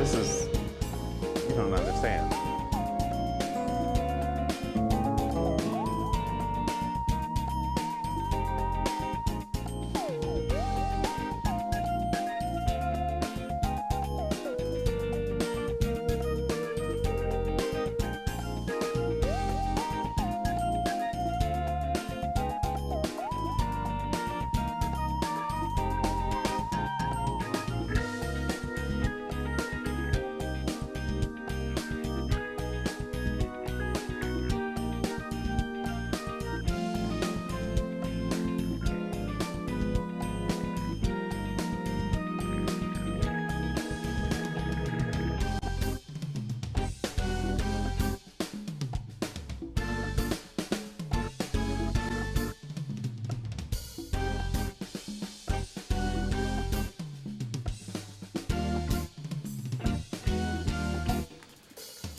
This is... You don't understand.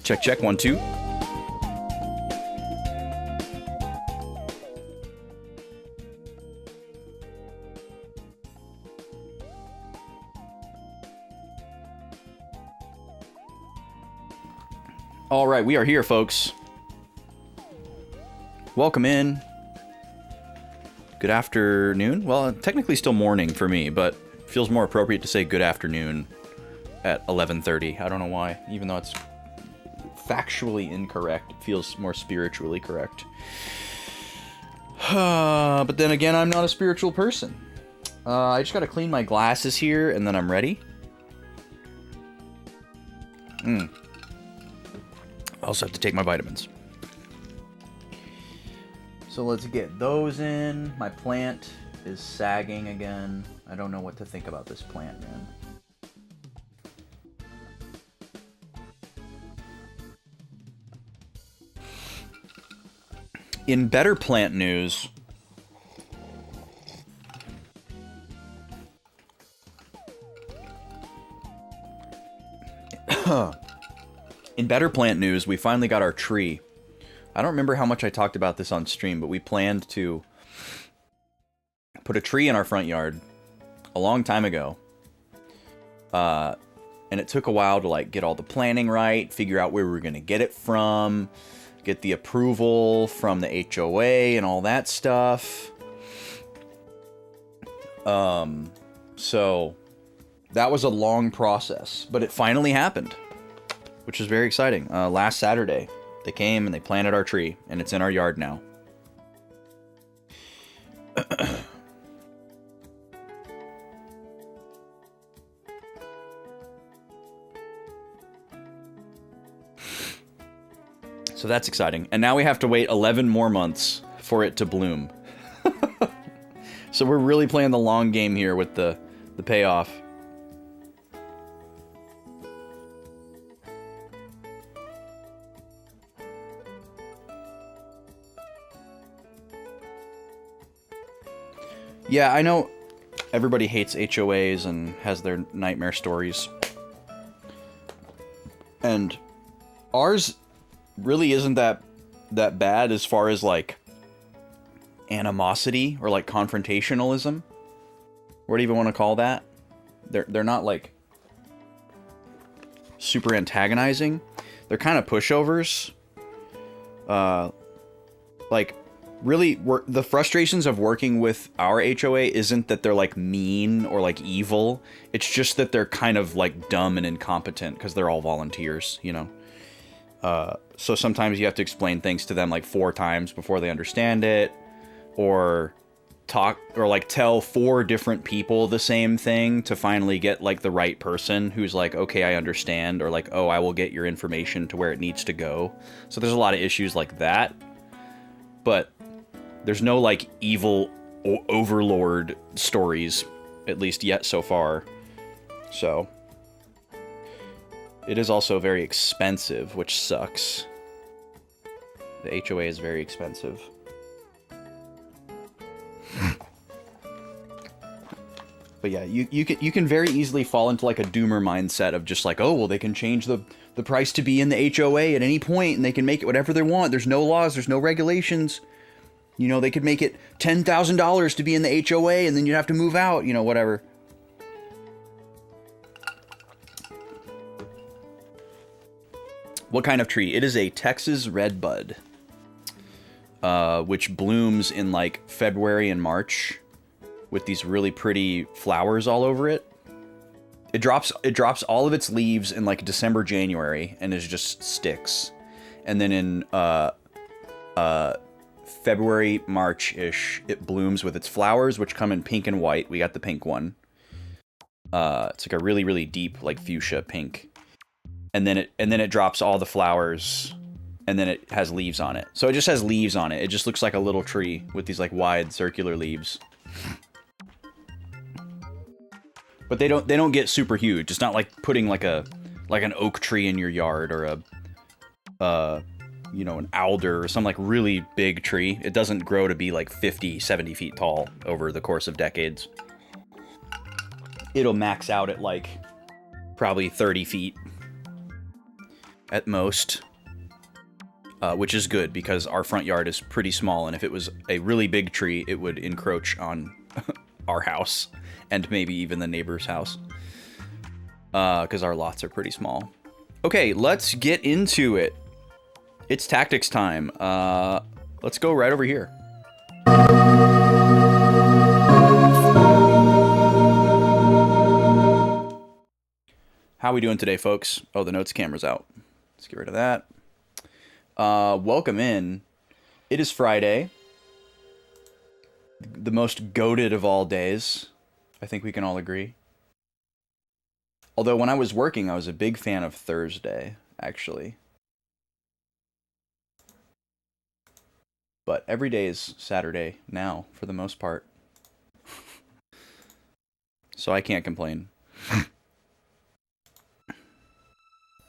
Check, check, 1, 2. All right, we are here, folks. Welcome in. Good afternoon. Well, technically still morning for me, but feels more appropriate to say good afternoon at 11:30. I don't know why, even though it's factually incorrect. It feels more spiritually correct. But then again, I'm not a spiritual person. I just gotta clean my glasses here, and then I'm ready. I also have to take my vitamins. So let's get those in. My plant is sagging again. I don't know what to think about this plant, man. In better plant news, we finally got our tree. I don't remember how much I talked about this on stream, but we planned to put a tree in our front yard a long time ago. And it took a while to like get all the planning right, figure out where we were going to get it from, get the approval from the HOA and all that stuff. So that was a long process, but it finally happened, which is very exciting. Last Saturday, they came and they planted our tree, and it's in our yard now. So that's exciting. And now we have to wait 11 more months for it to bloom. So we're really playing the long game here with the payoff. Yeah, I know everybody hates HOAs and has their nightmare stories. And ours really isn't that bad as far as like animosity or like confrontationalism. What do you even want to call that? They're not like super antagonizing. They're kind of pushovers. Like really the frustrations of working with our HOA isn't that they're like mean or like evil. It's just that they're kind of like dumb and incompetent because they're all volunteers, you know. So sometimes you have to explain things to them like 4 times before they understand it, or talk or like tell 4 different people the same thing to finally get like the right person who's like, okay, I understand, or like, oh, I will get your information to where it needs to go. So there's a lot of issues like that, but there's no like evil overlord stories, at least yet so far. So it is also very expensive, which sucks. The HOA is very expensive. But yeah, you can very easily fall into like a doomer mindset of just like, oh, well, they can change the price to be in the HOA at any point, and they can make it whatever they want. There's no laws, there's no regulations. You know, they could make it $10,000 to be in the HOA, and then you'd have to move out, you know, whatever. What kind of tree? It is a Texas redbud, which blooms in like February and March with these really pretty flowers all over it. It drops all of its leaves in like December, January, and is just sticks. And then in February, March-ish, it blooms with its flowers, which come in pink and white. We got the pink one. It's like a really, really deep, like fuchsia pink. And then it drops all the flowers, and then it has leaves on it. So it just has leaves on it. It just looks like a little tree with these like wide circular leaves. But they don't get super huge. It's not like putting like an oak tree in your yard or an alder or some like really big tree. It doesn't grow to be like 50, 70 feet tall over the course of decades. It'll max out at like probably 30 feet at most, which is good because our front yard is pretty small, and if it was a really big tree, it would encroach on our house and maybe even the neighbor's house, because our lots are pretty small. Okay, let's get into it. It's tactics time. Let's go right over here. How are we doing today, folks? Oh, the notes camera's out. Let's get rid of that. Welcome in. It is Friday. The most goated of all days. I think we can all agree. Although when I was working, I was a big fan of Thursday, actually. But every day is Saturday now, for the most part. So I can't complain.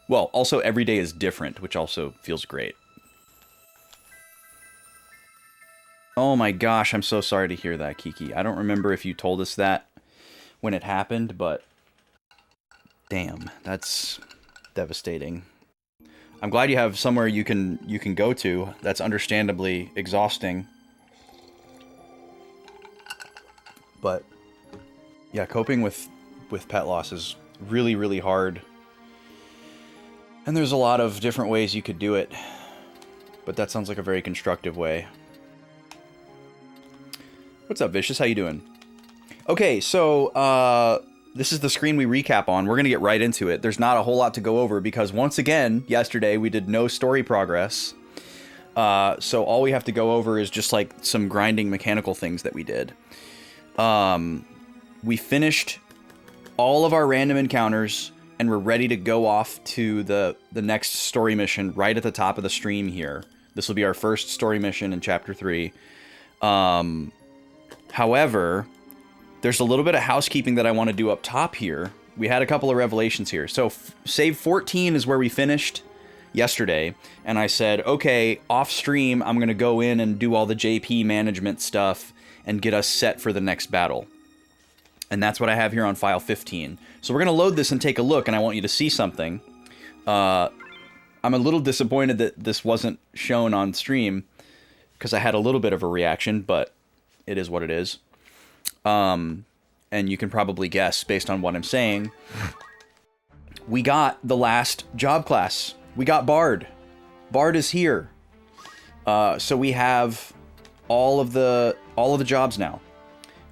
Well, also every day is different, which also feels great. Oh my gosh, I'm so sorry to hear that, Kiki. I don't remember if you told us that when it happened, but damn, that's devastating. I'm glad you have somewhere you can go to. That's understandably exhausting. But yeah, coping with pet loss is really, really hard. And there's a lot of different ways you could do it. But that sounds like a very constructive way. What's up, Vicious? How you doing? Okay, so this is the screen we recap on. We're going to get right into it. There's not a whole lot to go over because once again, yesterday we did no story progress. So all we have to go over is just like some grinding mechanical things that we did. We finished all of our random encounters and we're ready to go off to the next story mission right at the top of the stream here. This will be our first story mission in Chapter 3. However, there's a little bit of housekeeping that I want to do up top here. We had a couple of revelations here. So save 14 is where we finished yesterday. And I said, okay, off stream, I'm going to go in and do all the JP management stuff and get us set for the next battle. And that's what I have here on file 15. So we're going to load this and take a look, and I want you to see something. I'm a little disappointed that this wasn't shown on stream because I had a little bit of a reaction, but it is what it is. And you can probably guess based on what I'm saying. We got the last job class. We got Bard. Bard is here. So we have all of the jobs now.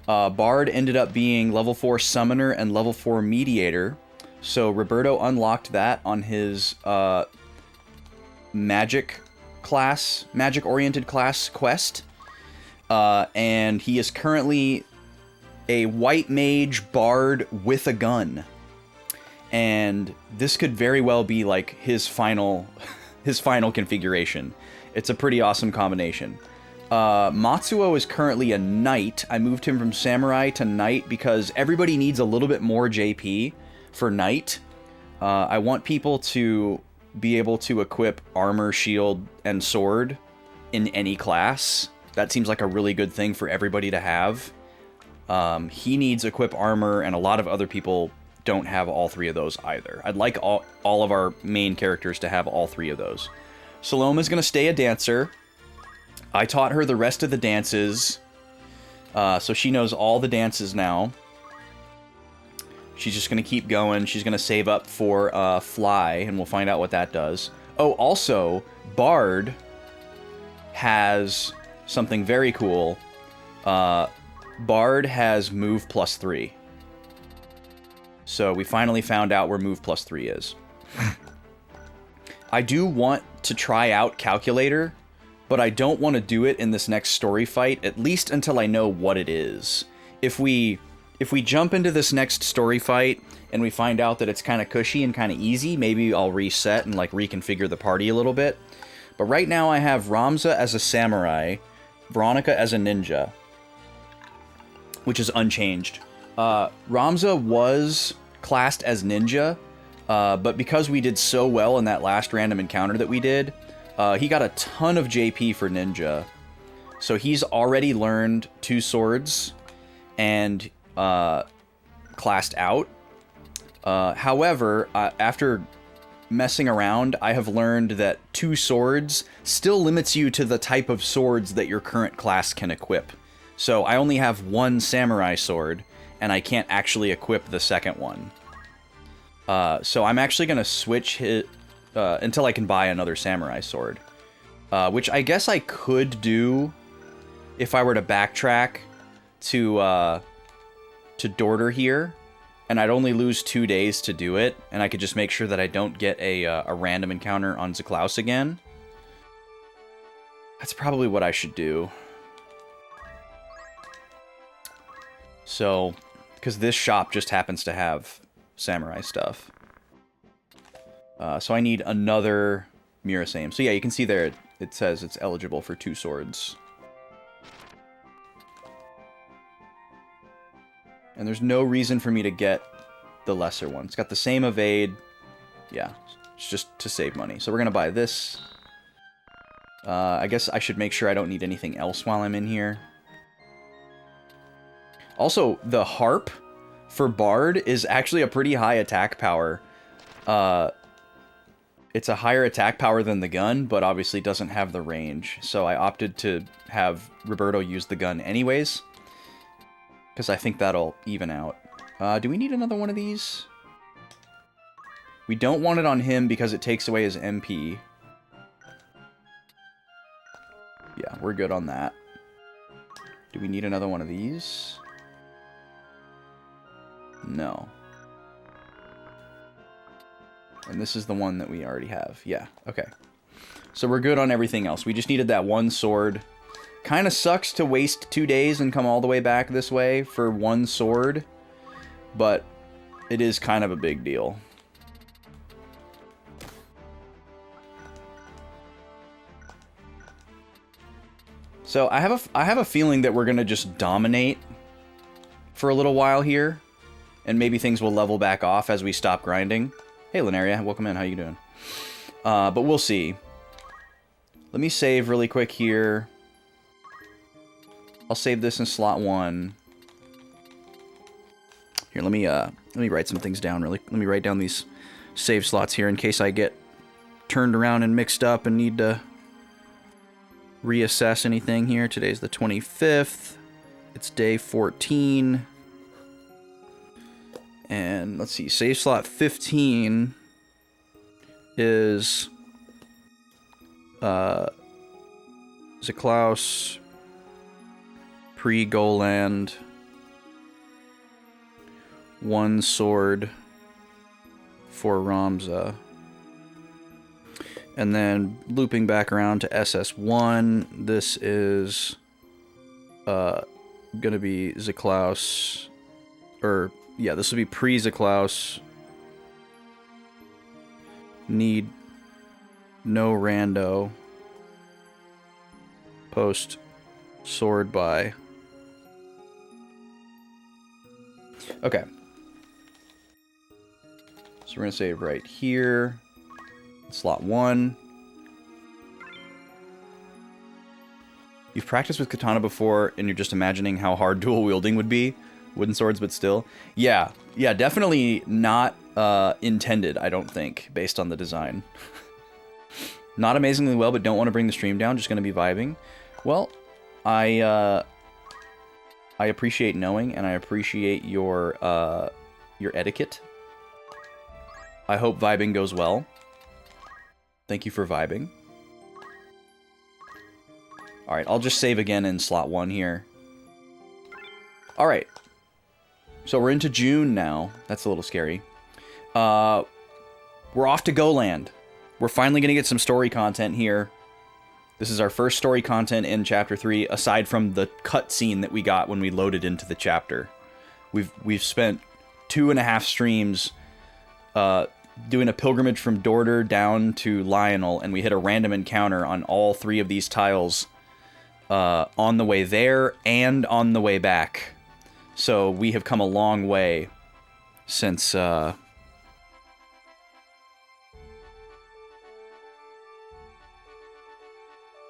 Bard ended up being level 4 Summoner and level 4 Mediator. So Roberto unlocked that on his magic-oriented class quest. And he is currently a white mage bard with a gun. And this could very well be like his final configuration. It's a pretty awesome combination. Matsuo is currently a knight. I moved him from samurai to knight because everybody needs a little bit more JP for knight. I want people to be able to equip armor, shield, and sword in any class. That seems like a really good thing for everybody to have. He needs equip armor, and a lot of other people don't have all three of those either. I'd like all of our main characters to have all three of those. Saloma's going to stay a dancer. I taught her the rest of the dances, so she knows all the dances now. She's just going to keep going. She's going to save up for Fly, and we'll find out what that does. Oh, also, Bard has something very cool. Bard has move +3. So we finally found out where move +3 is. I do want to try out Calculator, but I don't want to do it in this next story fight, at least until I know what it is. If we jump into this next story fight and we find out that it's kind of cushy and kind of easy, maybe I'll reset and like reconfigure the party a little bit. But right now I have Ramza as a samurai, Veronica as a ninja, which is unchanged. Ramza was classed as ninja, but because we did so well in that last random encounter that we did, he got a ton of JP for ninja. So he's already learned 2 swords and classed out. However, after messing around, I have learned that 2 swords still limits you to the type of swords that your current class can equip. So I only have 1 samurai sword, and I can't actually equip the second one. So I'm actually going to switch it until I can buy another samurai sword. Which I guess I could do if I were to backtrack to Dorter here. And I'd only lose 2 days to do it, and I could just make sure that I don't get a random encounter on Zaklaus again. That's probably what I should do. So, because this shop just happens to have samurai stuff. So I need another Murasame. So yeah, you can see there, it says it's eligible for 2 swords. And there's no reason for me to get the lesser one. It's got the same evade. Yeah, it's just to save money. So we're going to buy this. I guess I should make sure I don't need anything else while I'm in here. Also, the harp for Bard is actually a pretty high attack power. It's a higher attack power than the gun, but obviously doesn't have the range. So I opted to have Roberto use the gun anyways, because I think that'll even out. Do we need another one of these? We don't want it on him because it takes away his MP. Yeah, we're good on that. Do we need another one of these? No. And this is the one that we already have. Yeah, okay. So we're good on everything else. We just needed that 1 sword. Kind of sucks to waste 2 days and come all the way back this way for 1 sword, but it is kind of a big deal. So I have a feeling that we're gonna just dominate for a little while here, and maybe things will level back off as we stop grinding. Hey, Lineria, welcome in. How you doing? But we'll see. Let me save really quick here. I'll save this in slot 1. Here, let me write some things down really. Let me write down these save slots here in case I get turned around and mixed up and need to reassess anything here. Today's the 25th. It's day 14. And let's see, save slot 15 is Zaklaus pre-Goland, 1 sword for Ramza. And then looping back around to SS1, this is gonna be Zaklaus, or yeah, this will be pre-Zaklaus. Need no rando. Post sword by. Okay. So we're gonna save right here. Slot 1. You've practiced with katana before, and you're just imagining how hard dual wielding would be. Wooden swords, but still. Yeah, definitely not intended, I don't think, based on the design. Not amazingly well, but don't want to bring the stream down, just going to be vibing. Well, I appreciate knowing, and I appreciate your etiquette. I hope vibing goes well. Thank you for vibing. Alright, I'll just save again in slot 1 here. Alright. So we're into June now. That's a little scary. We're off to Goland. We're finally going to get some story content here. This is our first story content in Chapter 3, aside from the cutscene that we got when we loaded into the chapter. We've spent 2.5 streams doing a pilgrimage from Dorter down to Lionel, and we hit a random encounter on all 3 of these tiles on the way there and on the way back. So we have come a long way since... Oh,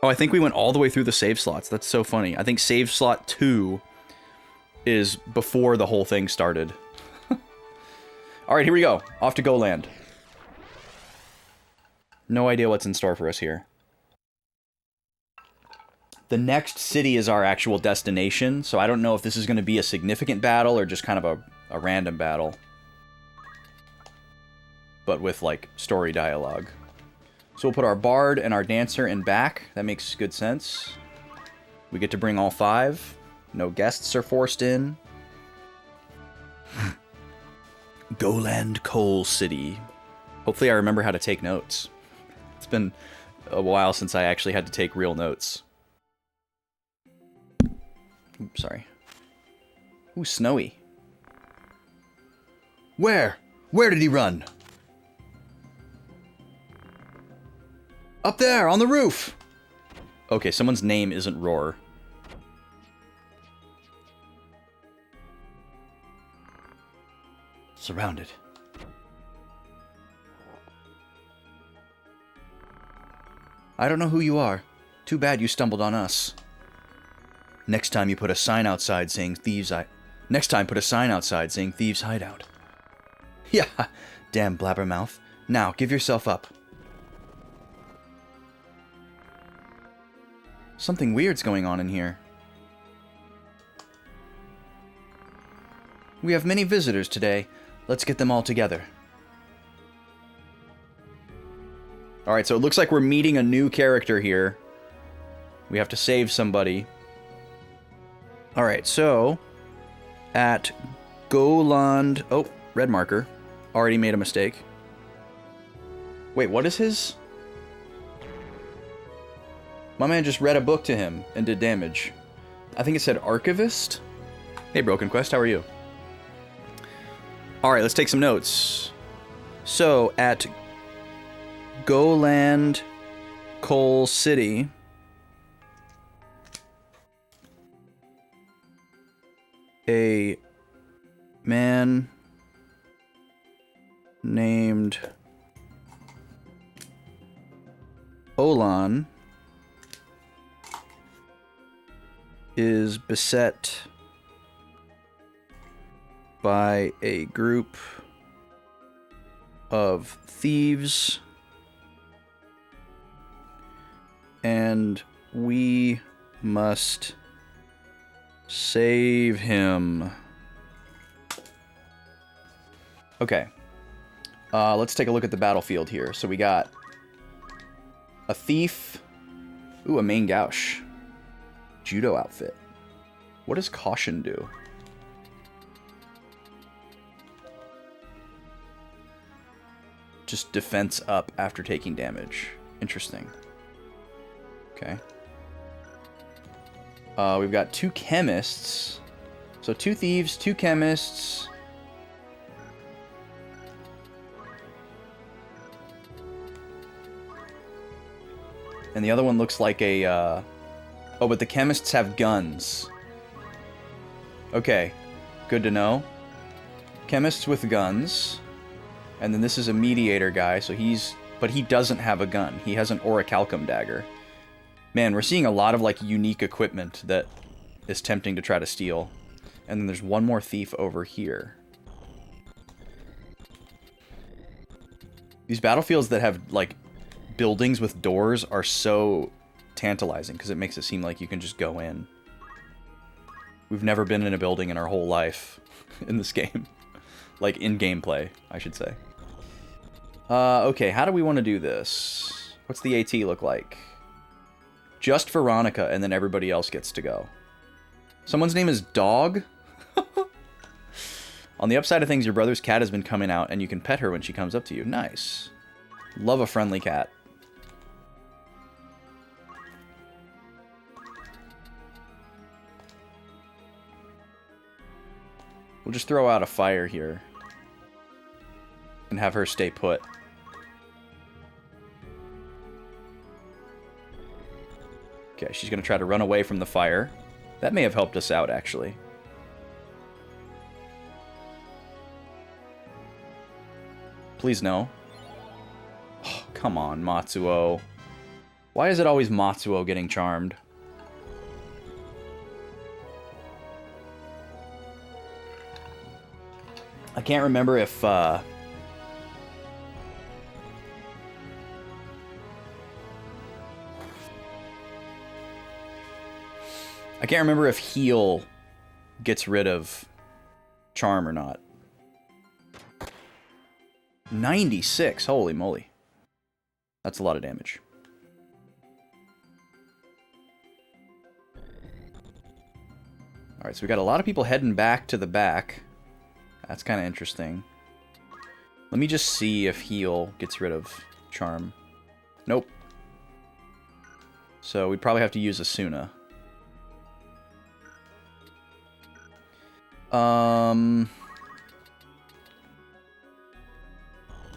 I think we went all the way through the save slots. That's so funny. I think save slot 2 is before the whole thing started. Alright, here we go. Off to Goland. No idea what's in store for us here. The next city is our actual destination, so I don't know if this is going to be a significant battle or just kind of a random battle. But with, like, story dialogue. So we'll put our bard and our dancer in back. That makes good sense. We get to bring all 5. No guests are forced in. Goland Coal City. Hopefully I remember how to take notes. It's been a while since I actually had to take real notes. Oops, sorry. Ooh, snowy. Where? Where did he run? Up there, on the roof! Okay, someone's name isn't Roar. Surrounded. I don't know who you are. Too bad you stumbled on us. Next time you put a sign outside saying thieves Next time put a sign outside saying thieves hideout. Yeah, damn blabbermouth. Now, give yourself up. Something weird's going on in here. We have many visitors today. Let's get them all together. Alright, so it looks like we're meeting a new character here. We have to save somebody. Alright, so... At Goland... Oh, red marker. Already made a mistake. Wait, what is his... My man just read a book to him and did damage. I think it said Archivist? Hey, Broken Quest, how are you? Alright, let's take some notes. So, at Goland Coal City... A man named Olan is beset by a group of thieves, and we must save him. Okay. Let's take a look at the battlefield here. So we got a thief. Ooh, a main gauche. Judo outfit. What does caution do? Just defense up after taking damage. Interesting. Okay. We've got 2 chemists. So 2 thieves, 2 chemists. And the other one looks like a, Oh, but the chemists have guns. Okay. Good to know. Chemists with guns. And then this is a mediator guy, so he's... But he doesn't have a gun. He has an orichalcum dagger. Man, we're seeing a lot of, like, unique equipment that is tempting to try to steal. And then there's one more thief over here. These battlefields that have, like, buildings with doors are so tantalizing, because it makes it seem like you can just go in. We've never been in a building in our whole life in this game. Like, in gameplay, I should say. Okay, how do we want to do this? What's the AT look like? Just Veronica, and then everybody else gets to go. Someone's name is Dog? On the upside of things, your brother's cat has been coming out, and you can pet her when she comes up to you. Nice. Love a friendly cat. We'll just throw out a fire here. And have her stay put. Okay, she's going to try to run away from the fire. That may have helped us out, actually. Please no. Oh, come on, Matsuo. Why is it always Matsuo getting charmed? I can't remember if, I can't remember if heal gets rid of charm or not. 96, holy moly. That's a lot of damage. Alright, so we got a lot of people heading back to the back. That's kind of interesting. Let me just see if heal gets rid of charm. Nope. So we'd probably have to use Asuna.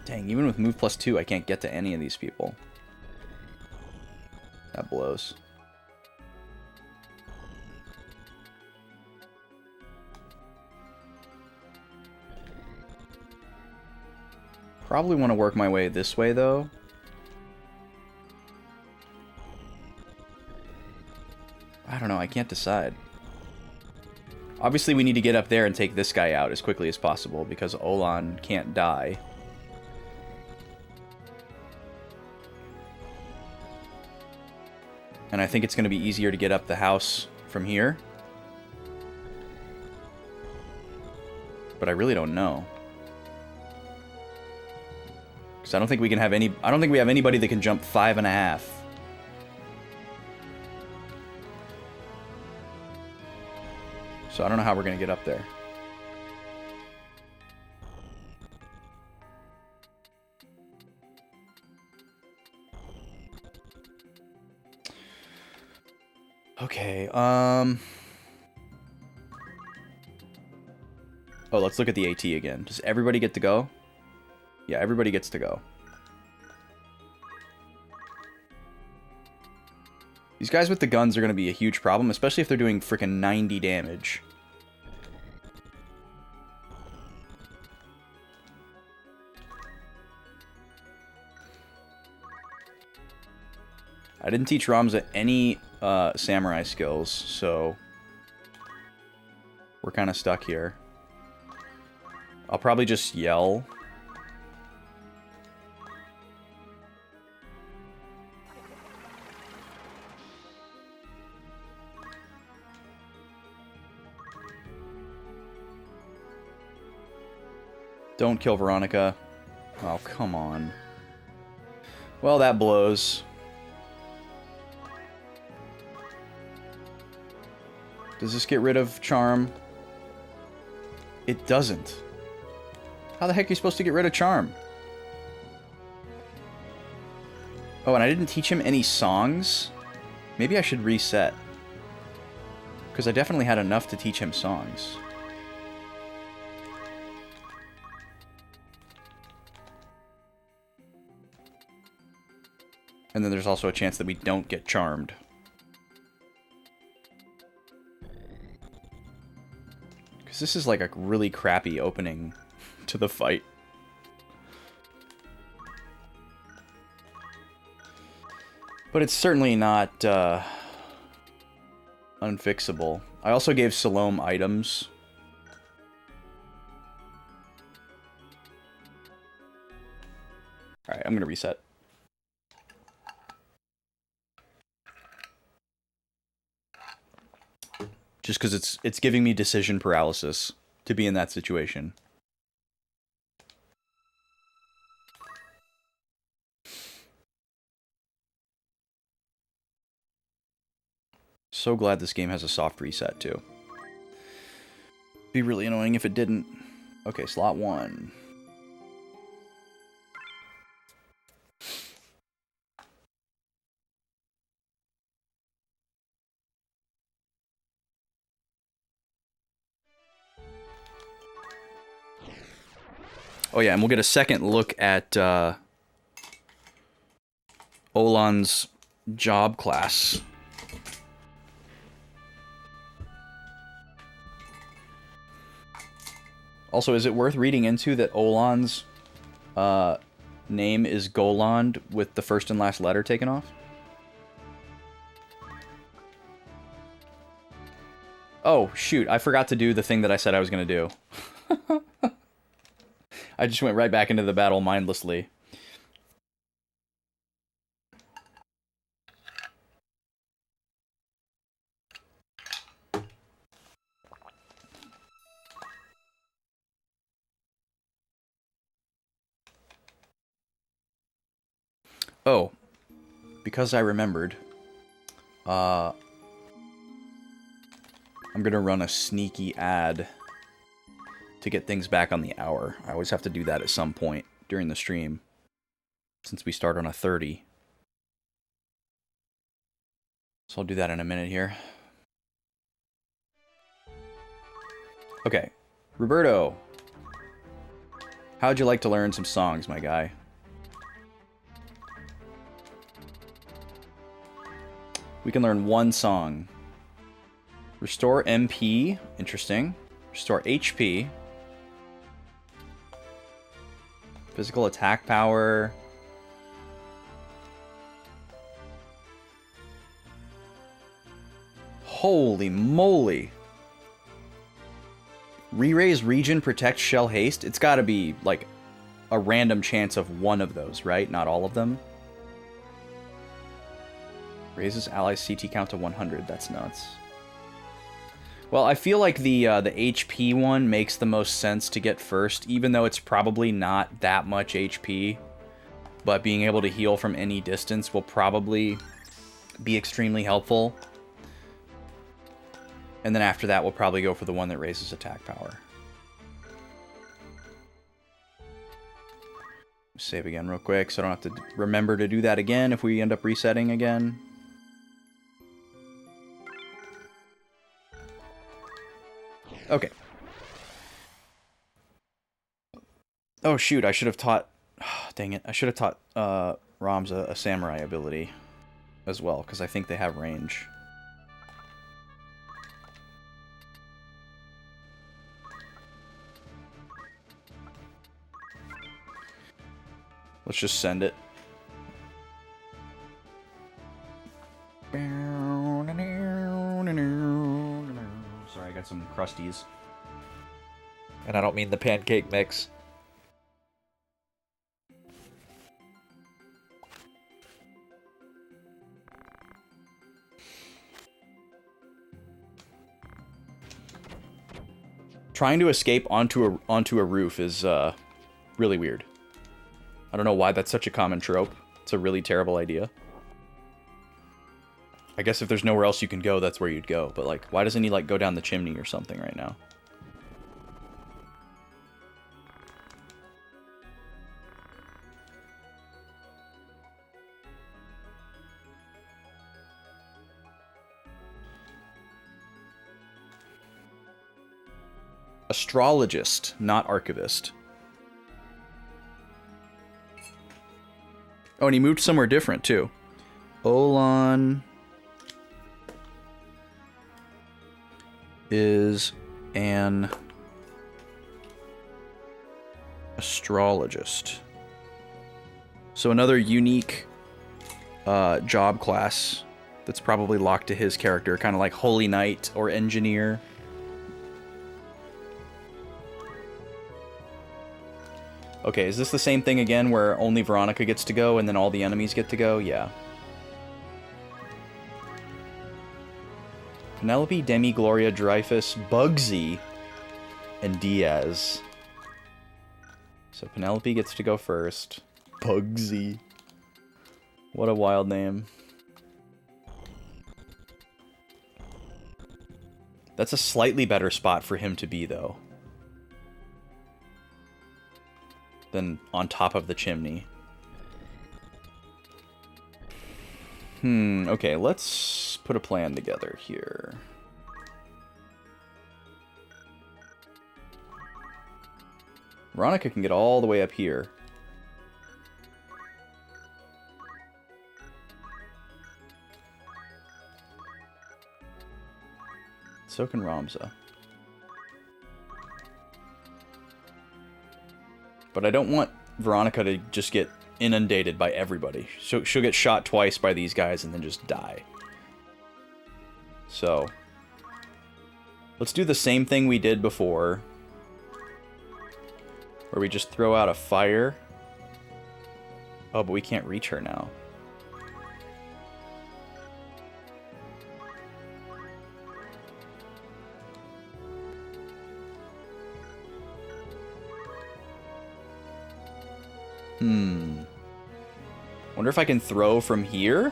Dang, even with move +2, I can't get to any of these people. That blows. Probably want to work my way this way, though. I don't know, I can't decide. Obviously, we need to get up there and take this guy out as quickly as possible, because Olan can't die. And I think it's going to be easier to get up the house from here. But I really don't know. Because I don't think we can have any... I don't think we have anybody that can jump 5.5. So I don't know how we're going to get up there. Okay, Oh, let's look at the AT again. Does everybody get to go? Yeah, everybody gets to go. These guys with the guns are going to be a huge problem, especially if they're doing freaking 90 damage. I didn't teach Ramza any samurai skills, so we're kind of stuck here. I'll probably just yell. Don't kill Veronica. Oh, come on. Well, that blows. Does this get rid of charm? It doesn't. How the heck are you supposed to get rid of charm? Oh, and I didn't teach him any songs? Maybe I should reset. Because I definitely had enough to teach him songs. And then there's also a chance that we don't get charmed. Because this is like a really crappy opening to the fight. But it's certainly not unfixable. I also gave Salome items. Alright, I'm gonna reset. Just because it's giving me decision paralysis to be in that situation. So glad this game has a soft reset, too. Be really annoying if it didn't. Okay, slot 1. Oh yeah, and we'll get a second look at Olan's job class. Also, is it worth reading into that Olan's name is Goland with the first and last letter taken off? Oh, shoot, I forgot to do the thing that I said I was going to do. I just went right back into the battle mindlessly. Oh, because I remembered, I'm gonna run a sneaky ad to get things back on the hour. I always have to do that at some point during the stream, since we start on a 30. So I'll do that in a minute here. Okay, Roberto, how'd you like to learn some songs, my guy? We can learn one song. Restore MP, interesting. Restore HP. Physical attack power. Holy moly. Re-raise region, protect shell haste. It's gotta be like a random chance of one of those, right? Not all of them. Raises ally CT count to 100. That's nuts. Well, I feel like the HP one makes the most sense to get first, even though it's probably not that much HP. But being able to heal from any distance will probably be extremely helpful. And then after that, we'll probably go for the one that raises attack power. Save again real quick, so I don't have to remember to do that again if we end up resetting again. Okay. Oh, shoot, I should have taught... Oh, dang it. I should have taught Roms a samurai ability as well, because I think they have range. Let's just send it. Sorry, I got some crusties. And I don't mean the pancake mix. Trying to escape onto a roof is really weird. I don't know why that's such a common trope. It's a really terrible idea. I guess if there's nowhere else you can go, that's where you'd go. But, like, why doesn't he, like, go down the chimney or something right now? Astrologist, not archivist. Oh, and he moved somewhere different, too. Olan is an astrologist. So another unique job class that's probably locked to his character, kind of like Holy Knight or Engineer. Okay, is this the same thing again where only Veronica gets to go and then all the enemies get to go? Yeah. Penelope, Demi, Gloria, Dreyfus, Bugsy, and Diaz. So Penelope gets to go first. Bugsy. What a wild name. That's a slightly better spot for him to be, though, than on top of the chimney. Okay, let's put a plan together here. Veronica can get all the way up here. So can Ramza. But I don't want Veronica to just get inundated by everybody. She'll get shot twice by these guys and then just die. So, let's do the same thing we did before, where we just throw out a fire. Oh, but we can't reach her now. Wonder if I can throw from here?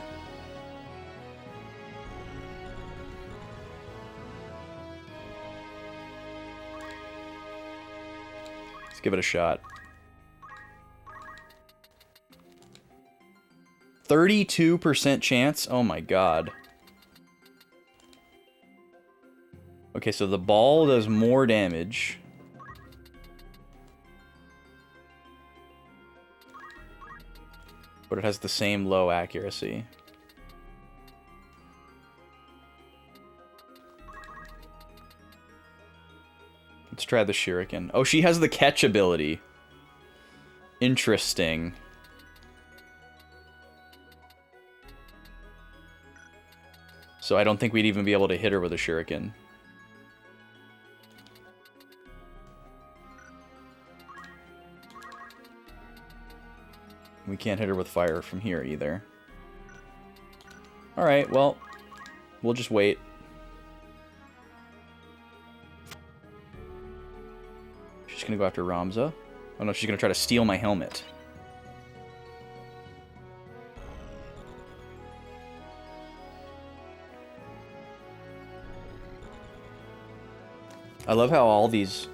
Let's give it a shot. 32% chance? Oh my god. Okay, so the ball does more damage. But it has the same low accuracy. Let's try the shuriken. Oh, she has the catch ability. Interesting. So I don't think we'd even be able to hit her with a shuriken. We can't hit her with fire from here either. Alright, well, we'll just wait. She's gonna go after Ramza. Oh no, she's gonna try to steal my helmet. I love how all these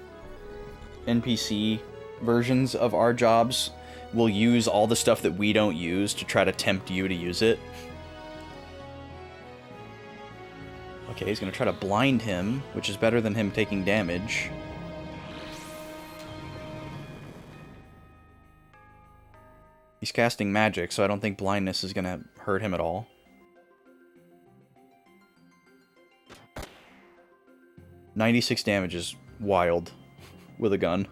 NPC versions of our jobs will use all the stuff that we don't use to try to tempt you to use it. Okay, he's gonna try to blind him, which is better than him taking damage. He's casting magic, so I don't think blindness is gonna hurt him at all. $96 damage is wild with a gun.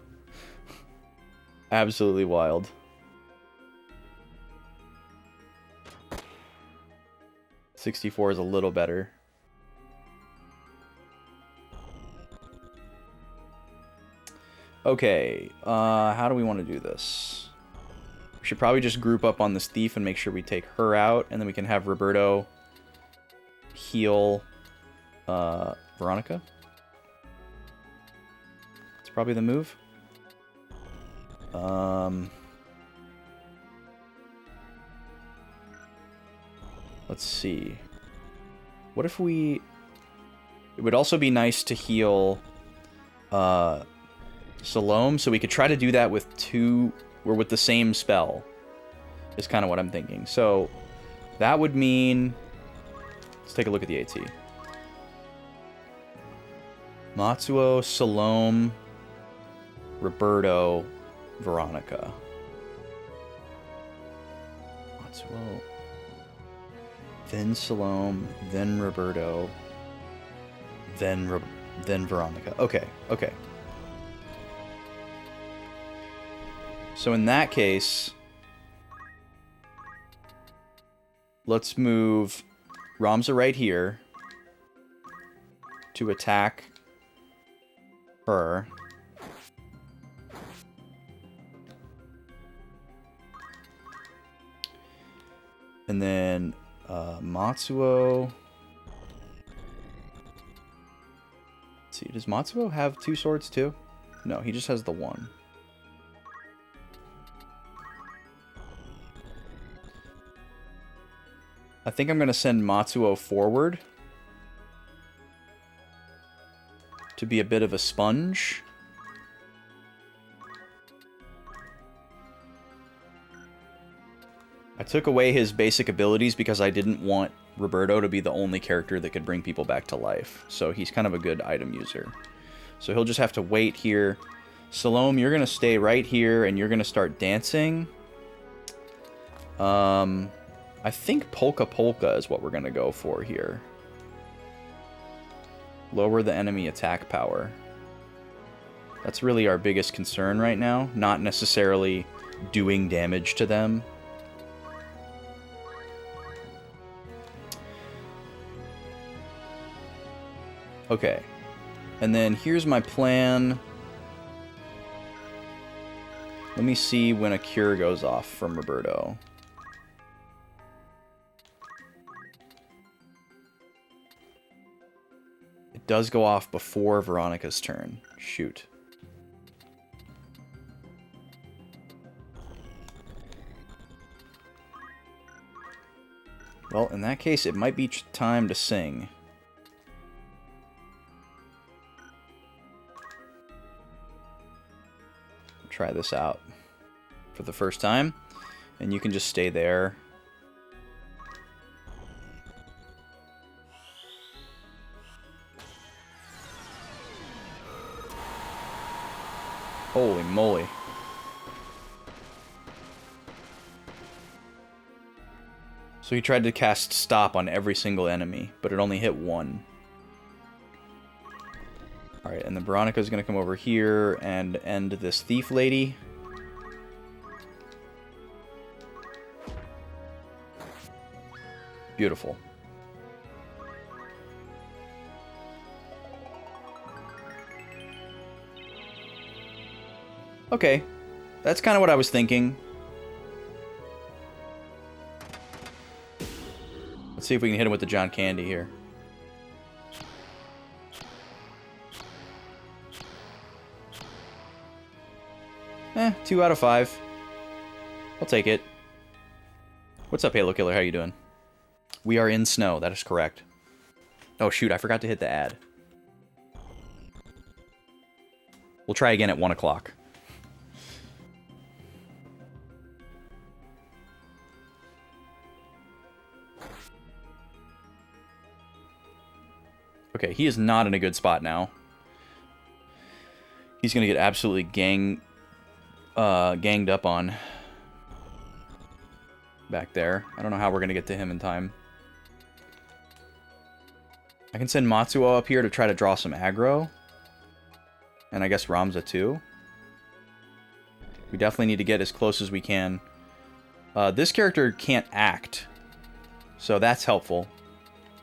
Absolutely wild. $64 is a little better. Okay, how do we want to do this? We should probably just group up on this thief and make sure we take her out, and then we can have Roberto heal Veronica. It's probably the move. Let's see. What if we... It would also be nice to heal Salome, so we could try to do that with two... or with the same spell, is kind of what I'm thinking. So, that would mean... Let's take a look at the AT. Matsuo, Salome, Roberto, Veronica. Matsuo... then Salome, then Roberto, then Veronica. Okay, okay. So in that case, let's move Ramza right here to attack her. And then Matsuo. Let's see, does Matsuo have two swords too? No, he just has the one. I think I'm going to send Matsuo forward. to be a bit of a sponge. I took away his basic abilities because I didn't want Roberto to be the only character that could bring people back to life. So he's kind of a good item user. So he'll just have to wait here. Salome, you're going to stay right here, and you're going to start dancing. I think Polka Polka is what we're going to go for here. Lower the enemy attack power. That's really our biggest concern right now. Not necessarily doing damage to them. Okay. And then here's my plan. Let me see when a cure goes off from Roberto. It does go off before Veronica's turn. Shoot. Well, in that case, it might be time to sing. Try this out for the first time, and you can just stay there. Holy moly. So he tried to cast stop on every single enemy, but it only hit one. Alright, and then Veronica's gonna come over here and end this thief lady. Beautiful. Okay, that's kind of what I was thinking. Let's see if we can hit him with the John Candy here. Eh, 2 out of 5. I'll take it. What's up, Halo Killer? How you doing? We are in snow. That is correct. Oh, shoot. I forgot to hit the ad. We'll try again at 1 o'clock. Okay, he is not in a good spot now. He's going to get absolutely ganged up on back there. I don't know how we're going to get to him in time. I can send Matsuo up here to try to draw some aggro. And I guess Ramza too. We definitely need to get as close as we can. This character can't act, so that's helpful.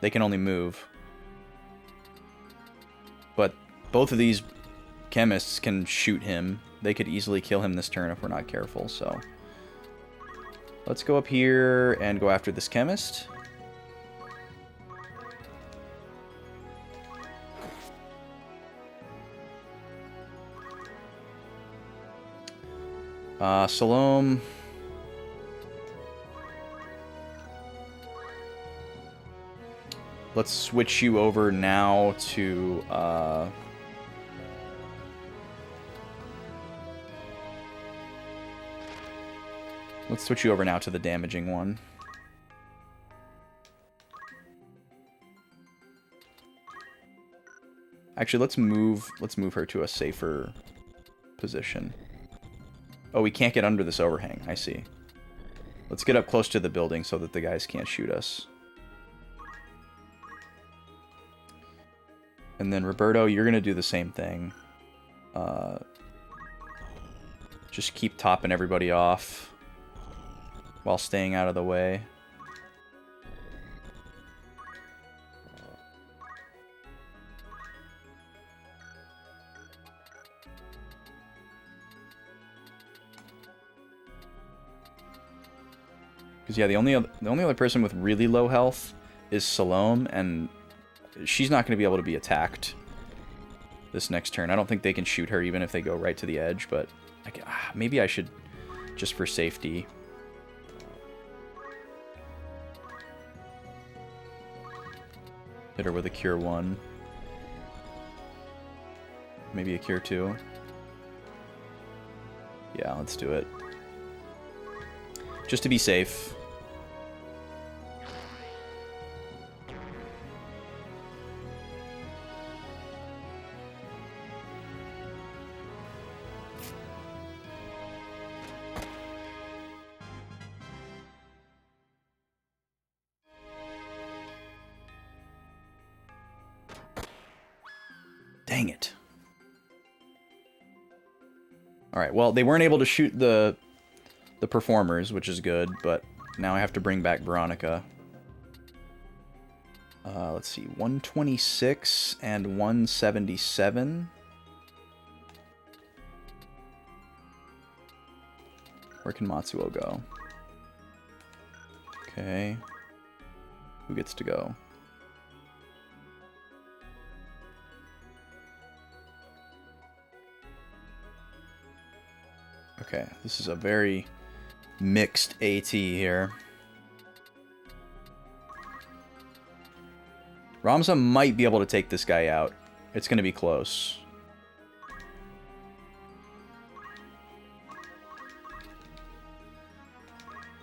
They can only move. But both of these chemists can shoot him. They could easily kill him this turn if we're not careful, so... Let's go up here and go after this chemist. Salome... Let's switch you over now to, let's switch you over now to the damaging one. Actually, let's move her to a safer position. Oh, we can't get under this overhang. I see. Let's get up close to the building so that the guys can't shoot us. And then Roberto, you're going to do the same thing. Just keep topping everybody off while staying out of the way. Because, yeah, the only other person with really low health is Salome, and she's not going to be able to be attacked this next turn. I don't think they can shoot her even if they go right to the edge, but maybe I should, just for safety. Hit her with a Cure 1. maybe a cure too. Yeah, let's do it. Just to be safe. Dang it. Alright, well, they weren't able to shoot the performers, which is good, but now I have to bring back Veronica. Let's see, 126 and 177. Where can Matsuo go? Okay. Who gets to go? Okay, this is a very mixed AT here. Ramza might be able to take this guy out. It's going to be close.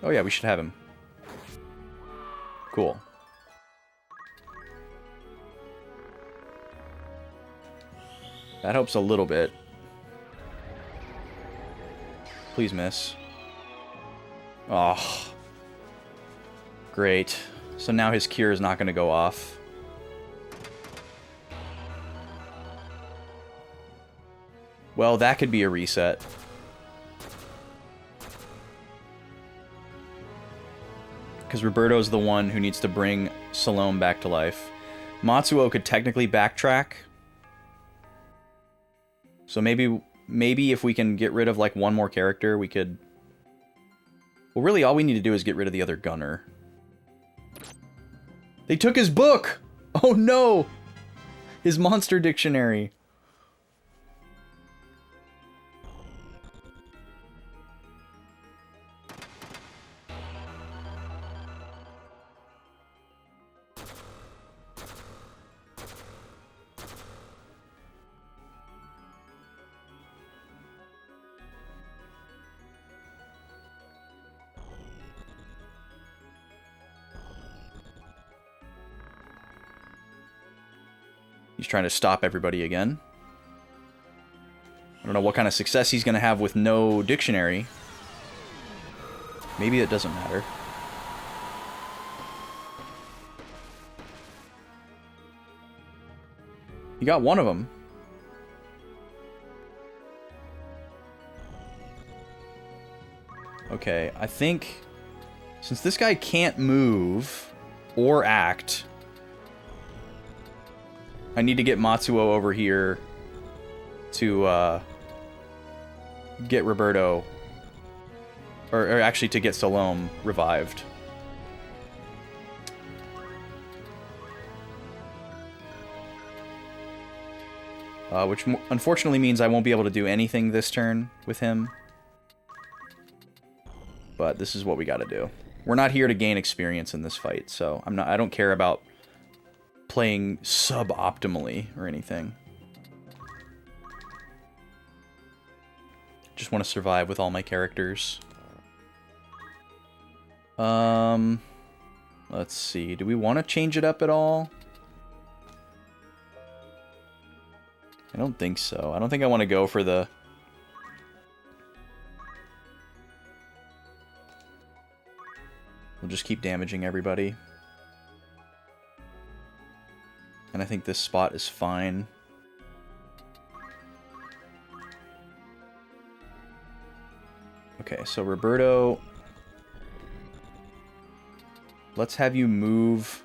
Oh yeah, we should have him. Cool. That helps a little bit. Please miss. Oh. Great. So now his cure is not going to go off. Well, that could be a reset. Because Roberto's the one who needs to bring Salome back to life. Matsuo could technically backtrack. So maybe if we can get rid of like one more character, we could... Well, really all we need to do is get rid of the other gunner. They took his book! Oh no! His monster dictionary. He's trying to stop everybody again. I don't know what kind of success he's going to have with no dictionary. Maybe it doesn't matter. You got one of them. Okay, I think since this guy can't move or act, I need to get Matsuo over here to get Roberto, or actually to get Salome revived. Which unfortunately means I won't be able to do anything this turn with him. But this is what we gotta do. We're not here to gain experience in this fight, so I don't care about playing suboptimally or anything. Just want to survive with all my characters. Let's see. Do we want to change it up at all? I don't think so. I don't think I want to go for the... We'll just keep damaging everybody. And I think this spot is fine. Okay, so Roberto... Let's have you move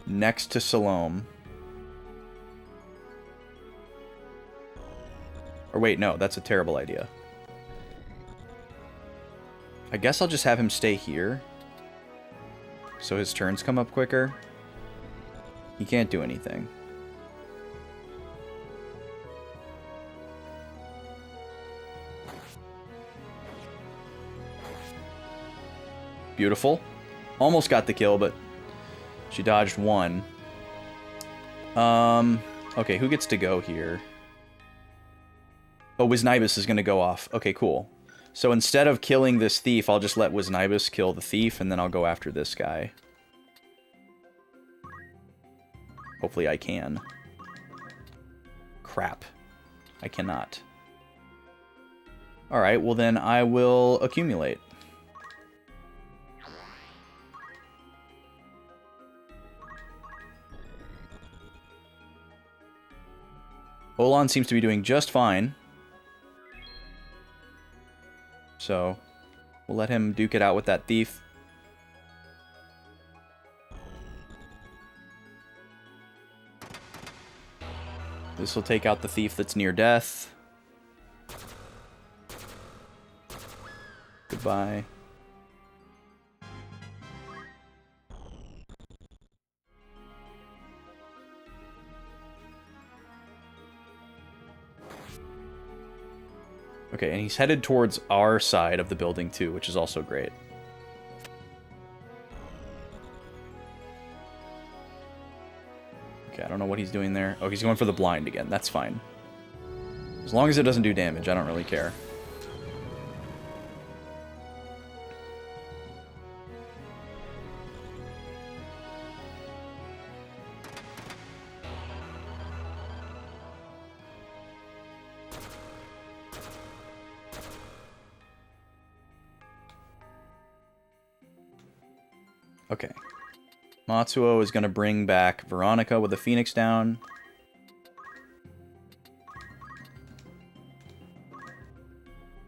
next to Salome. Or wait, no, that's a terrible idea. I guess I'll just have him stay here, so his turns come up quicker. He can't do anything. Beautiful. Almost got the kill, but she dodged one. Okay, who gets to go here? Oh, Wiznibus is going to go off. Okay, cool. So instead of killing this thief, I'll just let Wiznibus kill the thief, and then I'll go after this guy. Hopefully I can. Crap. I cannot. Alright, well then I will accumulate. Olan seems to be doing just fine. So, we'll let him duke it out with that thief. This will take out the thief that's near death. Goodbye. Okay, and he's headed towards our side of the building too, which is also great. Okay, I don't know what he's doing there. Oh, he's going for the blind again. That's fine. As long as it doesn't do damage, I don't really care. Okay. Matsuo is going to bring back Veronica with the Phoenix down.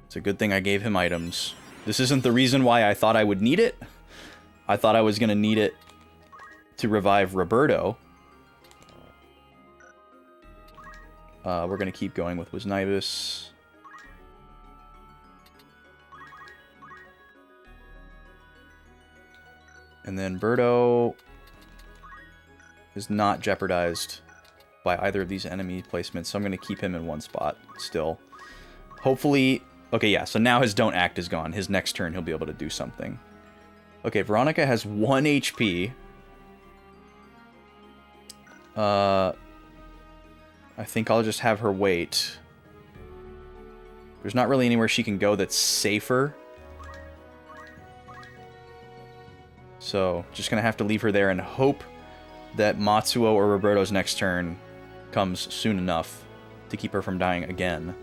It's a good thing I gave him items. This isn't the reason why I thought I would need it. I thought I was going to need it to revive Roberto. We're going to keep going with Wiznibus. And then Birdo is not jeopardized by either of these enemy placements, so I'm going to keep him in one spot still. Hopefully... Okay, yeah, so now his Don't Act is gone. His next turn, he'll be able to do something. Okay, Veronica has 1 HP. I think I'll just have her wait. There's not really anywhere she can go that's safer. So, just gonna have to leave her there and hope that Matsuo or Roberto's next turn comes soon enough to keep her from dying again.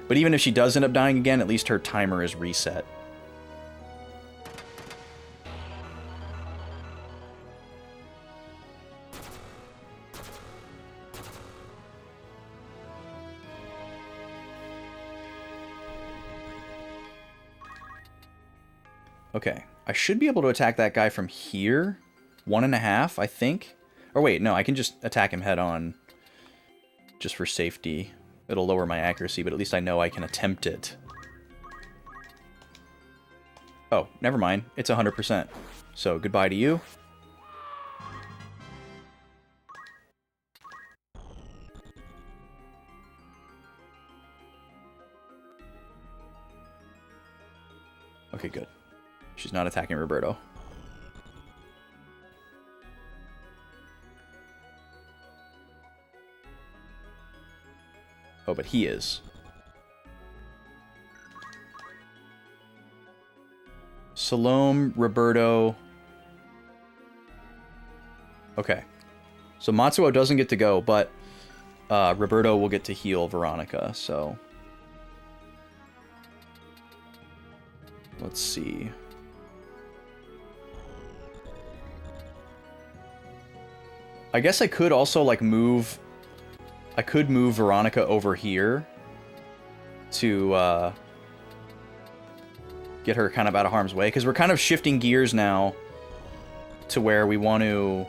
But even if she does end up dying again, at least her timer is reset. Okay. I should be able to attack that guy from here. 1.5, I think. Or wait, no, I can just attack him head on. Just for safety. It'll lower my accuracy, but at least I know I can attempt it. Oh, never mind. It's 100%. So, goodbye to you. Okay, good. She's not attacking Roberto. Oh, but he is. Salome, Roberto. Okay. So Matsuo doesn't get to go, but Roberto will get to heal Veronica, so... Let's see. I guess I could also, like, move... I could move Veronica over here to get her kind of out of harm's way, because we're kind of shifting gears now to where we want to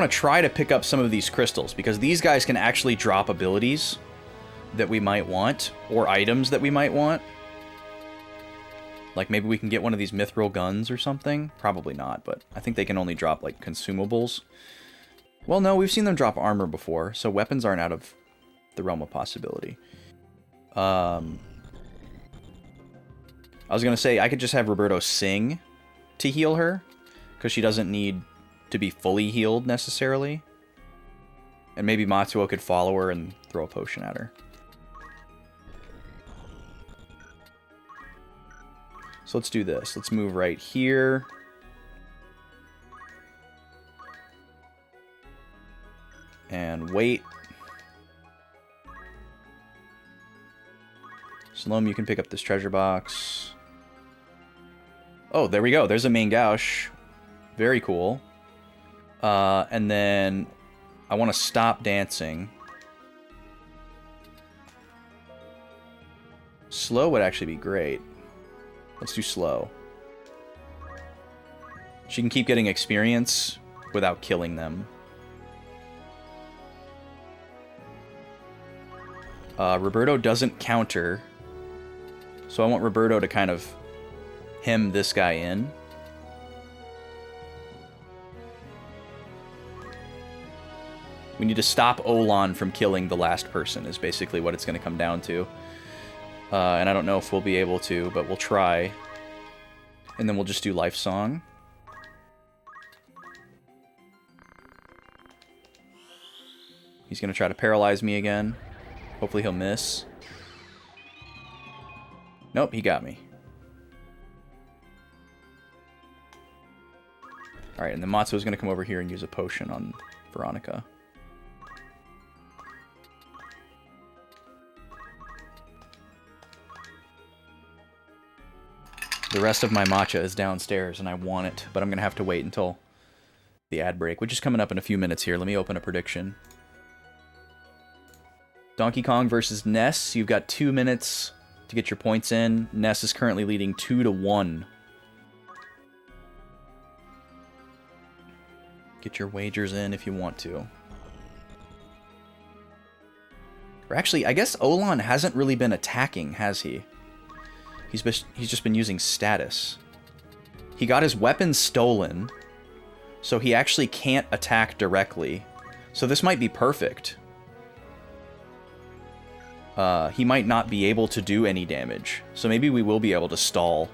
try to pick up some of these crystals, because these guys can actually drop abilities that we might want, or items that we might want. Like, maybe we can get one of these mithril guns or something. Probably not, but I think they can only drop, like, consumables. Well, no, we've seen them drop armor before, so weapons aren't out of the realm of possibility. I was going to say, I could just have Roberto sing to heal her, because she doesn't need to be fully healed necessarily. And maybe Matsuo could follow her and throw a potion at her. So let's do this. Let's move right here. And wait. Salome, you can pick up this treasure box. Oh, there we go. There's a main gouge. Very cool. And then I want to stop dancing. Slow would actually be great. Let's do slow. She can keep getting experience without killing them. Roberto doesn't counter. So I want Roberto to kind of hem this guy in. We need to stop Olan from killing the last person is basically what it's going to come down to. And I don't know if we'll be able to, but we'll try. And then we'll just do Life Song. He's going to try to paralyze me again. Hopefully he'll miss. Nope, he got me. Alright, and then Matsuo's going to come over here and use a potion on Veronica. The rest of my matcha is downstairs, and I want it, but I'm going to have to wait until the ad break, which is coming up in a few minutes here. Let me open a prediction. Donkey Kong versus Ness. You've got 2 minutes to get your points in. Ness is currently leading 2-1. Get your wagers in if you want to. Or actually, I guess Olan hasn't really been attacking, has he? He's just been using status. He got his weapon stolen, so he actually can't attack directly. So this might be perfect. He might not be able to do any damage. So maybe we will be able to stall.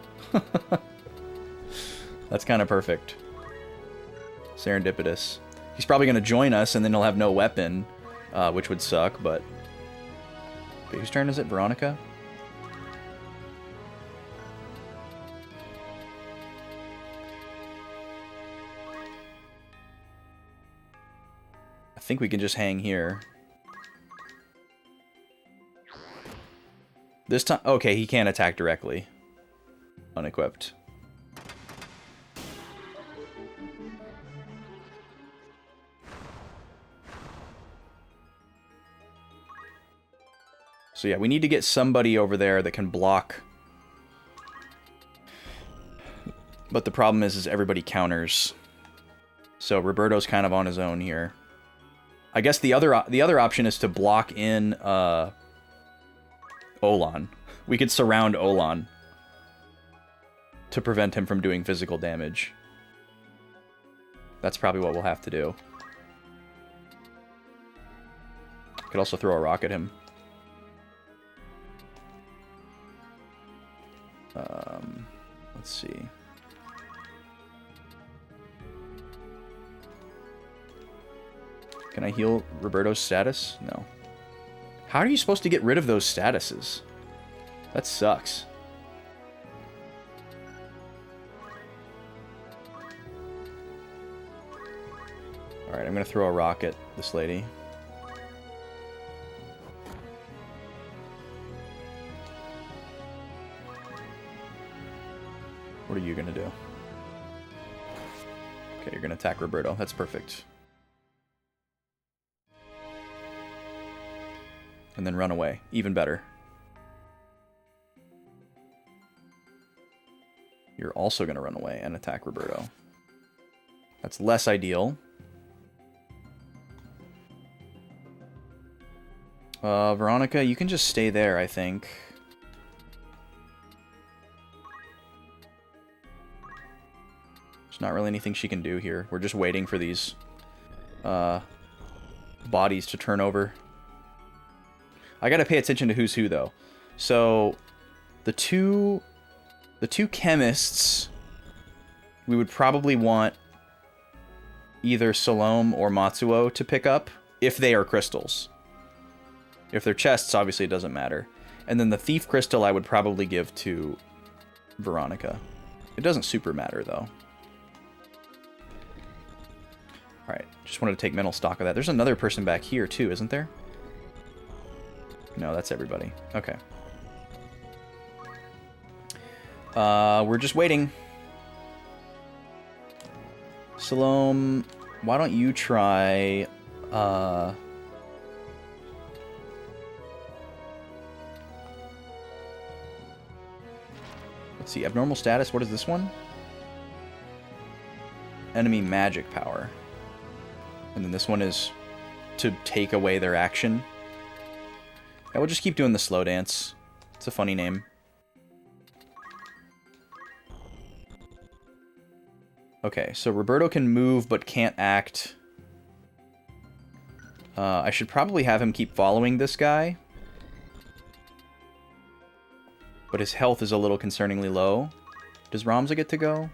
That's kind of perfect. Serendipitous. He's probably going to join us, and then he'll have no weapon, which would suck, but... Okay, whose turn is it? Veronica? I think we can just hang here. This time... Okay, he can't attack directly. Unequipped. So yeah, we need to get somebody over there that can block. But the problem is everybody counters. So Roberto's kind of on his own here. I guess the other option is to block in Olan. We could surround Olan to prevent him from doing physical damage. That's probably what we'll have to do. Could also throw a rock at him. Let's see. Can I heal Roberto's status? No. How are you supposed to get rid of those statuses? That sucks. Alright, I'm gonna throw a rock at this lady. What are you gonna do? Okay, you're gonna attack Roberto. That's perfect. And then run away. Even better. You're also gonna run away and attack Roberto. That's less ideal. Veronica, you can just stay there, I think. There's not really anything she can do here. We're just waiting for these bodies to turn over. I gotta pay attention to who's who, though. So, the two chemists, we would probably want either Salome or Matsuo to pick up if they are crystals. If they're chests, obviously it doesn't matter. And then the Thief Crystal I would probably give to Veronica. It doesn't super matter, though. Alright, just wanted to take mental stock of that. There's another person back here, too, isn't there? No, that's everybody. Okay. We're just waiting. Salome, why don't you try... Let's see, abnormal status, what is this one? Enemy magic power. And then this one is to take away their action. Yeah, we'll just keep doing the slow dance. It's a funny name. Okay, so Roberto can move but can't act. I should probably have him keep following this guy. But his health is a little concerningly low. Does Ramza get to go?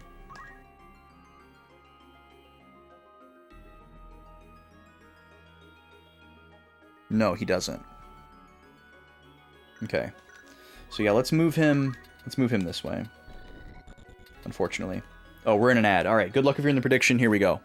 No, he doesn't. Okay. So yeah, let's move him this way. Unfortunately. Oh, we're in an ad. Alright, good luck if you're in the prediction. Here we go.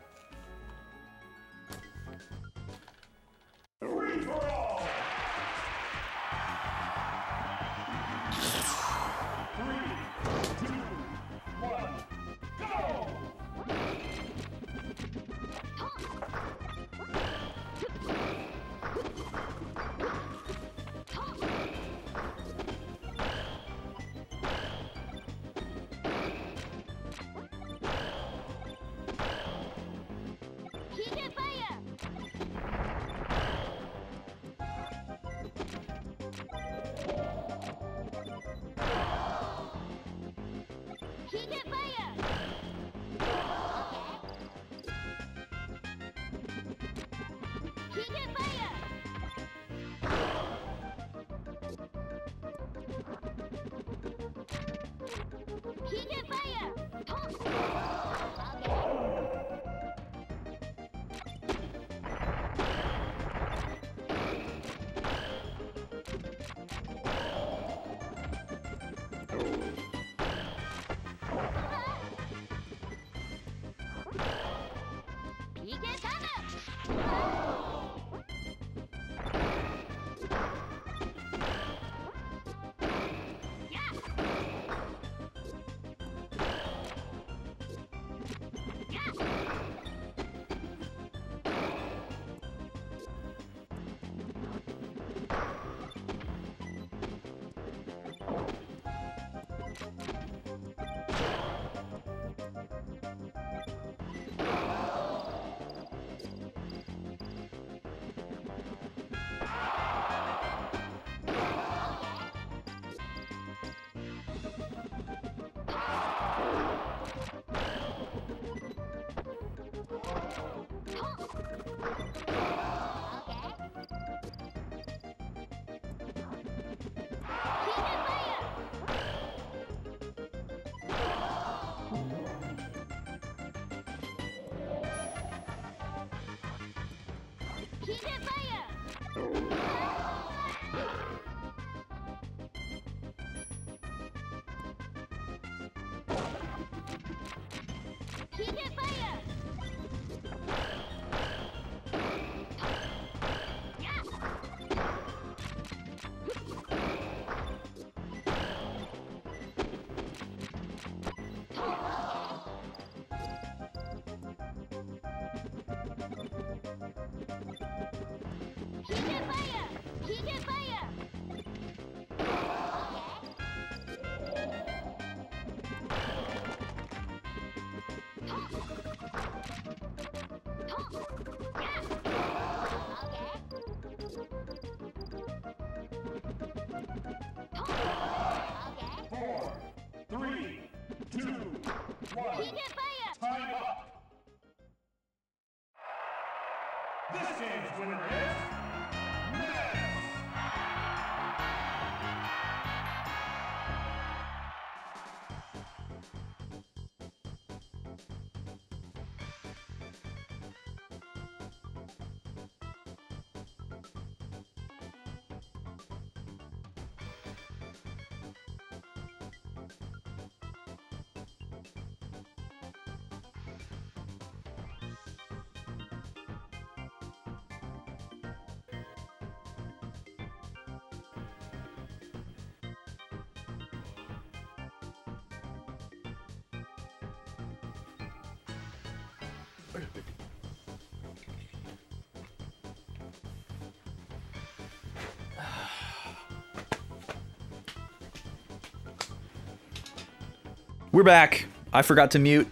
We're back. I forgot to mute.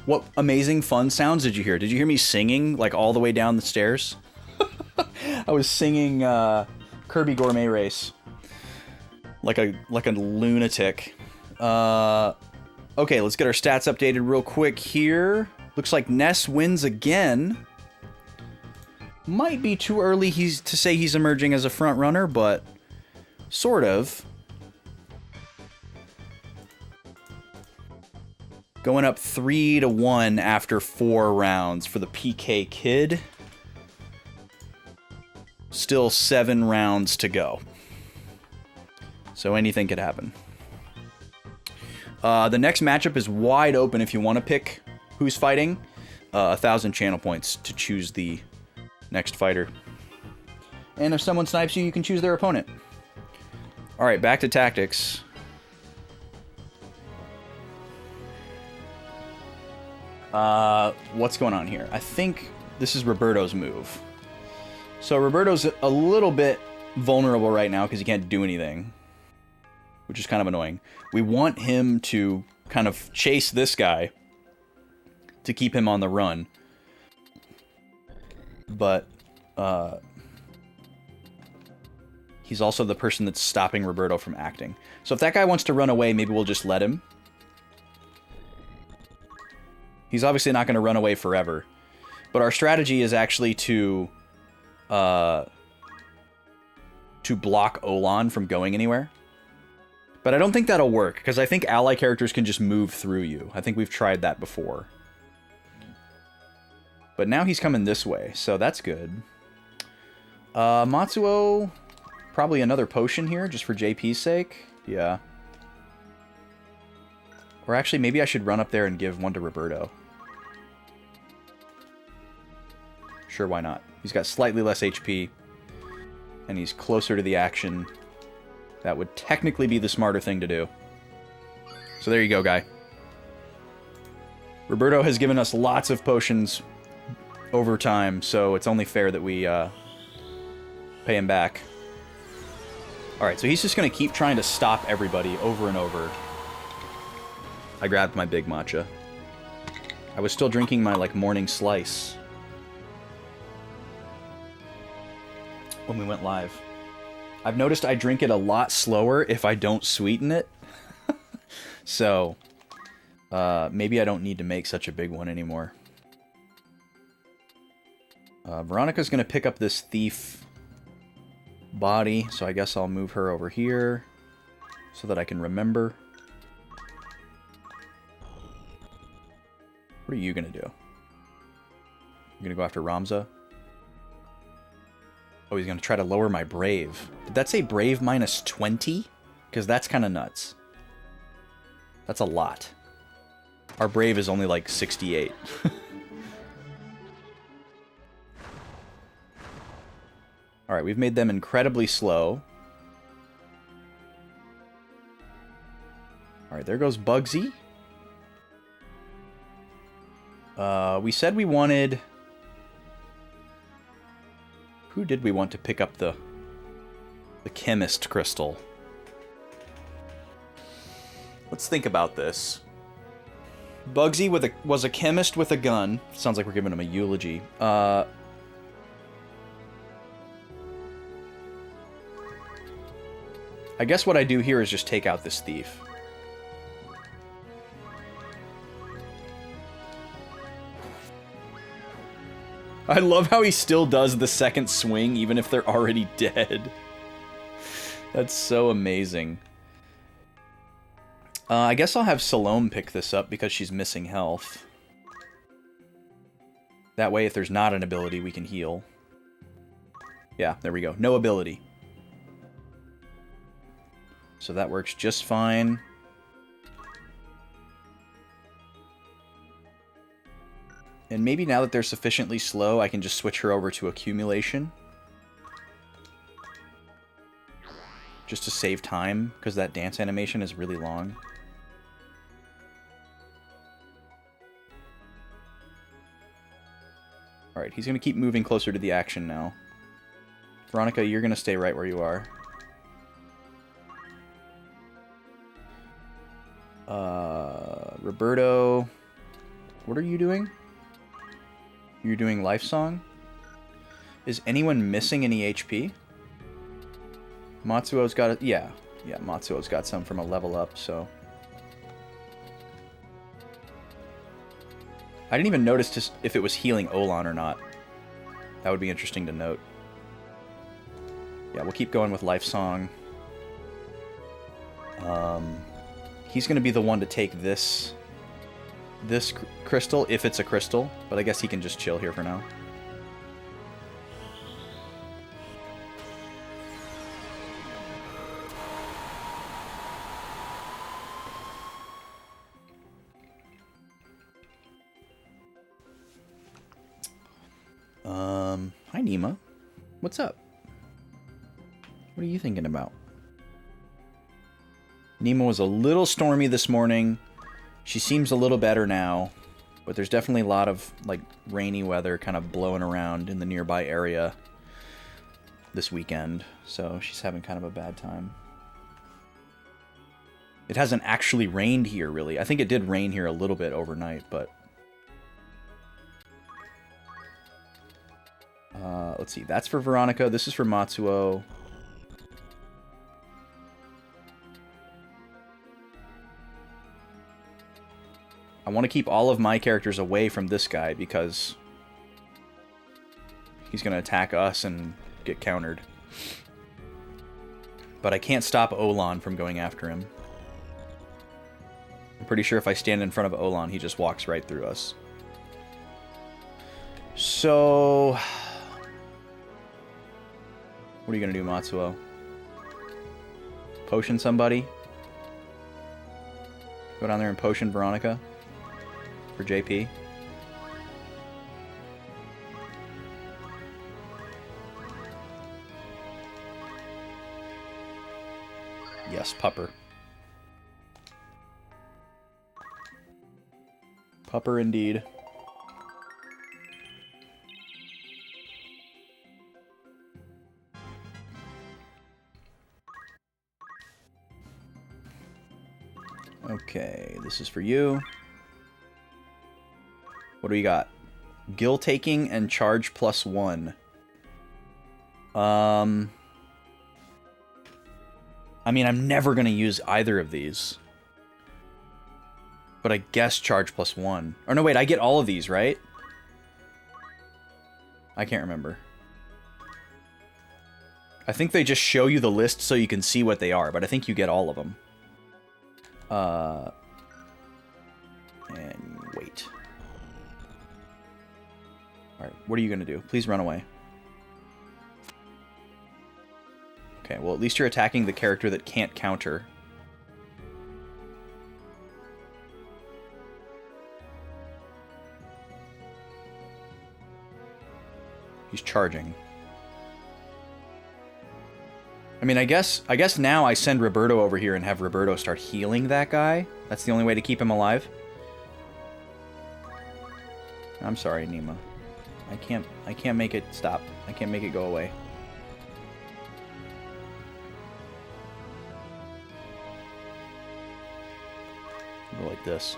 What amazing fun sounds did you hear? Did you hear me singing like all the way down the stairs? I was singing Kirby Gourmet Race like a lunatic. Okay, let's get our stats updated real quick here. Looks like Ness wins again. Might be too early to say he's emerging as a front runner, but sort of. Going up 3-1 after 4 rounds for the PK Kid. Still 7 rounds to go. So anything could happen. The next matchup is wide open if you want to pick who's fighting. 1,000 channel points to choose the next fighter. And if someone snipes you, you can choose their opponent. Alright, back to tactics. What's going on here? I think this is Roberto's move. So Roberto's a little bit vulnerable right now because he can't do anything, which is kind of annoying. We want him to kind of chase this guy to keep him on the run. But, he's also the person that's stopping Roberto from acting. So if that guy wants to run away, maybe we'll just let him. He's obviously not going to run away forever. But our strategy is actually to block Olan from going anywhere. But I don't think that'll work, because I think ally characters can just move through you. I think we've tried that before. But now he's coming this way, so that's good. Matsuo, probably another potion here, just for JP's sake. Yeah. Or actually, maybe I should run up there and give one to Roberto. Sure, why not? He's got slightly less HP, and he's closer to the action. That would technically be the smarter thing to do. So there you go, guy. Roberto has given us lots of potions over time, so it's only fair that we pay him back. Alright, so he's just going to keep trying to stop everybody over and over. I grabbed my big matcha. I was still drinking my, like, morning slice when we went live. I've noticed I drink it a lot slower if I don't sweeten it. So, maybe I don't need to make such a big one anymore. Veronica's going to pick up this thief body, so I guess I'll move her over here so that I can remember. What are you going to do? You're going to go after Ramza? Oh, he's going to try to lower my Brave. Did that say Brave minus 20? Because that's kind of nuts. That's a lot. Our Brave is only like 68. Alright, we've made them incredibly slow. Alright, there goes Bugsy. We said we wanted... Who did we want to pick up the chemist crystal? Let's think about this. Bugsy was a chemist with a gun. Sounds like we're giving him a eulogy. I guess what I do here is just take out this thief. I love how he still does the second swing even if they're already dead. That's so amazing. I guess I'll have Salome pick this up because she's missing health. That way, if there's not an ability, we can heal. Yeah, there we go. No ability. So that works just fine. And maybe now that they're sufficiently slow, I can just switch her over to accumulation. Just to save time, because that dance animation is really long. Alright, he's going to keep moving closer to the action now. Veronica, you're going to stay right where you are. Roberto, what are you doing? You're doing Life Song? Is anyone missing any HP? Matsuo's got it. Yeah, Matsuo's got some from a level up, so. I didn't even notice just if it was healing Olan or not. That would be interesting to note. Yeah, we'll keep going with Life Song. He's going to be the one to take this crystal, if it's a crystal, but I guess he can just chill here for now. Hi Nima. What's up? What are you thinking about? Nima was a little stormy this morning. She seems a little better now, but there's definitely a lot of like rainy weather kind of blowing around in the nearby area this weekend, so she's having kind of a bad time. It hasn't actually rained here, really. I think it did rain here a little bit overnight, but let's see. That's for Veronica. This is for Matsuo. I want to keep all of my characters away from this guy because he's going to attack us and get countered. But I can't stop Olan from going after him. I'm pretty sure if I stand in front of Olan, he just walks right through us. So, what are you going to do, Matsuo? Potion somebody? Go down there and potion Veronica? For JP? Yes, Pupper. Pupper indeed. Okay, this is for you. What do we got? Gill taking and charge +1. I mean, I'm never going to use either of these. But I guess charge +1. Or no, wait, I get all of these, right? I can't remember. I think they just show you the list so you can see what they are, but I think you get all of them. And wait. Alright, what are you going to do? Please run away. Okay, well, at least you're attacking the character that can't counter. He's charging. I mean, I guess now I send Roberto over here and have Roberto start healing that guy. That's the only way to keep him alive. I'm sorry, Nima. I can't make it stop. I can't make it go away. Go like this.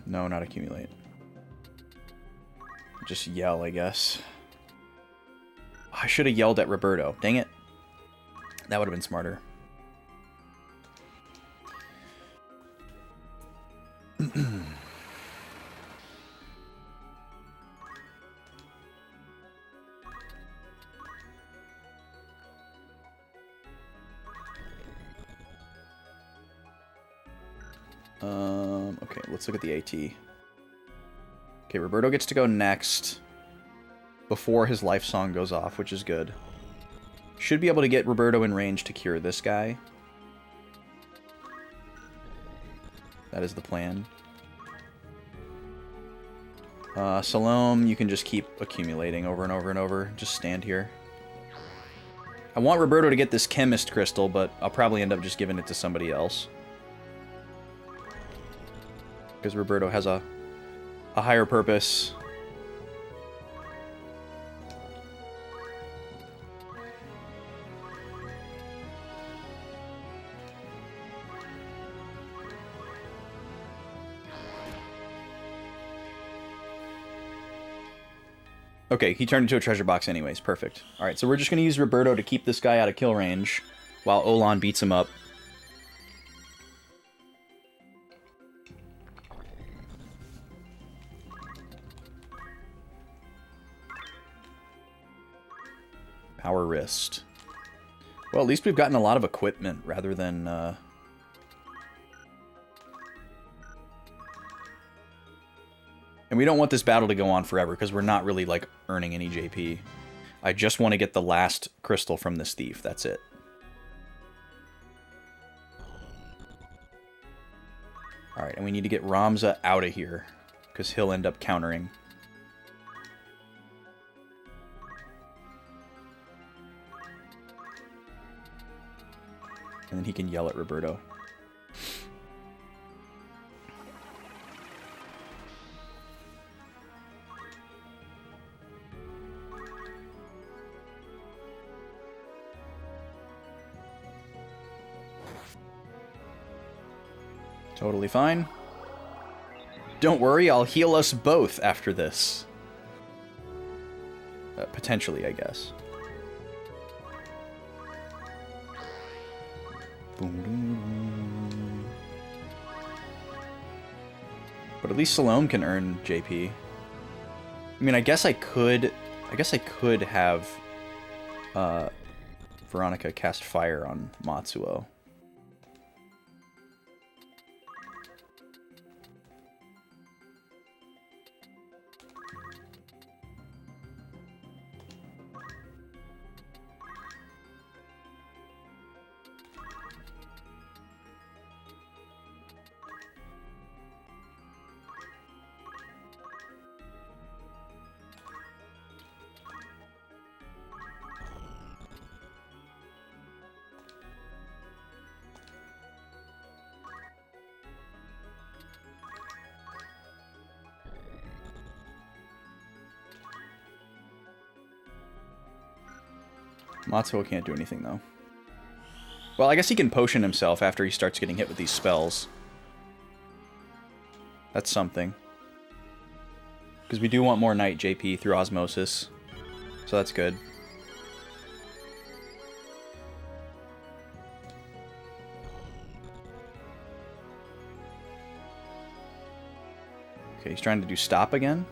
No, not accumulate. Just yell, I guess. I should have yelled at Roberto. Dang it. That would have been smarter. Okay, let's look at the AT. Okay, Roberto gets to go next before his life song goes off, which is good. Should be able to get Roberto in range to cure this guy. That is the plan. Salome, you can just keep accumulating over and over and over. Just stand here. I want Roberto to get this Chemist Crystal, but I'll probably end up just giving it to somebody else. Because Roberto has a higher purpose. Okay, he turned into a treasure box anyways. Perfect. Alright, so we're just going to use Roberto to keep this guy out of kill range while Olan beats him up. Power wrist. Well, at least we've gotten a lot of equipment rather than... And we don't want this battle to go on forever, because we're not really, like, earning any JP. I just want to get the last crystal from this thief. That's it. Alright, and we need to get Ramza out of here, because he'll end up countering. And then he can yell at Roberto. Totally fine. Don't worry, I'll heal us both after this. Potentially, I guess. But at least Salome can earn JP. I mean, I guess I could have Veronica cast fire on Matsuo. Matsuo can't do anything, though. Well, I guess he can potion himself after he starts getting hit with these spells. That's something. Because we do want more Knight JP through Osmosis. So that's good. Okay, he's trying to do stop again.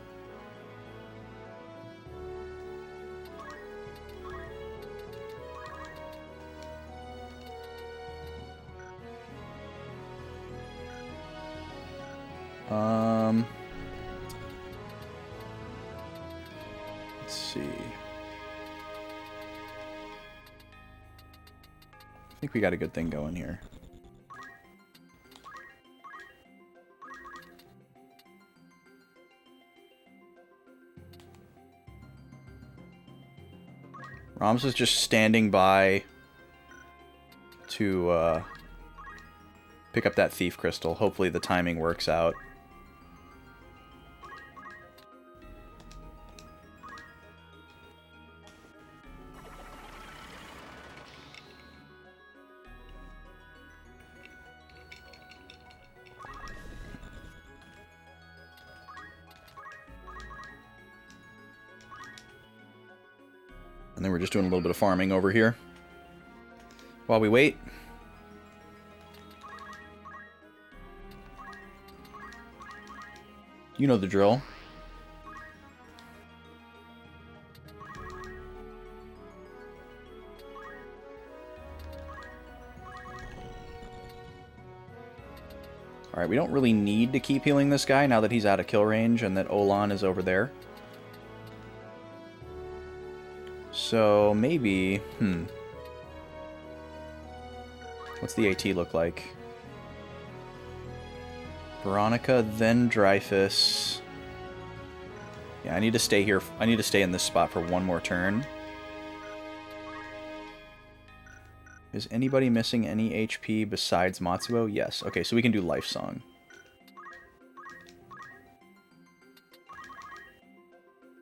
Let's see. I think we got a good thing going here. Rams is just standing by to pick up that thief crystal. Hopefully the timing works out. And then we're just doing a little bit of farming over here while we wait. You know the drill. Alright, we don't really need to keep healing this guy now that he's out of kill range and that Olan is over there. So, maybe... What's the AT look like? Veronica, then Dreyfus. Yeah, I need to stay here. I need to stay in this spot for one more turn. Is anybody missing any HP besides Matsuo? Yes. Okay, so we can do Life Song.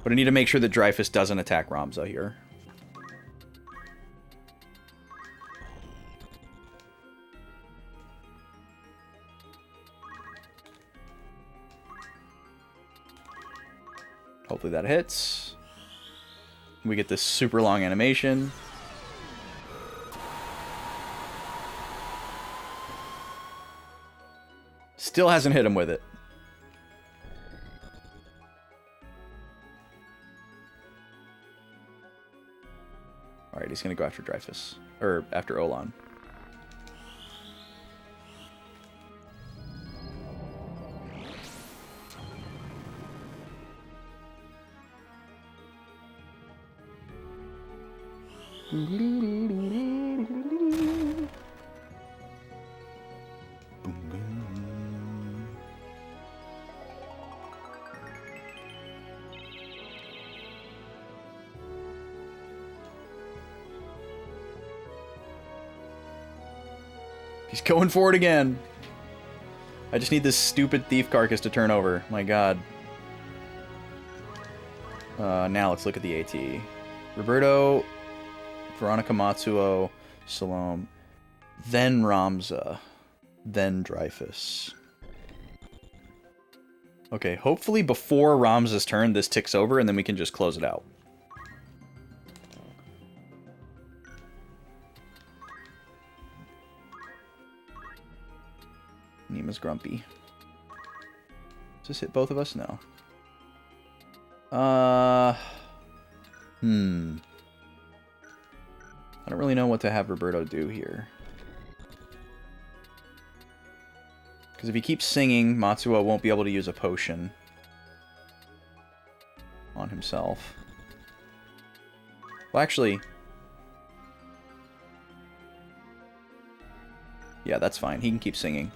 But I need to make sure that Dreyfus doesn't attack Ramza here. Hopefully that hits. We get this super long animation. Still hasn't hit him with it. Alright, he's gonna go after Dreyfus. Or after Olan. He's going for it again. I just need this stupid thief carcass to turn over. My god. Now let's look at the AT. Roberto, Veronica Matsuo, Salome, then Ramza, then Dreyfus. Okay, hopefully before Ramza's turn this ticks over and then we can just close it out. Nima's grumpy. Does this hit both of us? No. I don't really know what to have Roberto do here. Because if he keeps singing, Matsuo won't be able to use a potion on himself. Well, actually... yeah, that's fine. He can keep singing.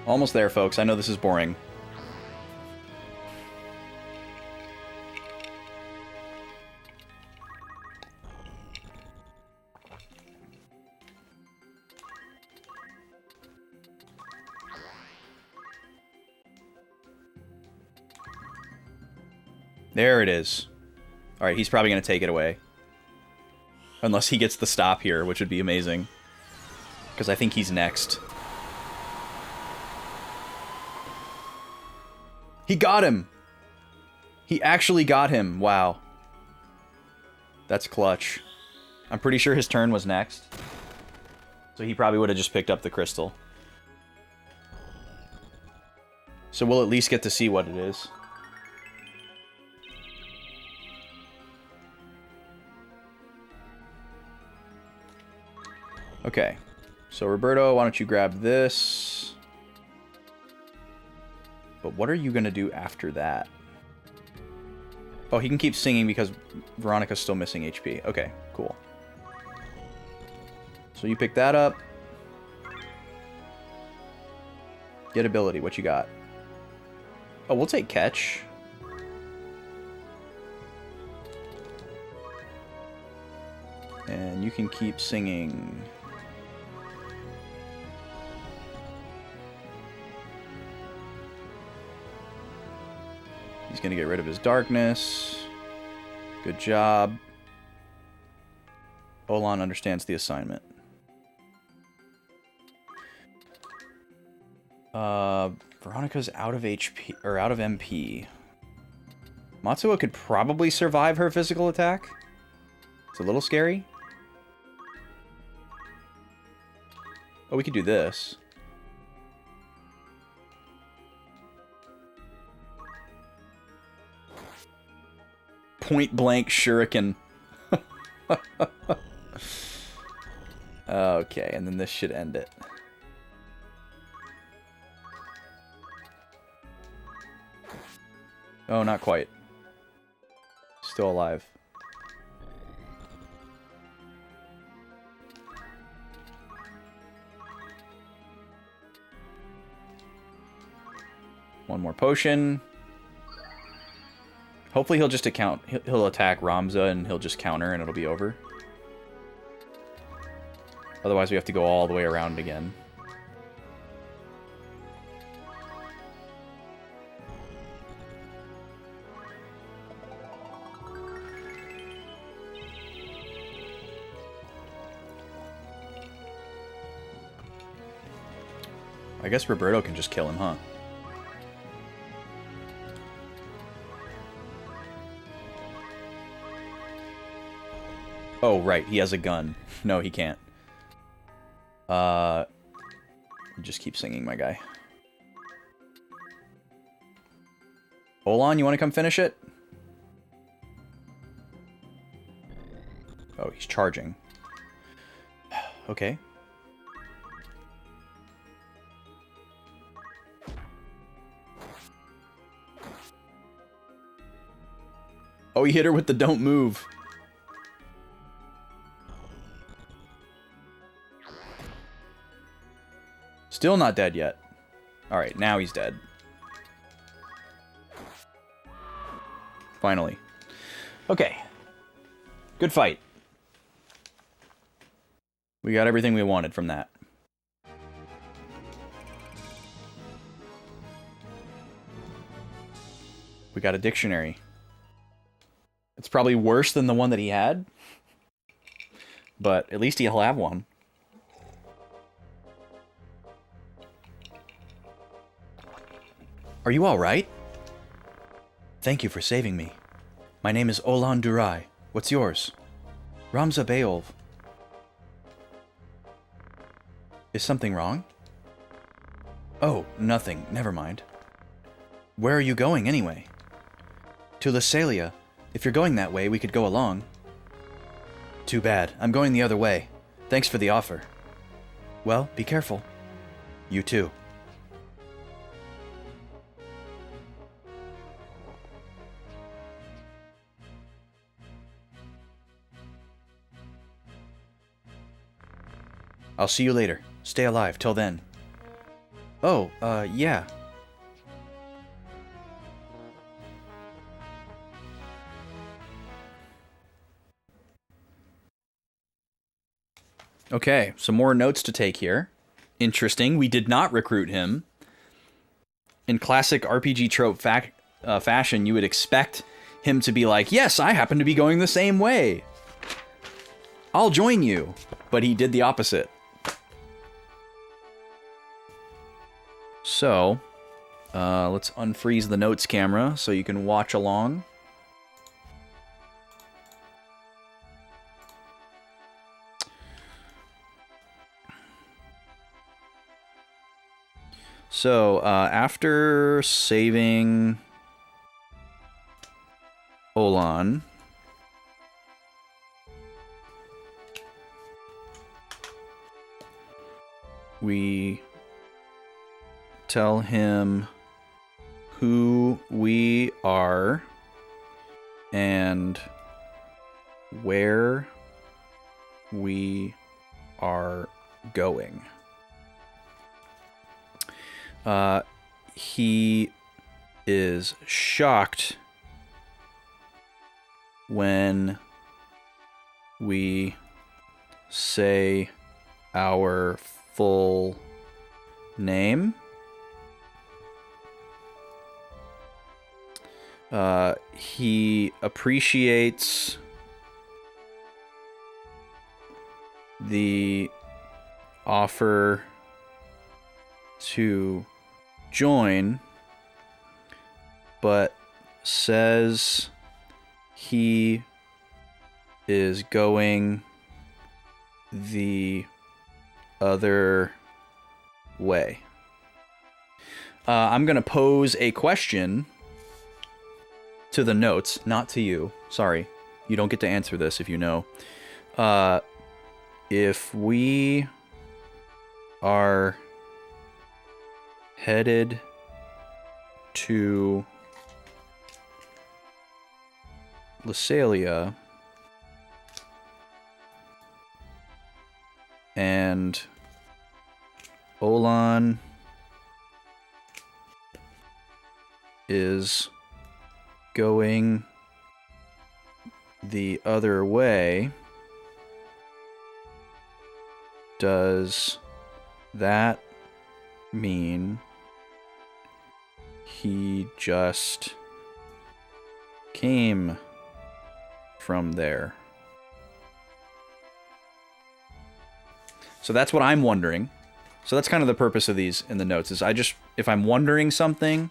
Almost there, folks. I know this is boring. There it is. Alright, he's probably going to take it away. Unless he gets the stop here, which would be amazing. Because I think he's next. He got him! He actually got him. Wow. That's clutch. I'm pretty sure his turn was next. So he probably would have just picked up the crystal. So we'll at least get to see what it is. Okay. So Roberto, why don't you grab this? But what are you going to do after that? Oh, he can keep singing because Veronica's still missing HP. Okay, cool. So you pick that up. Get ability. What you got? Oh, we'll take catch. And you can keep singing. He's going to get rid of his darkness. Good job. Olan understands the assignment. Veronica's out of HP, or out of MP. Matsuo could probably survive her physical attack. It's a little scary. Oh, we could do this. point blank shuriken. Okay, and then this should end it. Oh, not quite. Still alive. One more potion. Hopefully he'll just he'll attack Ramza and he'll just counter and it'll be over. Otherwise we have to go all the way around again. I guess Roberto can just kill him, huh? Oh, right, he has a gun. No, he can't. Just keep singing, my guy. Olan, you want to come finish it? Oh, he's charging. Okay. Oh, he hit her with the don't move. Still not dead yet. Alright, now he's dead. Finally. Okay. Good fight. We got everything we wanted from that. We got a dictionary. It's probably worse than the one that he had. But at least he'll have one. Are you alright? Thank you for saving me. My name is Olan Durai. What's yours? Ramza Beolv. Is something wrong? Oh, nothing. Never mind. Where are you going, anyway? To Lysalia. If you're going that way, we could go along. Too bad. I'm going the other way. Thanks for the offer. Well, be careful. You too. I'll see you later. Stay alive till then. Oh, yeah. Okay, some more notes to take here. Interesting, we did not recruit him. In classic RPG trope fashion, you would expect him to be like, yes, I happen to be going the same way. I'll join you. But he did the opposite. So, let's unfreeze the notes camera so you can watch along. So, after saving Olan, we tell him who we are and where we are going. He is shocked when we say our full name. He appreciates the offer to join, but says he is going the other way. I'm going to pose a question to the notes, not to you. Sorry, you don't get to answer this if you know. If we are headed to Lysalia and Olan is going the other way, does that mean he just came from there? So that's what I'm wondering. So that's kind of the purpose of these in the notes, is if I'm wondering something,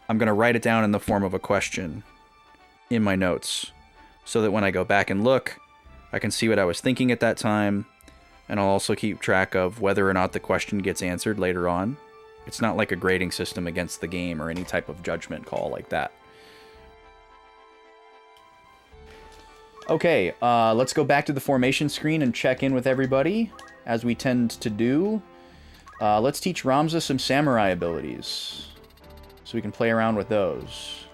I'm going to write it down in the form of a question in my notes, so that when I go back and look, I can see what I was thinking at that time, and I'll also keep track of whether or not the question gets answered later on. It's not like a grading system against the game or any type of judgment call like that. Okay, let's go back to the formation screen and check in with everybody, as we tend to do. Let's teach Ramza some samurai abilities, so we can play around with those.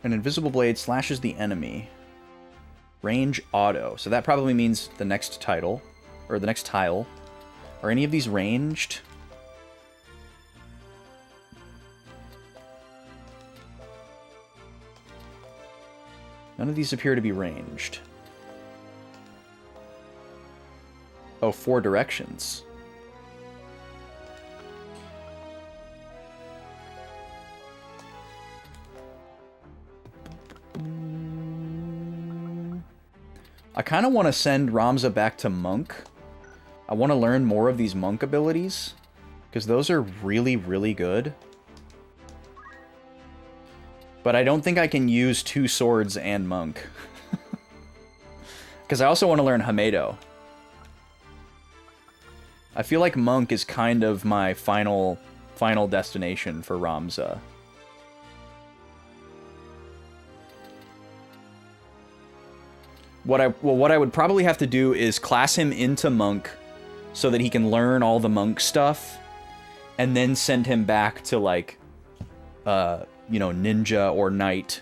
An invisible blade slashes the enemy. Range auto. So that probably means the next title, or the next tile. Are any of these ranged? None of these appear to be ranged. Oh, 4 directions. I kind of want to send Ramza back to Monk. I want to learn more of these Monk abilities, because those are really, really good. But I don't think I can use 2 swords and Monk. Because I also want to learn Hamedo. I feel like Monk is kind of my final destination for Ramza. What I would probably have to do is class him into Monk so that he can learn all the Monk stuff, and then send him back to, like, you know, Ninja or Knight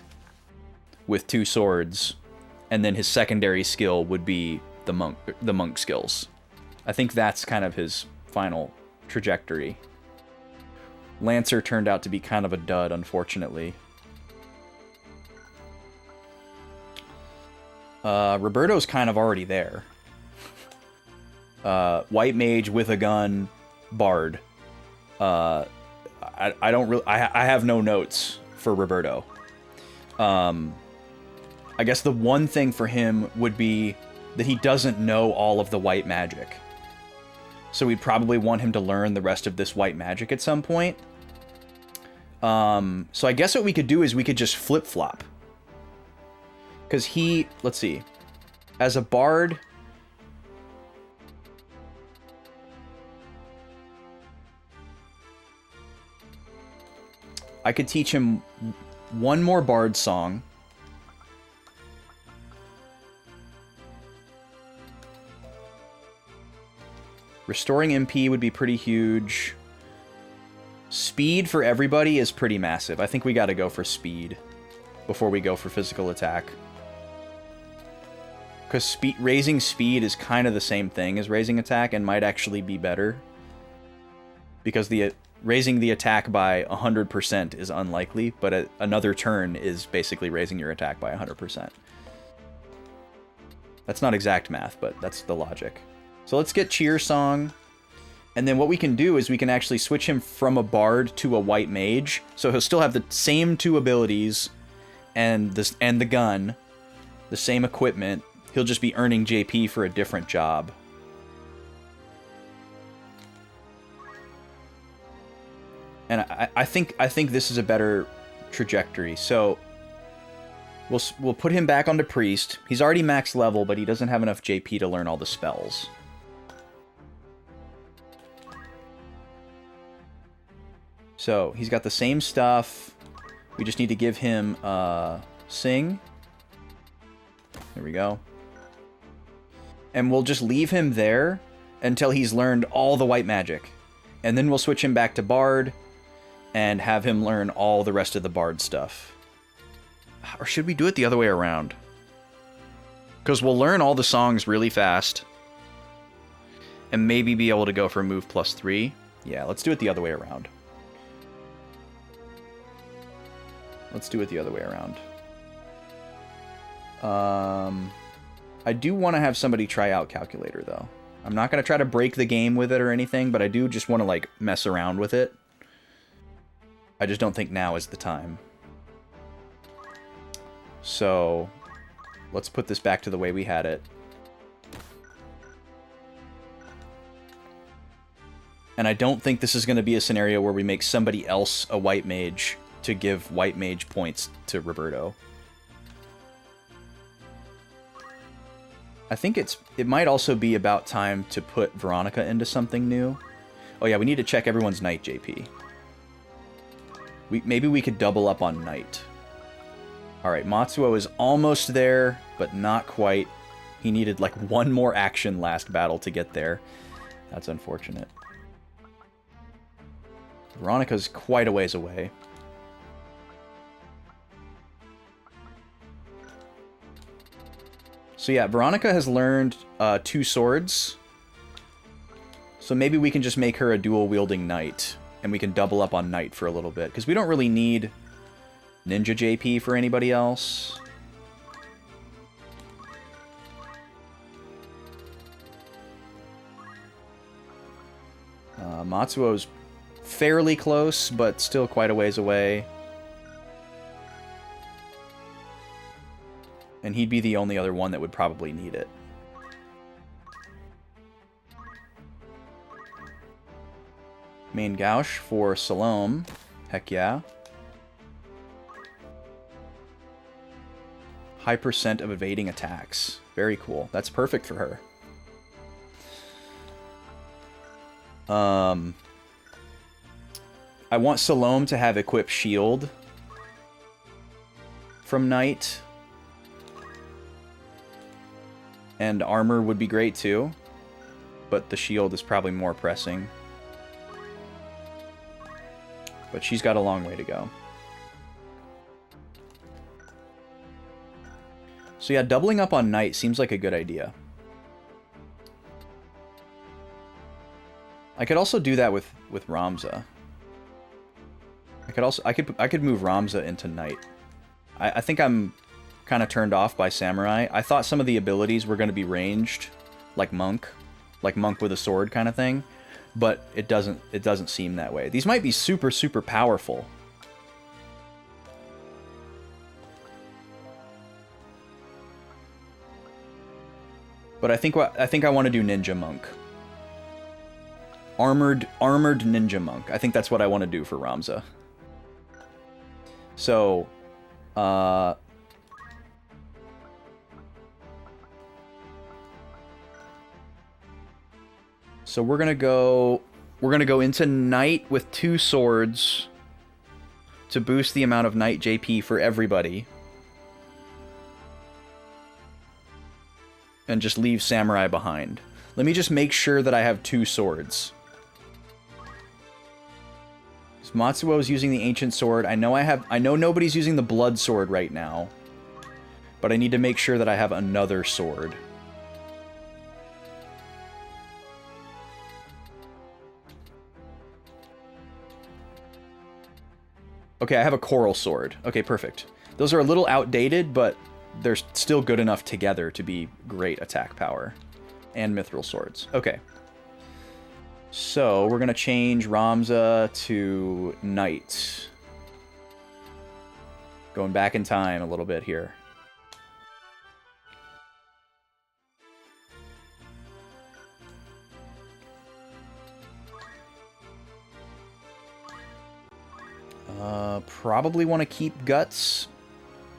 with 2 swords, and then his secondary skill would be the Monk skills. I think that's kind of his final trajectory. Lancer turned out to be kind of a dud, unfortunately. Roberto's kind of already there. White Mage with a gun, Bard. I don't really... I have no notes for Roberto. I guess the one thing for him would be that he doesn't know all of the white magic. So we'd probably want him to learn the rest of this white magic at some point. So I guess what we could do is we could just flip-flop. Because he... Let's see. As a bard... I could teach him one more bard song. Restoring MP would be pretty huge. Speed for everybody is pretty massive. I think we gotta go for speed before we go for physical attack. Because raising speed is kind of the same thing as raising attack and might actually be better. Because raising the attack by 100% is unlikely, but another turn is basically raising your attack by 100%. That's not exact math, but that's the logic. So let's get Cheer Song. And then what we can do is we can actually switch him from a bard to a white mage. So he'll still have the same 2 abilities and the gun, the same equipment. He'll just be earning JP for a different job. And I think this is a better trajectory. So we'll put him back onto Priest. He's already max level, but he doesn't have enough JP to learn all the spells. So he's got the same stuff. We just need to give him Sing. There we go. And we'll just leave him there until he's learned all the white magic. And then we'll switch him back to Bard and have him learn all the rest of the Bard stuff. Or should we do it the other way around? Because we'll learn all the songs really fast. And maybe be able to go for move +3. Yeah, let's do it the other way around. Let's do it the other way around. I do want to have somebody try out Calculator, though. I'm not going to try to break the game with it or anything, but I do just want to, like, mess around with it. I just don't think now is the time. So, let's put this back to the way we had it. And I don't think this is going to be a scenario where we make somebody else a white mage to give white mage points to Roberto. I think it might also be about time to put Veronica into something new. Oh yeah, we need to check everyone's Knight JP. Maybe we could double up on Knight. Alright, Matsuo is almost there, but not quite. He needed like one more action last battle to get there. That's unfortunate. Veronica's quite a ways away. So yeah, Veronica has learned 2 swords. So maybe we can just make her a dual-wielding knight. And we can double up on knight for a little bit. Because we don't really need ninja JP for anybody else. Matsuo's fairly close, but still quite a ways away. And he'd be the only other one that would probably need it. Main Gauche for Salome. Heck yeah. High % of evading attacks. Very cool. That's perfect for her. I want Salome to have equip shield from Knight. And armor would be great too. But the shield is probably more pressing. But she's got a long way to go. So yeah, doubling up on Knight seems like a good idea. I could also do that with Ramza. I could move Ramza into Knight. I think I'm kind of turned off by Samurai. I thought some of the abilities were going to be ranged, like Monk with a sword kind of thing, but it doesn't seem that way. These might be super powerful. But I think I want to do Ninja Monk. Armored Ninja Monk. I think that's what I want to do for Ramza. So, so we're gonna go into Knight with 2 swords to boost the amount of Knight JP for everybody. And just leave Samurai behind. Let me just make sure that I have 2 swords. So Matsuo is using the Ancient Sword. I know nobody's using the Blood Sword right now. But I need to make sure that I have another sword. Okay, I have a Coral Sword. Okay, perfect. Those are a little outdated, but they're still good enough together to be great attack power. And Mithril Swords. Okay. So, we're going to change Ramza to Knight. Going back in time a little bit here. Probably want to keep Guts,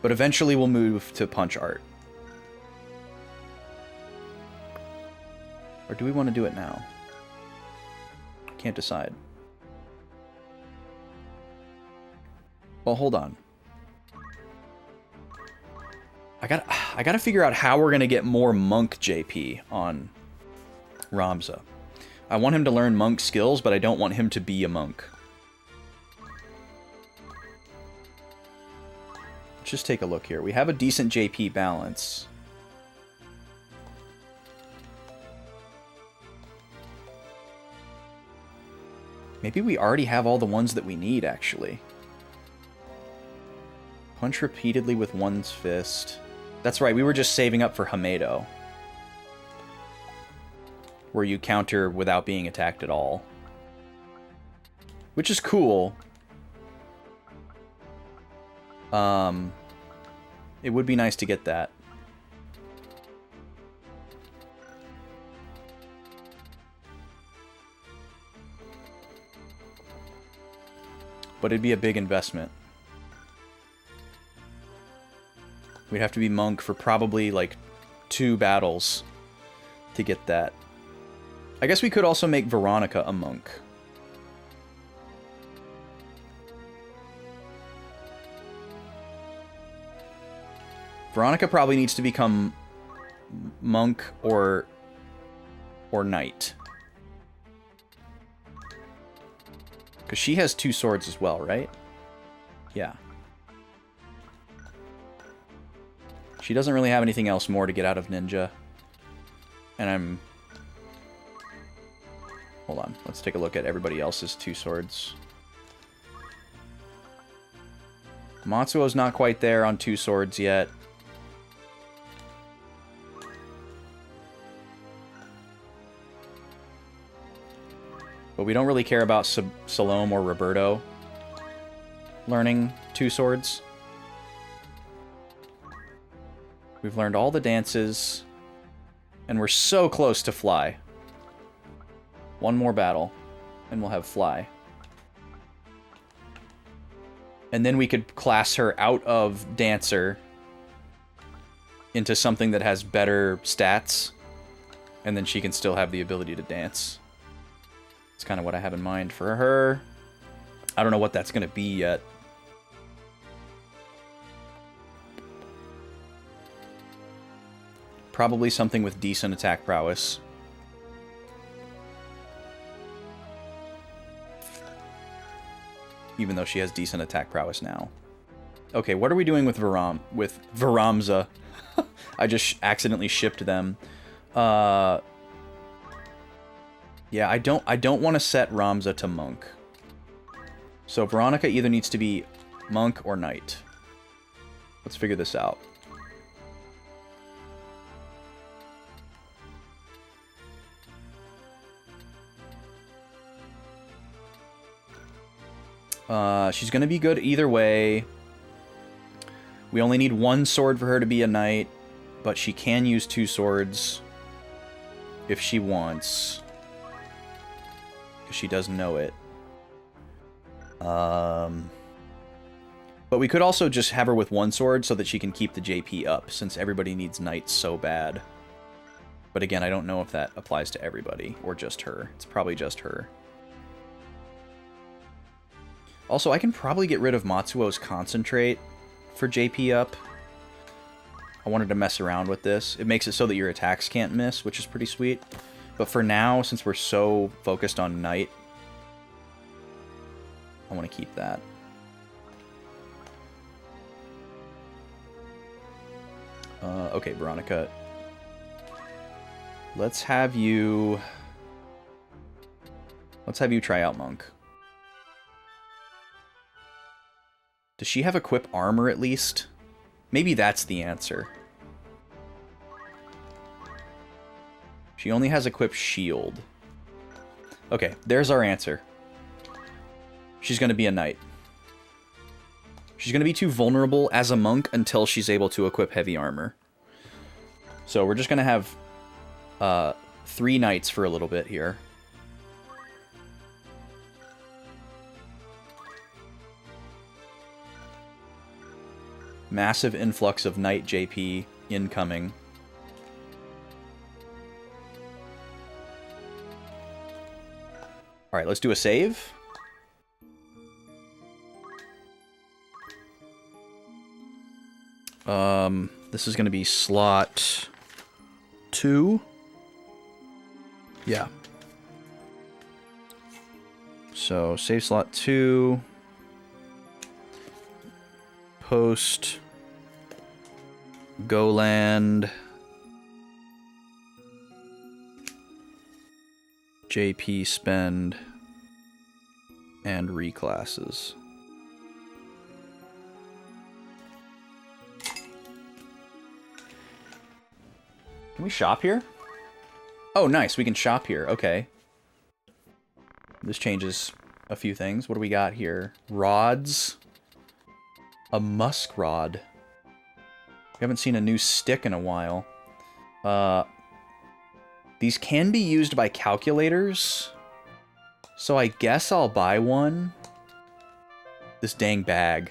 but eventually we'll move to Punch Art. Or do we want to do it now? Can't decide. Well, hold on. I gotta figure out how we're gonna get more monk JP on Ramza. I want him to learn monk skills, but I don't want him to be a monk. Let's just take a look here. We have a decent JP balance. Maybe we already have all the ones that we need, actually. Punch repeatedly with one's fist. That's right, we were just saving up for Hamedo. Where you counter without being attacked at all. Which is cool. It would be nice to get that. But it'd be a big investment. We'd have to be monk for probably like 2 battles to get that. I guess we could also make Veronica a monk. Veronica probably needs to become monk or knight. Because she has 2 swords as well, right? Yeah. She doesn't really have anything else more to get out of ninja. And I'm... Hold on. Let's take a look at everybody else's 2 swords. Matsuo's not quite there on 2 swords yet. But we don't really care about Salome or Roberto learning 2 swords. We've learned all the dances, and we're so close to fly. 1 more battle, and we'll have fly. And then we could class her out of dancer into something that has better stats, and then she can still have the ability to dance. That's kind of what I have in mind for her. I don't know what that's going to be yet. Probably something with decent attack prowess. Even though she has decent attack prowess now. Okay, what are we doing with Veramza? I just accidentally shipped them. Yeah, I don't want to set Ramza to monk. So Veronica either needs to be monk or knight. Let's figure this out. She's going to be good either way. We only need 1 sword for her to be a knight, but she can use 2 swords if she wants. Because she does know it. But we could also just have her with 1 sword so that she can keep the JP up, since everybody needs knights so bad. But again, I don't know if that applies to everybody, or just her. It's probably just her. Also, I can probably get rid of Matsuo's Concentrate for JP up. I wanted to mess around with this. It makes it so that your attacks can't miss, which is pretty sweet. But for now, since we're so focused on Knight, I want to keep that. Okay, Veronica. Let's have you try out Monk. Does she have equip armor at least? Maybe that's the answer. She only has equip shield. Okay, there's our answer. She's going to be a knight. She's going to be too vulnerable as a monk until she's able to equip heavy armor. So we're just going to have 3 knights for a little bit here. Massive influx of knight JP incoming. Alright, let's do a save. This is going to be slot 2. Yeah. So save slot 2. Post. GoLand. JP spend. And reclasses. Can we shop here? Oh, nice. We can shop here. Okay. This changes a few things. What do we got here? Rods. A musk rod. We haven't seen a new stick in a while. These can be used by calculators. So I guess I'll buy one. This dang bag.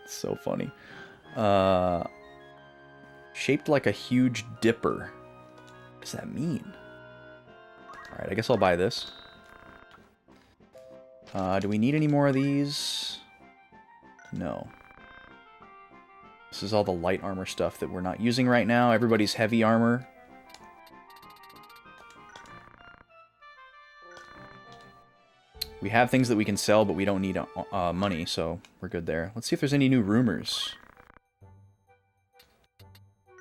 So funny. Shaped like a huge dipper. What does that mean? Alright, I guess I'll buy this. Do we need any more of these? No. This is all the light armor stuff that we're not using right now. Everybody's heavy armor. We have things that we can sell, but we don't need money, so we're good there. Let's see if there's any new rumors.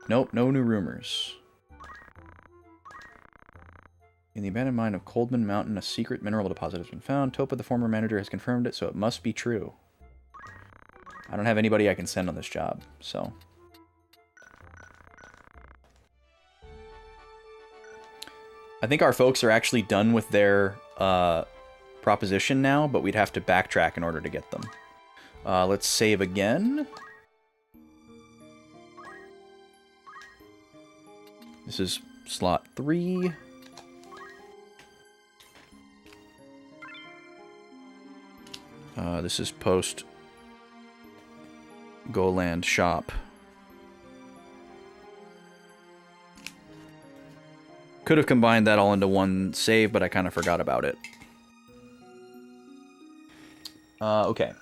Nope, no new rumors. In the abandoned mine of Coldman Mountain, a secret mineral deposit has been found. Topa, the former manager, has confirmed it, so it must be true. I don't have anybody I can send on this job, so... I think our folks are actually done with their proposition now, but we'd have to backtrack in order to get them. Let's save again. This is slot 3. This is post GoLand shop. Could have combined that all into one save, but I kind of forgot about it. Okay.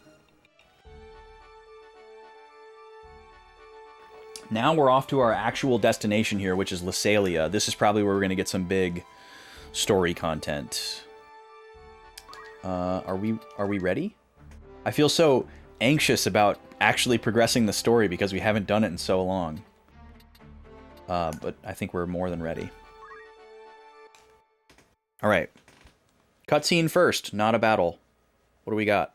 Now we're off to our actual destination here, which is Lysalia. This is probably where we're going to get some big story content. Are we ready? I feel so anxious about actually progressing the story because we haven't done it in so long. But I think we're more than ready. All right. Cutscene first, not a battle. What do we got?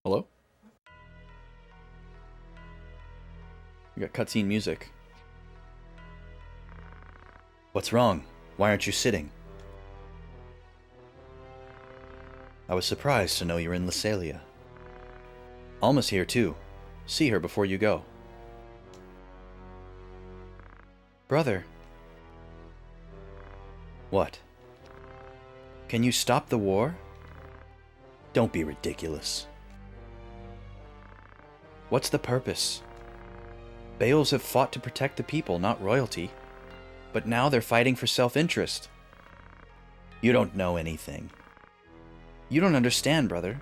Hello? We got cutscene music. What's wrong? Why aren't you sitting? I was surprised to know you're in Lysalia. Alma's here too. See her before you go. Brother. What? Can you stop the war? Don't be ridiculous. What's the purpose? Beowulfs have fought to protect the people, not royalty. But now they're fighting for self-interest. You don't know anything. You don't understand, brother.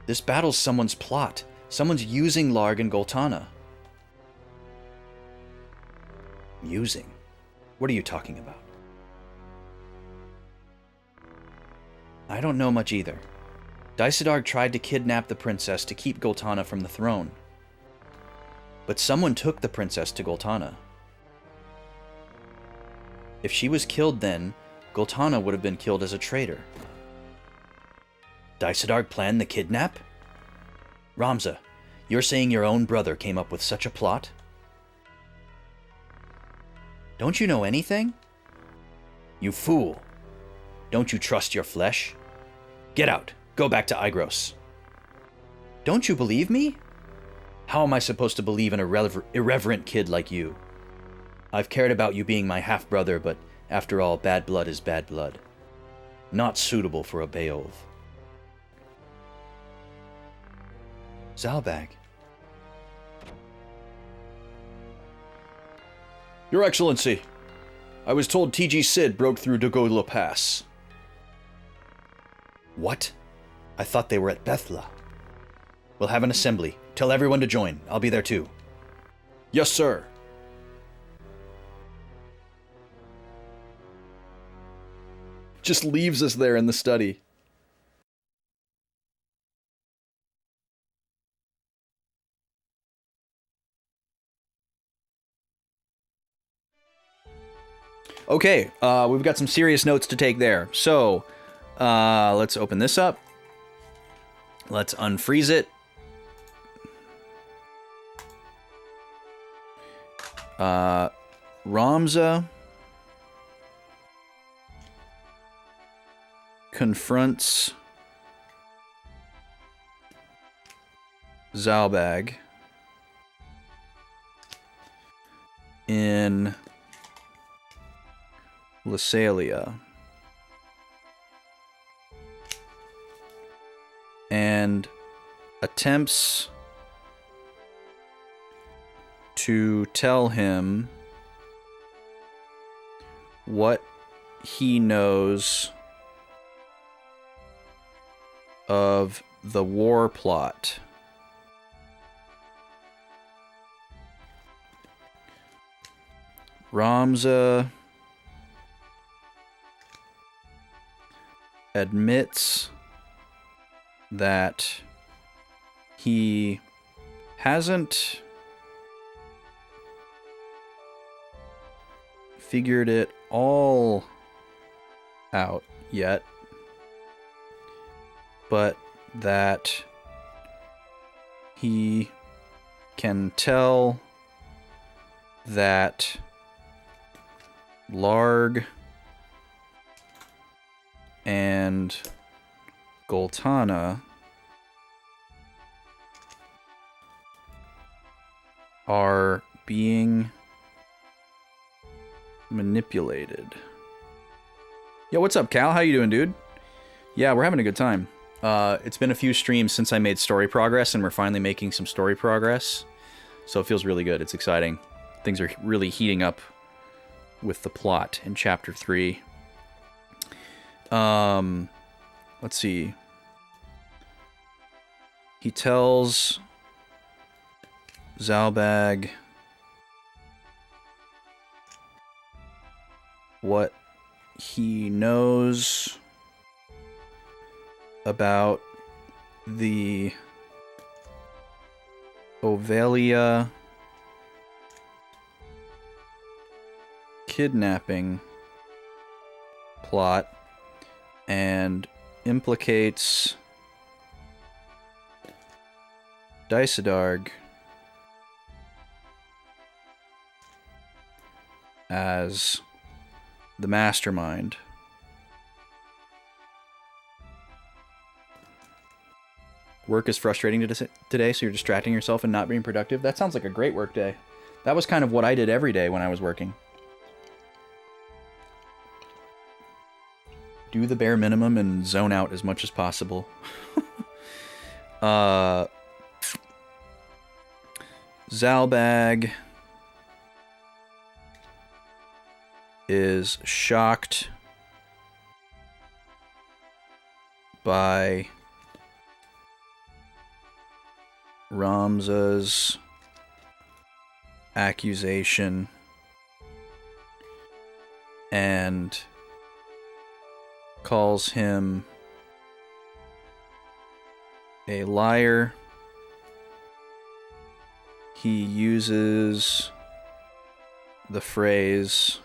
This battle's someone's plot. Someone's using Larg and Goltana. Using? What are you talking about? I don't know much either. Dialog tried to kidnap the princess to keep Goltana from the throne. But someone took the princess to Goltana. If she was killed then, Goltana would have been killed as a traitor. Dialog planned the kidnap? Ramza, you're saying your own brother came up with such a plot? Don't you know anything? You fool! Don't you trust your flesh? Get out! Go back to Igros. Don't you believe me? How am I supposed to believe in an irreverent kid like you? I've cared about you being my half-brother, but after all, bad blood is bad blood. Not suitable for a Beowulf. Zalbag. Your Excellency, I was told TG Sid broke through Dogola Pass. What? I thought they were at Bethla. We'll have an assembly. Tell everyone to join. I'll be there too. Yes, sir. Just leaves us there in the study. Okay, we've got some serious notes to take there. So, let's open this up. Let's unfreeze it. Ramza confronts Zalbag in Lasalia and attempts to tell him what he knows of the war plot. Ramza admits that he hasn't figured it all out yet, but that he can tell that Larg and Goltana are being manipulated. Yo, what's up, Cal? How you doing, dude? Yeah, we're having a good time. It's been a few streams since I made story progress, and we're finally making some story progress. So it feels really good. It's exciting. Things are really heating up with the plot in Chapter 3. Let's see. He tells Zalbag what he knows about the Ovelia kidnapping plot and implicates Dysadarg as the mastermind. Work is frustrating today, so you're distracting yourself and not being productive? That sounds like a great work day. That was kind of what I did every day when I was working. Do the bare minimum and zone out as much as possible. Zalbag is shocked by Ramza's accusation and calls him a liar. He uses the phrase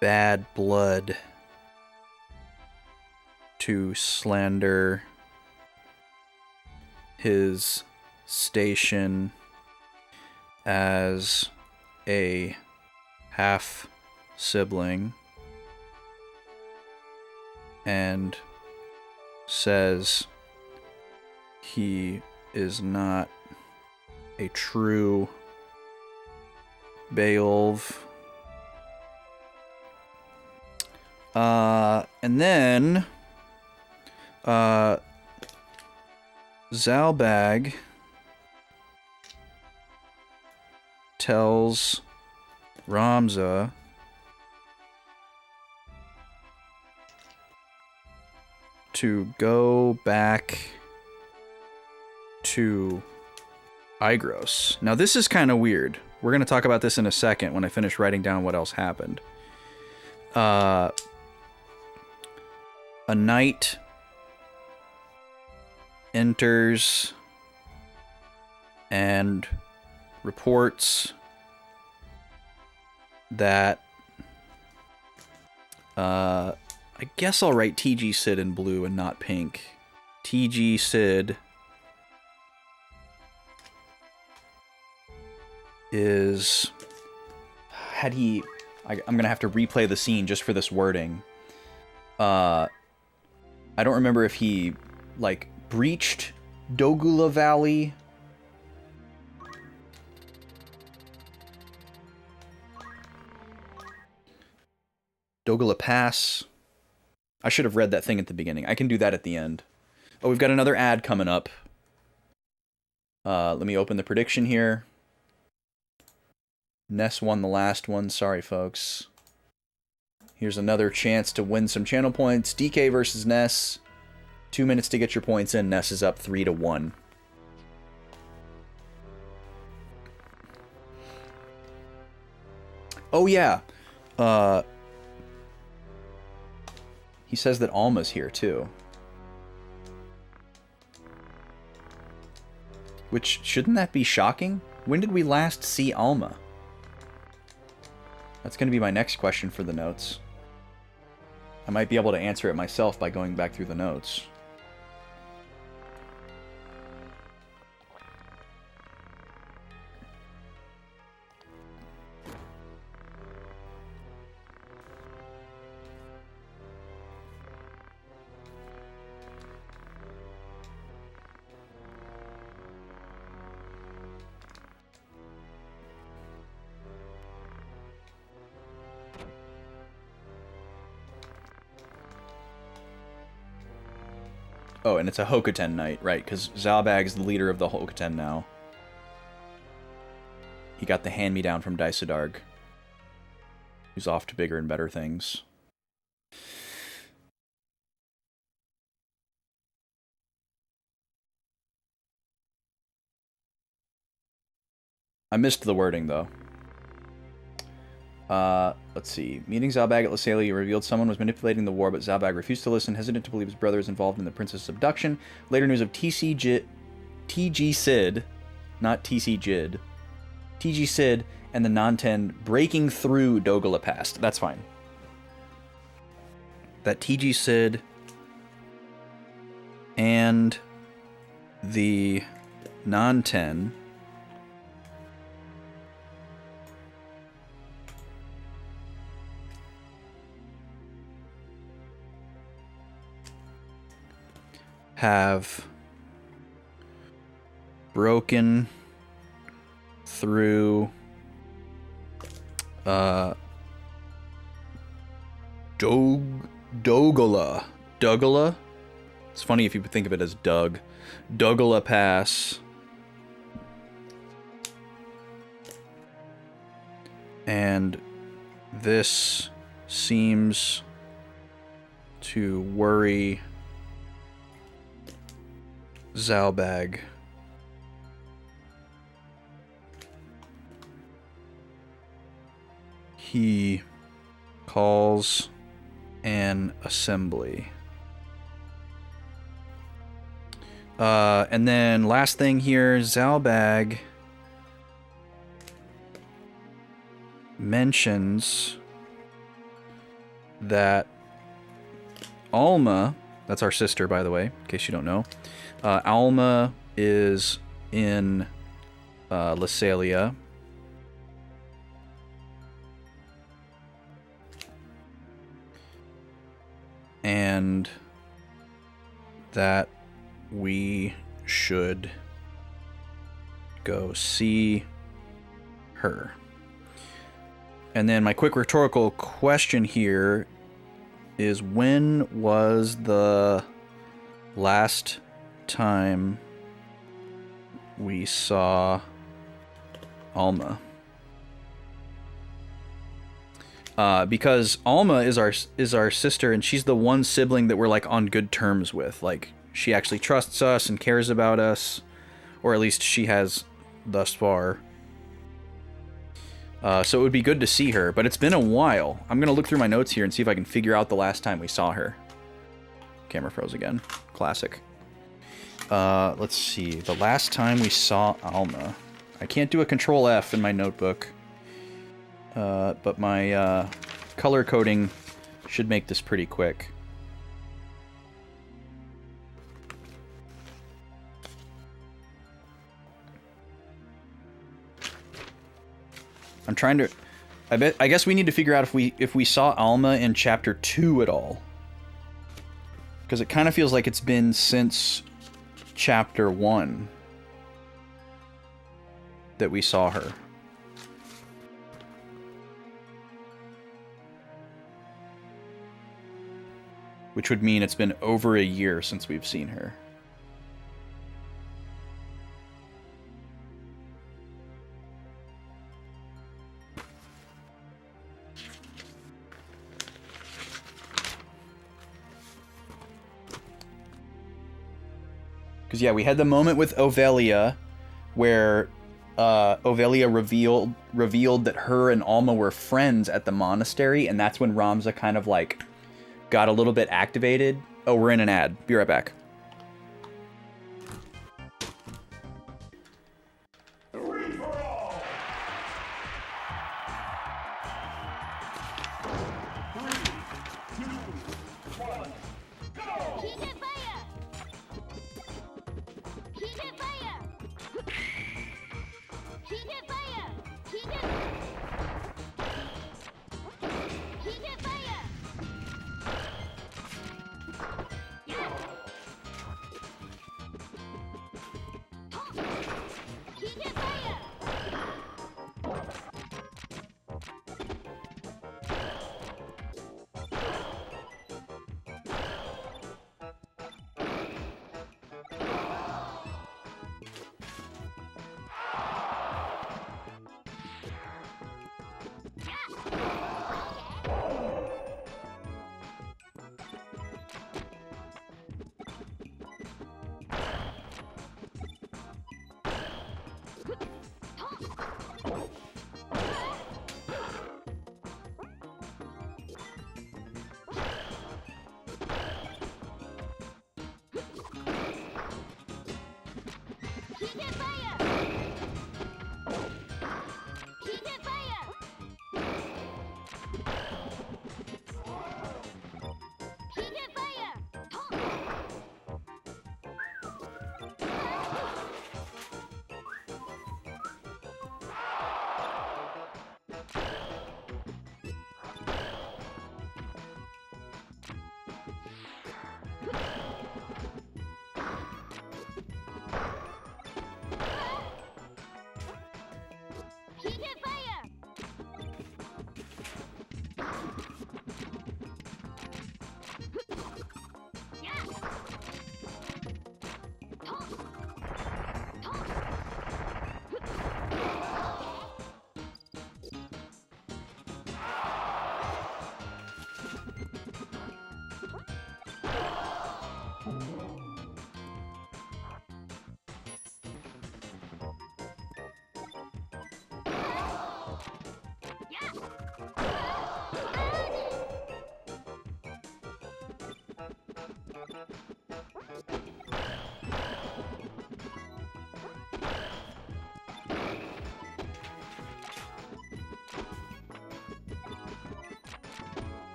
bad blood to slander his station as a half-sibling and says he is not a true Beowulf. And then Zalbag tells Ramza to go back to Igros. Now this is kind of weird. We're going to talk about this in a second when I finish writing down what else happened. A knight enters and reports that I guess I'll write TG Sid in blue and not pink. TG Sid is... Had he... I'm gonna have to replay the scene just for this wording. I don't remember if he, like, breached Dogula Valley. Dogula Pass. I should have read that thing at the beginning. I can do that at the end. Oh, we've got another ad coming up. Let me open the prediction here. Ness won the last one. Sorry, folks. Here's another chance to win some channel points. DK versus Ness. 2 minutes to get your points in. Ness is up 3-1. Oh, yeah. He says that Alma's here, too. Which, shouldn't that be shocking? When did we last see Alma? That's going to be my next question for the notes. I might be able to answer it myself by going back through the notes. Oh, and it's a Hokoten night, right, because Zalbag's the leader of the Hokoten now. He got the hand-me-down from Daisadarg, who's off to bigger and better things. I missed the wording, though. Let's see. Meeting Zalbag at Lysalia revealed someone was manipulating the war, but Zalbag refused to listen, hesitant to believe his brother is involved in the princess' abduction. Later news of TG Sid, not TC Jid, TG Sid and the Nanten breaking through Dogula Pass. That's fine. That TG Sid and the Nanten have broken through Dogula. It's funny if you think of it as Doug. Dogula Pass. And this seems to worry Zalbag. He calls an assembly. And then last thing here, Zalbag mentions that Alma, that's our sister, by the way, in case you don't know, Alma is in Lysalia. And that we should go see her. And then my quick rhetorical question here is, when was the last time we saw Alma? because Alma is our sister, and she's the one sibling that we're like on good terms with. Like, she actually trusts us and cares about us, or at least she has thus far. So it would be good to see her, but it's been a while. I'm gonna look through my notes here and see if I can figure out the last time we saw her. Camera froze again. Classic. Let's see. The last time we saw Alma. I can't do a Control F in my notebook. But my color coding should make this pretty quick. I'm trying to... I guess we need to figure out if we saw Alma in Chapter 2 at all. Because it kind of feels like it's been since Chapter 1 that we saw her. Which would mean it's been over a year since we've seen her. Because, yeah, we had the moment with Ovelia where Ovelia revealed that her and Alma were friends at the monastery, and that's when Ramza kind of, like, got a little bit activated. Oh, we're in an ad. Be right back.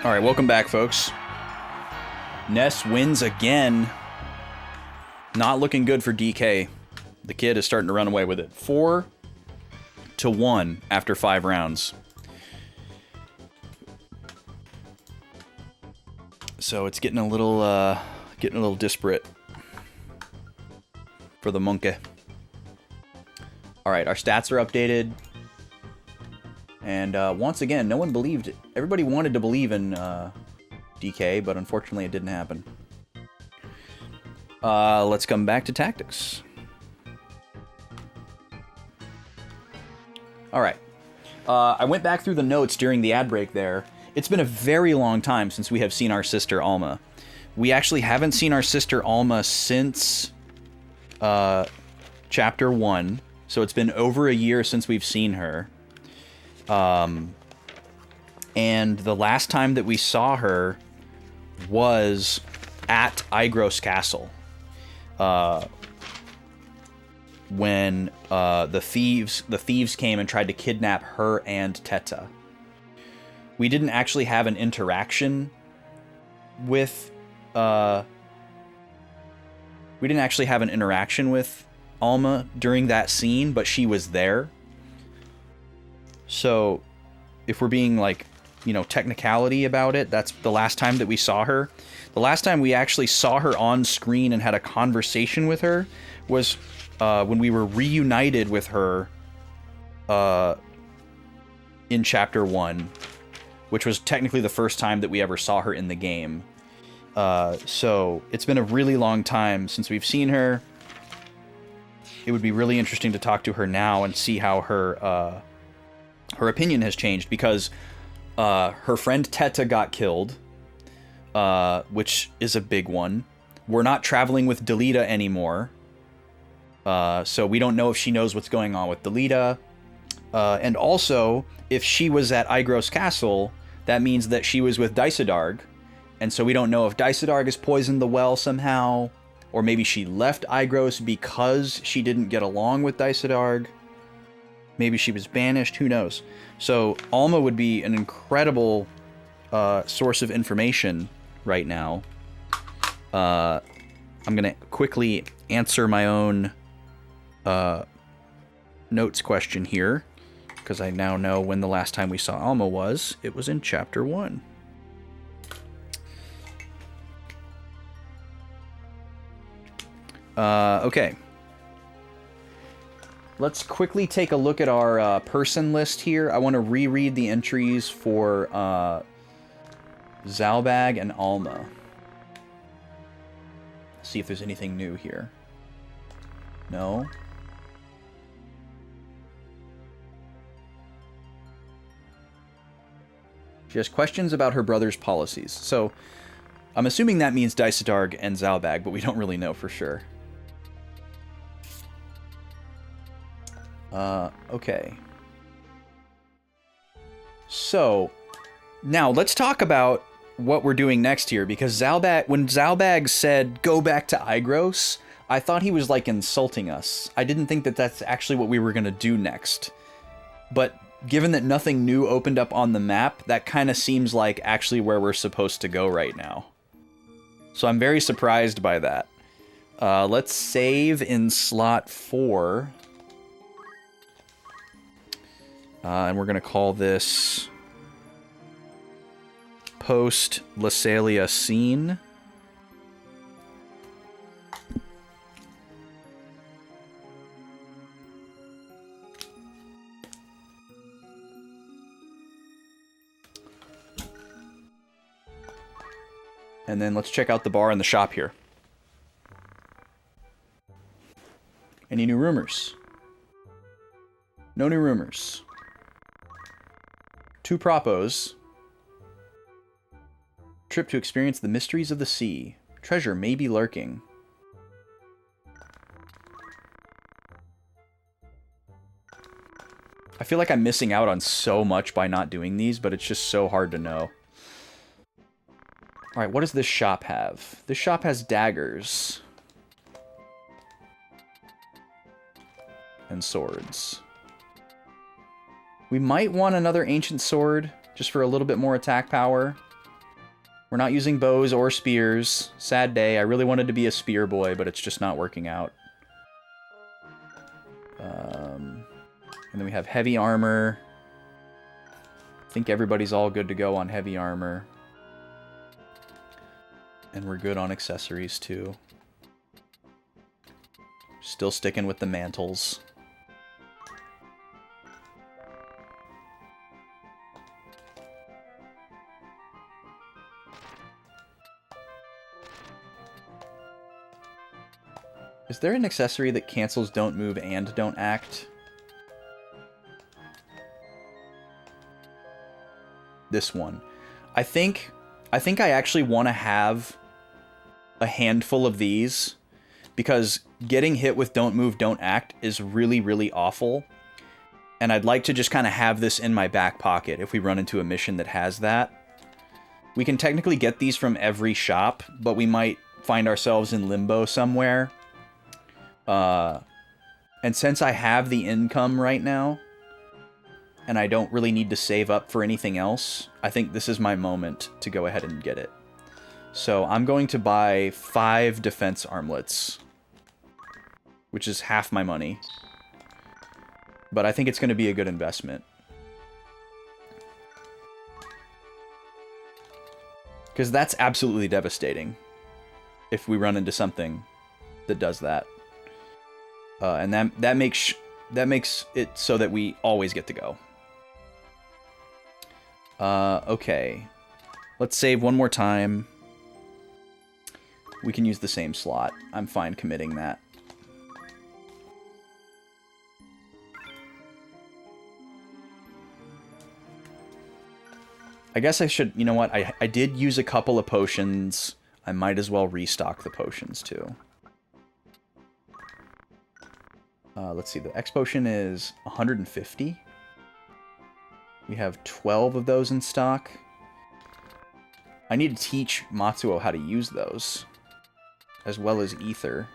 All right, welcome back, folks. Ness wins again. Not looking good for DK. The kid is starting to run away with it. 4-1 after 5 rounds. So it's getting a little disparate for the monkey. All right, our stats are updated. And once again, no one believed it. Everybody wanted to believe in DK, but unfortunately it didn't happen. Let's come back to tactics. All right. I went back through the notes during the ad break there. It's been a very long time since we have seen our sister Alma. We actually haven't seen our sister Alma since Chapter 1. So it's been over a year since we've seen her. And the last time that we saw her was at Igros Castle. When the thieves came and tried to kidnap her and Teta. We didn't actually have an interaction with Alma during that scene, but she was there. So if we're being like, technicality about it, that's the last time that we saw her. The last time we actually saw her on screen and had a conversation with her was when we were reunited with her in Chapter 1, which was technically the first time that we ever saw her in the game. So it's been a really long time since we've seen her. It would be really interesting to talk to her now and see how her opinion has changed, because her friend Teta got killed, which is a big one. We're not traveling with Delita anymore. So we don't know if she knows what's going on with Delita. And also, if she was at Igros Castle, that means that she was with Dialog. And so we don't know if Dialog has poisoned the well somehow, or maybe she left Igros because she didn't get along with Dialog. Maybe she was banished, who knows. So Alma would be an incredible source of information right now. I'm going to quickly answer my own notes question here, because I now know when the last time we saw Alma was. It was in Chapter 1. Okay. Let's quickly take a look at our person list here. I want to reread the entries for Zalbag and Alma. See if there's anything new here. No. She has questions about her brother's policies. So, I'm assuming that means Dialog and Zalbag, but we don't really know for sure. Okay. So, now let's talk about what we're doing next here, because when Zalbag said, go back to Igros, I thought he was, like, insulting us. I didn't think that that's actually what we were going to do next. But given that nothing new opened up on the map, that kind of seems like actually where we're supposed to go right now. So I'm very surprised by that. Let's save in slot 4. And we're going to call this Post Lasalia Scene. And then let's check out the bar and the shop here. Any new rumors? No new rumors. 2 propos. Trip to experience the mysteries of the sea. Treasure may be lurking. I feel like I'm missing out on so much by not doing these, but it's just so hard to know. Alright, what does this shop have? This shop has daggers. And swords. We might want another ancient sword, just for a little bit more attack power. We're not using bows or spears. Sad day. I really wanted to be a spear boy, but it's just not working out. And then we have heavy armor. I think everybody's all good to go on heavy armor. And we're good on accessories, too. Still sticking with the mantles. Is there an accessory that cancels don't move and don't act? This one. I think I actually want to have a handful of these because getting hit with don't move, don't act is really, really awful. And I'd like to just kind of have this in my back pocket if we run into a mission that has that. We can technically get these from every shop, but we might find ourselves in limbo somewhere. And since I have the income right now, and I don't really need to save up for anything else, I think this is my moment to go ahead and get it. So I'm going to buy 5 defense armlets, which is half my money. But I think it's going to be a good investment. Because that's absolutely devastating if we run into something that does that. And that makes it so that we always get to go. Okay. Let's save one more time. We can use the same slot. I'm fine committing that. I guess I should... You know what? I did use a couple of potions. I might as well restock the potions, too. Let's see, the X potion is 150. We have 12 of those in stock. I need to teach Matsuo how to use those, as well as Ether.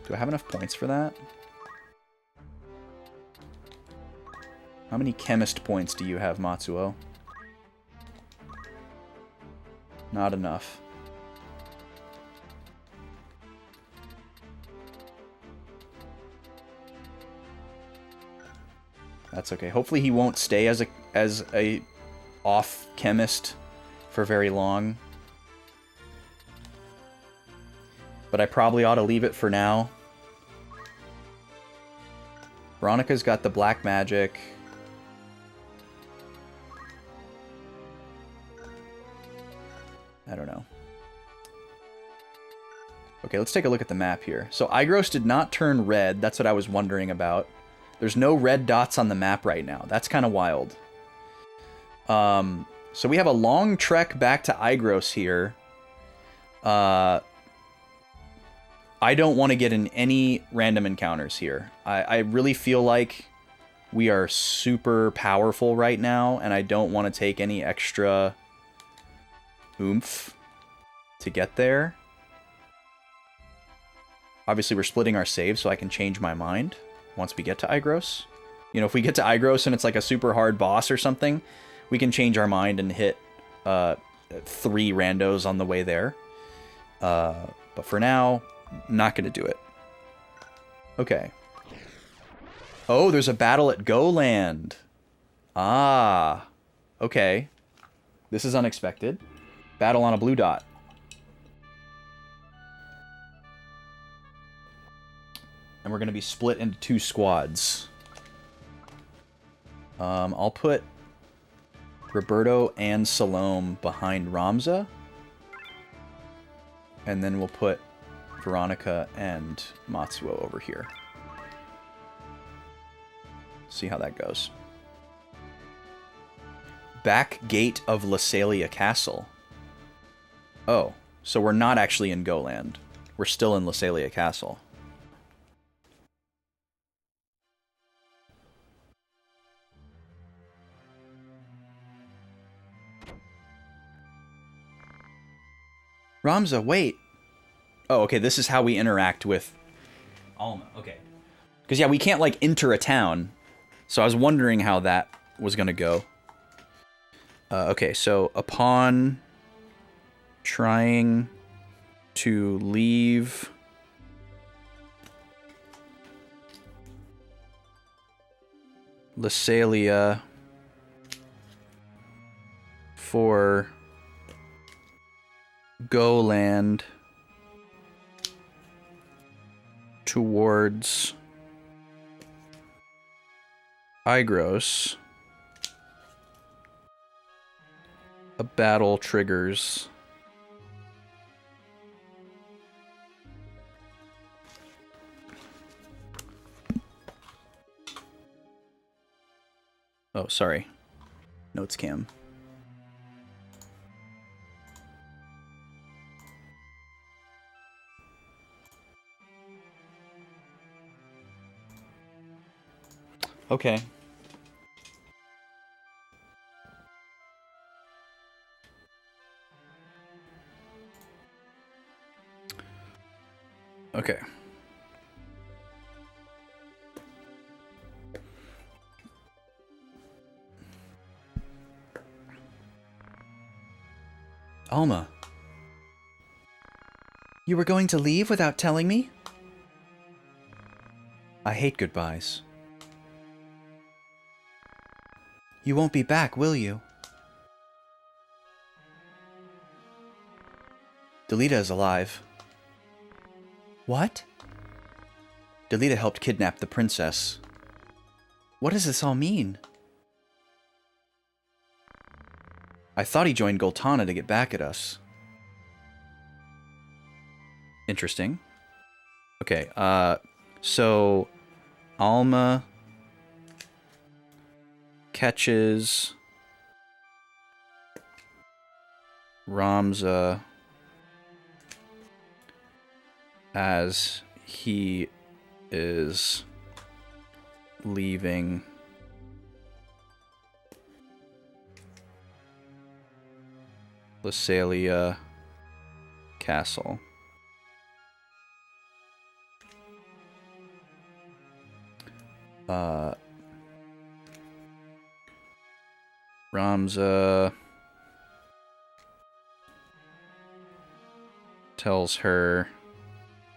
Do I have enough points for that? How many chemist points do you have, Matsuo? Not enough. That's okay. Hopefully he won't stay as a off chemist for very long. But I probably ought to leave it for now. Veronica's got the black magic. I don't know. Okay, let's take a look at the map here. So Igros did not turn red. That's what I was wondering about. There's no red dots on the map right now. That's kind of wild. So we have a long trek back to Igros here. I don't want to get in any random encounters here. I really feel like we are super powerful right now, and I don't want to take any extra oomph to get there. Obviously, we're splitting our saves, so I can change my mind once we get to Igros. You know, if we get to Igros and it's like a super hard boss or something, we can change our mind and hit 3 randos on the way there. But for now, not going to do it. Okay. Oh, there's a battle at Goland. Ah. Okay. This is unexpected. Battle on a blue dot. And we're going to be split into 2 squads. I'll put Roberto and Salome behind Ramza. And then we'll put Veronica and Matsuo over here. See how that goes. Back gate of Lasalia Castle. Oh, so we're not actually in Goland. We're still in Lasalia Castle. Ramza, wait. Oh, okay, this is how we interact with Alma. Okay. Because, yeah, we can't, like, enter a town. So I was wondering how that was going to go. Okay, so upon trying to leave Lysalia for Goland towards Igros, a battle triggers. Oh, sorry. Notes cam. Okay. Okay. Alma. You were going to leave without telling me? I hate goodbyes. You won't be back, will you? Delita is alive. What? Delita helped kidnap the princess. What does this all mean? I thought he joined Goltana to get back at us. Interesting. Okay, so Alma catches Ramza as he is leaving Lysalia Castle. Ramza tells her...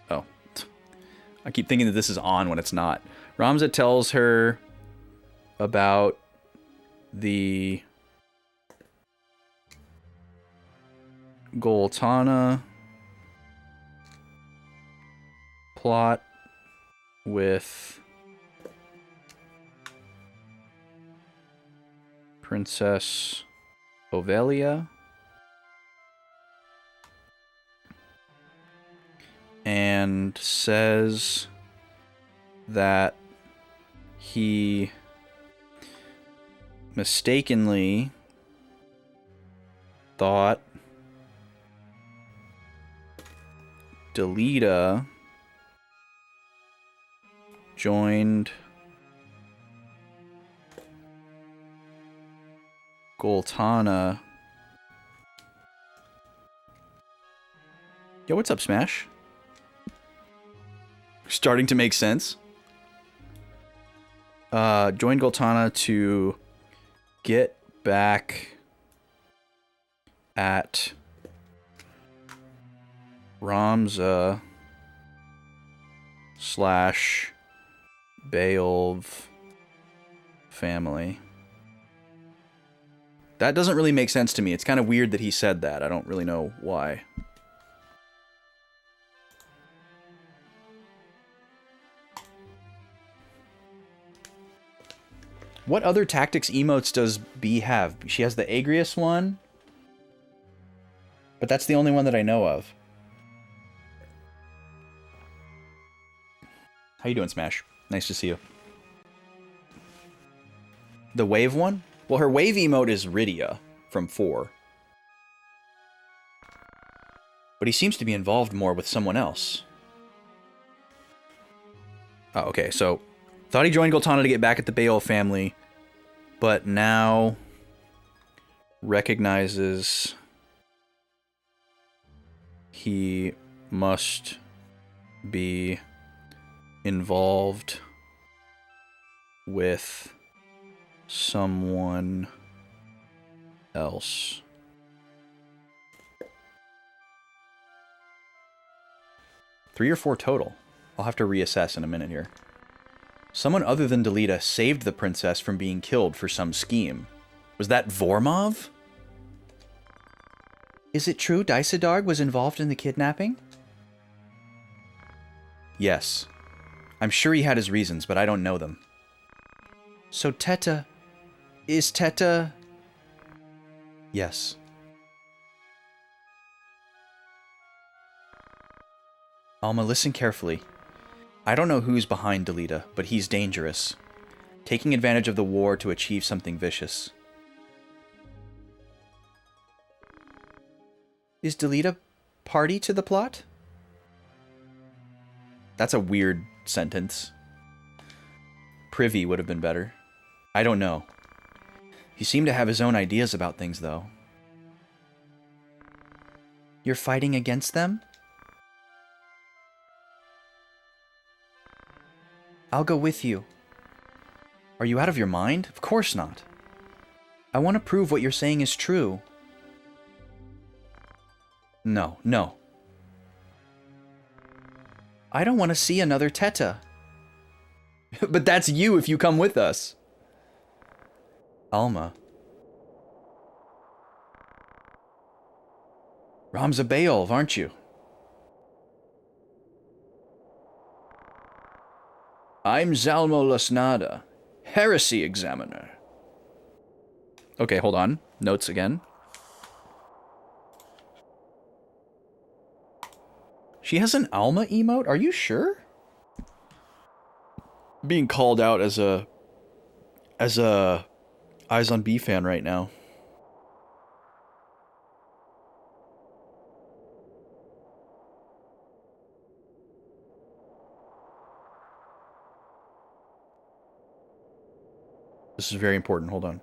Oh. I keep thinking that this is on when it's not. Ramza tells her about the Goltana plot with Princess Ovelia and says that he mistakenly thought Delita joined Goltana. Yo, what's up, Smash? Starting to make sense. Joined Goltana to get back at Ramza / Beowulf family. That doesn't really make sense to me. It's kind of weird that he said that. I don't really know why. What other tactics emotes does B have? She has the Agrius one. But that's the only one that I know of. How you doing, Smash? Nice to see you. The wave one? Well, her wave emote is Rydia from 4. But he seems to be involved more with someone else. Oh, okay, so... Thought he joined Goltana to get back at the Beowulf family, but now recognizes he must be involved with someone else. Three or four total. I'll have to reassess in a minute here. Someone other than Delita saved the princess from being killed for some scheme. Was that Vormov? Is it true Dysadarg was involved in the kidnapping? Yes. I'm sure he had his reasons, but I don't know them. So Teta... Is Teta... Yes. Alma, listen carefully. I don't know who's behind Delita, but he's dangerous. Taking advantage of the war to achieve something vicious. Is Delita party to the plot? That's a weird sentence. Privy would have been better. I don't know. He seemed to have his own ideas about things, though. You're fighting against them? I'll go with you. Are you out of your mind? Of course not. I want to prove what you're saying is true. No, no. I don't want to see another Teta. But that's you if you come with us. Alma. Ramza Beolv, aren't you? I'm Zalmo Lasnada, Heresy Examiner. Okay, hold on. Notes again. She has an Alma emote? Are you sure? Being called out as a Eyes on B fan right now. This is very important. Hold on.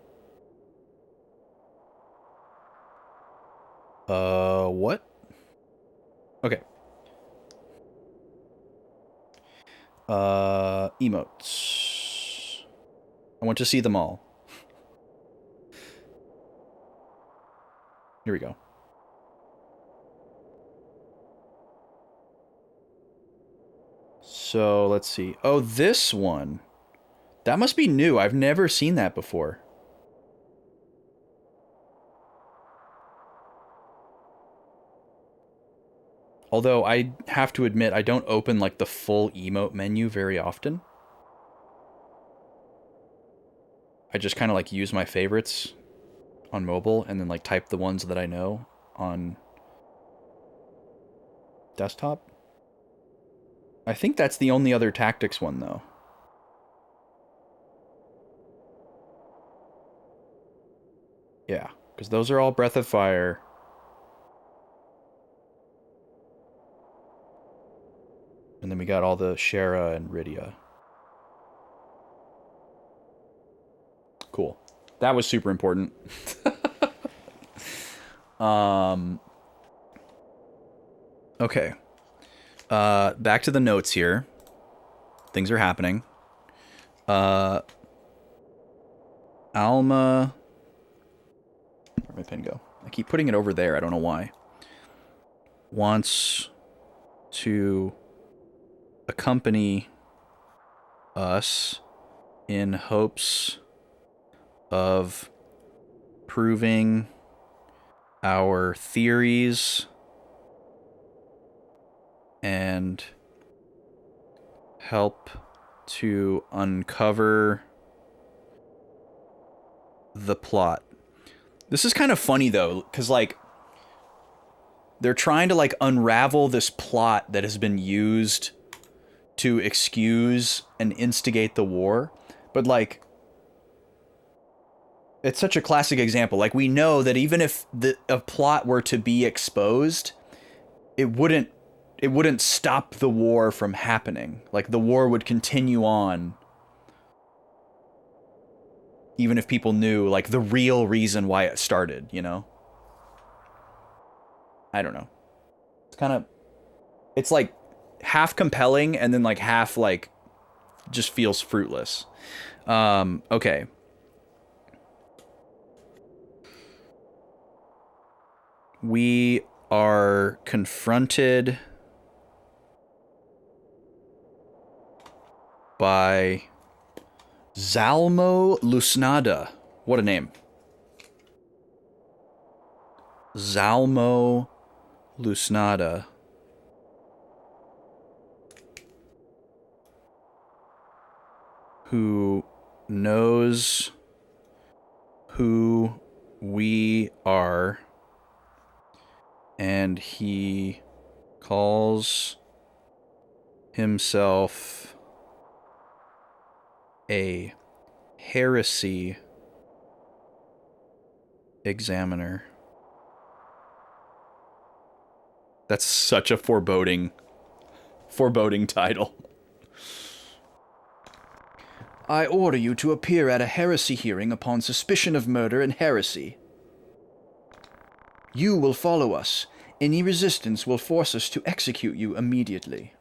What? Okay. Emotes. I want to see them all. Here we go. So, let's see. Oh, this one. That must be new. I've never seen that before. Although I have to admit, I don't open like the full emote menu very often. I just kind of like use my favorites on mobile and then like type the ones that I know on desktop. I think that's the only other tactics one though. Yeah, because those are all Breath of Fire. And then we got all the Shara and Rydia. Cool. That was super important. Okay. Back to the notes here. Things are happening. Alma... Where'd my pen go? I keep putting it over there. I don't know why. Wants to accompany us in hopes of proving our theories and help to uncover the plot. This is kind of funny though, because like they're trying to like unravel this plot that has been used to excuse and instigate the war, but like it's such a classic example. Like we know that even if a plot were to be exposed, it wouldn't stop the war from happening. Like the war would continue on even if people knew like the real reason why it started, you know? I don't know. It's like half compelling and then like half like just feels fruitless. Okay. We are confronted by Zalmo Lusnada. What a name. Zalmo Lusnada. Who knows who we are, and he calls himself a heresy examiner. That's such a foreboding title. I order you to appear at a heresy hearing upon suspicion of murder and heresy. You will follow us. Any resistance will force us to execute you immediately.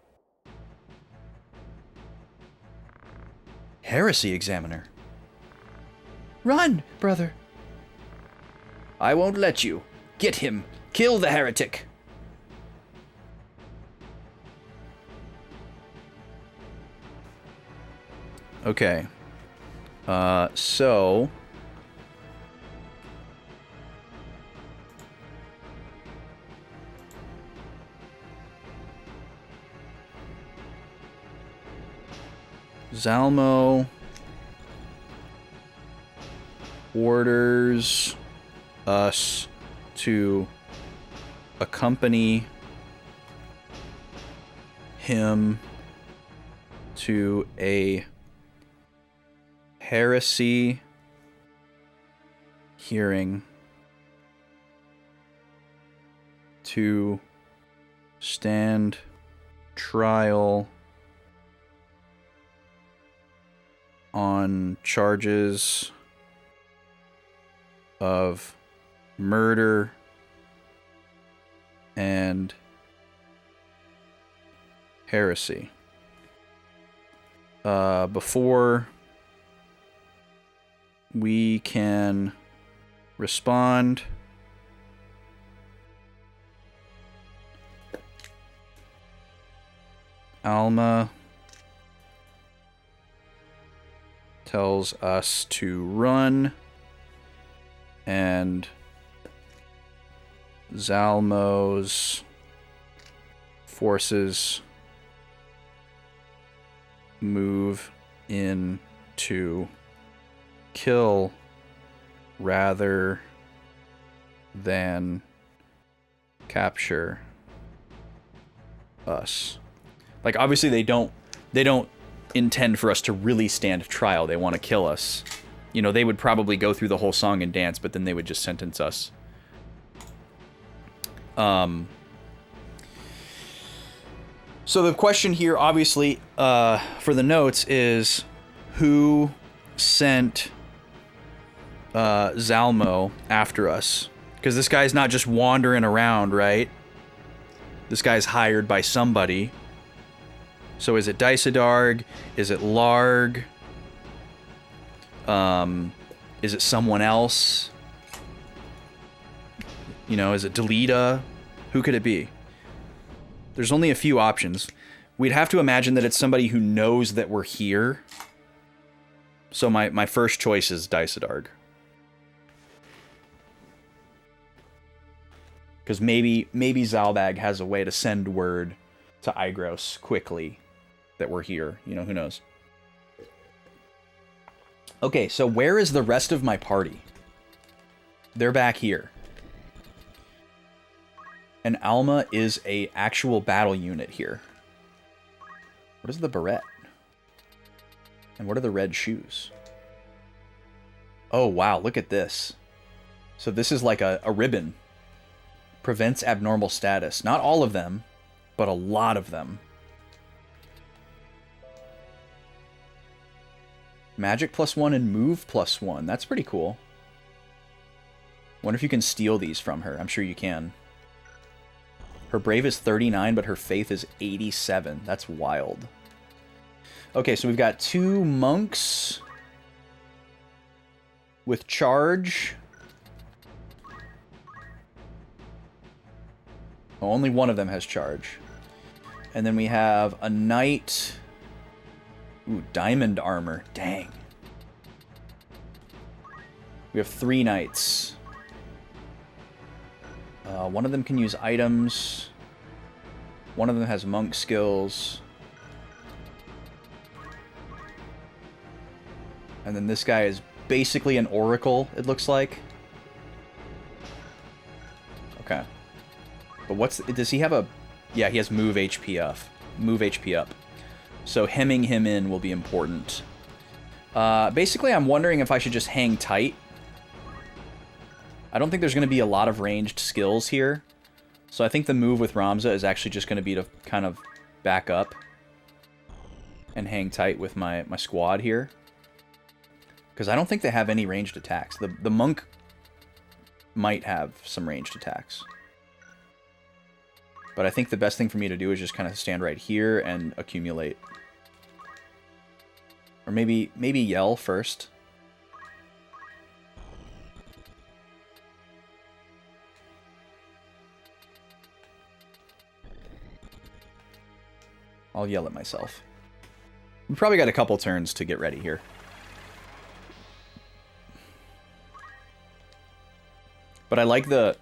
Heresy examiner. Run, brother. I won't let you. Get him. Kill the heretic. Okay. So... Zalmo orders us to accompany him to a heresy hearing to stand trial on charges of murder and heresy. Before we can respond, Alma tells us to run, and Zalmo's forces move in to kill rather than capture us. Like, obviously they don't intend for us to really stand trial. They want to kill us. You know, they would probably go through the whole song and dance, but then they would just sentence us. So the question here, obviously, for the notes is, who sent Zalmo after us? Because this guy's not just wandering around, right? This guy's hired by somebody. So is it Dialog? Is it Larg? Is it someone else? You know, is it Delita? Who could it be? There's only a few options. We'd have to imagine that it's somebody who knows that we're here. So my first choice is Dialog. Because maybe Zalbag has a way to send word to Igros quickly that we're here. You know, who knows? Okay, so where is the rest of my party? They're back here. And Alma is a actual battle unit here. What is the beret? And what are the red shoes? Oh, wow, look at this. So this is like a ribbon. Prevents abnormal status. Not all of them, but a lot of them. Magic +1 and move +1. That's pretty cool. Wonder if you can steal these from her. I'm sure you can. Her brave is 39, but her faith is 87. That's wild. Okay, so we've got 2 monks with charge. Oh, only one of them has charge. And then we have a knight. Ooh, diamond armor. Dang. We have 3 knights. One of them can use items. One of them has monk skills. And then this guy is basically an oracle, it looks like. Okay. But does he have a... Yeah, he has move HP up. Move HP up. So hemming him in will be important. Basically, I'm wondering if I should just hang tight. I don't think there's going to be a lot of ranged skills here. So I think the move with Ramza is actually just going to be to kind of back up and hang tight with my squad here. Because I don't think they have any ranged attacks. The monk might have some ranged attacks. But I think the best thing for me to do is just kind of stand right here and accumulate. Or maybe yell first. I'll yell at myself. We probably got a couple turns to get ready here. But I like the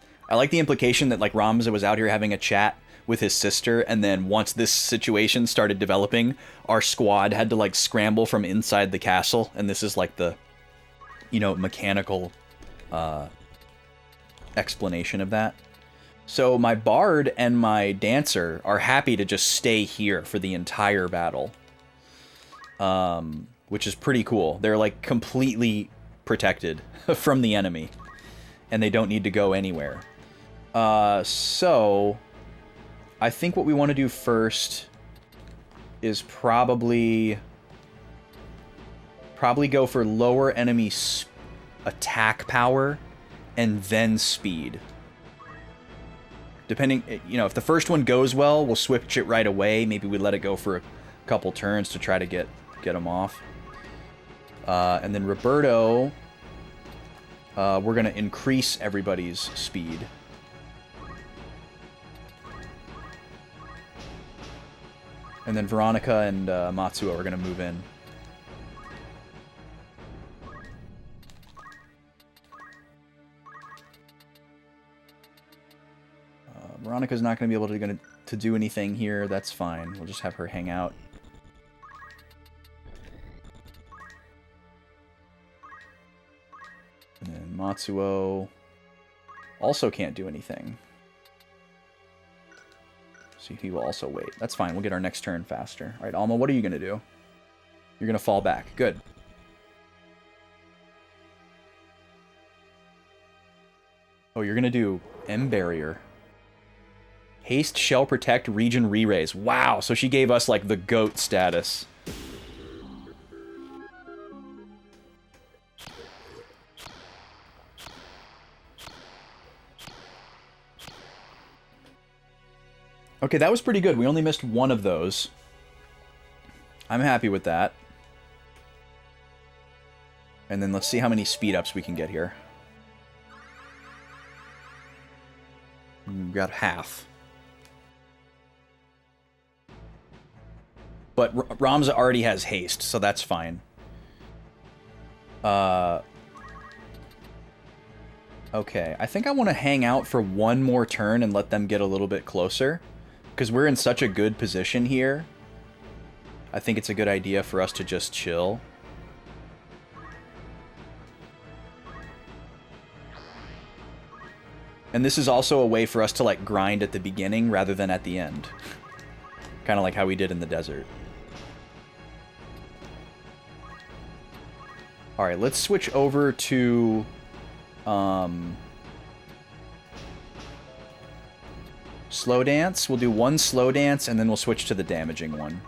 implication that like Ramza was out here having a chat with his sister, and then once this situation started developing, our squad had to like scramble from inside the castle, and this is like the, you know, mechanical explanation of that. So my bard and my dancer are happy to just stay here for the entire battle, which is pretty cool. They're like completely protected from the enemy, and they don't need to go anywhere. So I think what we want to do first is probably go for lower enemy attack power and then speed. Depending, you know, if the first one goes well, we'll switch it right away. Maybe we let it go for a couple turns to try to get him off. And then Roberto, we're going to increase everybody's speed. And then Veronica and Matsuo are going to move in. Veronica's not going to be able to do anything here. That's fine. We'll just have her hang out. And then Matsuo also can't do anything. So he will also wait. That's fine. We'll get our next turn faster. All right, Alma, what are you going to do? You're going to fall back. Good. Oh, you're going to do M Barrier. Haste, Shell Protect, Region Re-raise. Wow, so she gave us, like, the GOAT status. Okay, that was pretty good. We only missed one of those. I'm happy with that. And then let's see how many speed-ups we can get here. We've got half. But Ramza already has haste, so that's fine. Okay, I think I want to hang out for one more turn and let them get a little bit closer. Because we're in such a good position here. I think it's a good idea for us to just chill. And this is also a way for us to, like, grind at the beginning rather than at the end. Kind of like how we did in the desert. Alright, let's switch over to... slow dance. We'll do one slow dance, and then we'll switch to the damaging one.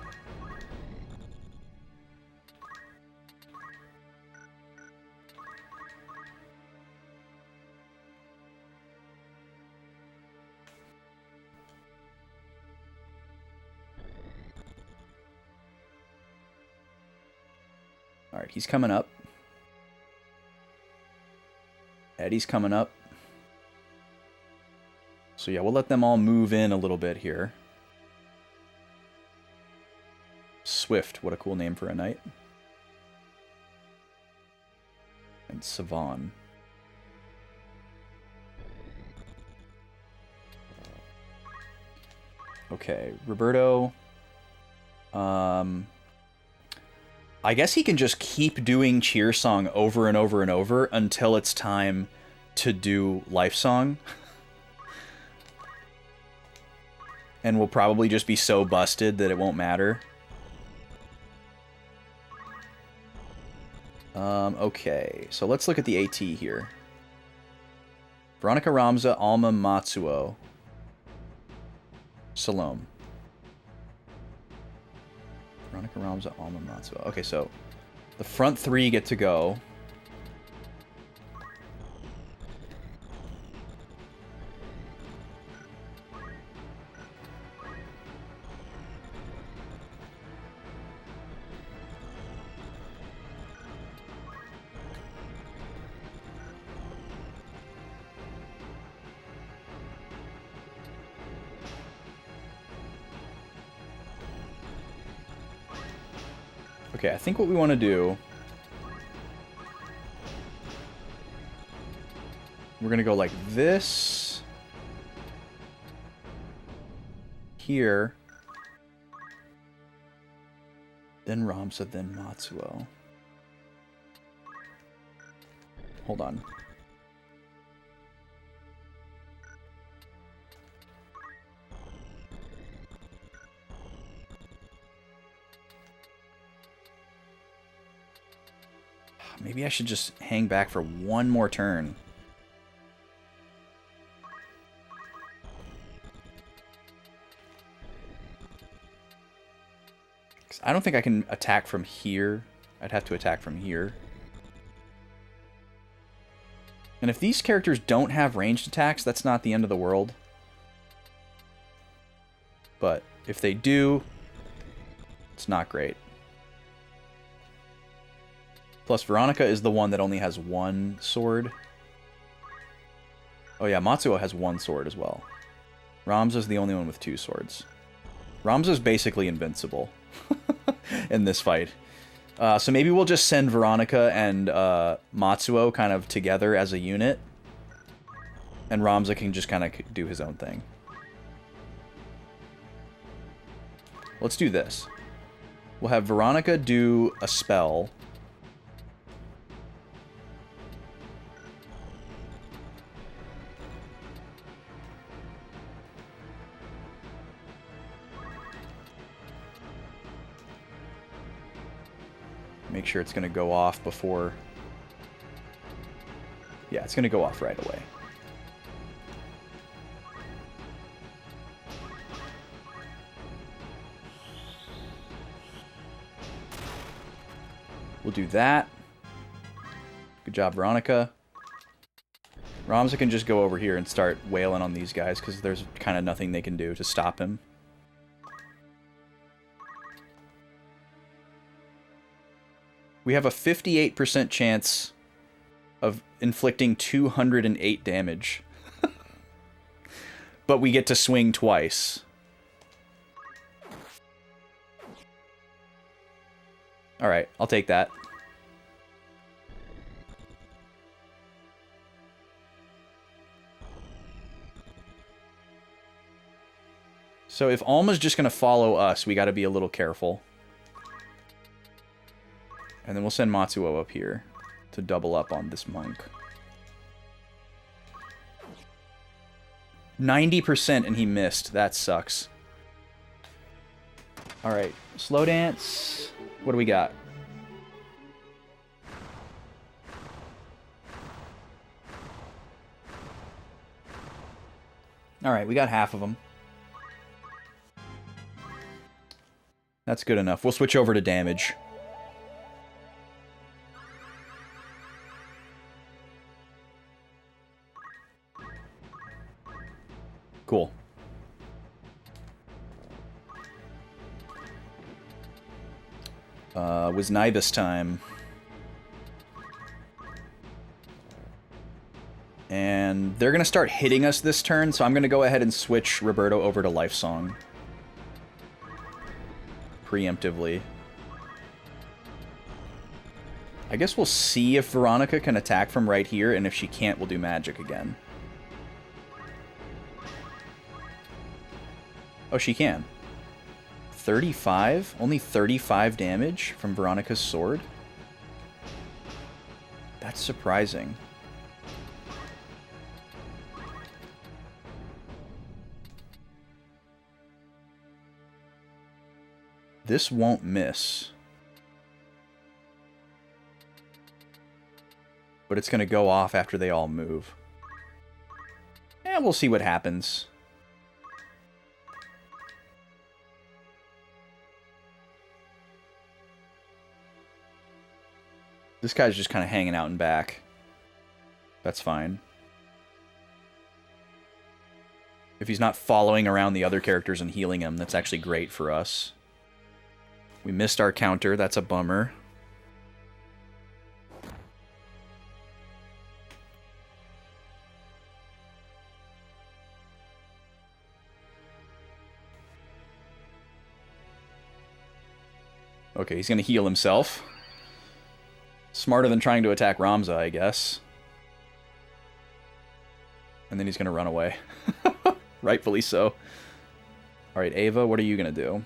Alright, he's coming up. Eddie's coming up. So yeah, we'll let them all move in a little bit here. Swift, what a cool name for a knight. And Savon. Okay, Roberto. I guess he can just keep doing Cheer Song over and over and over until it's time to do Life Song. And we'll probably just be so busted that it won't matter. Okay, so let's look at the AT here. Veronica Ramza, Alma Matsuo. Salome. Veronica Ramza, Alma Matsuo. Okay, so the front three get to go. Okay, I think what we want to do... We're going to go like this. Here. Then Ramza, then Matsuo. Hold on. Maybe I should just hang back for one more turn. I don't think I can attack from here. I'd have to attack from here. And if these characters don't have ranged attacks, that's not the end of the world. But if they do, it's not great. Plus, Veronica is the one that only has one sword. Oh yeah, Matsuo has one sword as well. Ramza's the only one with two swords. Ramza's basically invincible in this fight. So maybe we'll just send Veronica and Matsuo kind of together as a unit. And Ramza can just kind of do his own thing. Let's do this. We'll have Veronica do a spell. Make sure it's going to go off before... Yeah, it's going to go off right away. We'll do that. Good job, Veronica. Ramza can just go over here and start wailing on these guys because there's kind of nothing they can do to stop him. We have a 58% chance of inflicting 208 damage. But we get to swing twice. Alright, I'll take that. So if Alma's just going to follow us, we got to be a little careful. And then we'll send Matsuo up here to double up on this monk. 90% and he missed. That sucks. Alright, slow dance. What do we got? Alright, we got half of them. That's good enough. We'll switch over to damage. Cool. Was Nibus time. And they're going to start hitting us this turn, so I'm going to go ahead and switch Roberto over to Life Song. Preemptively. I guess we'll see if Veronica can attack from right here, and if she can't, we'll do magic again. Oh, she can. 35? Only 35 damage from Veronica's sword? That's surprising. This won't miss. But it's going to go off after they all move. And we'll see what happens. This guy's just kind of hanging out in back. That's fine. If he's not following around the other characters and healing them, that's actually great for us. We missed our counter. That's a bummer. Okay, he's going to heal himself. Smarter than trying to attack Ramza, I guess. And then he's going to run away. Rightfully so. Alright, Ava, what are you going to do?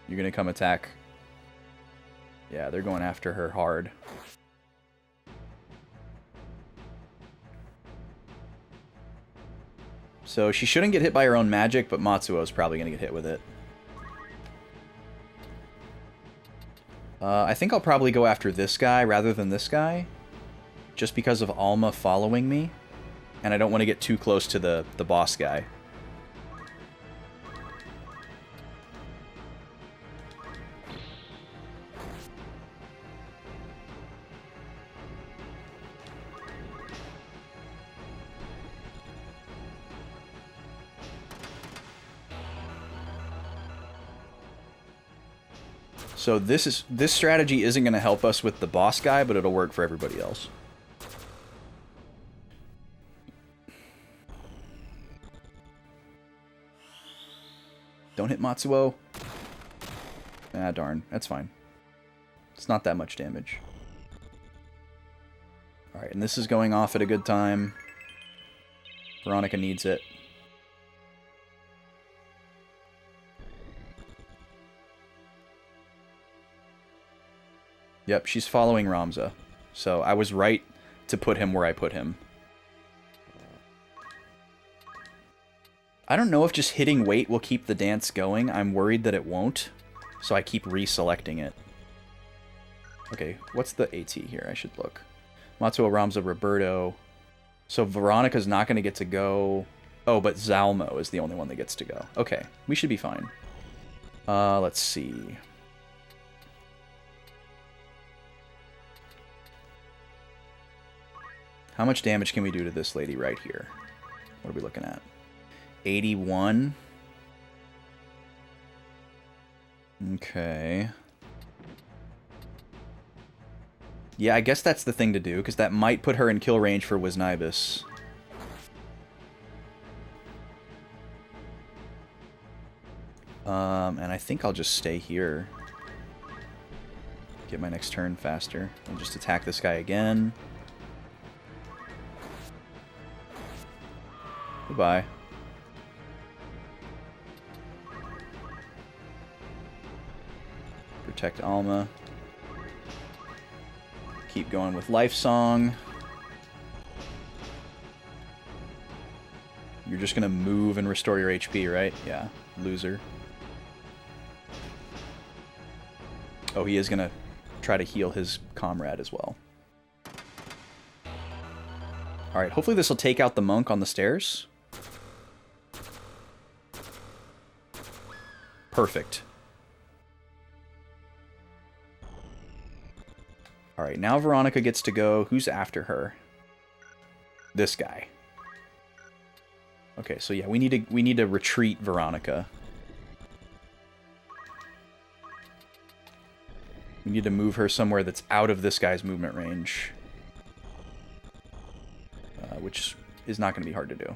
You're going to come attack... Yeah, they're going after her hard. So she shouldn't get hit by her own magic, but Matsuo's probably going to get hit with it. I think I'll probably go after this guy rather than this guy. Just because of Alma following me. And I don't want to get too close to the boss guy. So this strategy isn't going to help us with the boss guy, but it'll work for everybody else. Don't hit Matsuo. Ah, darn. That's fine. It's not that much damage. Alright, and this is going off at a good time. Veronica needs it. Yep, she's following Ramza. So I was right to put him where I put him. I don't know if just hitting weight will keep the dance going. I'm worried that it won't. So I keep reselecting it. Okay, what's the AT here? I should look. Matsuo, Ramza, Roberto. So Veronica's not going to get to go. Oh, but Zalmo is the only one that gets to go. Okay, we should be fine. Let's see. How much damage can we do to this lady right here? What are we looking at? 81. Okay. Yeah, I guess that's the thing to do, because that might put her in kill range for Wisnibus. And I think I'll just stay here. Get my next turn faster. I'll just attack this guy again. Goodbye. Protect Alma. Keep going with Life Song. You're just gonna move and restore your HP, right? Yeah. Loser. Oh, he is gonna try to heal his comrade as well. Alright, hopefully this will take out the monk on the stairs. Perfect. Alright, now Veronica gets to go. Who's after her? This guy. Okay, so yeah, we need to retreat Veronica. We need to move her somewhere that's out of this guy's movement range. Which is not going to be hard to do.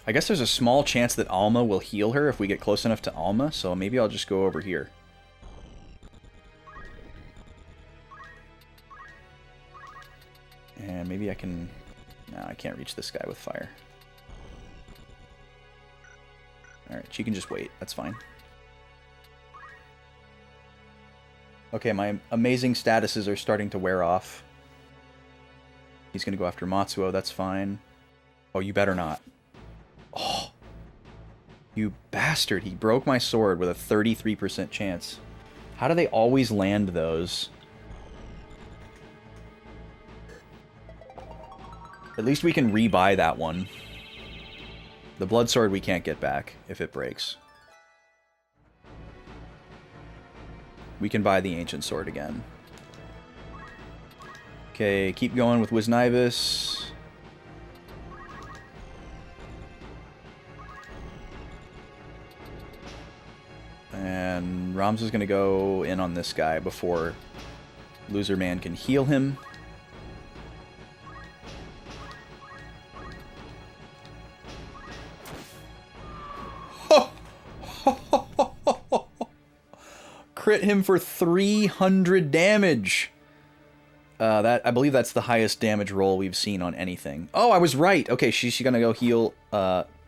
I guess there's a small chance that Alma will heal her if we get close enough to Alma, so maybe I'll just go over here. And maybe I can... No, I can't reach this guy with fire. Alright, she can just wait. That's fine. Okay, my amazing statuses are starting to wear off. He's going to go after Matsuo. That's fine. Oh, you better not. Oh, you bastard. He broke my sword with a 33% chance. How do they always land those? At least we can rebuy that one. The blood sword we can't get back if it breaks. We can buy the ancient sword again. Okay, keep going with Wisnibus. And Rams is going to go in on this guy before Loser Man can heal him. Crit him for 300 damage. I believe that's the highest damage roll we've seen on anything. Oh, I was right. Okay, she's gonna go heal.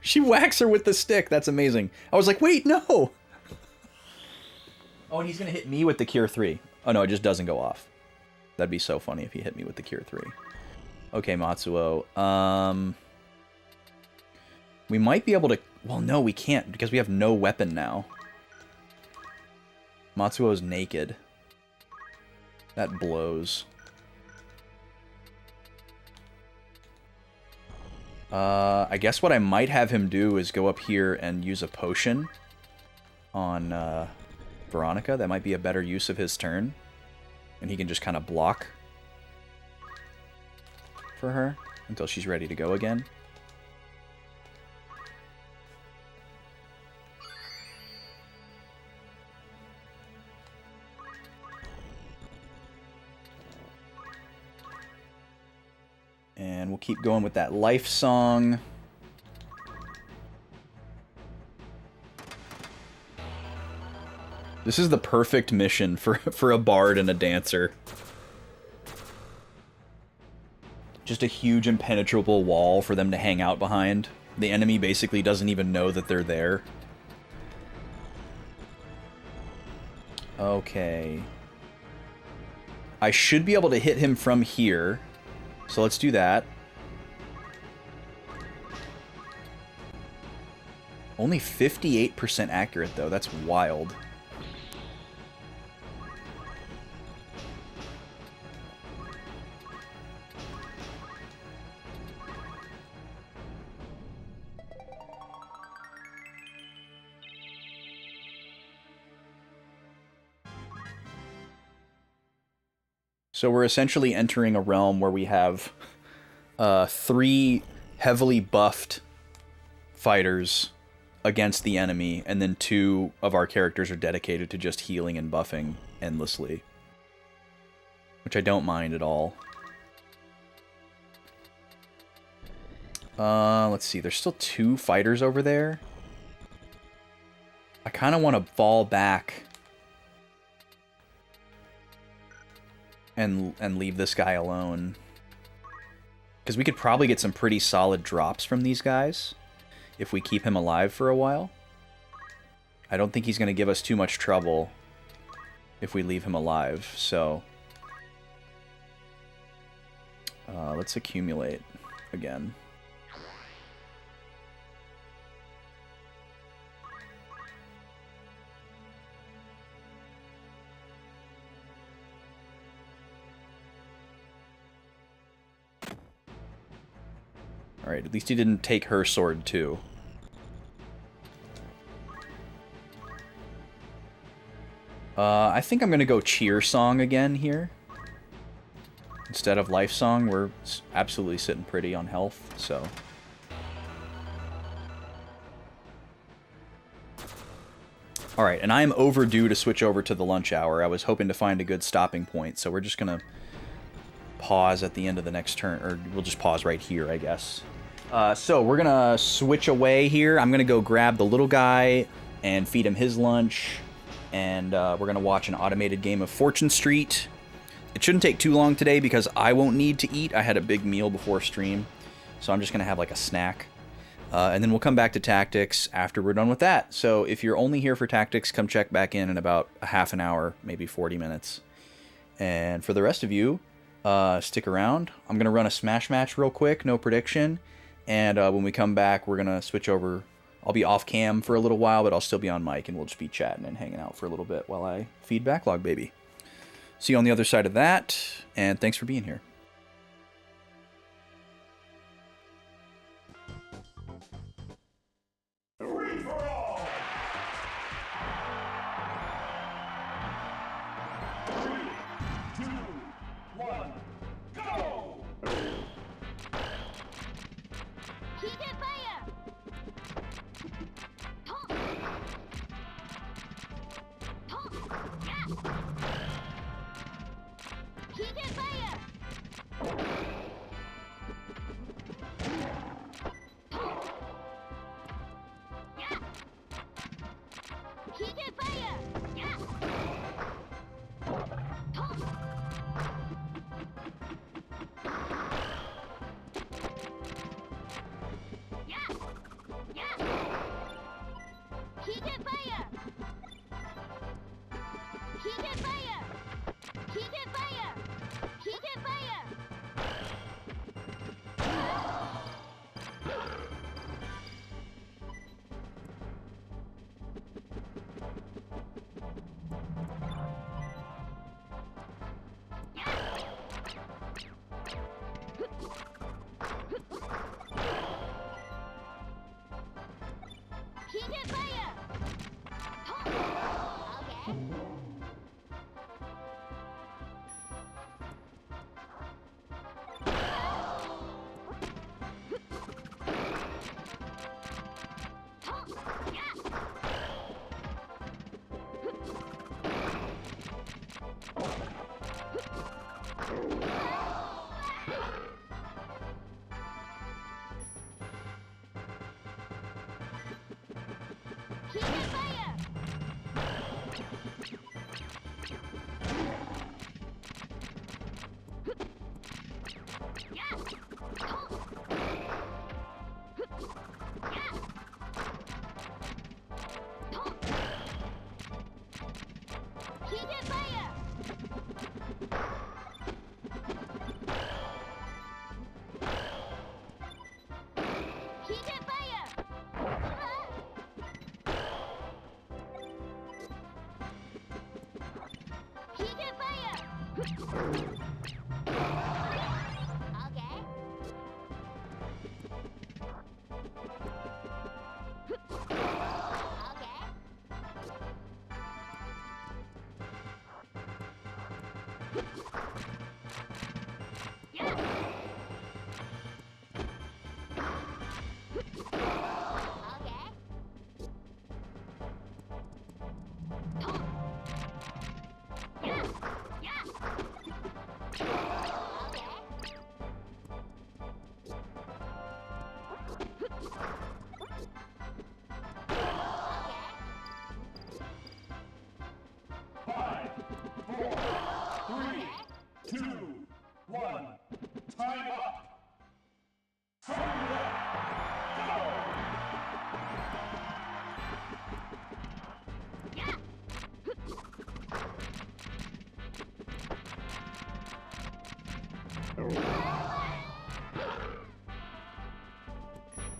She whacks her with the stick. That's amazing. I was like, wait, no. Oh, and he's gonna hit me with the Cure 3. Oh no, it just doesn't go off. That'd be so funny if he hit me with the Cure 3. Okay, Matsuo. We might be able to... Well, no, we can't, because we have no weapon now. Matsuo's naked. That blows. I guess what I might have him do is go up here and use a potion on Veronica. That might be a better use of his turn. And he can just kind of block for her until she's ready to go again. And we'll keep going with that life song. This is the perfect mission for a bard and a dancer. Just a huge impenetrable wall for them to hang out behind. The enemy basically doesn't even know that they're there. Okay. I should be able to hit him from here. So let's do that. Only 58% accurate, though. That's wild. So we're essentially entering a realm where we have 3 heavily buffed fighters against the enemy, and then 2 of our characters are dedicated to just healing and buffing endlessly. Which I don't mind at all. Let's see, there's still 2 fighters over there. I kind of want to fall back and leave this guy alone. Because we could probably get some pretty solid drops from these guys if we keep him alive for a while. I don't think he's going to give us too much trouble if we leave him alive, so... let's accumulate again. Alright, at least he didn't take her sword, too. I think I'm gonna go Cheer Song again here. Instead of Life Song, we're absolutely sitting pretty on health, so... Alright, and I am overdue to switch over to the lunch hour. I was hoping to find a good stopping point, so we're just gonna pause at the end of the next turn, or we'll just pause right here, I guess. So we're gonna switch away here. I'm gonna go grab the little guy and feed him his lunch, and we're gonna watch an automated game of Fortune Street. It shouldn't take too long today because I won't need to eat. I had a big meal before stream, so I'm just gonna have like a snack. And then we'll come back to Tactics after we're done with that. So if you're only here for Tactics, come check back in about a half an hour, maybe 40 minutes. And for the rest of you, stick around. I'm going to run a Smash match real quick, no prediction. And when we come back, we're going to switch over. I'll be off cam for a little while, but I'll still be on mic, and we'll just be chatting and hanging out for a little bit while I feed Backlog, baby. See you on the other side of that, and thanks for being here.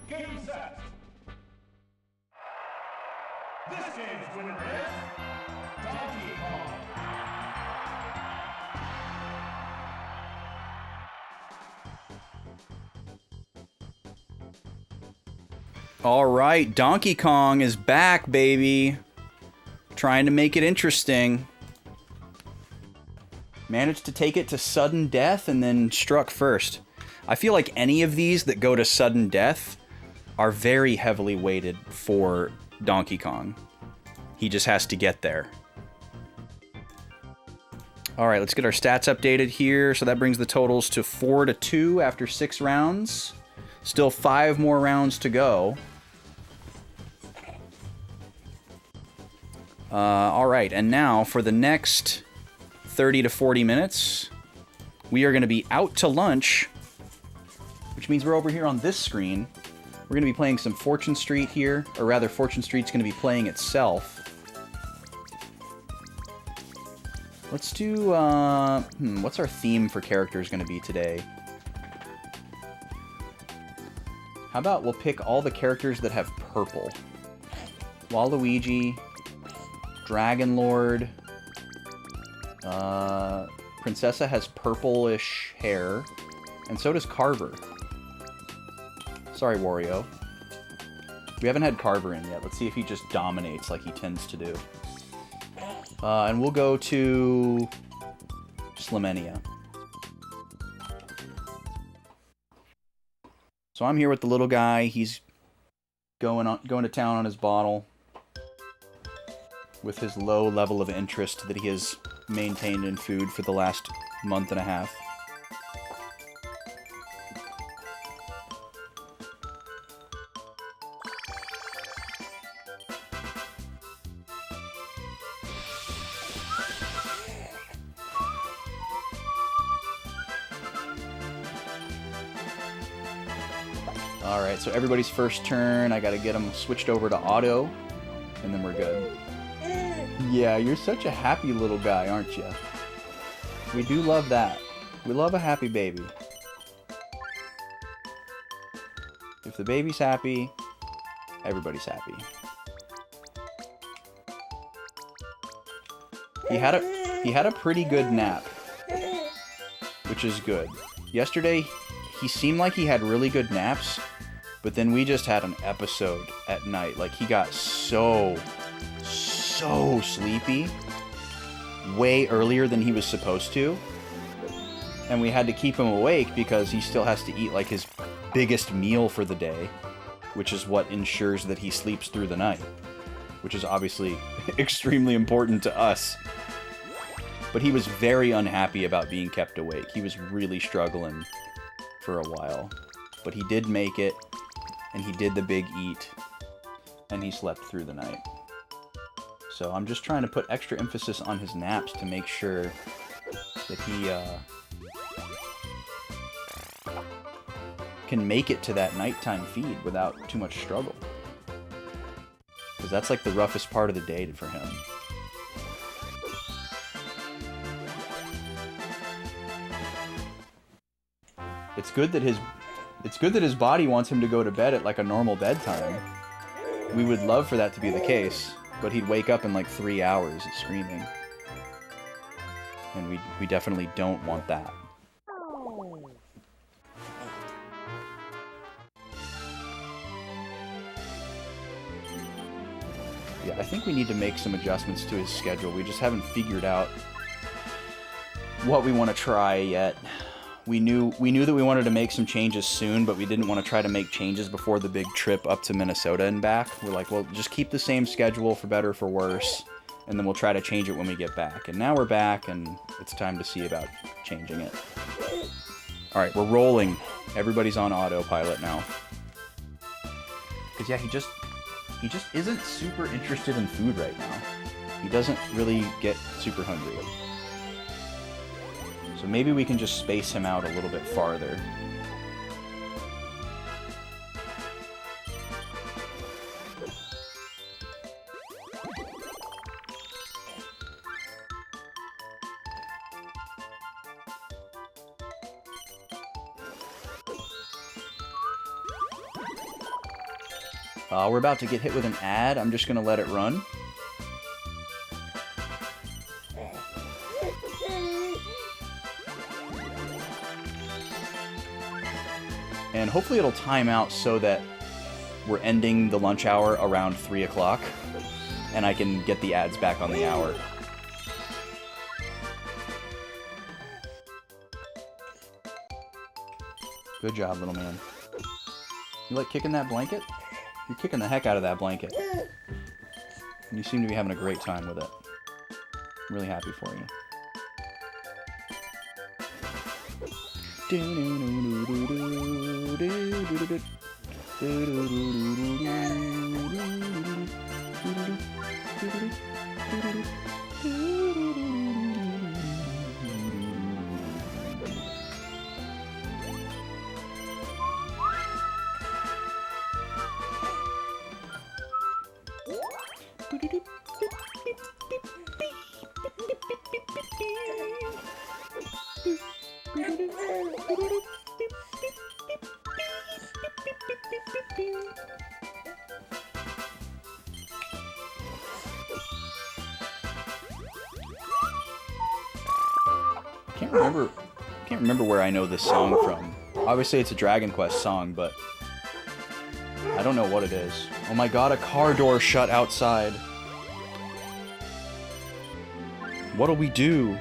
Game set. This game's winner is Donkey Kong. All right, Donkey Kong is back, baby. Trying to make it interesting. Managed to take it to sudden death and then struck first. I feel like any of these that go to sudden death are very heavily weighted for Donkey Kong. He just has to get there. All right, let's get our stats updated here. So that brings the totals to 4-2 after 6 rounds. Still 5 more rounds to go. All right, and now for the next 30 to 40 minutes, we are going to be out to lunch, which means we're over here on this screen. We're going to be playing some Fortune Street here, or rather, Fortune Street's going to be playing itself. Let's do, what's our theme for characters going to be today? How about we'll pick all the characters that have purple. Waluigi, Dragon Lord, Princessa has purplish hair, and so does Carver. Sorry, Wario. We haven't had Carver in yet. Let's see if he just dominates like he tends to do. And we'll go to Slimenia. So I'm here with the little guy. He's going to town on his bottle with his low level of interest that he has maintained in food for the last month and a half. Alright, so everybody's first turn. I gotta get them switched over to auto, and then we're good. Yeah, you're such a happy little guy, aren't you? We do love that. We love a happy baby. If the baby's happy, everybody's happy. He had a pretty good nap, which is good. Yesterday, he seemed like he had really good naps, but then we just had an episode at night. Like, he got so sleepy way earlier than he was supposed to. And we had to keep him awake because he still has to eat, like, his biggest meal for the day, which is what ensures that he sleeps through the night, which is obviously extremely important to us. But he was very unhappy about being kept awake. He was really struggling for a while. But he did make it, and he did the big eat, and he slept through the night. So I'm just trying to put extra emphasis on his naps to make sure that he can make it to that nighttime feed without too much struggle. Because that's like the roughest part of the day for him. It's good that his body wants him to go to bed at like a normal bedtime. We would love for that to be the case, but he'd wake up in like 3 hours screaming. And we definitely don't want that. Yeah, I think we need to make some adjustments to his schedule. We just haven't figured out what we want to try yet. We knew that we wanted to make some changes soon, but we didn't want to try to make changes before the big trip up to Minnesota and back. We're like, well, just keep the same schedule for better or for worse, and then we'll try to change it when we get back. And now we're back, and it's time to see about changing it. Alright, we're rolling. Everybody's on autopilot now. Because, yeah, he just isn't super interested in food right now. He doesn't really get super hungry. So maybe we can just space him out a little bit farther. We're about to get hit with an ad. I'm just going to let it run. And hopefully it'll time out so that we're ending the lunch hour around 3 o'clock, and I can get the ads back on the hour. Good job, little man. You like kicking that blanket? You're kicking the heck out of that blanket. And you seem to be having a great time with it. I'm really happy for you. Can't remember where I know this song from. Obviously it's a Dragon Quest song, but I don't know what it is. Oh my god, a car door shut outside. What'll we do?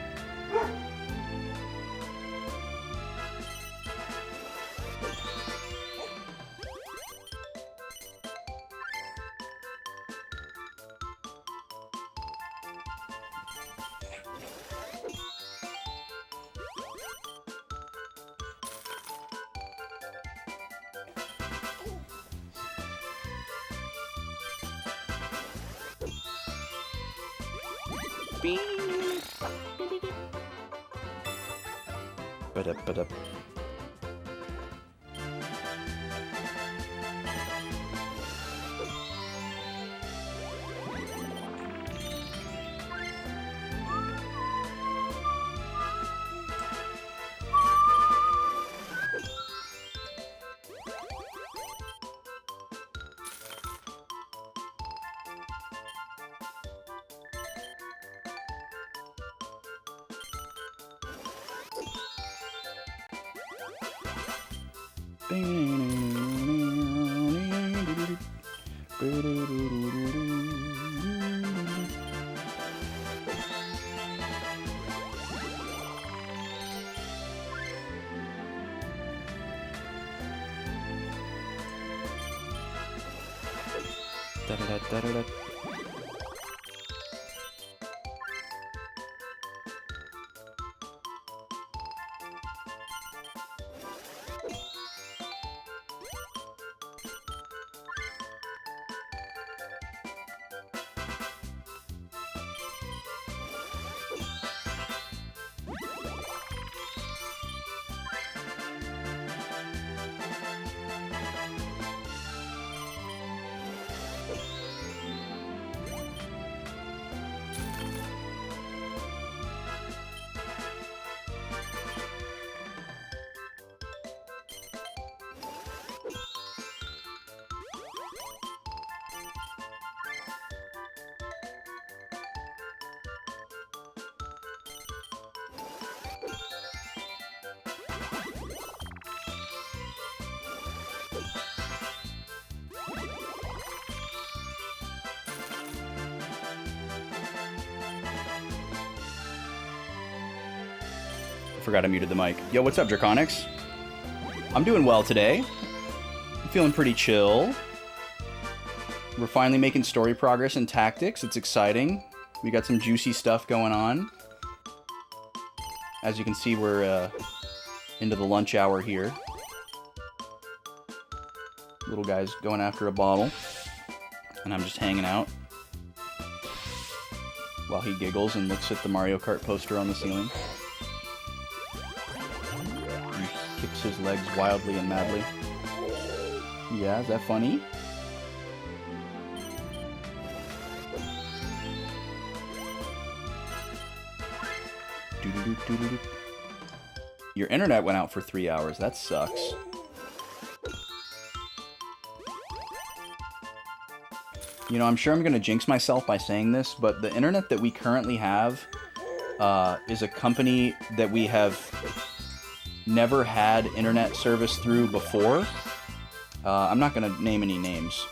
Ba-da-ba-da. Da-da-da-da-da-da. Forgot I muted the mic. Yo, what's up, Draconics? I'm doing well today. I'm feeling pretty chill. We're finally making story progress in Tactics. It's exciting. We got some juicy stuff going on. As you can see, we're into the lunch hour here. Little guy's going after a bottle. And I'm just hanging out while he giggles and looks at the Mario Kart poster on the ceiling. Kicks his legs wildly and madly. Yeah, is that funny? Doo-doo-doo-doo-doo. Your internet went out for 3 hours. That sucks. You know, I'm sure I'm going to jinx myself by saying this, but the internet that we currently have is a company that we have never had internet service through before. I'm not going to name any names,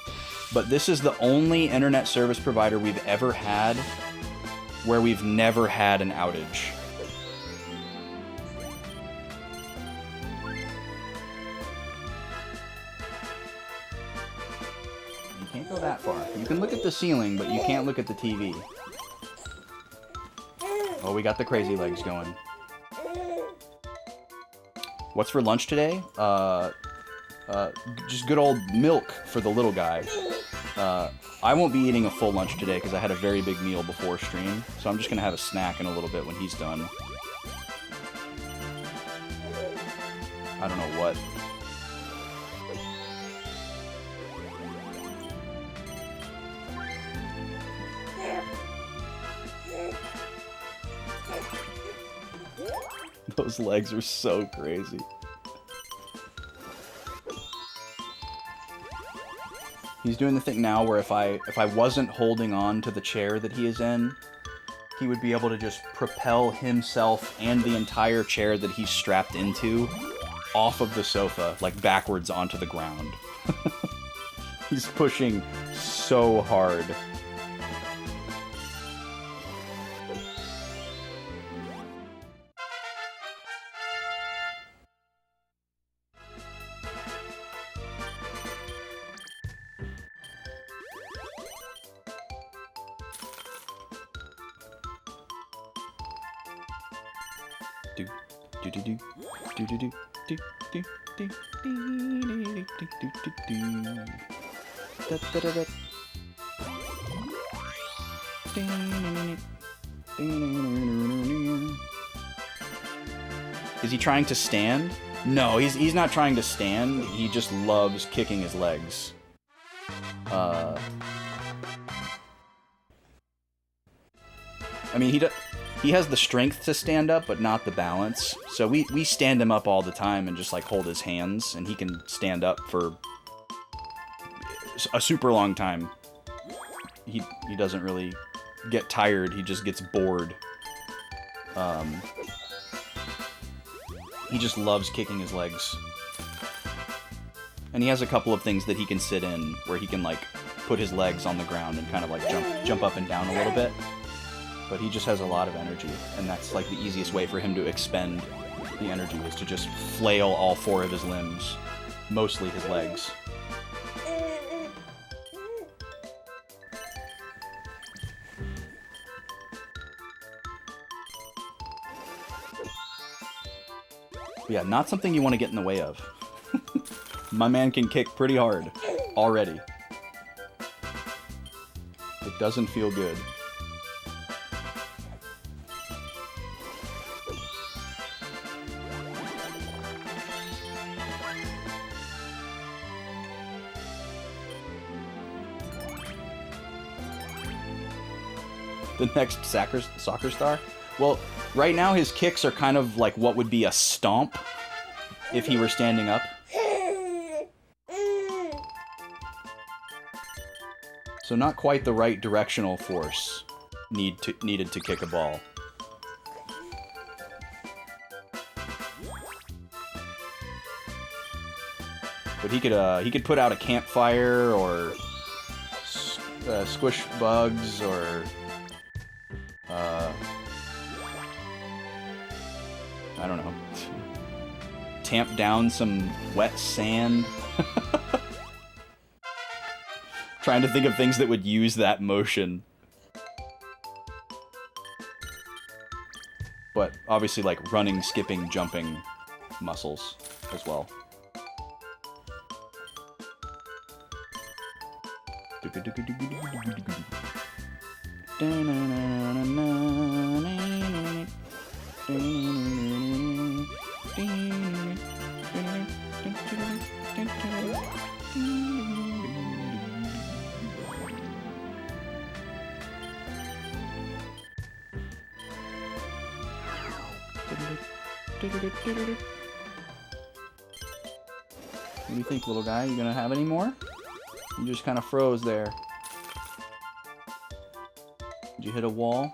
but this is the only internet service provider we've ever had where we've never had an outage. You can't go that far. You can look at the ceiling, but you can't look at the TV. Oh, we got the crazy legs going. What's for lunch today? Just good old milk for the little guy. I won't be eating a full lunch today because I had a very big meal before stream, so I'm just gonna have a snack in a little bit when he's done. I don't know what. Those legs are so crazy. He's doing the thing now where if I wasn't holding on to the chair that he is in, he would be able to just propel himself and the entire chair that he's strapped into off of the sofa, like backwards onto the ground. He's pushing so hard. Is he trying to stand? No, he's not trying to stand. He just loves kicking his legs. I mean, he has the strength to stand up, but not the balance. So we stand him up all the time and just like hold his hands, and he can stand up for a super long time. He doesn't really get tired. He just gets bored. He just loves kicking his legs. And he has a couple of things that he can sit in where he can like put his legs on the ground and kind of like jump up and down a little bit. But he just has a lot of energy, and that's like the easiest way for him to expend the energy is to just flail all four of his limbs, mostly his legs. Yeah, not something you want to get in the way of. My man can kick pretty hard already. It doesn't feel good. The next soccer star? Well, right now his kicks are kind of like what would be a stomp if he were standing up. So not quite the right directional force needed to kick a ball. But he could put out a campfire or squish bugs or I don't know, tamp down some wet sand. Trying to think of things that would use that motion. But obviously like running, skipping, jumping muscles as well. What do you think, little guy? You gonna have any more? You just kind of froze there. Did you hit a wall?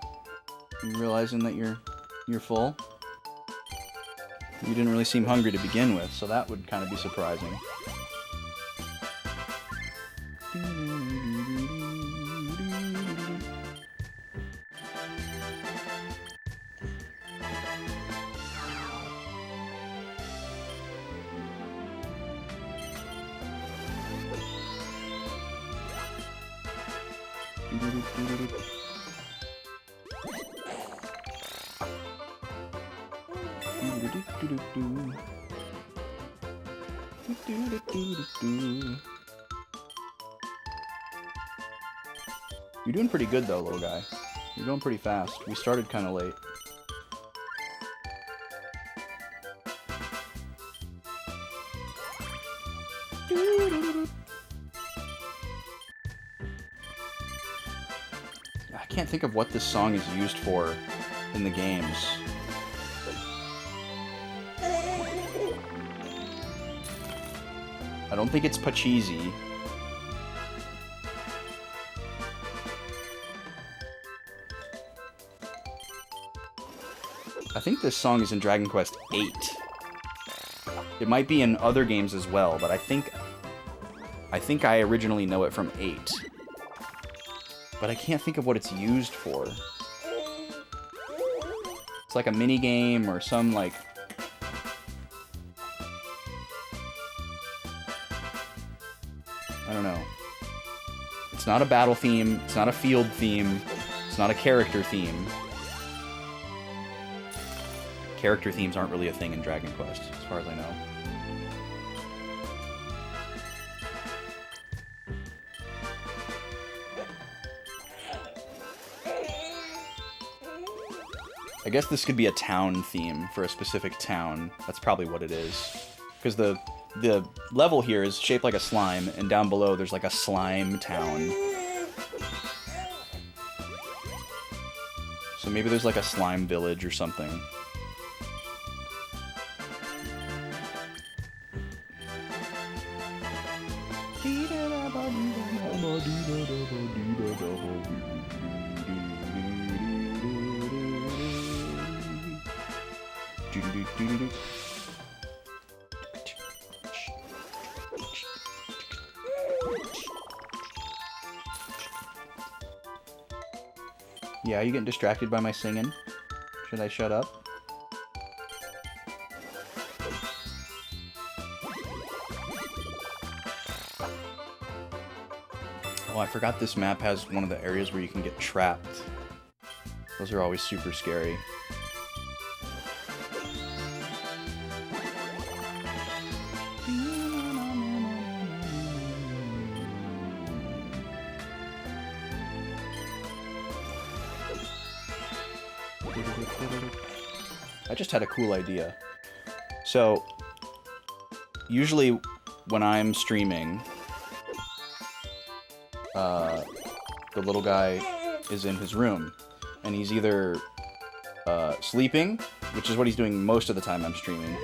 You realizing that you're full? You didn't really seem hungry to begin with, so that would kind of be surprising. You're doing pretty good though, little guy. You're going pretty fast. We started kind of late. I can't think of what this song is used for in the games. I don't think it's Pachisi. I think this song is in Dragon Quest VIII. It might be in other games as well, but I think I originally know it from 8. But I can't think of what it's used for. It's like a mini game or some like... I don't know. It's not a battle theme, it's not a field theme, it's not a character theme. Character themes aren't really a thing in Dragon Quest, as far as I know. I guess this could be a town theme for a specific town. That's probably what it is. Because the level here is shaped like a slime, and down below there's like a slime town. So maybe there's like a slime village or something. Yeah, are you getting distracted by my singing? Should I shut up? Oh, I forgot this map has one of the areas where you can get trapped. Those are always super scary. I just had a cool idea. So, usually when I'm streaming, the little guy is in his room, and he's either sleeping, which is what he's doing most of the time I'm streaming,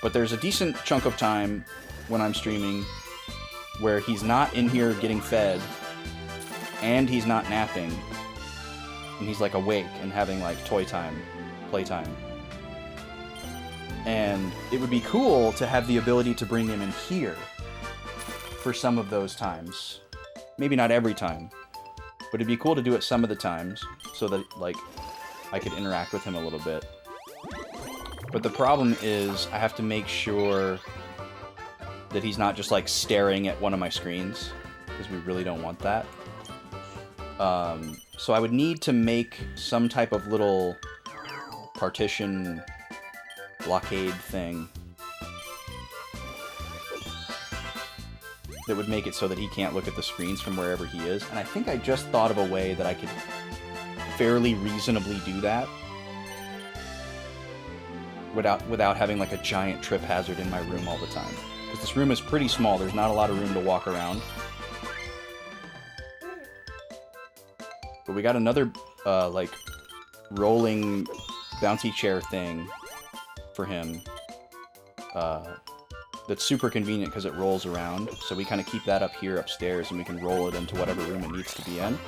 but there's a decent chunk of time when I'm streaming where he's not in here getting fed, and he's not napping, and he's like awake and having like toy time, playtime. And it would be cool to have the ability to bring him in here for some of those times. Maybe not every time, but it'd be cool to do it some of the times so that like I could interact with him a little bit. But the problem is I have to make sure that he's not just like staring at one of my screens, because we really don't want that. So I would need to make some type of little partition blockade thing that would make it so that he can't look at the screens from wherever he is. And I think I just thought of a way that I could fairly reasonably do that without having like a giant trip hazard in my room all the time. Because this room is pretty small, there's not a lot of room to walk around. But we got another like rolling bouncy chair thing for him that's super convenient because it rolls around. So we kind of keep that up here upstairs, and we can roll it into whatever room it needs to be in.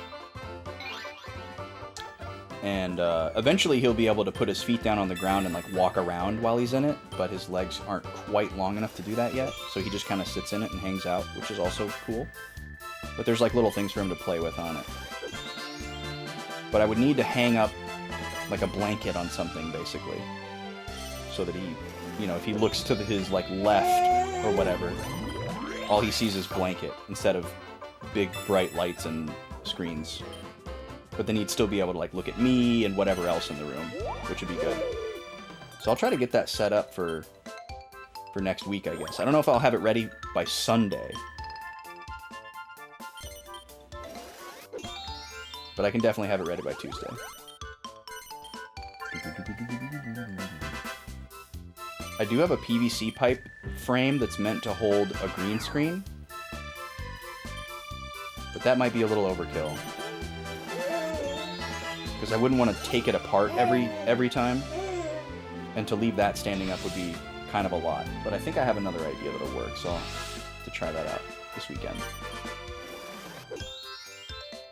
And eventually he'll be able to put his feet down on the ground and like walk around while he's in it, but his legs aren't quite long enough to do that yet, so he just kind of sits in it and hangs out, which is also cool. But there's like little things for him to play with on it. But I would need to hang up like a blanket on something, basically, so that he, you know, if he looks to his like left or whatever, all he sees is blanket instead of big bright lights and screens. But then he'd still be able to like look at me and whatever else in the room, which would be good. So I'll try to get that set up for for next week, I guess. I don't know if I'll have it ready by Sunday. But I can definitely have it ready by Tuesday. I do have a PVC pipe frame that's meant to hold a green screen. But that might be a little overkill. Because I wouldn't want to take it apart every time. And to leave that standing up would be kind of a lot. But I think I have another idea that'll work, so I'll have to try that out this weekend.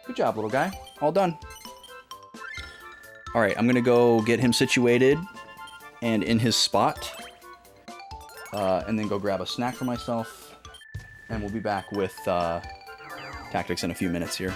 Good job, little guy. All done. Alright, I'm gonna go get him situated and in his spot. And then go grab a snack for myself. And we'll be back with tactics in a few minutes here.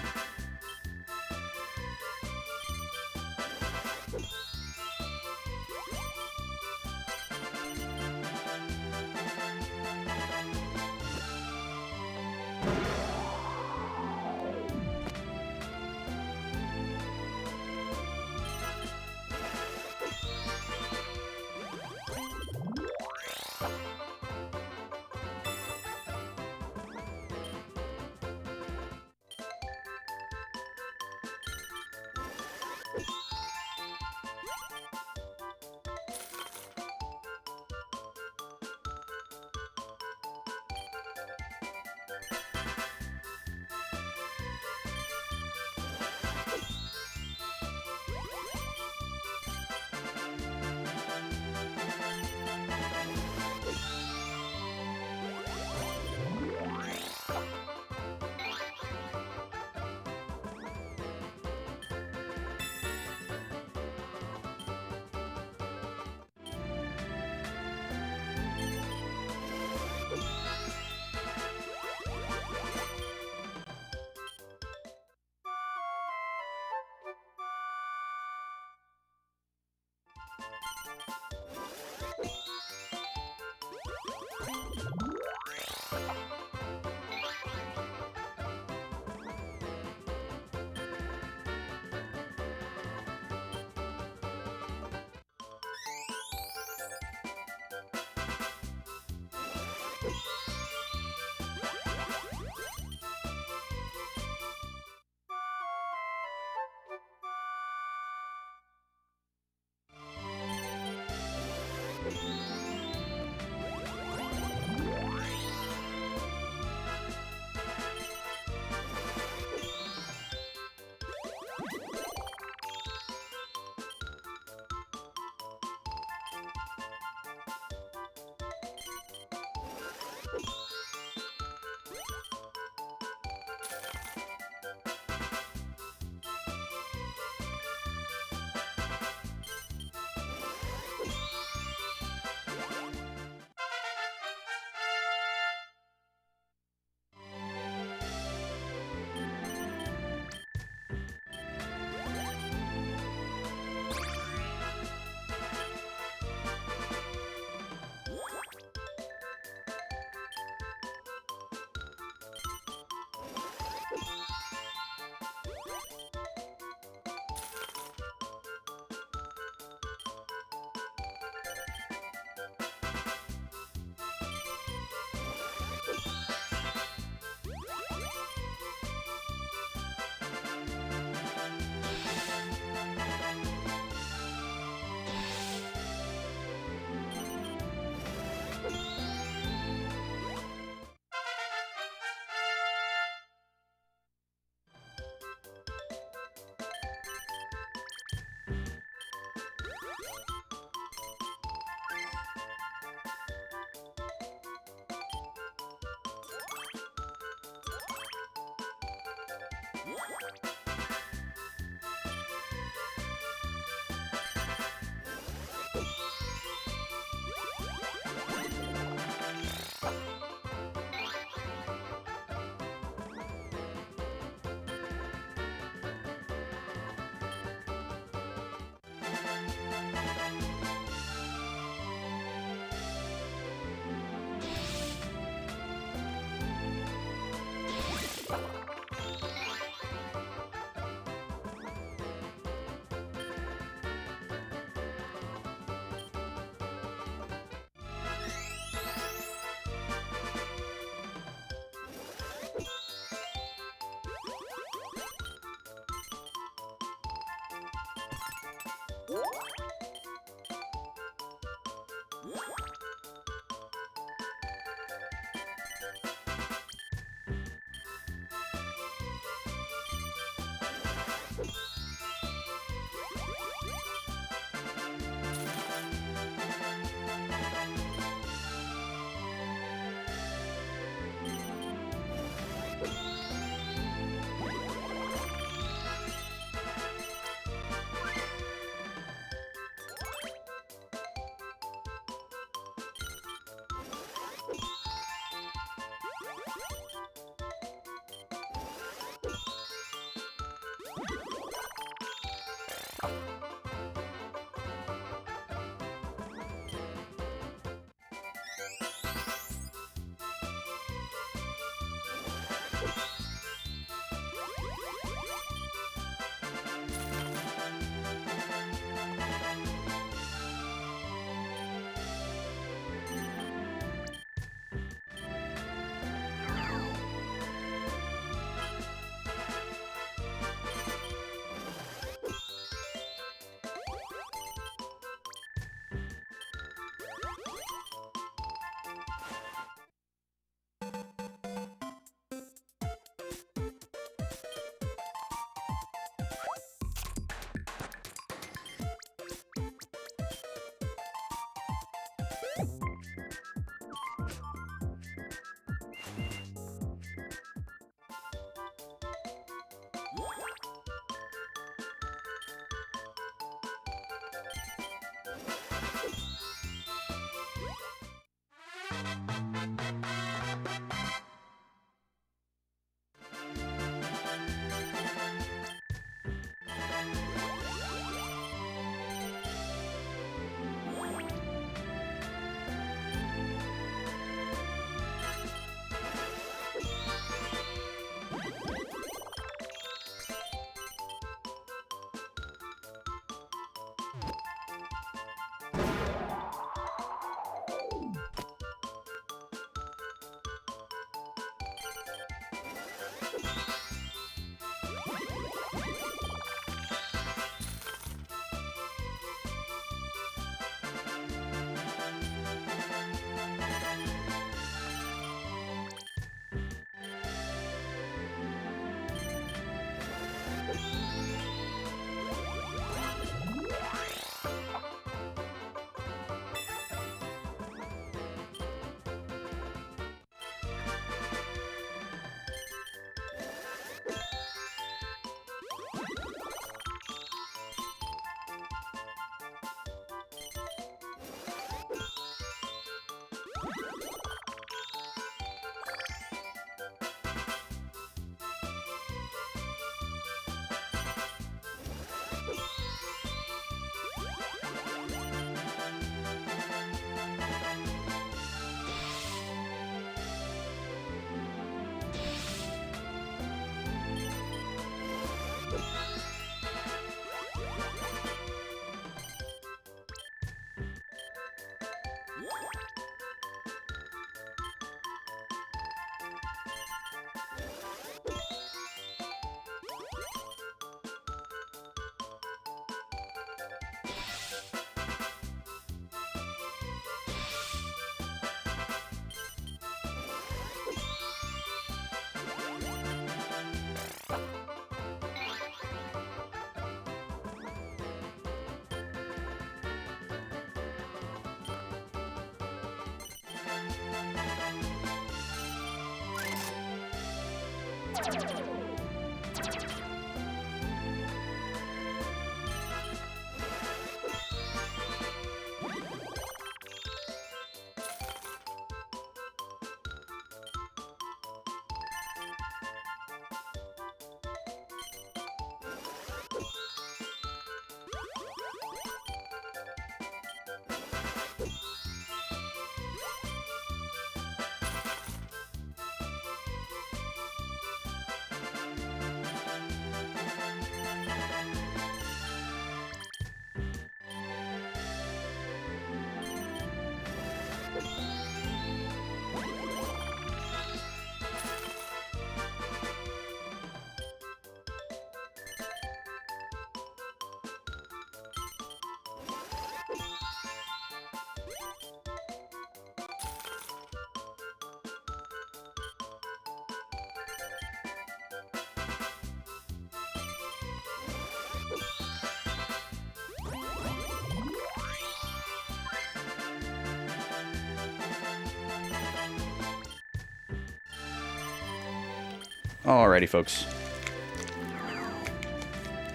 Alrighty, folks.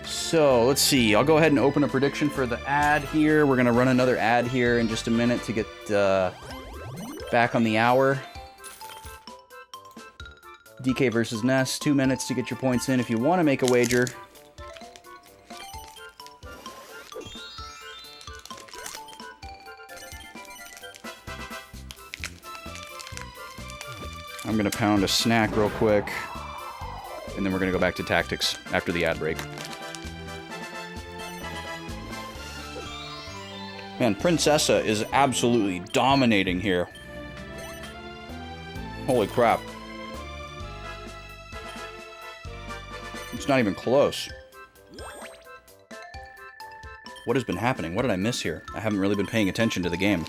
So, let's see. I'll go ahead and open a prediction for the ad here. We're going to run another ad here in just a minute to get back on the hour. DK versus Ness. 2 minutes to get your points in if you want to make a wager. I'm going to pound a snack real quick. And then we're going to go back to tactics after the ad break. Man, Princessa is absolutely dominating here. Holy crap. It's not even close. What has been happening? What did I miss here? I haven't really been paying attention to the game.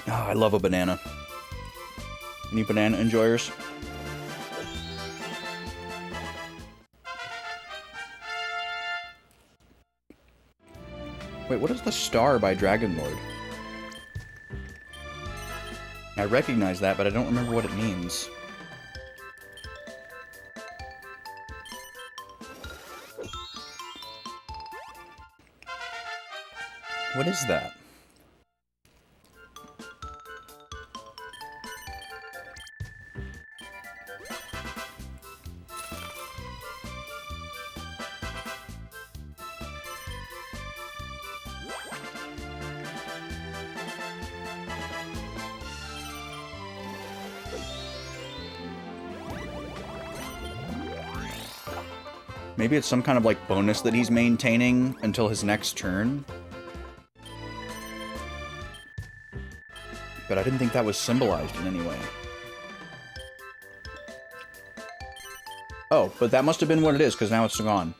Oh, I love a banana. Any banana enjoyers? Wait, what is the star by Dragon Lord? I recognize that, but I don't remember what it means. What is that? Maybe it's some kind of like bonus that he's maintaining until his next turn. But I didn't think that was symbolized in any way. Oh, but that must have been what it is, because now it's gone.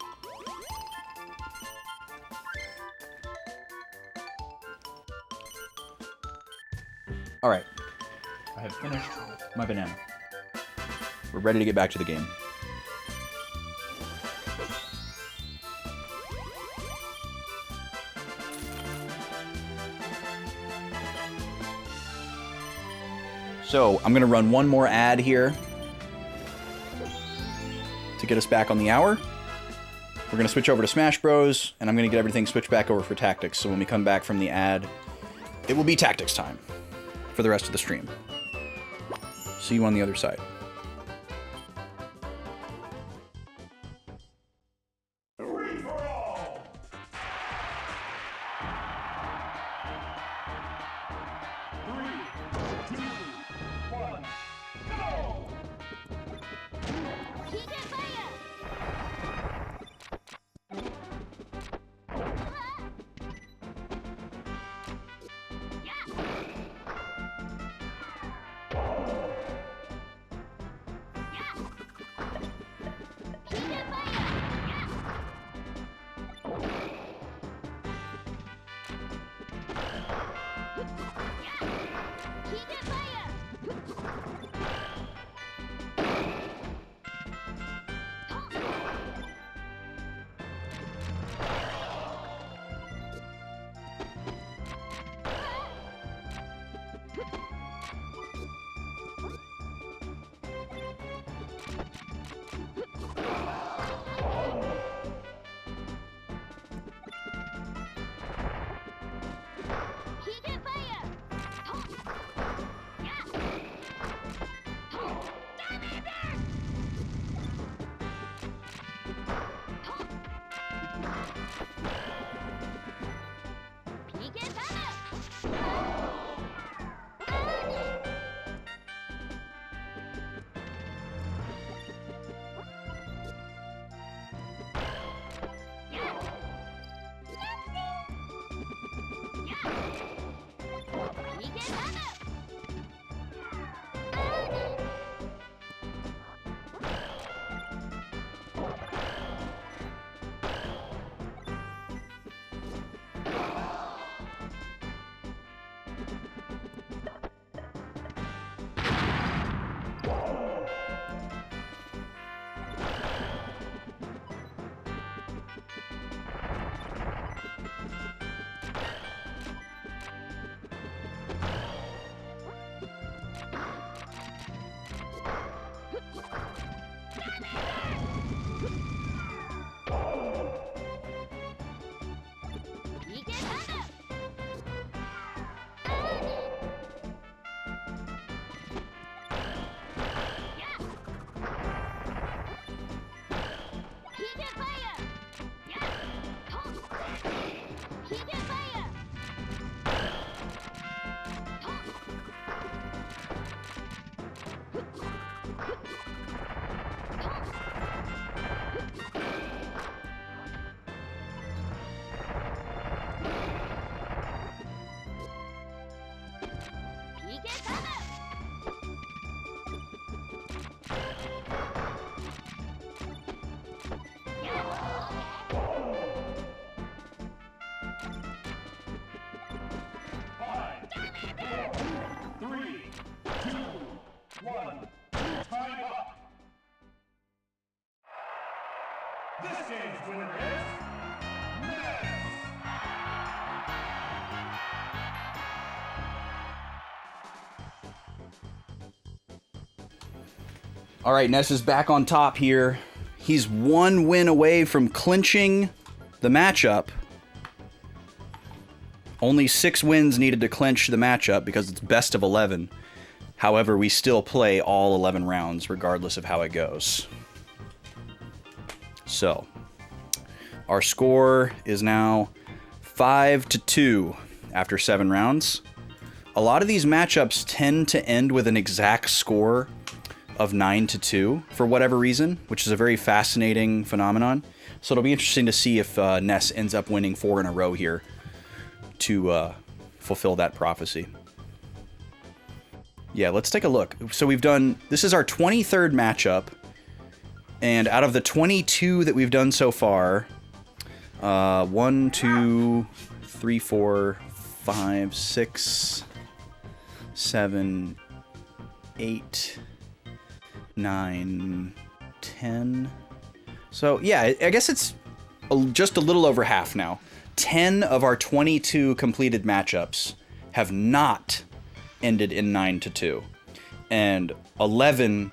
Alright. I have finished my banana. We're ready to get back to the game. So, I'm going to run one more ad here to get us back on the hour. We're going to switch over to Smash Bros, and I'm going to get everything switched back over for Tactics, so when we come back from the ad, it will be Tactics time for the rest of the stream. See you on the other side. Free for all! This game's winner is Ness. All right, Ness is back on top here. He's one win away from clinching the matchup. Only 6 wins needed to clinch the matchup because it's best of 11. However, we still play all 11 rounds regardless of how it goes. So, our score is now 5-2 after 7 rounds. A lot of these matchups tend to end with an exact score of 9-2 for whatever reason, which is a very fascinating phenomenon. So it'll be interesting to see if Ness ends up winning 4 in a row here to fulfill that prophecy. Yeah, let's take a look. So we've done, this is our 23rd matchup, and out of the 22 that we've done so far, 1, 2, 3, 4, 5, 6, 7, 8, 9, 10. So yeah, I guess it's just a little over half now. 10 of our 22 completed matchups have not ended in 9-2. And 11,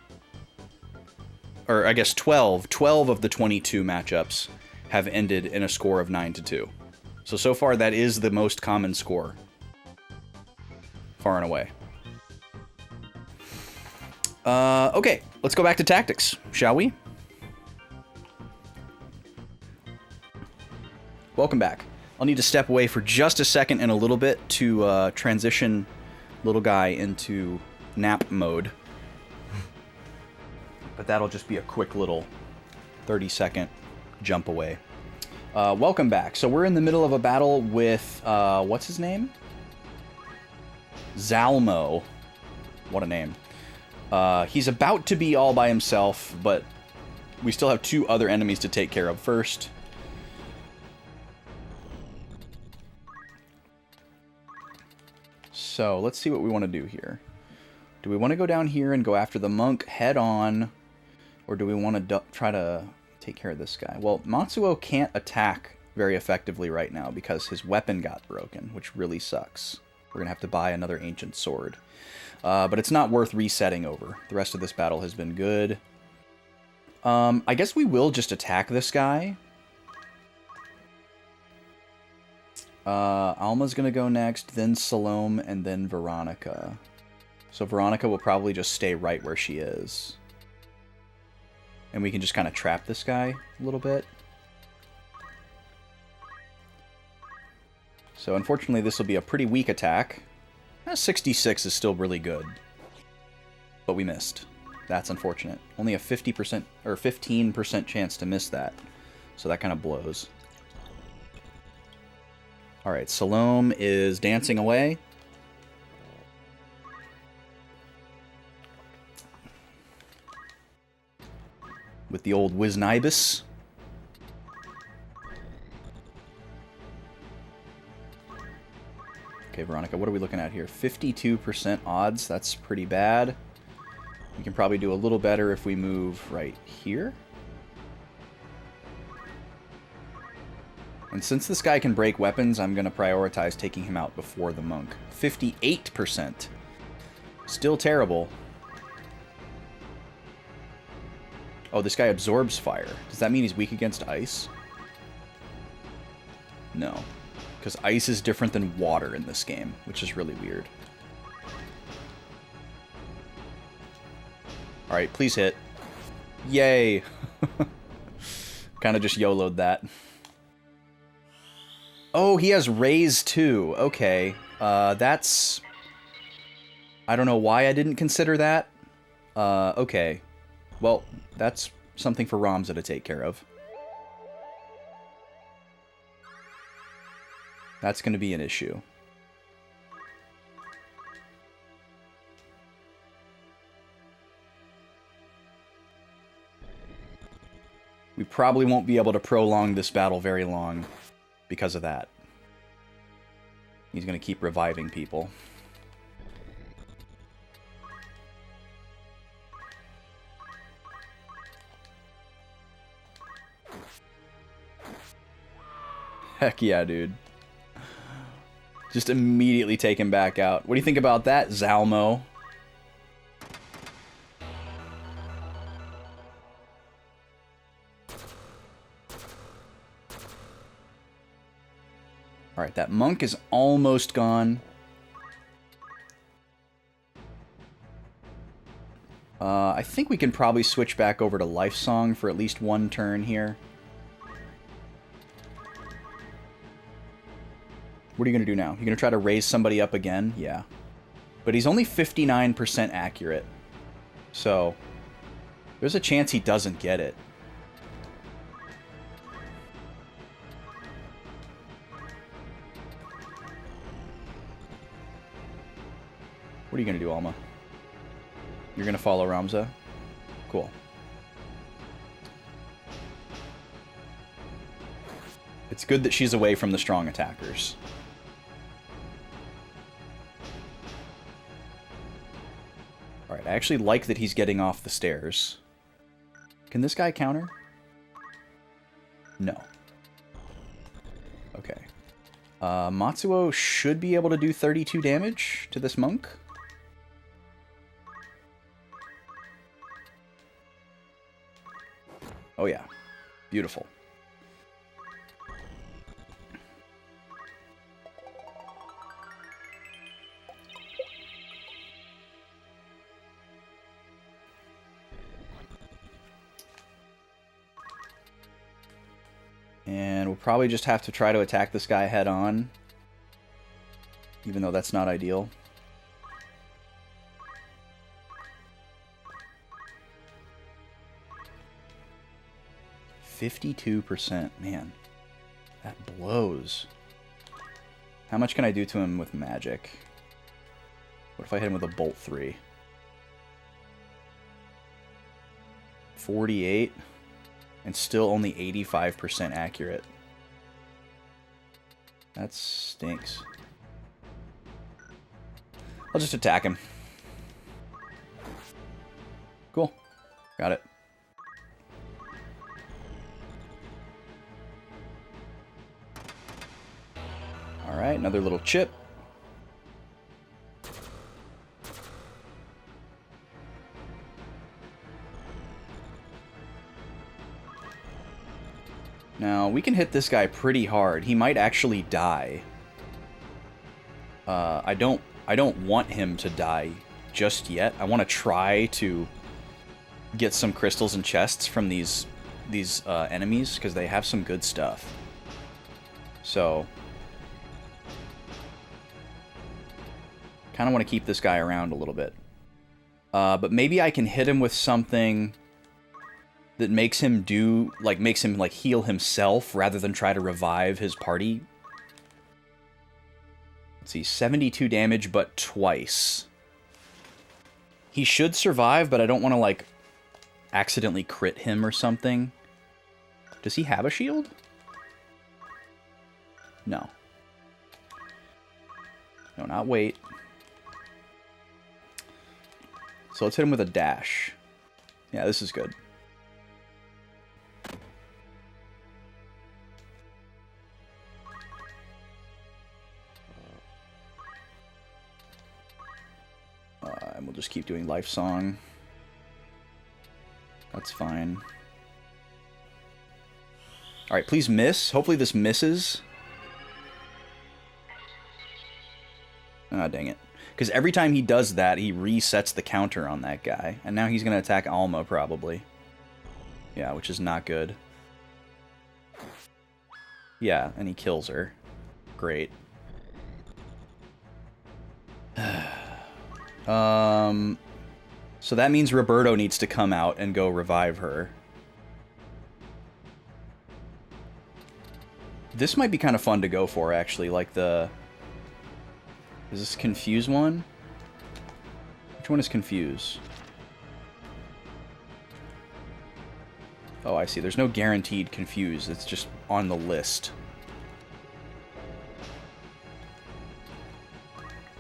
or I guess 12 of the 22 matchups have ended in a score of 9-2. So far that is the most common score. Far and away. Okay, let's go back to tactics, shall we? Welcome back. I'll need to step away for just a second and a little bit to transition little guy into nap mode. But that'll just be a quick little 30-second jump away. Welcome back. So we're in the middle of a battle with, what's his name? Zalmo. What a name. He's about to be all by himself, but we still have 2 other enemies to take care of first. So let's see what we want to do here. Do we want to go down here and go after the monk head on? Or do we want to try to take care of this guy? Well, Matsuo can't attack very effectively right now because his weapon got broken, which really sucks. We're going to have to buy another ancient sword. But it's not worth resetting over. The rest of this battle has been good. I guess we will just attack this guy. Alma's going to go next, then Salome, and then Veronica. So Veronica will probably just stay right where she is. And we can just kind of trap this guy a little bit. So unfortunately this will be a pretty weak attack. 66 is still really good. But we missed. That's unfortunate. Only a 50% or 15% chance to miss that. So that kind of blows. Alright, Salome is dancing away. With the old Wiznibus. Okay, Veronica, what are we looking at here? 52% odds. That's pretty bad. We can probably do a little better if we move right here. And since this guy can break weapons, I'm going to prioritize taking him out before the monk. 58%. Still terrible. Oh, this guy absorbs fire. Does that mean he's weak against ice? No. Because ice is different than water in this game, which is really weird. Alright, please hit. Yay! Kind of just YOLO'd that. Oh, he has raise too. Okay. That's... I don't know why I didn't consider that. Okay. Well, that's something for Ramza to take care of. That's going to be an issue. We probably won't be able to prolong this battle very long because of that. He's going to keep reviving people. Heck yeah, dude. Just immediately take him back out. What do you think about that, Zalmo? Alright, that monk is almost gone. I think we can probably switch back over to Life Song for at least one turn here. What are you going to do now? You're going to try to raise somebody up again? Yeah. But he's only 59% accurate. So, there's a chance he doesn't get it. What are you going to do, Alma? You're going to follow Ramza? Cool. It's good that she's away from the strong attackers. Alright, I actually like that he's getting off the stairs. Can this guy counter? No. Okay. Matsuo should be able to do 32 damage to this monk. Oh yeah. Beautiful. And we'll probably just have to try to attack this guy head on. Even though that's not ideal. %52%. Man, that blows. How much can I do to him with magic? What if I hit him with a Bolt 3? 48? And still only 85% accurate. That stinks. I'll just attack him. Cool. Got it. Alright, another little chip. Now, we can hit this guy pretty hard. He might actually die. I don't want him to die just yet. I want to try to get some crystals and chests from these enemies, because they have some good stuff. So, kind of want to keep this guy around a little bit. But maybe I can hit him with something that makes him heal himself rather than try to revive his party. Let's see, 72 damage, but twice. He should survive, but I don't want to, like, accidentally crit him or something. Does he have a shield? No. No, not wait. So let's hit him with a dash. Yeah, this is good. And we'll just keep doing Life Song. That's fine. Alright, please miss. Hopefully this misses. Ah, dang it. Because every time he does that, he resets the counter on that guy. And now he's going to attack Alma, probably. Yeah, which is not good. Yeah, and he kills her. Great. So that means Roberto needs to come out and go revive her. This might be kind of fun to go for, actually, like the... Is this Confuse one? Which one is Confuse? Oh, I see. There's no guaranteed Confuse. It's just on the list.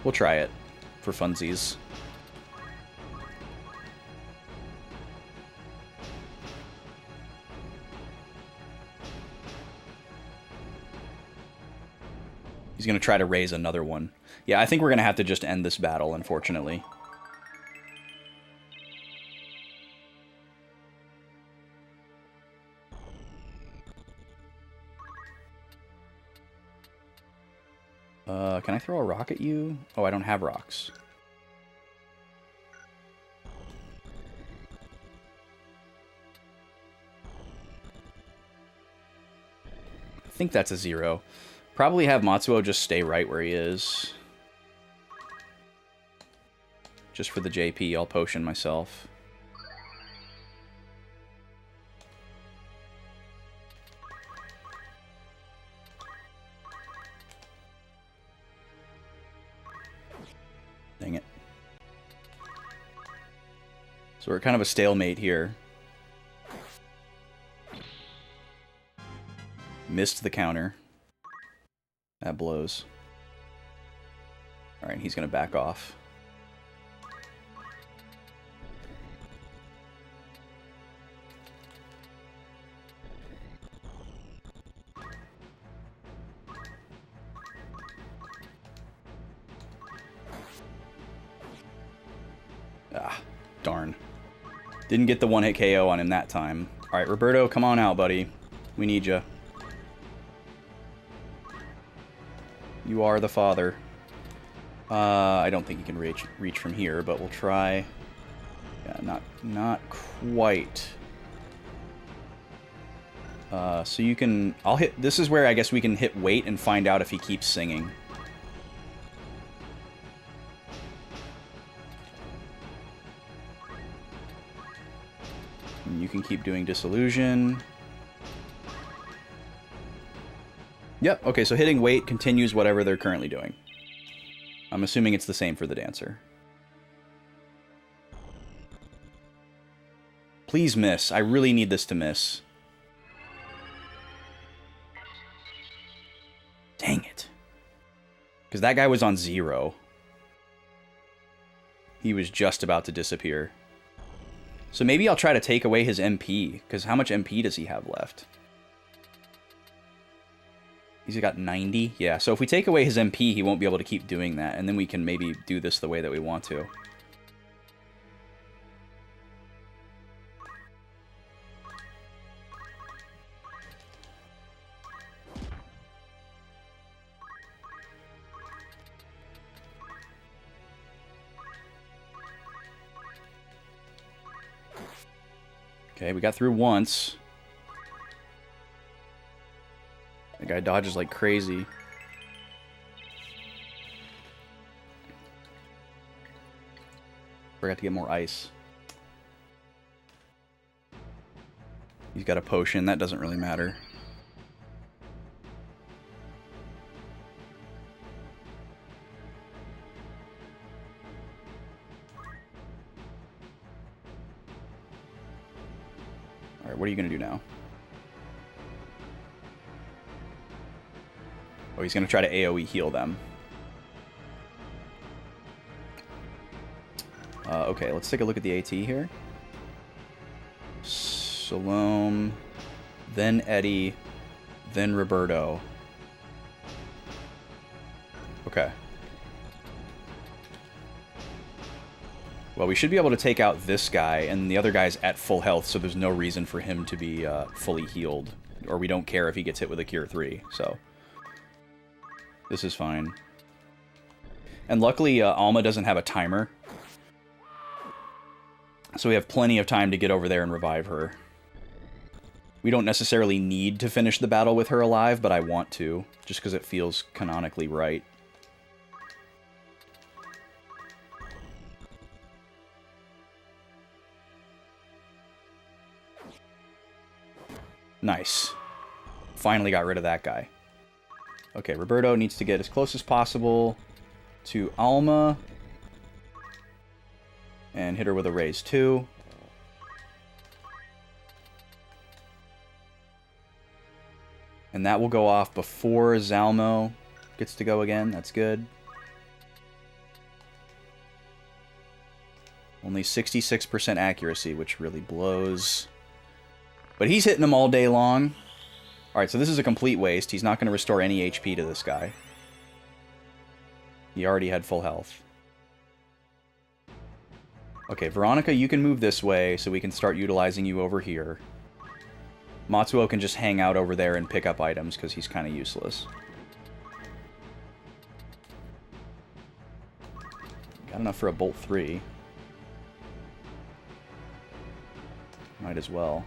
We'll try it for funsies. He's going to try to raise another one. Yeah, I think we're going to have to just end this battle, unfortunately. Can I throw a rock at you? Oh, I don't have rocks. I think that's a 0. Probably have Matsuo just stay right where he is. Just for the JP, I'll potion myself. Dang it. So we're kind of a stalemate here. Missed the counter. That blows. Alright, he's going to back off. Ah, darn. Didn't get the one-hit KO on him that time. Alright, Roberto, come on out, buddy. We need you. You are the father. I don't think you can reach from here, but we'll try. Yeah, not quite. So you can... I'll hit... This is where I guess we can hit wait and find out if he keeps singing. And you can keep doing Disillusion. Yep, okay, so hitting wait continues whatever they're currently doing. I'm assuming it's the same for the dancer. Please miss. I really need this to miss. Dang it. Because that guy was on 0. He was just about to disappear. So maybe I'll try to take away his MP, because how much MP does he have left? He's got 90? Yeah, so if we take away his MP, he won't be able to keep doing that, and then we can maybe do this the way that we want to. Okay, we got through once. The guy dodges like crazy. Forgot to get more ice. He's got a potion, that doesn't really matter. Alright, what are you gonna do now? Oh, he's gonna try to AoE heal them. Okay, let's take a look at the AT here. Salome, then Eddie, then Roberto. Okay. Well, we should be able to take out this guy, and the other guy's at full health, so there's no reason for him to be fully healed. Or we don't care if he gets hit with a Cure 3, so... This is fine. And luckily, Alma doesn't have a timer. So we have plenty of time to get over there and revive her. We don't necessarily need to finish the battle with her alive, but I want to, just because it feels canonically right. Nice. Finally got rid of that guy. Okay, Roberto needs to get as close as possible to Alma. And hit her with a raise 2. And that will go off before Zalmo gets to go again. That's good. Only 66% accuracy, which really blows. But he's hitting them all day long. Alright, so this is a complete waste. He's not going to restore any HP to this guy. He already had full health. Okay, Veronica, you can move this way, so we can start utilizing you over here. Matsuo can just hang out over there and pick up items, because he's kind of useless. Got enough for a Bolt 3. Might as well.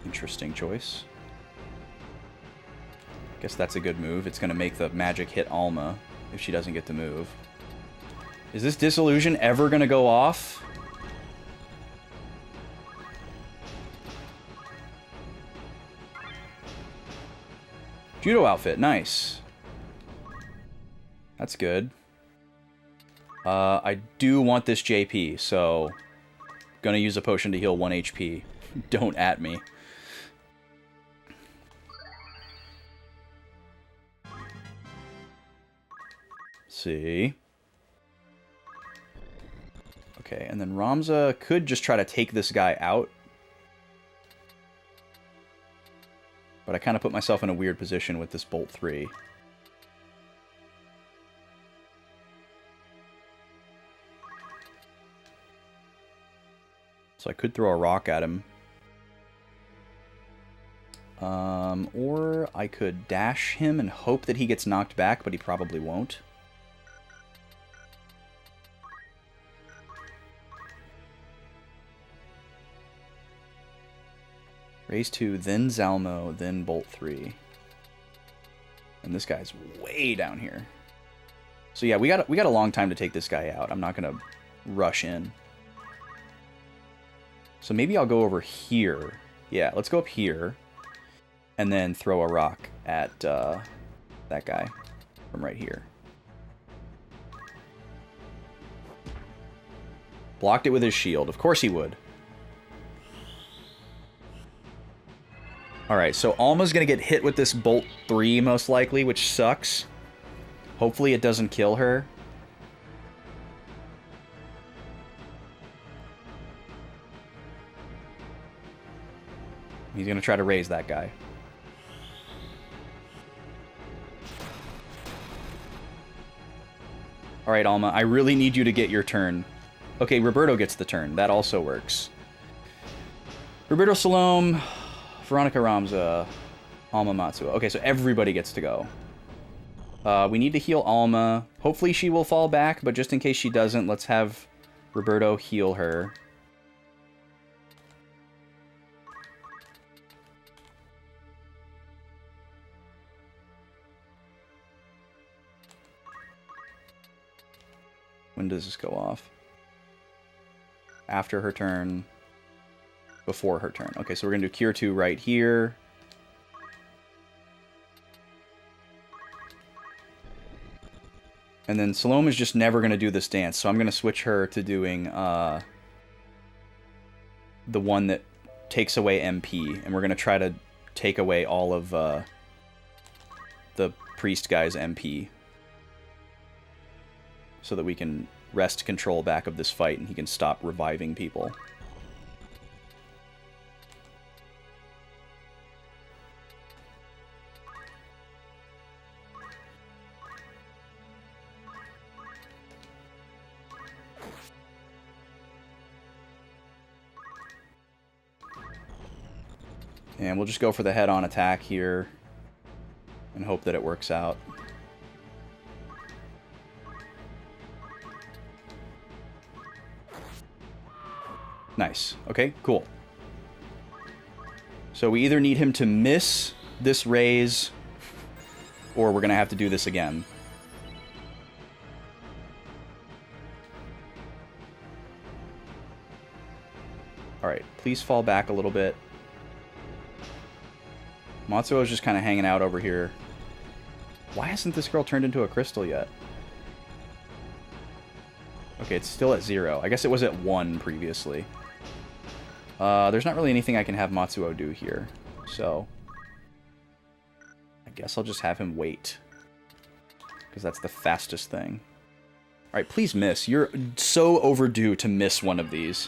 Interesting choice. Guess that's a good move. It's going to make the magic hit Alma if she doesn't get to move. Is this Disillusion ever going to go off? Judo outfit. Nice. That's good. I do want this JP, so... Gonna use a potion to heal 1 HP. Don't at me. See. Okay, and then Ramza could just try to take this guy out. But I kind of put myself in a weird position with this Bolt 3. So I could throw a rock at him. Or I could dash him and hope that he gets knocked back, but he probably won't. Raise 2, then Zalmo, then Bolt 3. And this guy's way down here. So yeah, we got a long time to take this guy out. I'm not gonna rush in. So maybe I'll go over here. Yeah, let's go up here. And then throw a rock at that guy from right here. Blocked it with his shield. Of course he would. Alright, so Alma's gonna get hit with this Bolt 3, most likely, which sucks. Hopefully it doesn't kill her. He's gonna try to raise that guy. Alright, Alma, I really need you to get your turn. Okay, Roberto gets the turn. That also works. Roberto Salome, Veronica Ramza, Alma Matsuo. Okay, so everybody gets to go. We need to heal Alma. Hopefully she will fall back, but just in case she doesn't, let's have Roberto heal her. When does this go off? After her turn. Before her turn. Okay, so we're going to do Cure 2 right here. And then Salome is just never going to do this dance, so I'm going to switch her to doing the one that takes away MP. And we're going to try to take away all of the priest guy's MP. So that we can wrest control back of this fight and he can stop reviving people. And we'll just go for the head-on attack here and hope that it works out. Nice. Okay, cool. So we either need him to miss this raise, or we're going to have to do this again. Alright, please fall back a little bit. Matsuo is just kind of hanging out over here. Why hasn't this girl turned into a crystal yet? Okay, it's still at 0. I guess it was at 1 previously. There's not really anything I can have Matsuo do here, so I guess I'll just have him wait, because that's the fastest thing. Alright, please miss. You're so overdue to miss one of these.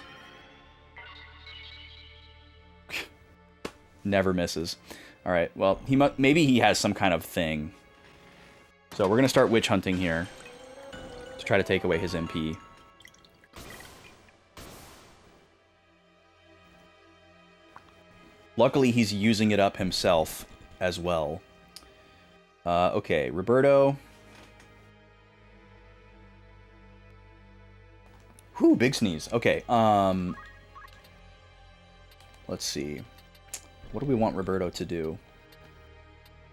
Never misses. Alright, well, maybe he has some kind of thing. So we're going to start witch hunting here to try to take away his MP. Luckily, he's using it up himself as well. Okay, Roberto. Whew, big sneeze. Okay, let's see. What do we want Roberto to do?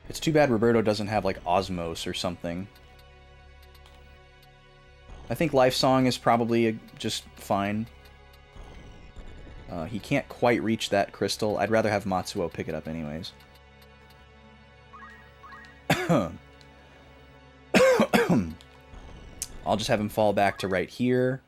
It's too bad Roberto doesn't have, like, Osmos or something. I think Life Song is probably just fine. He can't quite reach that crystal. I'd rather have Matsuo pick it up anyways. I'll just have him fall back to right here.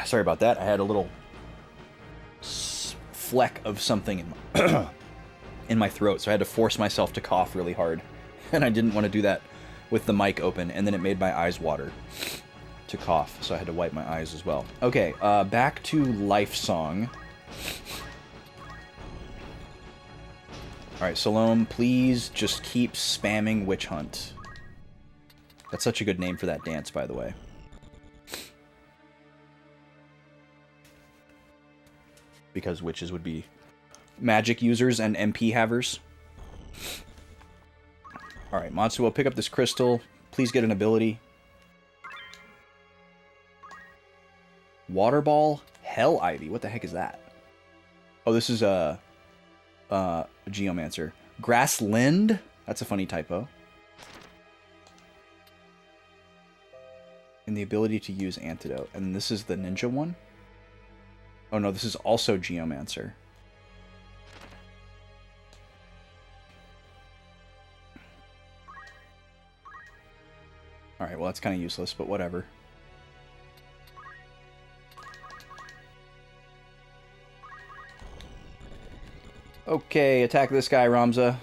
Sorry about that. I had a little fleck of something in my, in my throat, so I had to force myself to cough really hard. And I didn't want to do that with the mic open, and then it made my eyes water to cough, so I had to wipe my eyes as well. Okay, back to Life Song. Alright, Salome, please just keep spamming Witch Hunt. That's such a good name for that dance, by the way. Because witches would be magic users and MP havers. Alright, Matsuo, pick up this crystal. Please get an ability. Water Ball? Hell Ivy. What the heck is that? Oh, this is a Geomancer. Grassland? That's a funny typo. And the ability to use Antidote. And this is the ninja one? Oh no, this is also Geomancer. Alright, well that's kind of useless, but whatever. Okay, attack this guy, Ramza.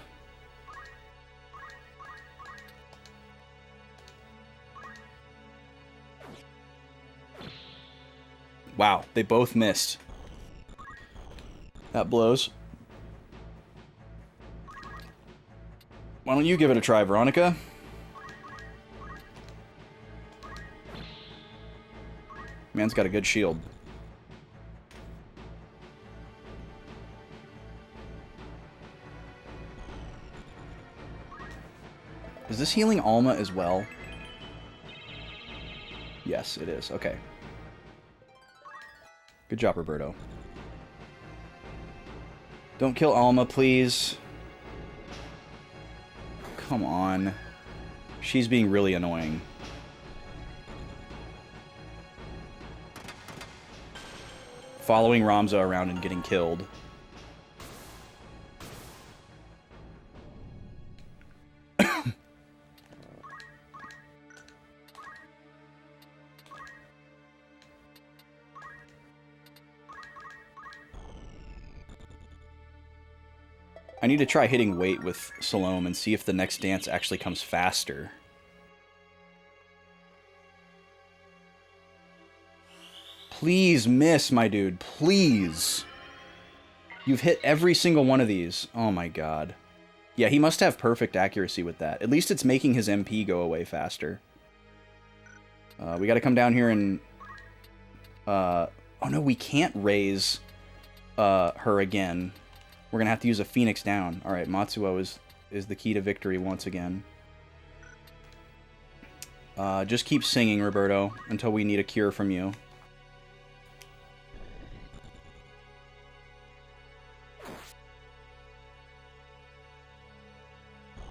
Wow, they both missed. That blows. Why don't you give it a try, Veronica? Man's got a good shield. Is this healing Alma as well? Yes, it is. Okay. Good job, Roberto. Don't kill Alma, please. Come on. She's being really annoying. Following Ramza around and getting killed. I need to try hitting weight with Salome and see if the next dance actually comes faster. Please miss, my dude. Please. You've hit every single one of these. Oh my god. Yeah, he must have perfect accuracy with that. At least it's making his MP go away faster. We gotta come down here and... oh no, we can't raise her again. We're gonna have to use a Phoenix down. Alright, Matsuo is the key to victory once again. Just keep singing, Roberto, until we need a cure from you.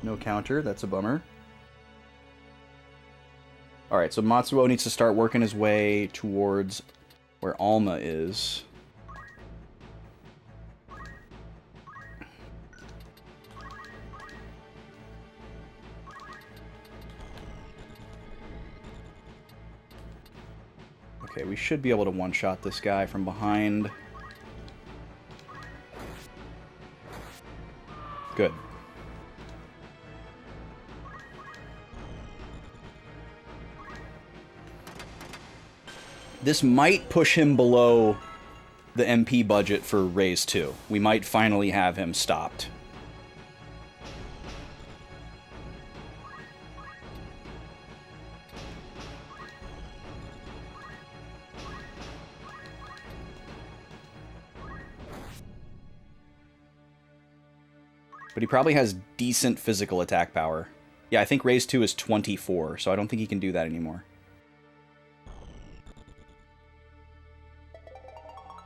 No counter, that's a bummer. Alright, so Matsuo needs to start working his way towards where Alma is. Okay, we should be able to one-shot this guy from behind. Good. This might push him below the MP budget for Raise 2. We might finally have him stopped. But he probably has decent physical attack power. Yeah, I think Raise 2 is 24, so I don't think he can do that anymore.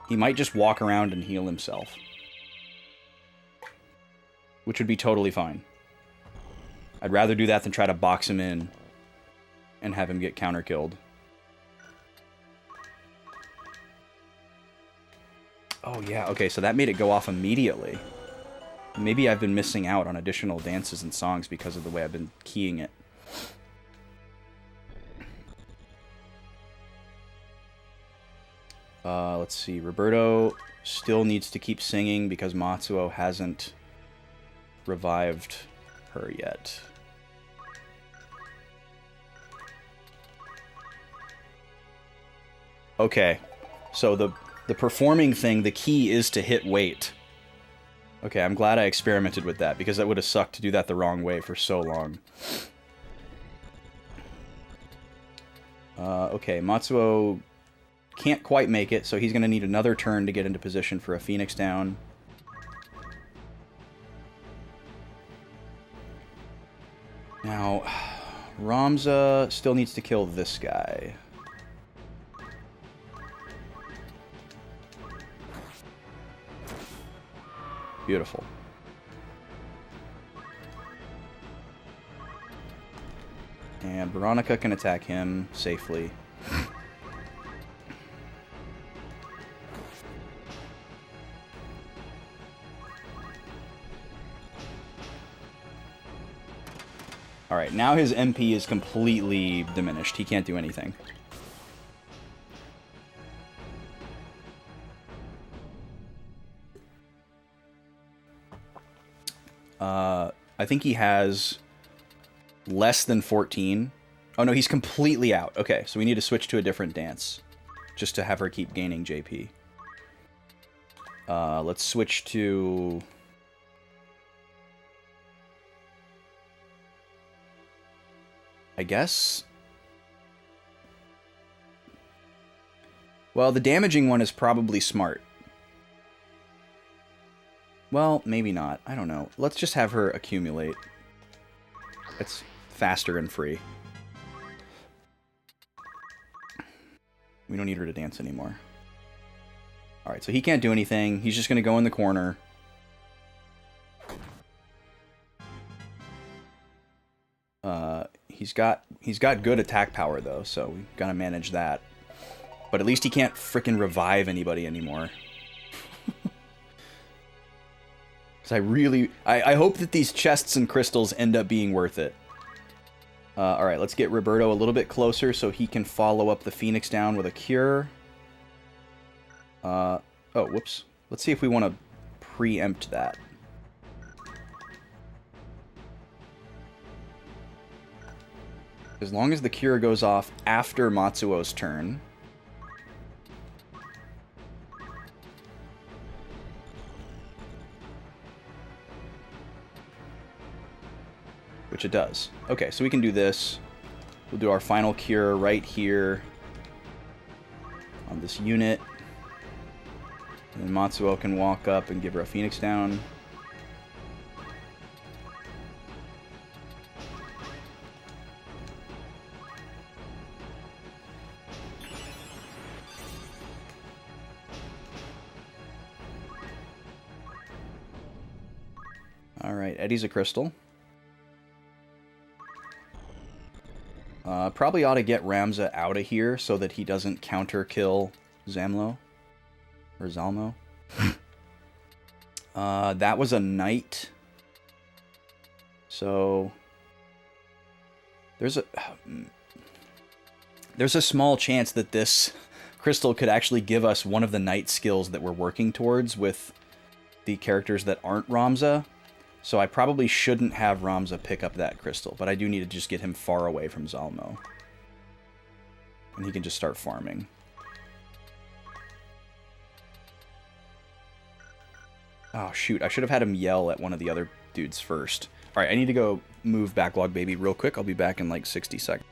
He might just walk around and heal himself. Which would be totally fine. I'd rather do that than try to box him in and have him get counter-killed. Oh yeah, okay, so that made it go off immediately. Maybe I've been missing out on additional dances and songs because of the way I've been keying it. Let's see. Roberto still needs to keep singing because Matsuo hasn't revived her yet. Okay. So the performing thing, the key is to hit weight. Okay, I'm glad I experimented with that, because that would have sucked to do that the wrong way for so long. Okay, Matsuo can't quite make it, so he's going to need another turn to get into position for a Phoenix down. Now, Ramza still needs to kill this guy. Beautiful. And Veronica can attack him safely. Alright, now his MP is completely diminished. He can't do anything. I think he has less than 14. Oh no, he's completely out. Okay, so we need to switch to a different dance. Just to have her keep gaining JP. Let's switch to... I guess... Well, the damaging one is probably smart. Well, maybe not. I don't know. Let's just have her accumulate. It's faster and free. We don't need her to dance anymore. Alright, so he can't do anything. He's just going to go in the corner. He's got good attack power, though, so we've got to manage that. But at least he can't frickin' revive anybody anymore. Because I hope that these chests and crystals end up being worth it. Alright, let's get Roberto a little bit closer so he can follow up the Phoenix down with a cure. Oh, whoops. Let's see if we want to preempt that. As long as the cure goes off after Matsuo's turn. Which it does. Okay, so we can do this. We'll do our final cure right here on this unit. And then Matsuo can walk up and give her a Phoenix down. Alright, Eddie's a crystal. Probably ought to get Ramza out of here so that he doesn't counter kill Zamlo. Or Zalmo. That was a knight. So there's a small chance that this crystal could actually give us one of the knight skills that we're working towards with the characters that aren't Ramza. So I probably shouldn't have Ramza pick up that crystal, but I do need to just get him far away from Zalmo. And he can just start farming. Oh, shoot. I should have had him yell at one of the other dudes first. Alright, I need to go move Backlog Baby real quick. I'll be back in like 60 seconds.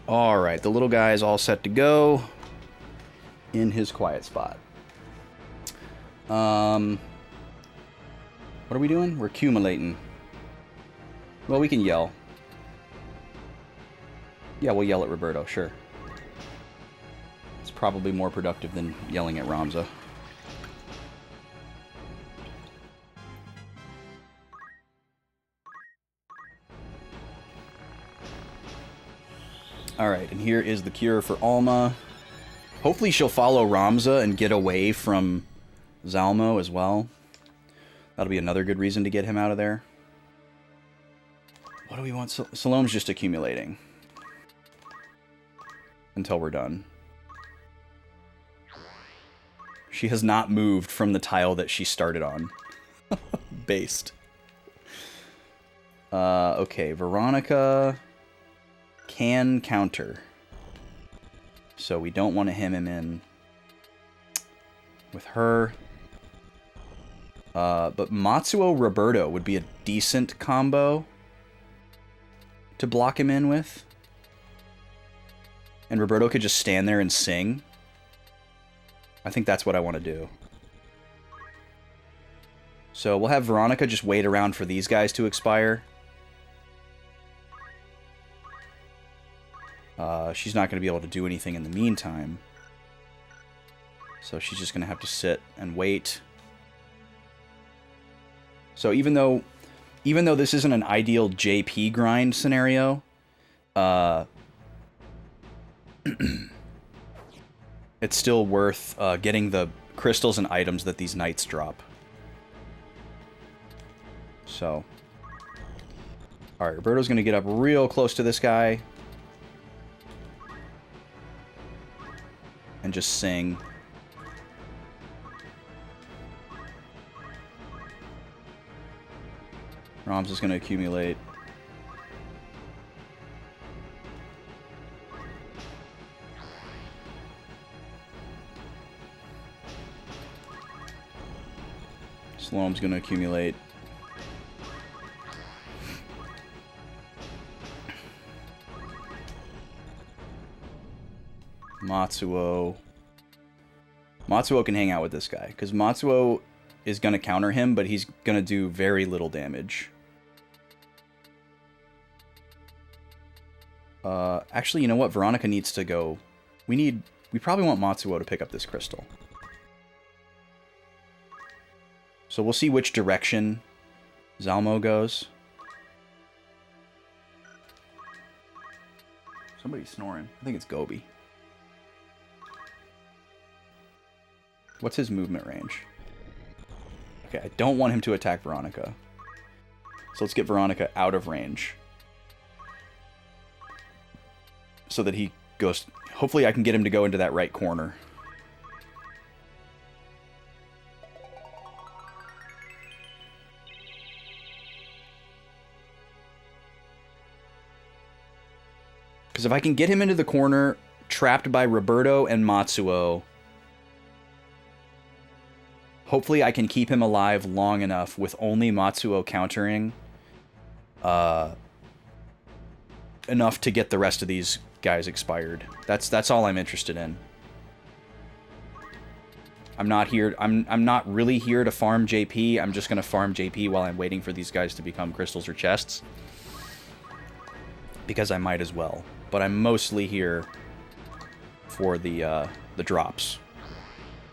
Alright, the little guy is all set to go in his quiet spot. What are we doing? We're accumulating. Well, we can yell. Yeah, we'll yell at Roberto, sure. It's probably more productive than yelling at Ramza. Alright, and here is the cure for Alma. Hopefully she'll follow Ramza and get away from Zalmo as well. That'll be another good reason to get him out of there. What do we want? Salome's just accumulating. Until we're done. She has not moved from the tile that she started on. Based. Okay, Veronica can counter. So we don't want to hem him in with her. But Matsuo Roberto would be a decent combo to block him in with. And Roberto could just stand there and sing. I think that's what I want to do. So we'll have Veronica just wait around for these guys to expire. She's not going to be able to do anything in the meantime. So she's just going to have to sit and wait. So even though this isn't an ideal JP grind scenario, it's still worth getting the crystals and items that these knights drop. So, alright, Roberto's going to get up real close to this guy. And just sing. Ram's is going to accumulate. Salome's going to accumulate. Matsuo. Matsuo can hang out with this guy, because Matsuo is going to counter him, but he's going to do very little damage. Actually, you know what? Veronica needs to go. We probably want Matsuo to pick up this crystal. So we'll see which direction Zalmo goes. Somebody's snoring. I think it's Gobi. What's his movement range? Okay, I don't want him to attack Veronica. So let's get Veronica out of range. So that he goes... Hopefully I can get him to go into that right corner. Because if I can get him into the corner, trapped by Roberto and Matsuo, hopefully I can keep him alive long enough with only Matsuo countering enough to get the rest of these guys expired. That's all I'm interested in. I'm not really here to farm JP. I'm just going to farm JP while I'm waiting for these guys to become crystals or chests. Because I might as well. But I'm mostly here for the drops.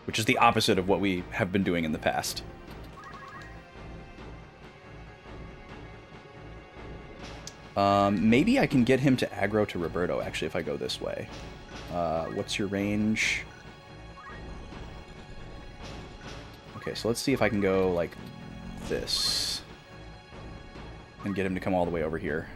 Which is the opposite of what we have been doing in the past. Maybe I can get him to aggro to Roberto, actually, if I go this way. What's your range? Okay, so let's see if I can go like this. And get him to come all the way over here.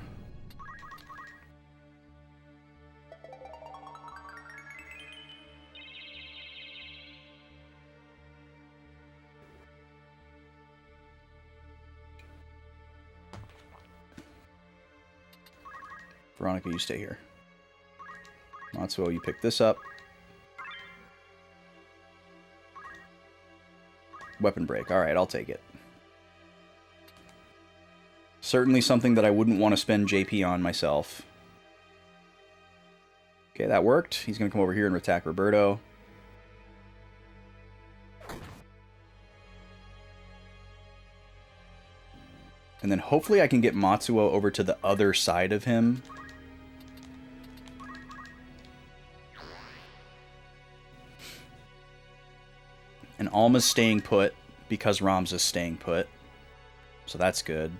Veronica, you stay here. Matsuo, you pick this up. Weapon break. Alright, I'll take it. Certainly something that I wouldn't want to spend JP on myself. Okay, that worked. He's going to come over here and attack Roberto. And then hopefully I can get Matsuo over to the other side of him. And Alma's staying put because Ramza's staying put. So that's good.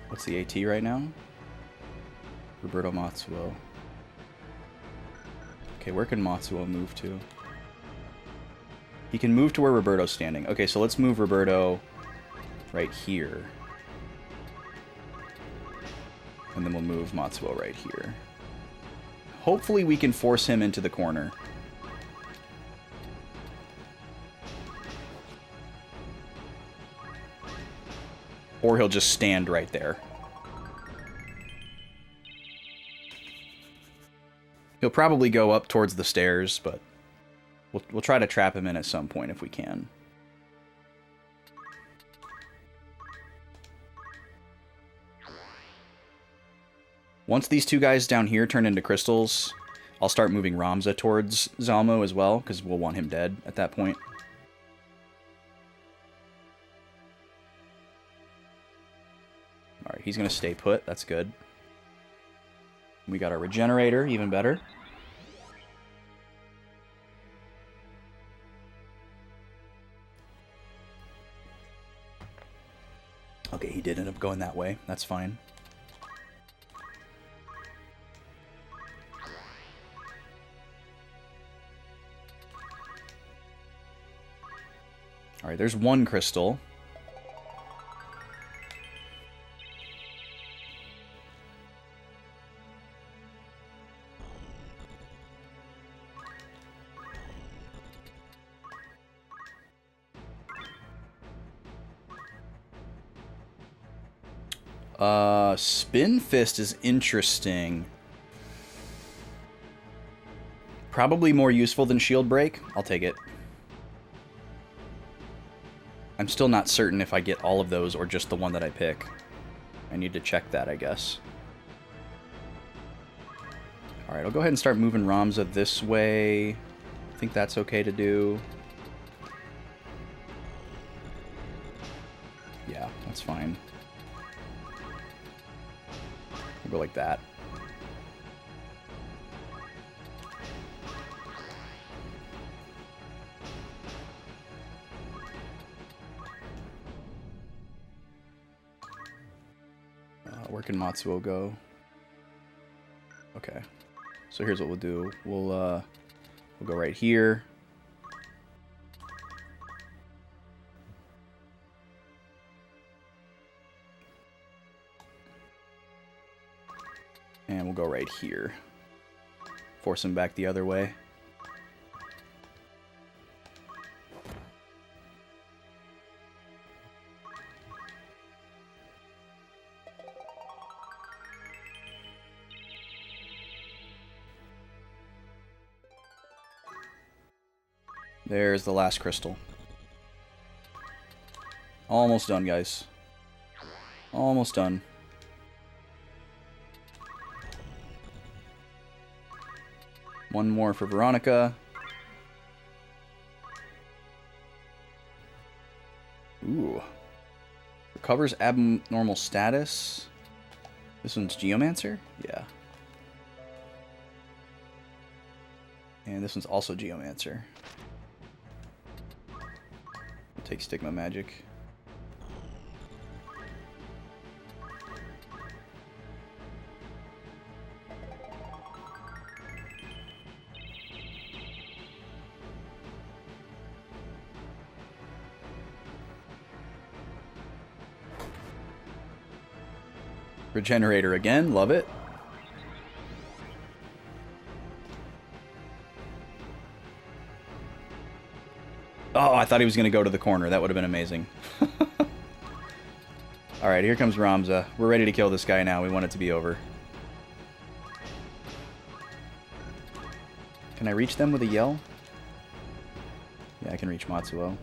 What's the AT right now? Roberto Matsuo. Okay, where can Matsuo move to? He can move to where Roberto's standing. Okay, so let's move Roberto right here. And then we'll move Matsuo right here. Hopefully we can force him into the corner. Or he'll just stand right there. He'll probably go up towards the stairs, but we'll try to trap him in at some point if we can. Once these two guys down here turn into crystals, I'll start moving Ramza towards Zalmo as well, because we'll want him dead at that point. Alright, he's going to stay put. That's good. We got our regenerator, even better. Okay, he did end up going that way. That's fine. Alright, there's one crystal. Spin Fist is interesting. Probably more useful than Shield Break. I'll take it. I'm still not certain if I get all of those or just the one that I pick. I need to check that, I guess. Alright, I'll go ahead and start moving Ramza this way. I think that's okay to do. Yeah, that's fine. We'll go like that. Where can Matsuo go? Okay. So here's what we'll do. We'll go right here. And we'll go right here. Force him back the other way. There's the last crystal. Almost done, guys. Almost done. One more for Veronica. Ooh. Recovers abnormal status. This one's Geomancer? Yeah. And this one's also Geomancer. We'll take Stigma Magic. Regenerator again, love it. Oh, I thought he was going to go to the corner. That would have been amazing. Alright, here comes Ramza. We're ready to kill this guy now. We want it to be over. Can I reach them with a yell? Yeah, I can reach Matsuo.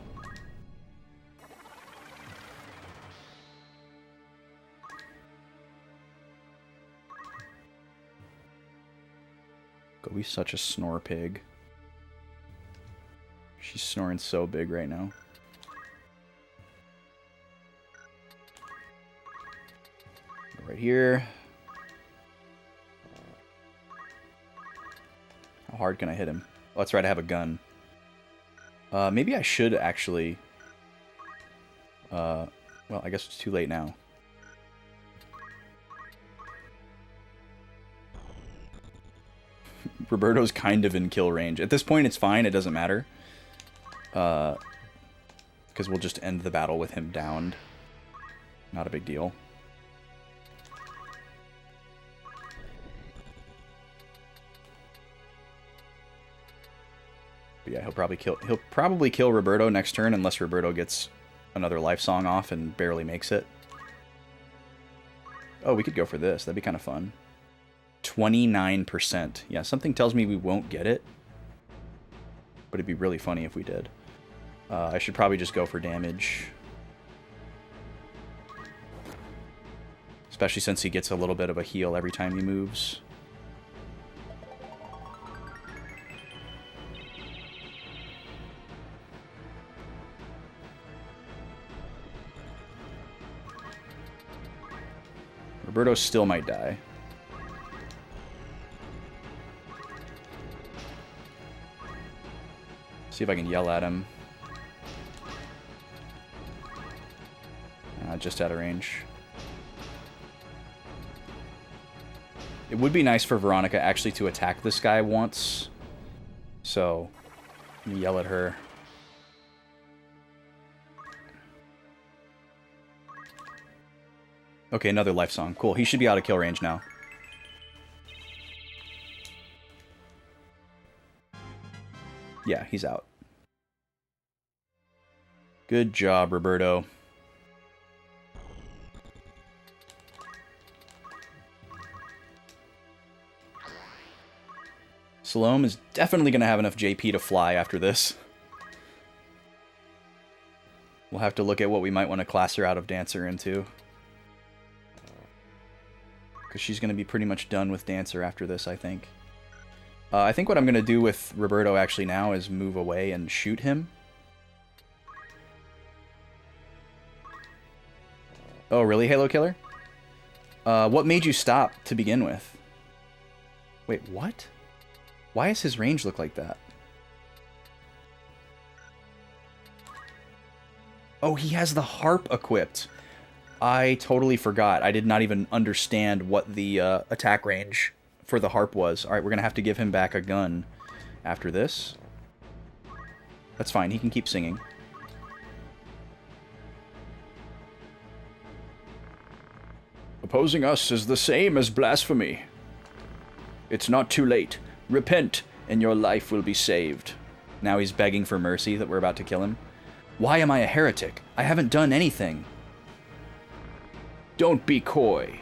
Gobi's such a snore pig. She's snoring so big right now. Right here. How hard can I hit him? Oh, that's right, I have a gun. Maybe I should actually... well, I guess it's too late now. Roberto's kind of in kill range. At this point, it's fine. It doesn't matter. Because we'll just end the battle with him downed. Not a big deal. But yeah, he'll probably kill Roberto next turn unless Roberto gets another life song off and barely makes it. Oh, we could go for this. That'd be kind of fun. 29%. Yeah, something tells me we won't get it. But it'd be really funny if we did. I should probably just go for damage. Especially since he gets a little bit of a heal every time he moves. Roberto still might die. See if I can yell at him. Just out of range. It would be nice for Veronica actually to attack this guy once. So, let me yell at her. Okay, another life song. Cool. He should be out of kill range now. Yeah, he's out. Good job, Roberto. Salome is definitely going to have enough JP to fly after this. We'll have to look at what we might want to class her out of Dancer into. Because she's going to be pretty much done with Dancer after this, I think. I think what I'm going to do with Roberto actually now is move away and shoot him. Oh, really, Halo Killer? What made you stop to begin with? Wait, what? Why does his range look like that? Oh, he has the harp equipped. I totally forgot. I did not even understand what the attack range for the harp was. Alright, we're going to have to give him back a gun after this. That's fine. He can keep singing. Opposing us is the same as blasphemy. It's not too late. Repent, and your life will be saved. Now he's begging for mercy that we're about to kill him. Why am I a heretic? I haven't done anything. Don't be coy.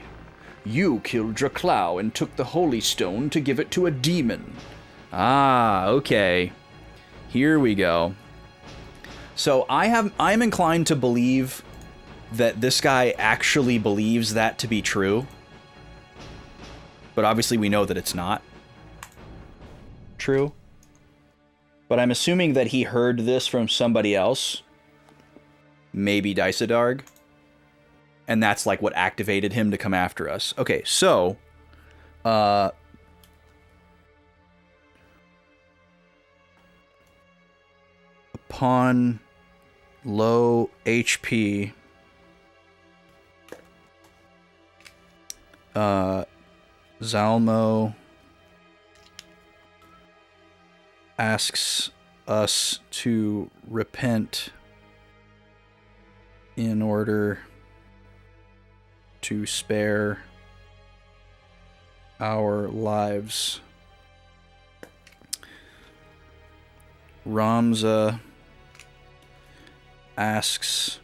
You killed Draclau and took the Holy Stone to give it to a demon. Ah, okay. Here we go. So I'm inclined to believe that this guy actually believes that to be true. But obviously we know that it's not true. But I'm assuming that he heard this from somebody else. Maybe Dysadarg. And that's like what activated him to come after us. Okay, so upon low HP, Zalmo asks us to repent in order to spare our lives. Ramza asks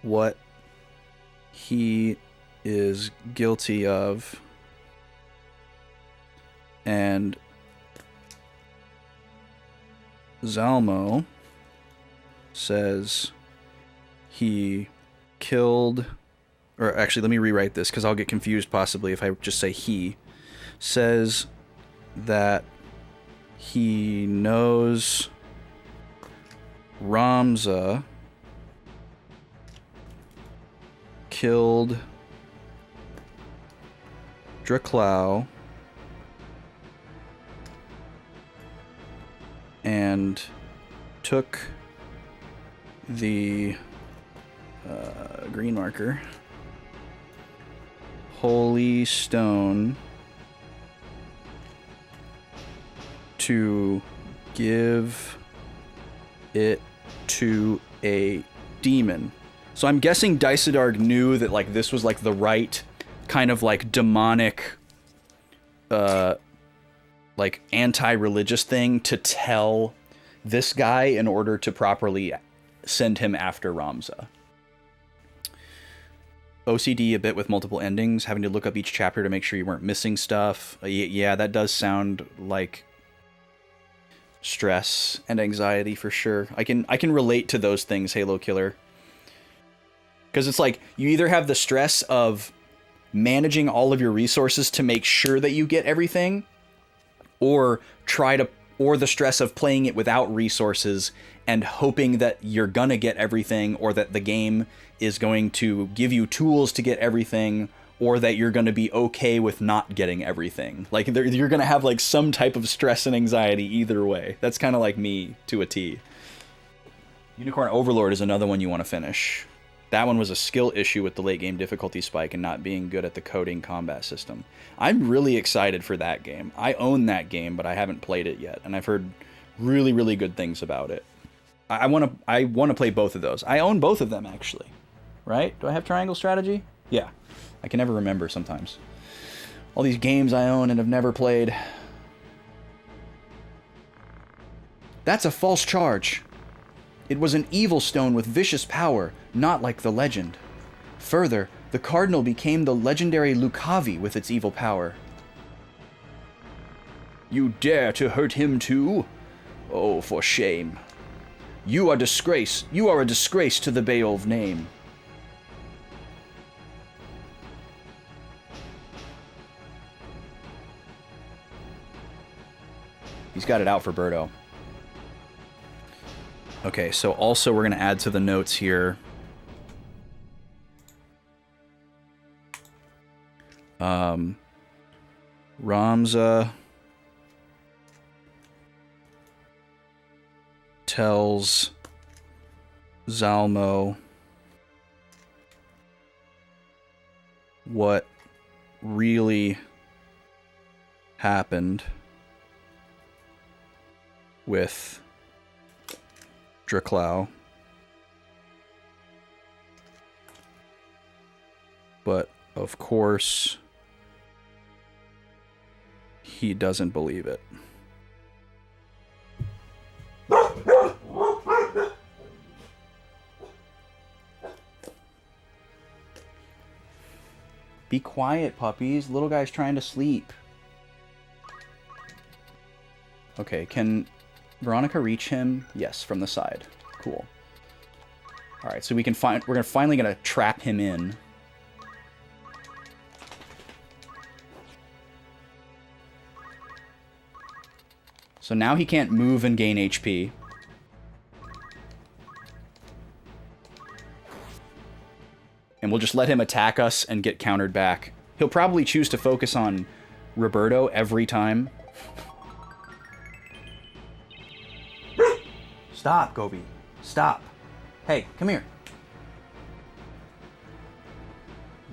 what he is guilty of, and Zalmo says he killed, or actually let me rewrite this because I'll get confused possibly if I just say he, says that he knows Ramza killed Draklau and took the green marker holy stone to give it to a demon. So I'm guessing Dialog knew that like this was like the right kind of like demonic like anti-religious thing to tell this guy in order to properly send him after Ramza. OCD a bit with multiple endings, having to look up each chapter to make sure you weren't missing stuff. Yeah, that does sound like stress and anxiety for sure. I can relate to those things, Halo Killer. Because it's like, you either have the stress of managing all of your resources to make sure that you get everything, or the stress of playing it without resources and hoping that you're gonna get everything, or that the game is going to give you tools to get everything, or that you're gonna be okay with not getting everything. Like, you're gonna have like some type of stress and anxiety either way. That's kind of like me to a T. Unicorn Overlord is another one you want to finish. That one was a skill issue with the late game difficulty spike and not being good at the coding combat system. I'm really excited for that game. I own that game, but I haven't played it yet, and I've heard really, really good things about it. I want to play both of those. I own both of them, actually. Right? Do I have Triangle Strategy? Yeah. I can never remember sometimes. All these games I own and have never played. That's a false charge. It was an evil stone with vicious power, not like the legend. Further, the cardinal became the legendary Lucavi with its evil power. You dare to hurt him too? Oh, for shame. You are a disgrace to the Beowulf name. He's got it out for Birdo. Okay, so also we're going to add to the notes here. Ramza tells Zalmo what really happened with Draklau, but of course he doesn't believe it. Be quiet, puppies. Little guy's trying to sleep. Okay, can Veronica reach him? Yes, from the side. Cool. All right, so we're finally gonna trap him in. So now he can't move and gain HP. And we'll just let him attack us and get countered back. He'll probably choose to focus on Roberto every time. Stop, Gobi. Stop. Hey, come here.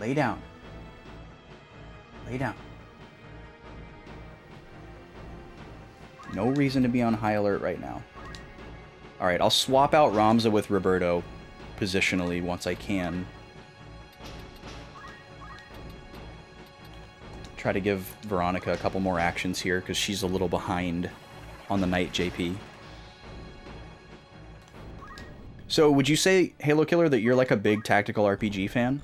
Lay down. Lay down. No reason to be on high alert right now. Alright, I'll swap out Ramza with Roberto positionally once I can. Try to give Veronica a couple more actions here because she's a little behind on the Knight JP. So would you say, Halo Killer, that you're like a big tactical RPG fan?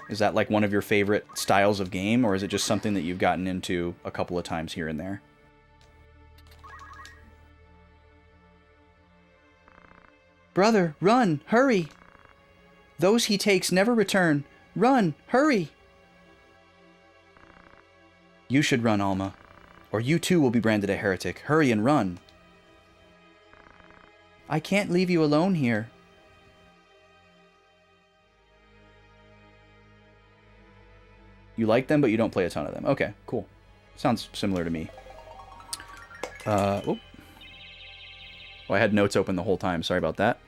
Is that like one of your favorite styles of game, or is it just something that you've gotten into a couple of times here and there? Brother, run! Hurry! Those he takes never return. Run! Hurry! You should run, Alma. Or you too will be branded a heretic. Hurry and run. I can't leave you alone here. You like them, but you don't play a ton of them. Okay, cool. Sounds similar to me. Oh, I had notes open the whole time. Sorry about that.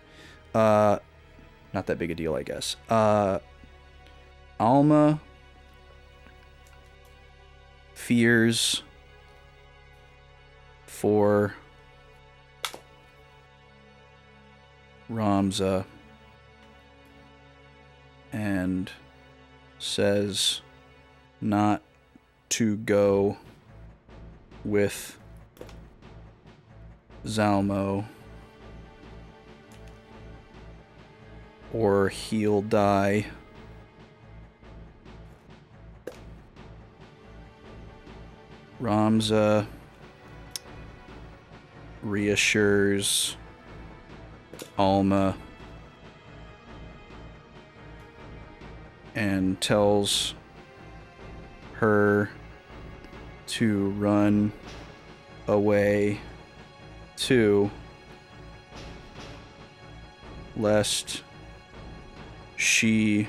Not that big a deal, I guess. Alma fears for Ramza and says not to go with Zalmo or he'll die. Ramza reassures Alma and tells her to run away too, lest she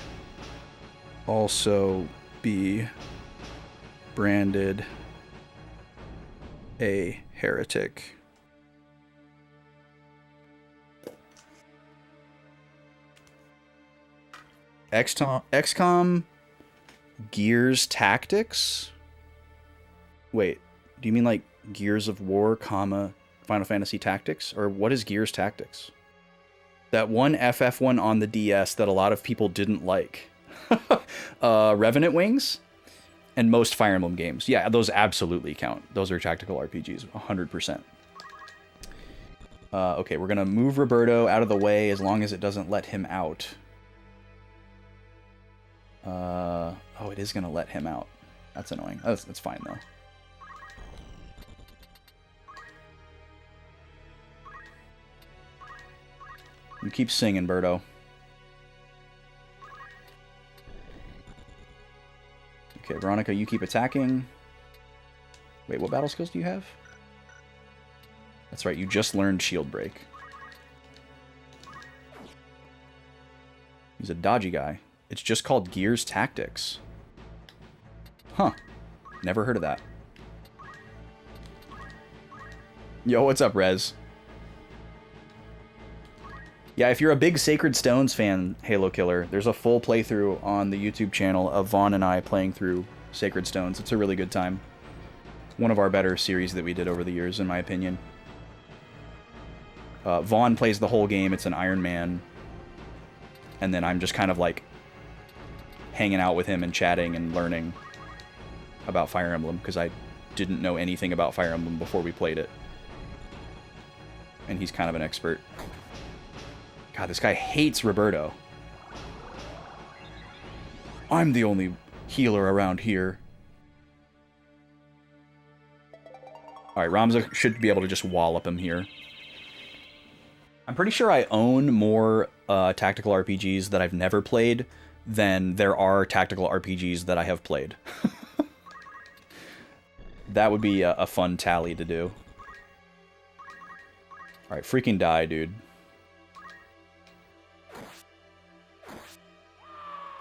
also be branded a heretic. XCOM Gears Tactics? Wait, do you mean like Gears of War, comma, Final Fantasy Tactics? Or what is Gears Tactics? That one FF one on the DS that a lot of people didn't like. Revenant Wings? And most Fire Emblem games. Yeah, those absolutely count. Those are tactical RPGs, 100%. Okay, we're gonna move Roberto out of the way as long as it doesn't let him out. Oh, it is gonna let him out. That's annoying. Oh, that's fine, though. You keep singing, Birdo. Okay, Veronica, you keep attacking. Wait, what battle skills do you have? That's right, you just learned Shield Break. He's a dodgy guy. It's just called Gears Tactics. Huh. Never heard of that. Yo, what's up, Rez? Yeah, if you're a big Sacred Stones fan, Halo Killer, there's a full playthrough on the YouTube channel of Vaughn and I playing through Sacred Stones. It's a really good time. One of our better series that we did over the years, in my opinion. Vaughn plays the whole game. It's an Iron Man. And then I'm just kind of like hanging out with him and chatting and learning about Fire Emblem, because I didn't know anything about Fire Emblem before we played it. And he's kind of an expert. God, this guy hates Roberto. I'm the only healer around here. Alright, Ramza should be able to just wallop him here. I'm pretty sure I own more tactical RPGs that I've never played than there are tactical RPGs that I have played. That would be a fun tally to do. Alright, freaking die, dude.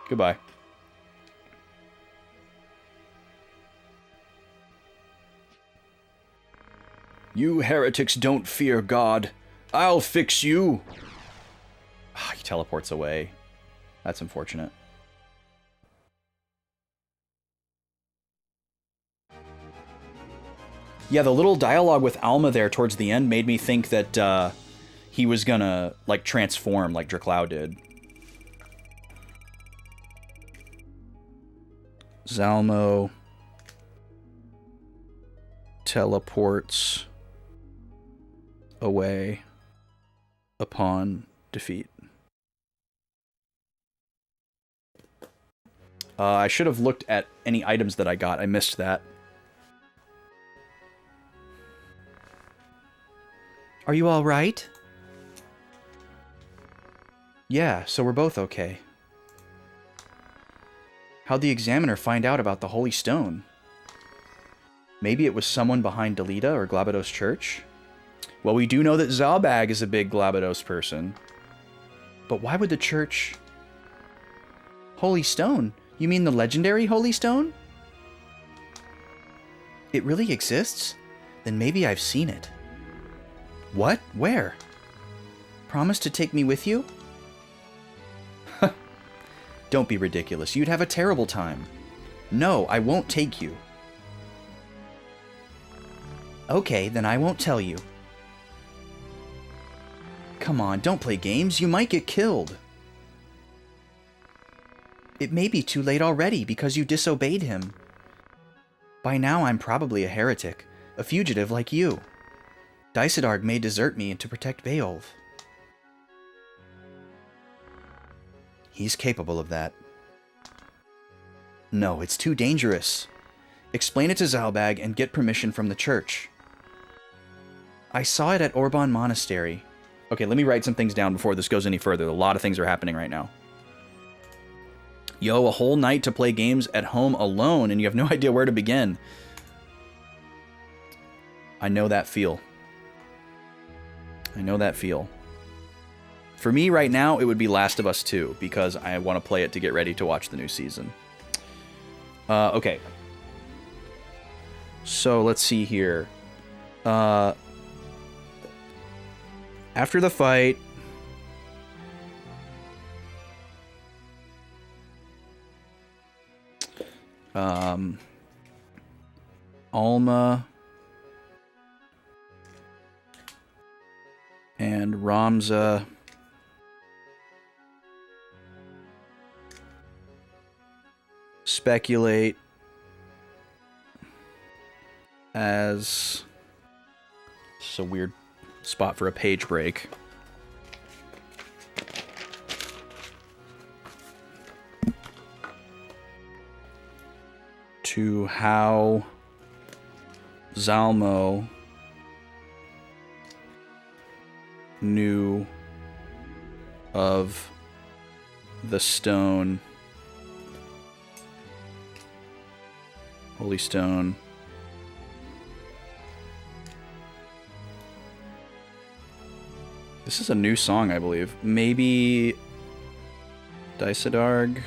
Goodbye. You heretics don't fear God. I'll fix you. Ah, he teleports away. That's unfortunate. Yeah, the little dialogue with Alma there towards the end made me think that he was gonna, like, transform like Draclau did. Zalmo teleports away upon defeat. I should have looked at any items that I got. I missed that. Are you all right? Yeah, so we're both okay. How'd the examiner find out about the Holy Stone? Maybe it was someone behind Delita or Glabados Church? Well, we do know that Zalbag is a big Glabados person. But why would the church... Holy Stone? You mean the legendary Holy Stone? It really exists? Then maybe I've seen it. What? Where? Promise to take me with you? Don't be ridiculous. You'd have a terrible time. No, I won't take you. Okay, then I won't tell you. Come on, don't play games. You might get killed. It may be too late already because you disobeyed him. By now I'm probably a heretic, a fugitive like you. Daisadarg may desert me to protect Beowulf. He's capable of that. No, it's too dangerous. Explain it to Zalbag and get permission from the church. I saw it at Orban Monastery. Okay, let me write some things down before this goes any further. A lot of things are happening right now. Yo, a whole night to play games at home alone and you have no idea where to begin. I know that feel. I know that feel. For me right now, it would be Last of Us 2 because I want to play it to get ready to watch the new season. Okay. So let's see here. After the fight... Alma and Ramza speculate as... This is a weird spot for a page break. To how Zalmo knew of the stone, Holy Stone, this is a new song, I believe. Maybe Daisadarg.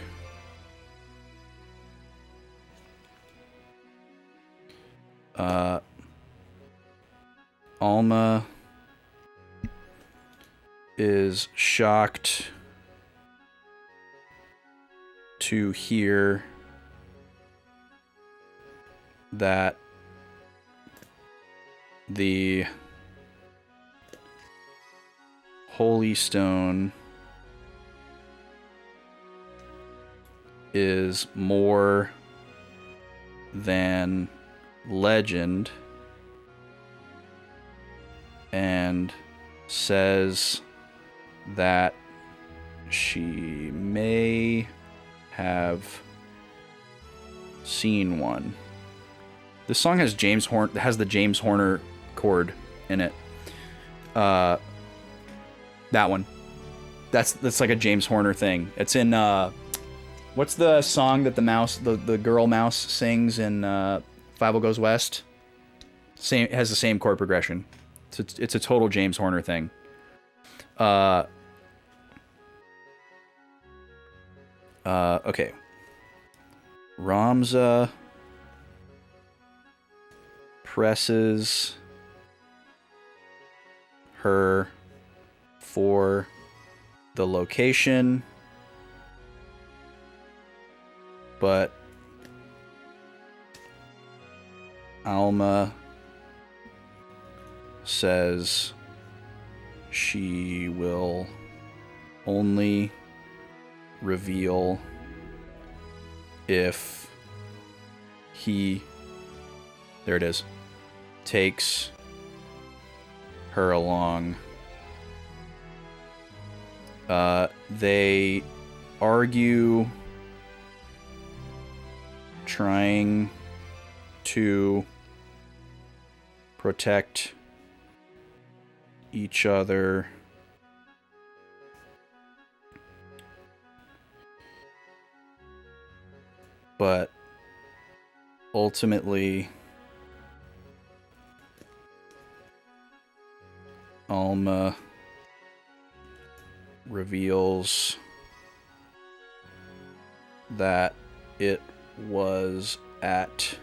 Alma is shocked to hear that the Holy Stone is more than legend and says that she may have seen one. This song has the James Horner chord in it. That one. That's like a James Horner thing. It's in what's the song that the girl mouse sings in Five Goes West? It has the same chord progression. It's a total James Horner thing. Okay. Ramza presses her for the location, but Alma says she will only reveal if he, there it is, takes her along They argue trying to protect each other but ultimately Alma reveals that it was at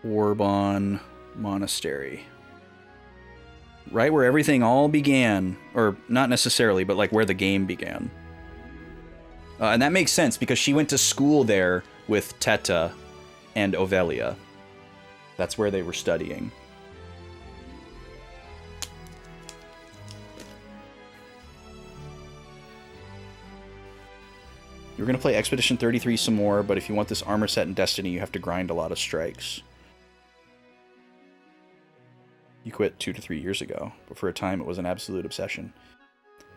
Orbon Monastery. Right where everything all began. Or not necessarily, but like where the game began. And that makes sense because she went to school there with Teta and Ovelia. That's where they were studying. You're going to play Expedition 33 some more, but if you want this armor set in Destiny, you have to grind a lot of strikes. You quit 2 to 3 years ago, but for a time it was an absolute obsession.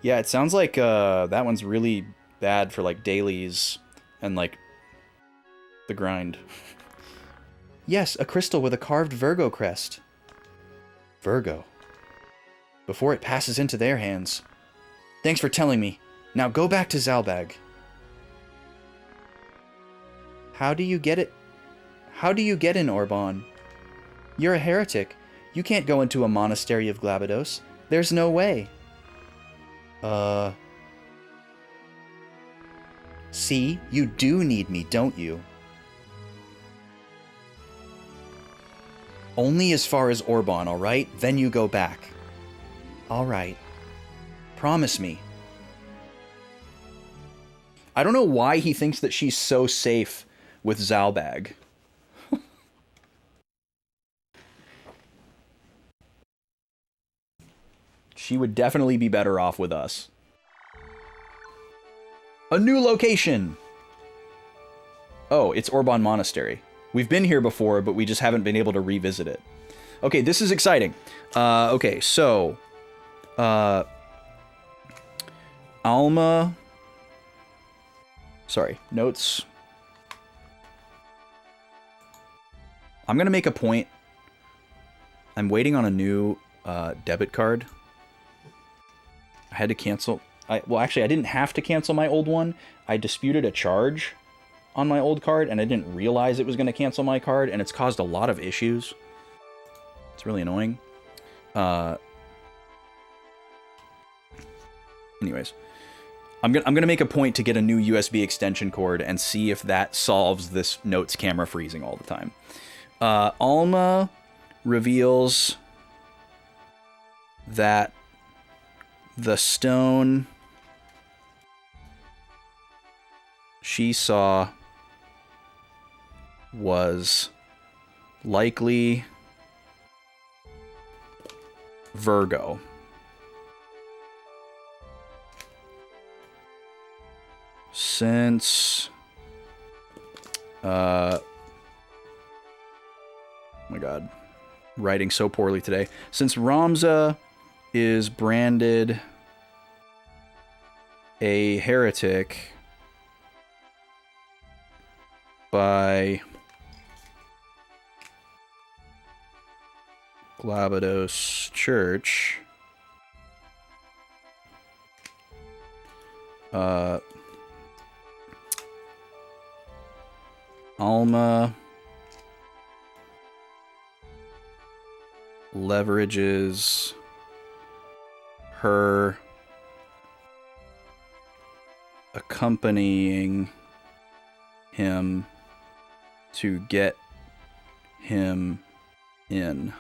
Yeah, it sounds like that one's really bad for like dailies and like the grind. Yes, a crystal with a carved Virgo crest. Virgo. Before it passes into their hands. Thanks for telling me. Now go back to Zalbag. How do you get it? How do you get in Orbon? You're a heretic. You can't go into a monastery of Glabados. There's no way. See, you do need me, don't you? Only as far as Orbon, alright? Then you go back. Alright. Promise me. I don't know why he thinks that she's so safe with Zalbag. She would definitely be better off with us. A new location! Oh, it's Orbon Monastery. We've been here before, but we just haven't been able to revisit it. Okay, this is exciting. Okay, so... Alma... Sorry, notes. I'm gonna make a point. I'm waiting on a new debit card. I had to cancel... Well, actually, I didn't have to cancel my old one. I disputed a charge on my old card, and I didn't realize it was going to cancel my card, and it's caused a lot of issues. It's really annoying. Anyways, I'm gonna make a point to get a new USB extension cord and see if that solves this notes camera freezing all the time. Alma reveals that the stone she saw was likely Virgo. Since oh my god, writing so poorly today. Since Ramza is branded a heretic by Glabados Church, Alma leverages her accompanying him to get him in.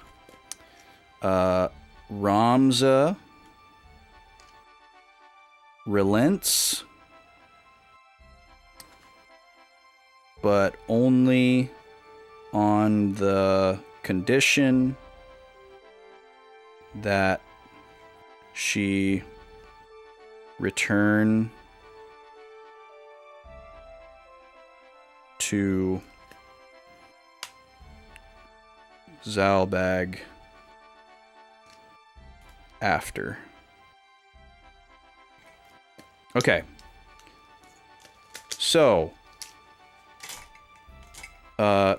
Ramza relents, but only on the condition that she return to Zalbag after. Okay. So, I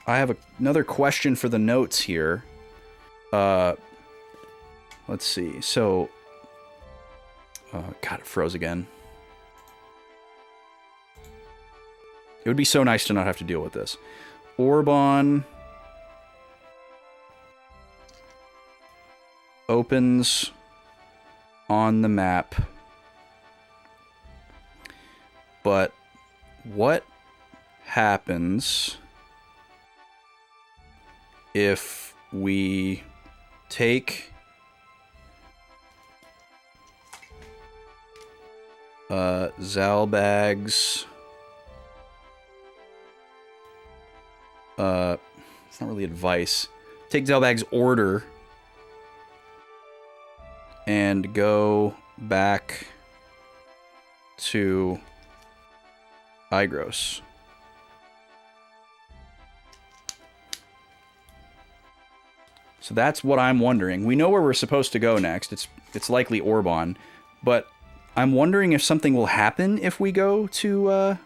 have another question for the notes here. Let's see. So, God, it froze again. It would be so nice to not have to deal with this. Orbon opens on the map. But what happens if we take Zalbag's it's not really advice. Take Zalbag's order and go back to Igros. So that's what I'm wondering. We know where we're supposed to go next. It's likely Orbon, but I'm wondering if something will happen if we go to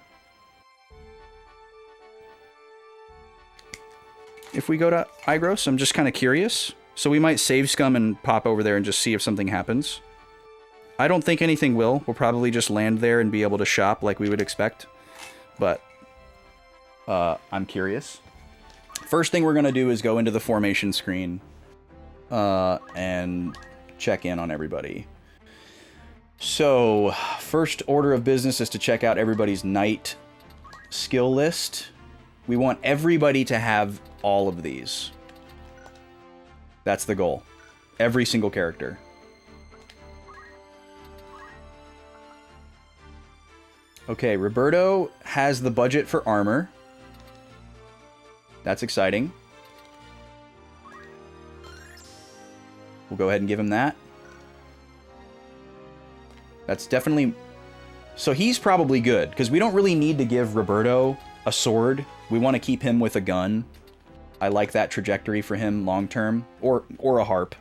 Igros. I'm just kind of curious. So we might save scum and pop over there and just see if something happens. I don't think anything will. We'll probably just land there and be able to shop like we would expect. But I'm curious. First thing we're going to do is go into the formation screen and check in on everybody. So, first order of business is to check out everybody's knight skill list. We want everybody to have all of these. That's the goal. Every single character. Okay, Roberto has the budget for armor. That's exciting. We'll go ahead and give him that. That's definitely... So he's probably good, because we don't really need to give Roberto a sword. We want to keep him with a gun. I like that trajectory for him long term. Or a harp.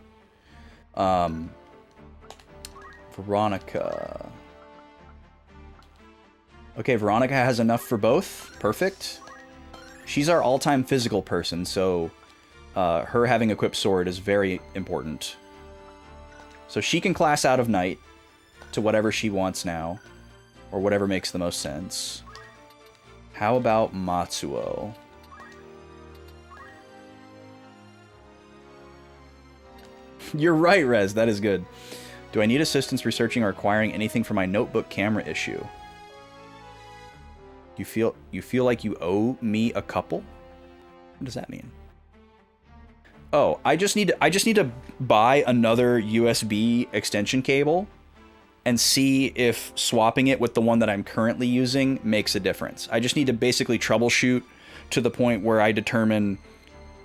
Veronica. Okay, Veronica has enough for both. Perfect. She's our all-time physical person, so her having equipped sword is very important. So she can class out of knight to whatever she wants now, or whatever makes the most sense. How about Matsuo? You're right, Rez. That is good. Do I need assistance researching or acquiring anything for my notebook camera issue? You feel like you owe me a couple? What does that mean? Oh, I just need to buy another USB extension cable and see if swapping it with the one that I'm currently using makes a difference. I just need to basically troubleshoot to the point where I determine,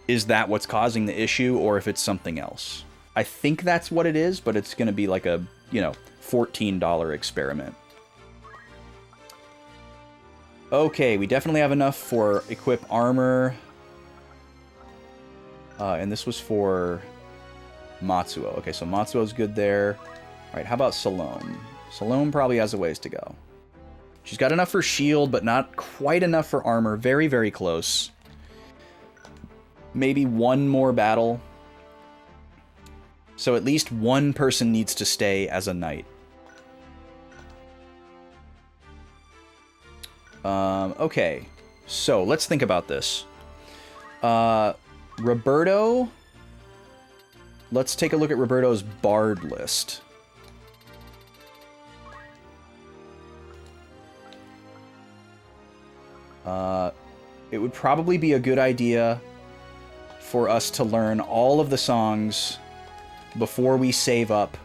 is that what's causing the issue or if it's something else. I think that's what it is, but it's going to be like a, $14 experiment. Okay, we definitely have enough for equip armor. And this was for Matsuo. Okay, so Matsuo's good there. All right, how about Salome? Salome probably has a ways to go. She's got enough for shield, but not quite enough for armor. Very, very close. Maybe one more battle. So at least one person needs to stay as a knight. Okay, so let's think about this. Roberto. Let's take a look at Roberto's bard list. It would probably be a good idea for us to learn all of the songs before we save up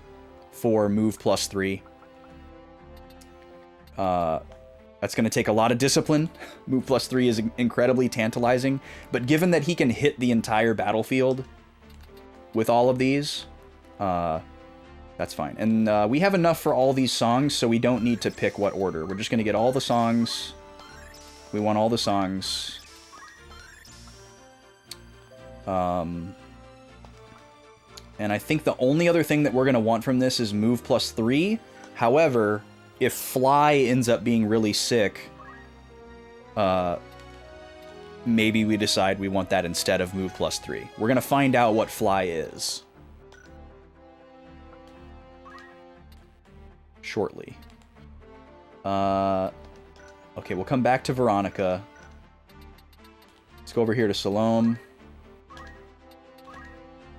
for move +3. That's going to take a lot of discipline. Move +3 is incredibly tantalizing, but given that he can hit the entire battlefield with all of these, that's fine. And we have enough for all these songs, so we don't need to pick what order. We're just going to get all the songs. We want all the songs. And I think the only other thing that we're going to want from this is move +3. However, if fly ends up being really sick, maybe we decide we want that instead of move +3. We're going to find out what fly is shortly. Okay, we'll come back to Veronica. Let's go over here to Salome.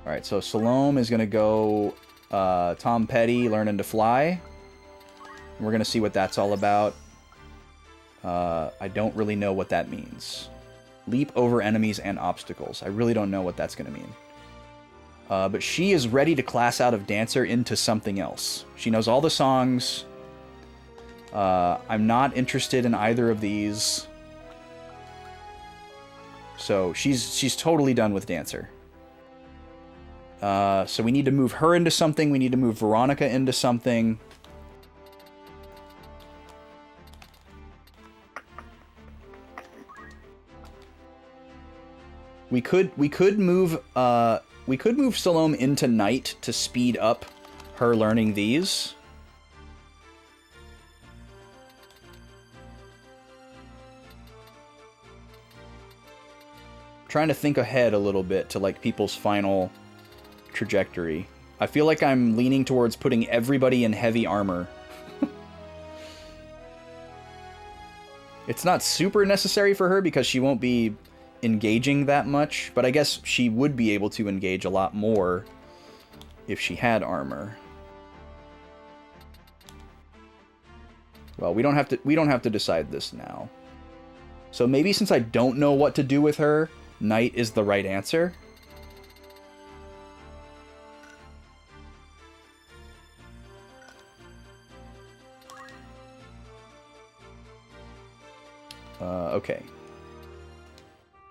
Alright, so Salome is going to go Tom Petty, learning to fly. And we're going to see what that's all about. I don't really know what that means. Leap over enemies and obstacles. I really don't know what that's going to mean. But she is ready to class out of Dancer into something else. She knows all the songs. I'm not interested in either of these. So she's totally done with Dancer. So we need to move her into something. We need to move Veronica into something. We could move Salome into Night to speed up her learning these. Trying to think ahead a little bit to like people's final trajectory. I feel like I'm leaning towards putting everybody in heavy armor. It's not super necessary for her because she won't be engaging that much, but I guess she would be able to engage a lot more if she had armor. Well, we don't have to decide this now. So maybe since I don't know what to do with her, Night is the right answer. Okay.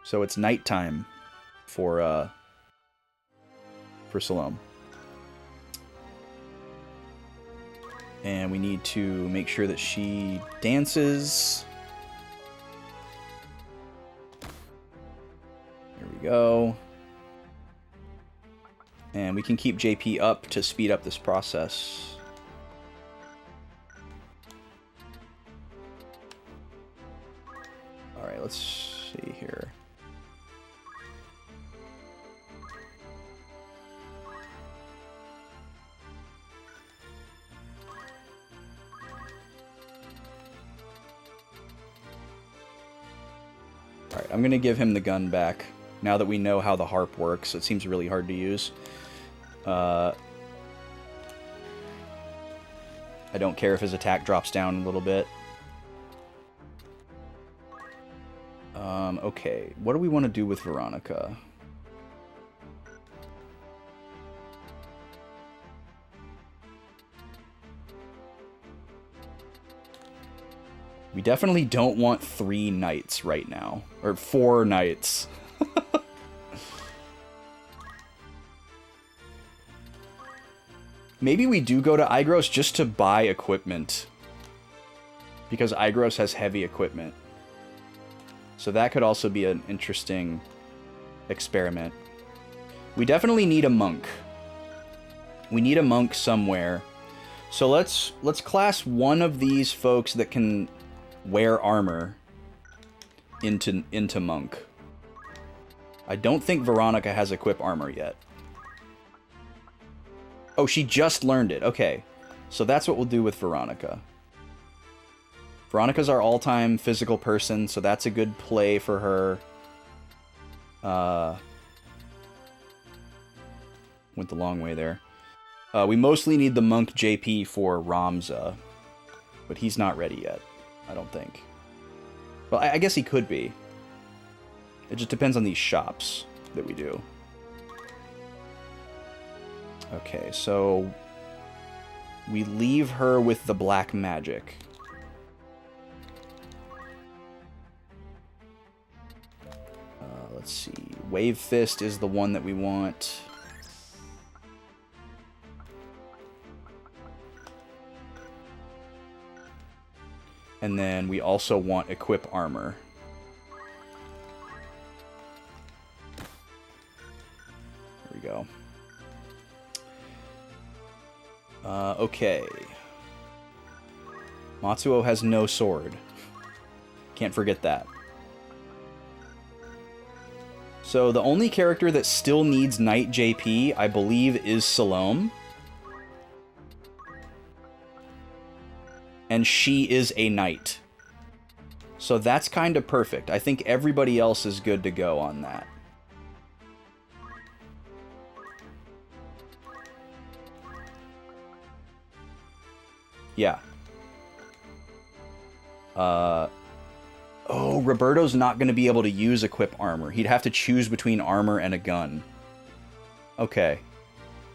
So it's nighttime for Salome. And we need to make sure that she dances. There we go. And we can keep JP up to speed up this process. Alright, let's see here. Alright, I'm gonna give him the gun back. Now that we know how the harp works, it seems really hard to use. I don't care if his attack drops down a little bit. Okay, what do we want to do with Veronica? We definitely don't want 3 knights right now. Or 4 knights. Maybe we do go to Igros just to buy equipment. Because Igros has heavy equipment. So that could also be an interesting experiment. We definitely need a monk. We need a monk somewhere. So let's class one of these folks that can wear armor into monk. I don't think Veronica has equip armor yet. Oh, she just learned it. Okay. So that's what we'll do with Veronica. Veronica's our all-time physical person, so that's a good play for her. Went the long way there. We mostly need the monk JP for Ramza, but he's not ready yet, I don't think. Well, I guess he could be. It just depends on these shops that we do. Okay, so we leave her with the black magic. Let's see. Wave Fist is the one that we want. And then we also want Equip Armor. There we go. Okay. Matsuo has no sword. Can't forget that. So the only character that still needs Knight JP, I believe, is Salome. And she is a knight. So that's kind of perfect. I think everybody else is good to go on that. Yeah. Oh, Roberto's not going to be able to use equip armor. He'd have to choose between armor and a gun. Okay.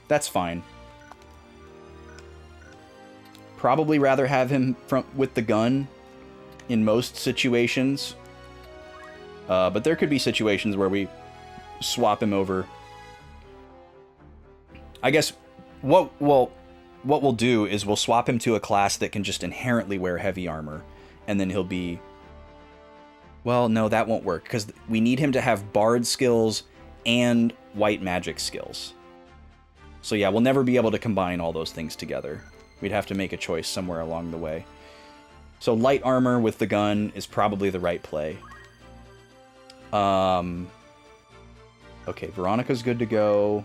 That's fine. Probably rather have him with the gun in most situations. But there could be situations where we swap him over. I guess what we'll do is we'll swap him to a class that can just inherently wear heavy armor. And then he'll be... Well, no, that won't work, because we need him to have bard skills and white magic skills. So yeah, we'll never be able to combine all those things together. We'd have to make a choice somewhere along the way. So light armor with the gun is probably the right play. Okay, Veronica's good to go.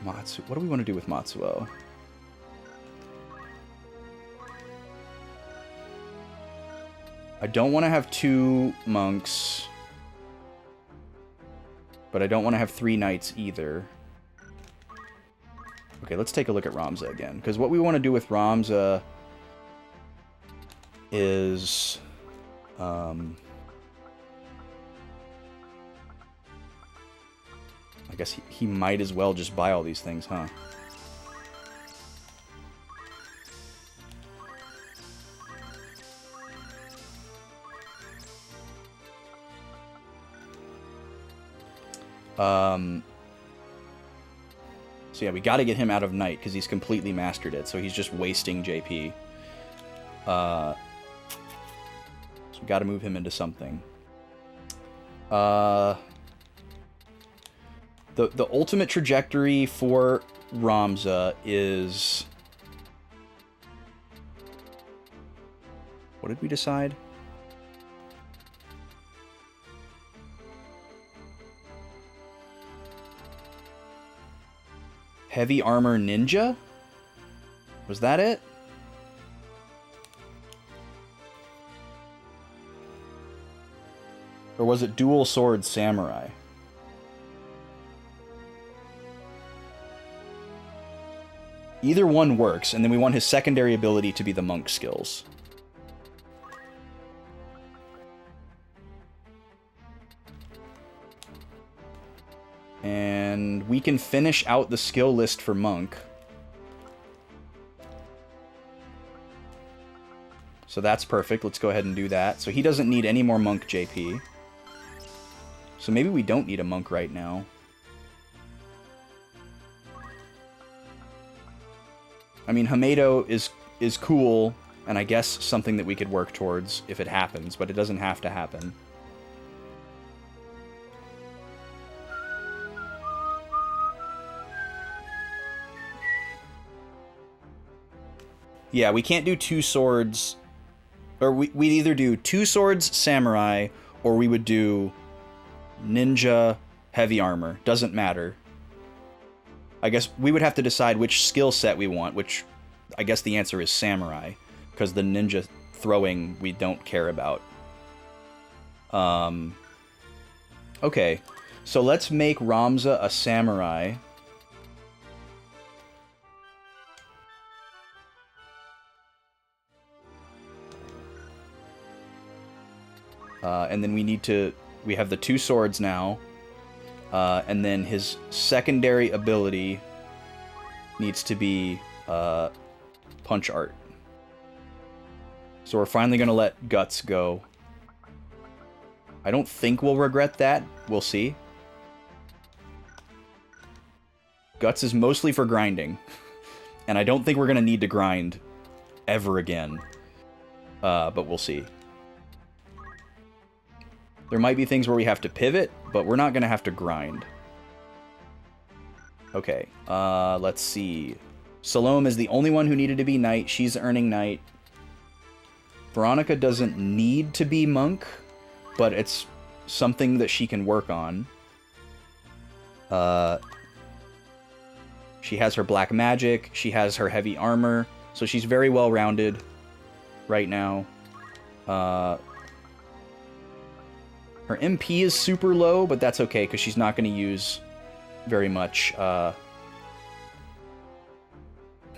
What do we want to do with Matsuo? I don't want to have 2 monks. But I don't want to have 3 knights either. Okay, let's take a look at Ramza again. Because what we want to do with Ramza is... I guess he might as well just buy all these things, huh? So yeah, we got to get him out of Knight because he's completely mastered it. So he's just wasting JP. So we got to move him into something. The ultimate trajectory for Ramza is... What did we decide? Heavy armor ninja? Was that it? Or was it dual sword samurai? Either one works, and then we want his secondary ability to be the monk skills. And we can finish out the skill list for monk. So that's perfect. Let's go ahead and do that. So he doesn't need any more monk JP. So maybe we don't need a monk right now. I mean, Hamedo is cool, and I guess something that we could work towards if it happens, but it doesn't have to happen. Yeah, we can't do 2 swords, or we'd either do 2 swords samurai, or we would do ninja heavy armor. Doesn't matter. I guess we would have to decide which skill set we want, which I guess the answer is samurai, because the ninja throwing we don't care about. Okay, so let's make Ramza a samurai. And then we have the 2 swords now. And then his secondary ability needs to be punch art. So we're finally going to let Guts go. I don't think we'll regret that. We'll see. Guts is mostly for grinding. And I don't think we're going to need to grind ever again. But we'll see. There might be things where we have to pivot, but we're not going to have to grind. Okay, let's see. Salome is the only one who needed to be knight. She's earning knight. Veronica doesn't need to be monk, but it's something that she can work on. She has her black magic. She has her heavy armor. So she's very well-rounded right now. Her MP is super low, but that's okay, because she's not going to use very much.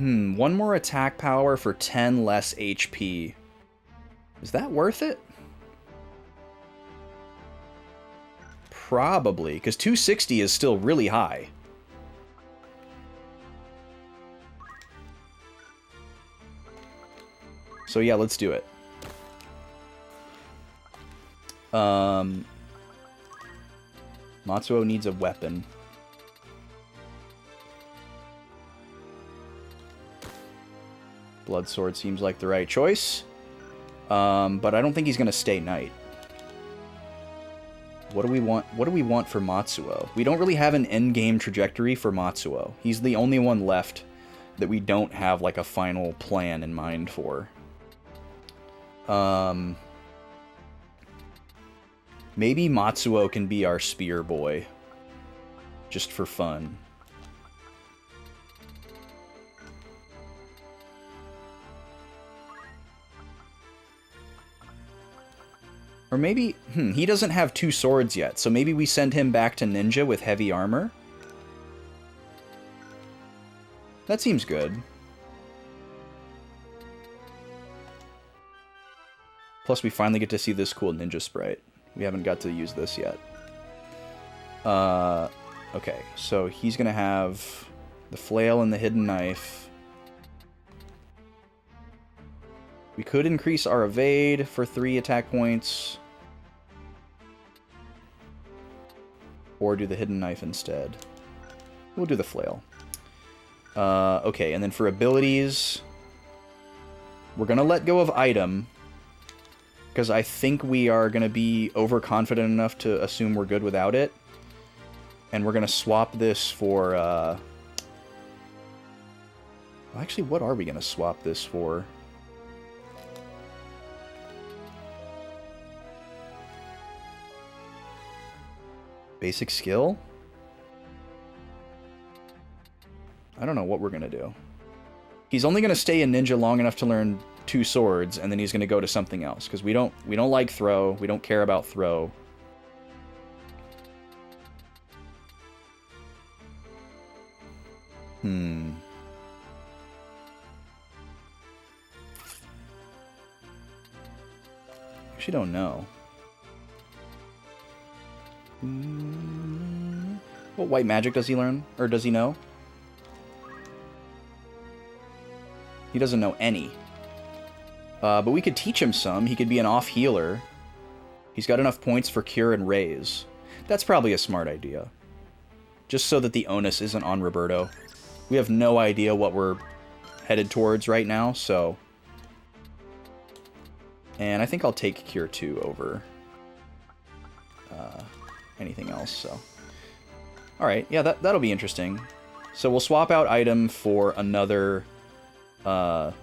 One more attack power for 10 less HP. Is that worth it? Probably, because 260 is still really high. So yeah, let's do it. Matsuo needs a weapon. Blood Sword seems like the right choice. But I don't think he's going to stay knight. What do we want? What do we want for Matsuo? We don't really have an endgame trajectory for Matsuo. He's the only one left that we don't have like a final plan in mind for. Maybe Matsuo can be our spear boy. Just for fun. Or maybe, he doesn't have 2 swords yet, so maybe we send him back to ninja with heavy armor? That seems good. Plus we finally get to see this cool ninja sprite. We haven't got to use this yet. Okay, so he's gonna have the flail and the hidden knife. We could increase our evade for 3 attack points. Or do the hidden knife instead. We'll do the flail. Okay, and then for abilities, we're going to let go of item. Because I think we are going to be overconfident enough to assume we're good without it. And we're going to swap this for... Actually, what are we going to swap this for? Basic skill? I don't know what we're gonna do. He's only gonna stay in ninja long enough to learn 2 swords, and then he's gonna go to something else, because we don't like throw, we don't care about throw. Actually don't know. What white magic does he learn? Or does he know? He doesn't know any. But we could teach him some. He could be an off healer. He's got enough points for cure and raise. That's probably a smart idea. Just so that the onus isn't on Roberto. We have no idea what we're headed towards right now, so... And I think I'll take cure 2 over... anything else, so... Alright, yeah, that'll be interesting. So we'll swap out item for another, off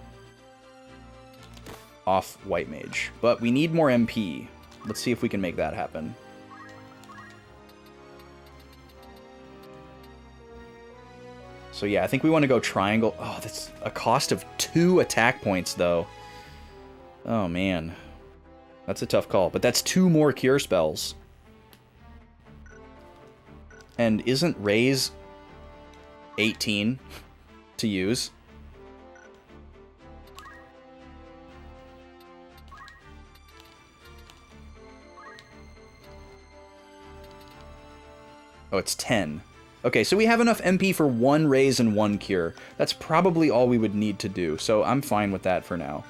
white mage. But we need more MP. Let's see if we can make that happen. So yeah, I think we want to go triangle. Oh, that's a cost of 2 attack points, though. Oh, man. That's a tough call. But that's 2 more cure spells. And isn't raise 18 to use? Oh, it's 10. Okay, so we have enough MP for 1 raise and 1 cure. That's probably all we would need to do, so I'm fine with that for now.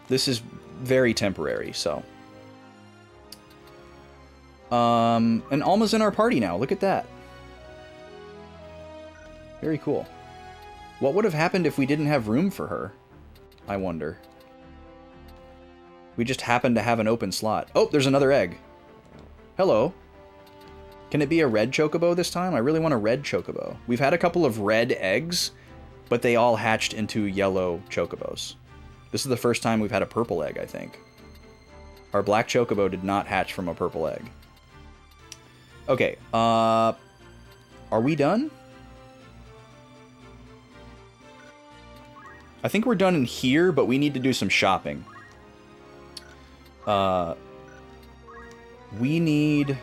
This is very temporary, so. And Alma's in our party now, look at that. Very cool. What would have happened if we didn't have room for her? I wonder. We just happened to have an open slot. Oh, there's another egg. Hello. Can it be a red chocobo this time? I really want a red chocobo. We've had a couple of red eggs, but they all hatched into yellow chocobos. This is the first time we've had a purple egg, I think. Our black chocobo did not hatch from a purple egg. Okay, are we done? I think we're done in here, but we need to do some shopping. We need...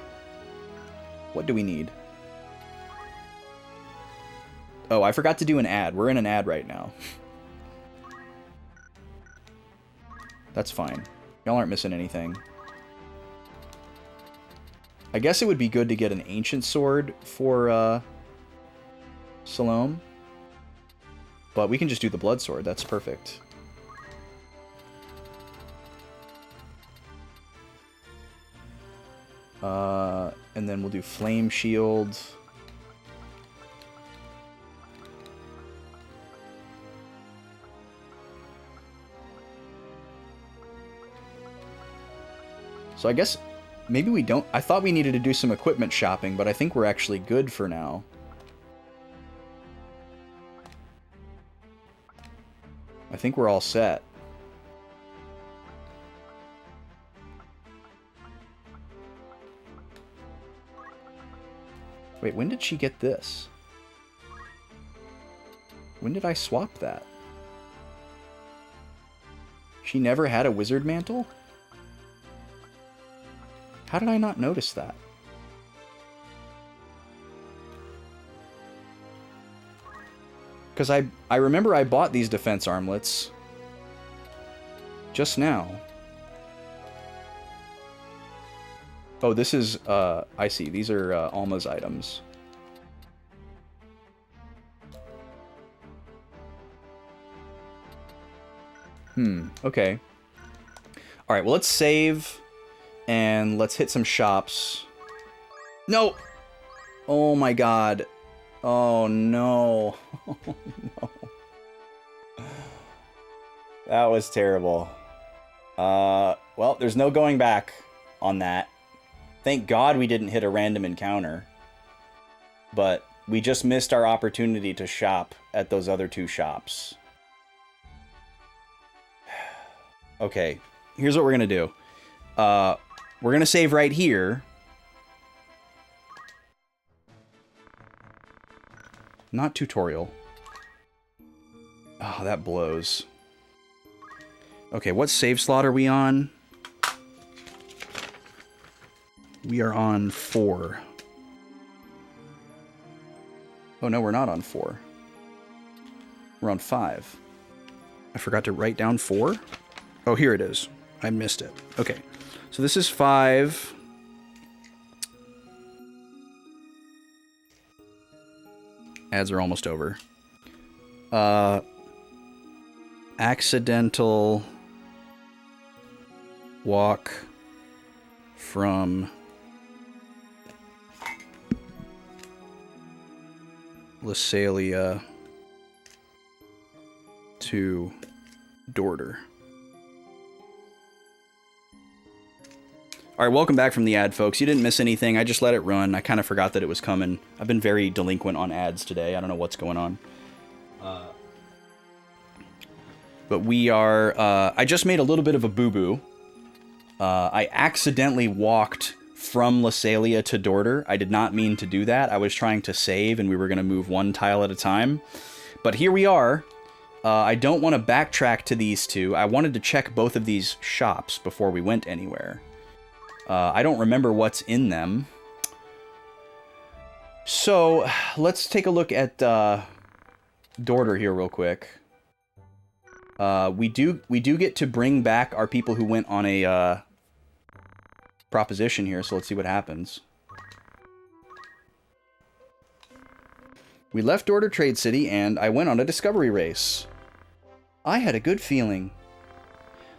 What do we need? Oh, I forgot to do an ad. We're in an ad right now. That's fine. Y'all aren't missing anything. I guess it would be good to get an ancient sword for, Salome. But we can just do the blood sword. That's perfect. And then we'll do flame shield. So I guess maybe we don't... I thought we needed to do some equipment shopping, but I think we're actually good for now. I think we're all set. Wait, when did she get this? When did I swap that? She never had a wizard mantle? How did I not notice that? Because I remember I bought these defense armlets just now. Oh, this is, I see. These are Alma's items. Okay. Alright, well, let's save, and let's hit some shops. No! Oh my god. Oh no. Oh no. That was terrible. Well, there's no going back on that. Thank God we didn't hit a random encounter. But we just missed our opportunity to shop at those other two shops. Okay, here's what we're gonna do. We're gonna save right here. Not tutorial. Oh, that blows. Okay, what save slot are we on? We are on 4. Oh no, we're not on 4. We're on 5. I forgot to write down 4. Oh, here it is. I missed it. Okay, so this is 5. Ads are almost over. Accidental walk from Lysalia to Dorter. Alright, welcome back from the ad, folks. You didn't miss anything. I just let it run. I kind of forgot that it was coming. I've been very delinquent on ads today. I don't know what's going on. But we are... I just made a little bit of a boo-boo. I accidentally walked from Lysalia to Dorter. I did not mean to do that. I was trying to save, and we were going to move one tile at a time. But here we are. I don't want to backtrack to these two. I wanted to check both of these shops before we went anywhere. I don't remember what's in them. So, let's take a look at Dorter here real quick. We do get to bring back our people who went on a proposition here, so let's see what happens. We left Dorter Trade City, and I went on a discovery race. I had a good feeling.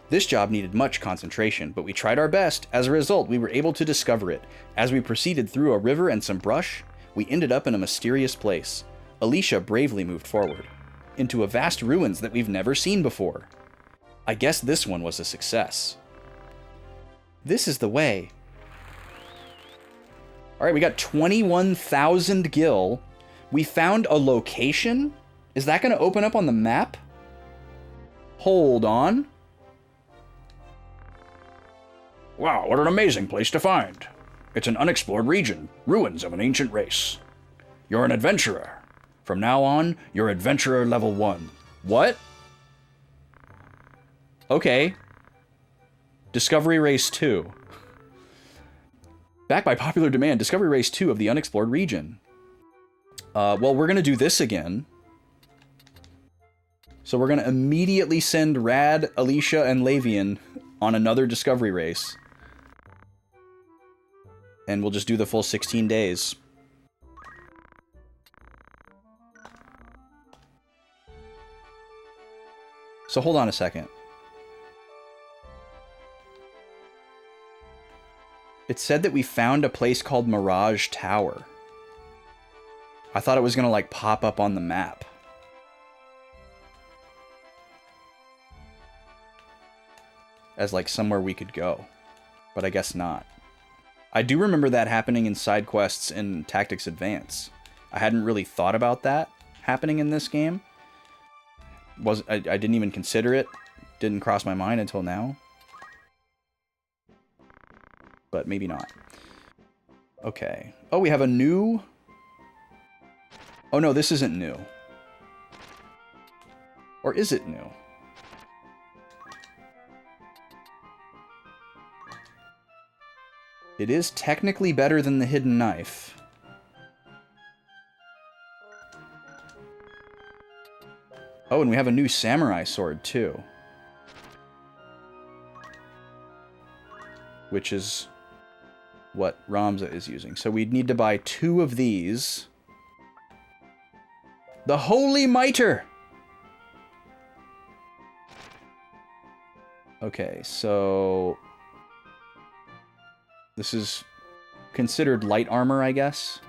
This job needed much concentration, but we tried our best. As a result, we were able to discover it. As we proceeded through a river and some brush, we ended up in a mysterious place. Alicia bravely moved forward, into a vast ruins that we've never seen before. I guess this one was a success. This is the way. Alright, we got 21,000 gil. We found a location Is that going to open up on the map? Hold on. Wow, what an amazing place to find. It's an unexplored region, ruins of an ancient race. You're an adventurer. From now on, you're adventurer level 1. What? Okay. Discovery Race 2. Backed by popular demand, Discovery Race 2 of the unexplored region. Well, we're going to do this again. So we're going to immediately send Rad, Alicia, and Lavian on another Discovery Race. And we'll just do the full 16 days. So hold on a second. It said that we found a place called Mirage Tower. I thought it was gonna like pop up on the map. As like somewhere we could go. But I guess not. I do remember that happening in side quests in Tactics Advance. I hadn't really thought about that happening in this game. I didn't even consider it. Didn't cross my mind until now. But maybe not. Okay. Oh, we have a new... Oh no, this isn't new. Or is it new? It is technically better than the hidden knife. Oh, and we have a new samurai sword, too. Which is what Ramza is using. So we'd need to buy 2 of these. The Holy Mitre! Okay, so... This is considered light armor, I guess.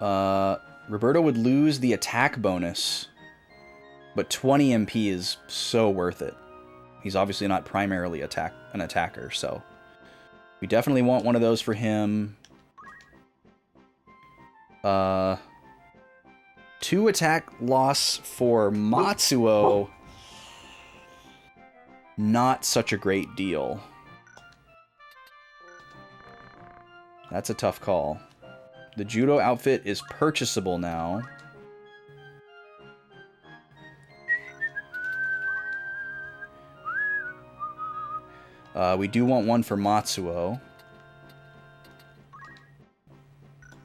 Roberto would lose the attack bonus, but 20 MP is so worth it. He's obviously not primarily an attacker, so we definitely want one of those for him. 2 attack loss for Matsuo. Not such a great deal. That's a tough call. The judo outfit is purchasable now. We do want one for Matsuo.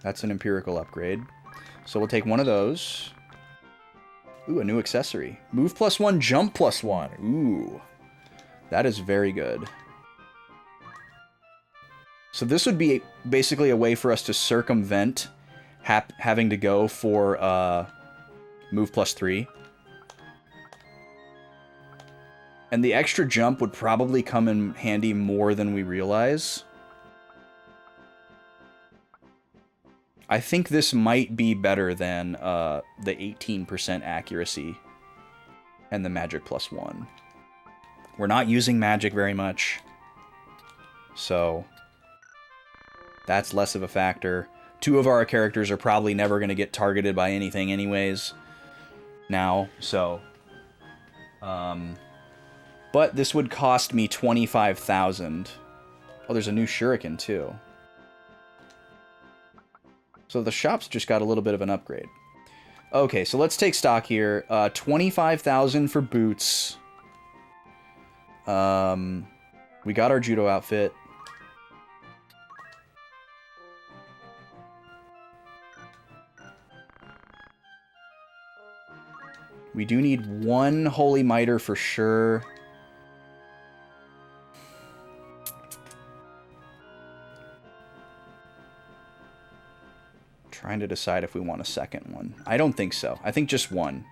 That's an empirical upgrade. So we'll take one of those. Ooh, a new accessory. Move +1, jump +1. Ooh. That is very good. So this would be basically a way for us to circumvent having to go for move +3. And the extra jump would probably come in handy more than we realize. I think this might be better than the 18% accuracy and the magic +1. We're not using magic very much, so that's less of a factor. 2 of our characters are probably never going to get targeted by anything anyways now, so... but this would cost me 25,000. Oh, there's a new shuriken, too. So the shop's just got a little bit of an upgrade. Okay, so let's take stock here. 25,000 for boots. We got our judo outfit. We do need 1 holy mitre for sure. Trying to decide if we want a second one. I don't think so. I think just 1.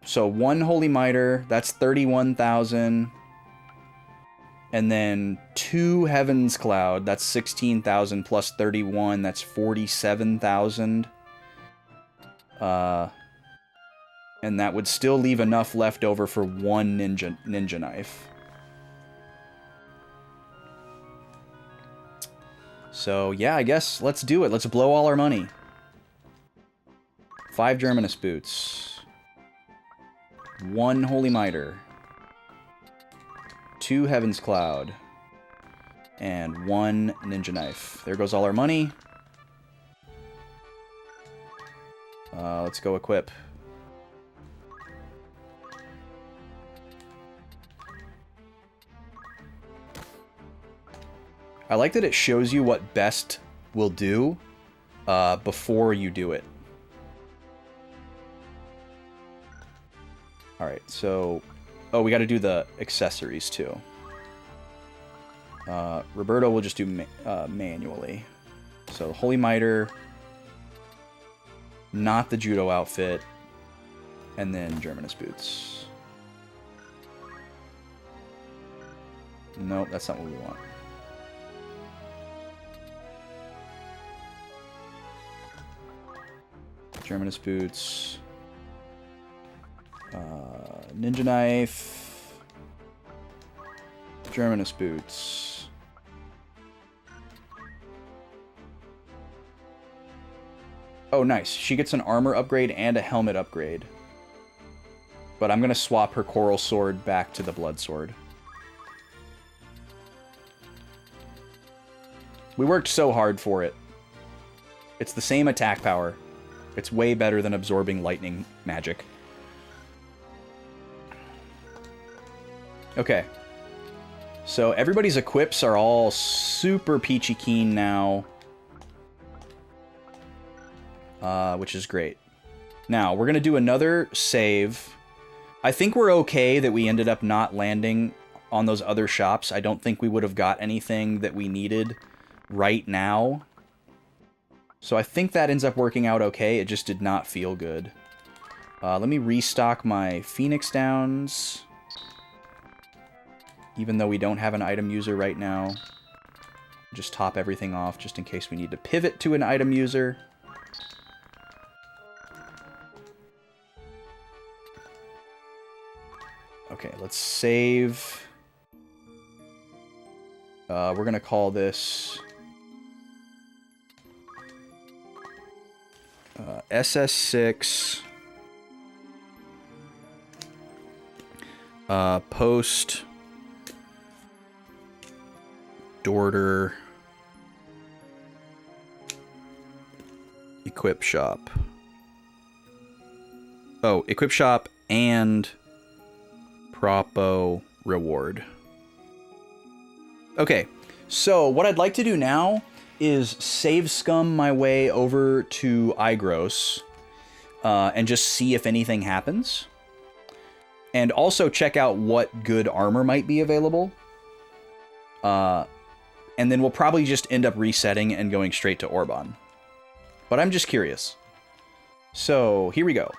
So 1 holy mitre, that's 31,000. And then 2 heaven's cloud, that's 16,000 plus 31, that's 47,000. And that would still leave enough left over for 1 ninja knife. So yeah, I guess let's do it. Let's blow all our money. 5 Germanus boots. 1 Holy Mitre. 2 Heaven's Cloud. And 1 Ninja Knife. There goes all our money. Let's go equip. I like that it shows you what best will do before you do it. Alright, so... Oh, we gotta do the accessories, too. Roberto will just do manually. So, Holy Mitre... Not the Judo outfit. And then Germanus boots. Nope, that's not what we want. Germanus boots. Ninja knife. Germanus boots. Oh, nice. She gets an armor upgrade and a helmet upgrade. But I'm going to swap her coral sword back to the blood sword. We worked so hard for it. It's the same attack power. It's way better than absorbing lightning magic. Okay. So everybody's equips are all super peachy keen now. Which is great. Now, we're going to do another save. I think we're okay that we ended up not landing on those other shops. I don't think we would have got anything that we needed right now. So I think that ends up working out okay. It just did not feel good. Let me restock my Phoenix Downs. Even though we don't have an item user right now. Just top everything off just in case we need to pivot to an item user. Okay, let's save. We're going to call this... SS6 post Dorter equip shop. Oh, equip shop and Propo reward. Okay, so what I'd like to do now is save scum my way over to Igros and just see if anything happens. And also check out what good armor might be available. And then we'll probably just end up resetting and going straight to Orban. But I'm just curious. So, here we go.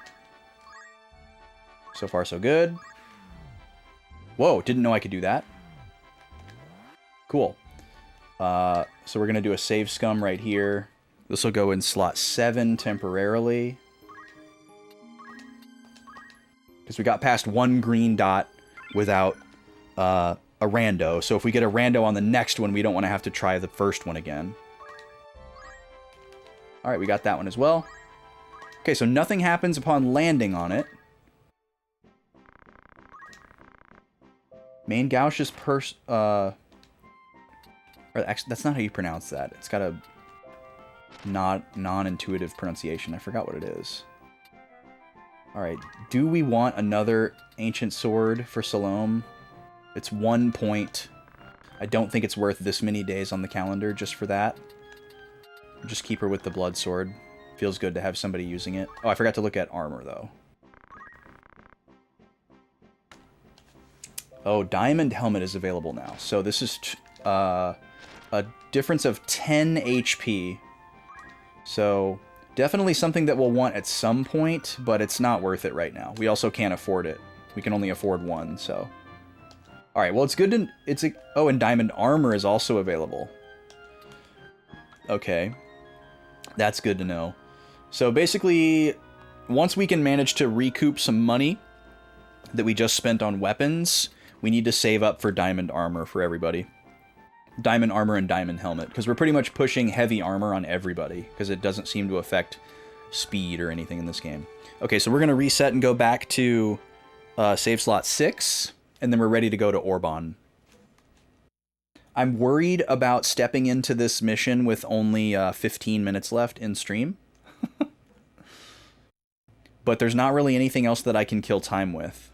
So far, so good. Whoa, didn't know I could do that. Cool. So we're going to do a save scum right here. This will go in slot 7 temporarily. Because we got past one green dot without a rando. So if we get a rando on the next one, we don't want to have to try the first one again. Alright, we got that one as well. Okay, so nothing happens upon landing on it. Main Gauch's or actually, that's not how you pronounce that. It's got a non-intuitive pronunciation. I forgot what it is. Alright, do we want another Ancient Sword for Salome? It's 1 point. I don't think it's worth this many days on the calendar just for that. Just keep her with the Blood Sword. Feels good to have somebody using it. Oh, I forgot to look at armor, though. Oh, Diamond Helmet is available now. So this is a difference of 10 HP. So definitely something that we'll want at some point, but it's not worth it right now. We also can't afford it. We can only afford one, so... Alright, well, it's good to... Oh, and Diamond Armor is also available. Okay. That's good to know. So basically, once we can manage to recoup some money that we just spent on weapons, we need to save up for Diamond Armor for everybody. Diamond Armor and Diamond Helmet, because we're pretty much pushing heavy armor on everybody, because it doesn't seem to affect speed or anything in this game. Okay, so we're going to reset and go back to save slot 6, and then we're ready to go to Orban. I'm worried about stepping into this mission with only 15 minutes left in stream. But there's not really anything else that I can kill time with.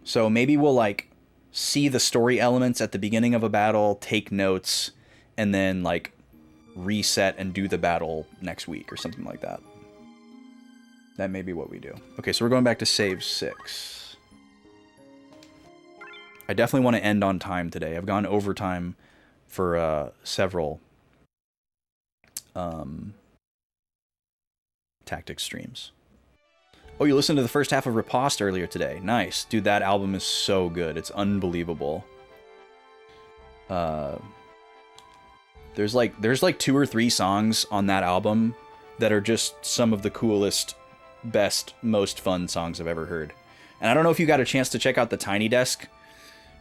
So maybe we'll, like, see the story elements at the beginning of a battle, take notes, and then, like, reset and do the battle next week or something like that. That may be what we do. Okay, so we're going back to save 6. I definitely want to end on time today. I've gone overtime for several tactics streams. Oh, you listened to the first half of Riposte earlier today. Nice. Dude, that album is so good. It's unbelievable. There's like 2 or 3 songs on that album that are just some of the coolest, best, most fun songs I've ever heard. And I don't know if you got a chance to check out the Tiny Desk,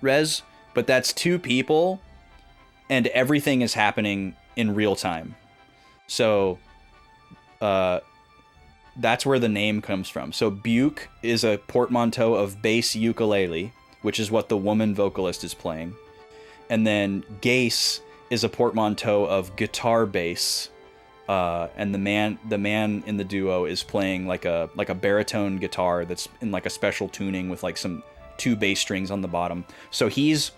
Rez, but that's 2 people and everything is happening in real time. So, that's where the name comes from. So Buke is a portmanteau of bass ukulele, which is what the woman vocalist is playing. And then Gase is a portmanteau of guitar bass. And the man in the duo is playing like a baritone guitar that's in like a special tuning with like some 2 bass strings on the bottom. So he's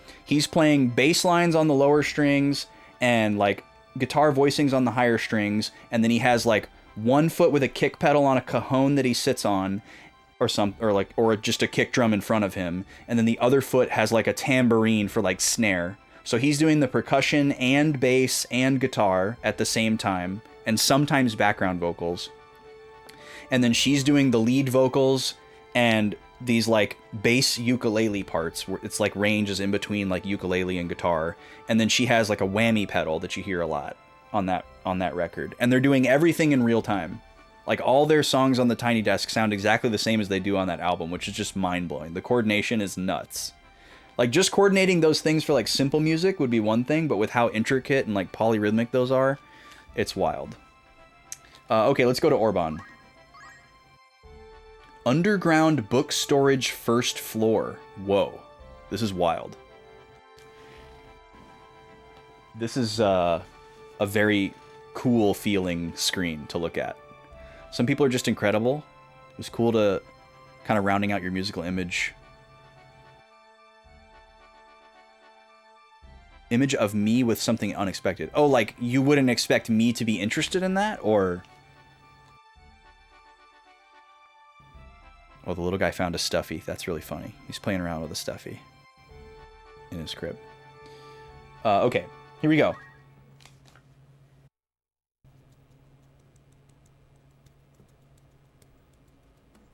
playing bass lines on the lower strings and like guitar voicings on the higher strings, and then he has like 1 foot with a kick pedal on a cajon that he sits on, or just a kick drum in front of him, and then the other foot has like a tambourine for like snare. So he's doing the percussion and bass and guitar at the same time, and sometimes background vocals. And then she's doing the lead vocals and these like bass ukulele parts where it's like ranges in between like ukulele and guitar, and then she has like a whammy pedal that you hear a lot on that record. And they're doing everything in real time. Like all their songs on the Tiny Desk sound exactly the same as they do on that album, which is just mind-blowing. The coordination is nuts. Like just coordinating those things for like simple music would be one thing, but with how intricate and like polyrhythmic those are, it's wild. Okay, let's go to Orban. Underground book storage first floor. Whoa, this is wild. This is a very cool feeling screen to look at. Some people are just incredible. It was cool to kind of rounding out your musical image. Image of me with something unexpected. Oh, like you wouldn't expect me to be interested in that, or... Oh, the little guy found a stuffy. That's really funny. He's playing around with a stuffy in his crib. Okay, here we go.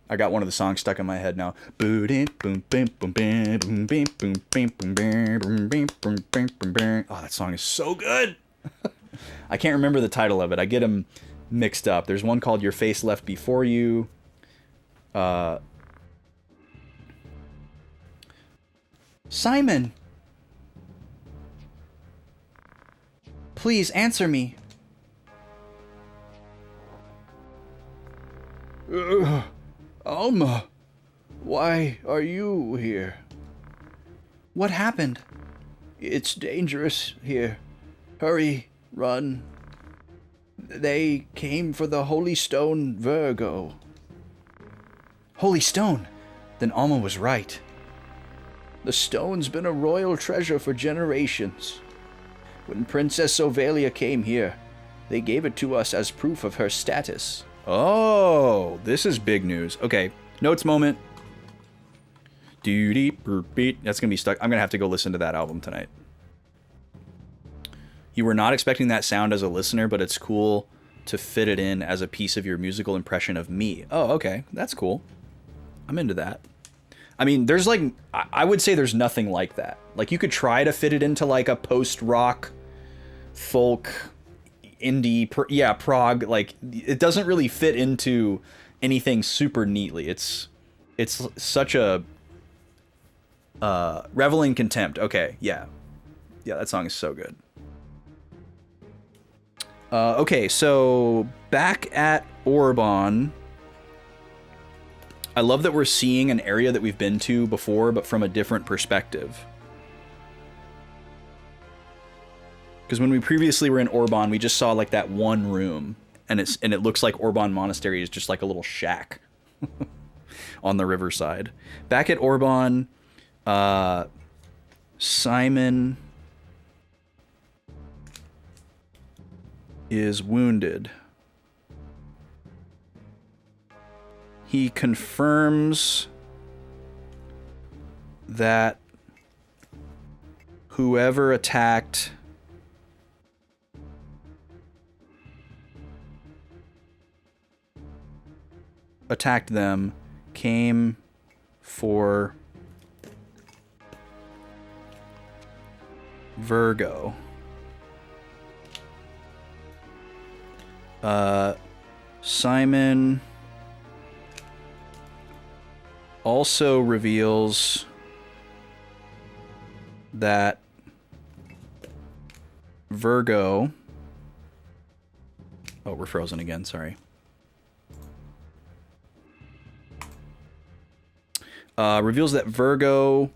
I got one of the songs stuck in my head now. Oh, that song is so good. I can't remember the title of it. I get them mixed up. There's one called Your Face Left Before You. Simon! Please answer me. Alma, why are you here? What happened? It's dangerous here. Hurry, run. They came for the Holy Stone Virgo. Holy Stone? Then Alma was right. The stone's been a royal treasure for generations. When Princess Ovalia came here, they gave it to us as proof of her status. Oh, this is big news. Okay, notes moment. That's gonna be stuck. I'm gonna have to go listen to that album tonight. You were not expecting that sound as a listener, but it's cool to fit it in as a piece of your musical impression of me. Oh, okay, that's cool. I'm into that. I mean, there's like, I would say there's nothing like that. Like, you could try to fit it into like a post-rock, folk, indie, prog. Like, it doesn't really fit into anything super neatly. It's such a Revel in Contempt. Okay, yeah, that song is so good. Okay, so back at Orbon, I love that we're seeing an area that we've been to before, but from a different perspective. Because when we previously were in Orbon, we just saw like that one room, and it looks like Orbon Monastery is just like a little shack on the riverside. Back at Orbon, Simon is wounded. He confirms that whoever attacked them came for Virgo. Simon also reveals that Virgo... Oh, we're frozen again, sorry. Reveals that Virgo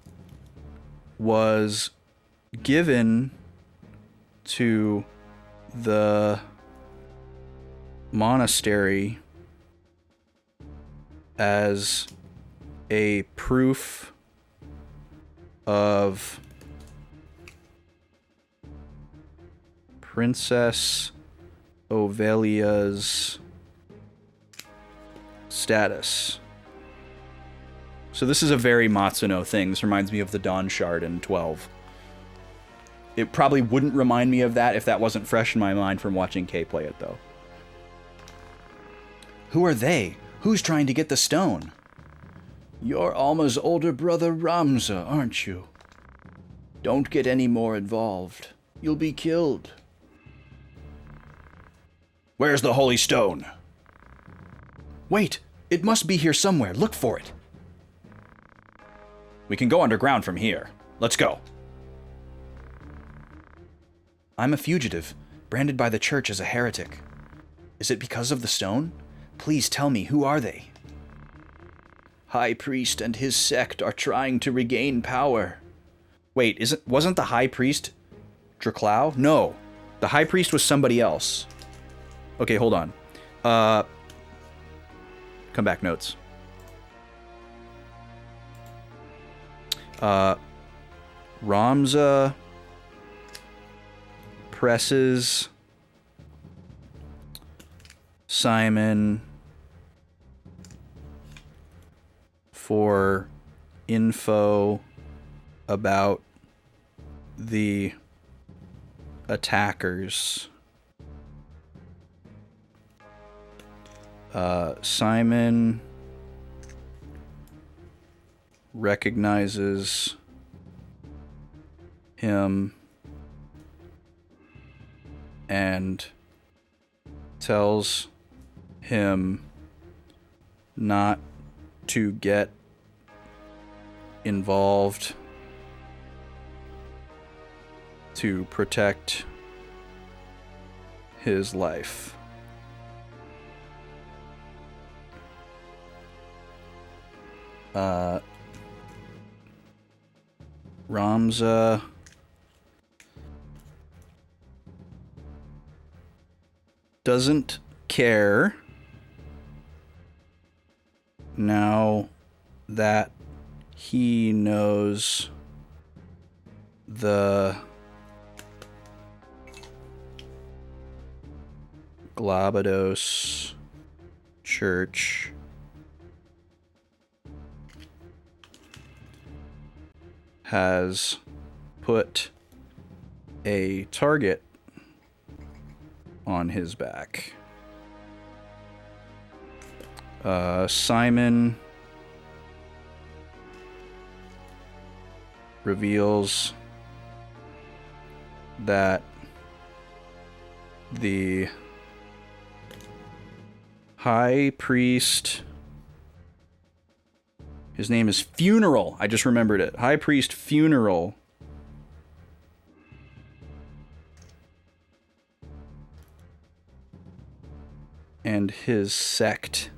was given to the monastery as a proof of Princess Ovelia's status. So this is a very Matsuno thing. This reminds me of the Dawn Shard in 12. It probably wouldn't remind me of that if that wasn't fresh in my mind from watching Kay play it, though. Who are they? Who's trying to get the stone? You're Alma's older brother Ramza, aren't you? Don't get any more involved. You'll be killed. Where's the holy stone? Wait, it must be here somewhere. Look for it. We can go underground from here. Let's go. I'm a fugitive, branded by the church as a heretic. Is it because of the stone? Please tell me, who are they? High Priest and his sect are trying to regain power. Wait, wasn't the High Priest Draclau? No, the High Priest was somebody else. Okay, hold on. Come back, notes. Ramza presses Simon for info about the attackers. Simon recognizes him and tells him not to get involved to protect his life. Ramza doesn't care now that he knows the Glabados Church has put a target on his back. Simon reveals that the High Priest, his name is Funeral. I just remembered it. High Priest Funeral and his sect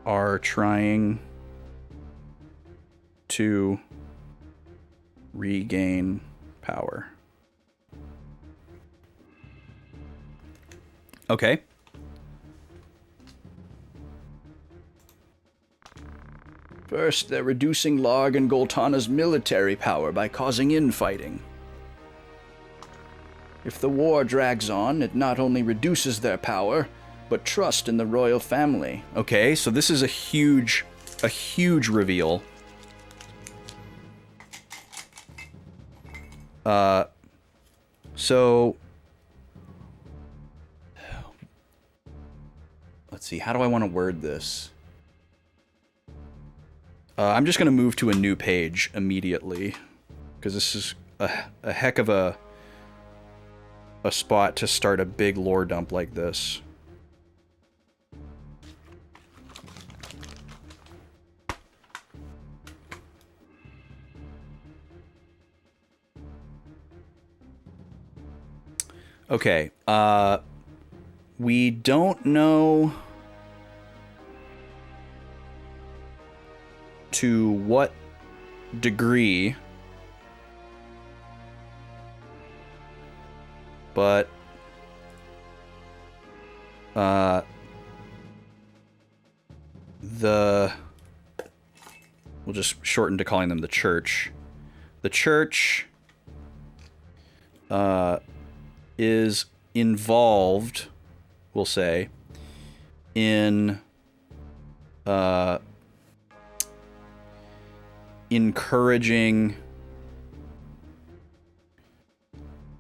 are trying to regain power. Okay. First, they're reducing Larg and Goltana's military power by causing infighting. If the war drags on, it not only reduces their power, but trust in the royal family. Okay, so this is a huge reveal. So let's see, how do I want to word this? I'm just going to move to a new page immediately, because this is a heck of a spot to start a big lore dump like this. Okay, we don't know to what degree, but we'll just shorten to calling them the church. The church is involved, we'll say, in encouraging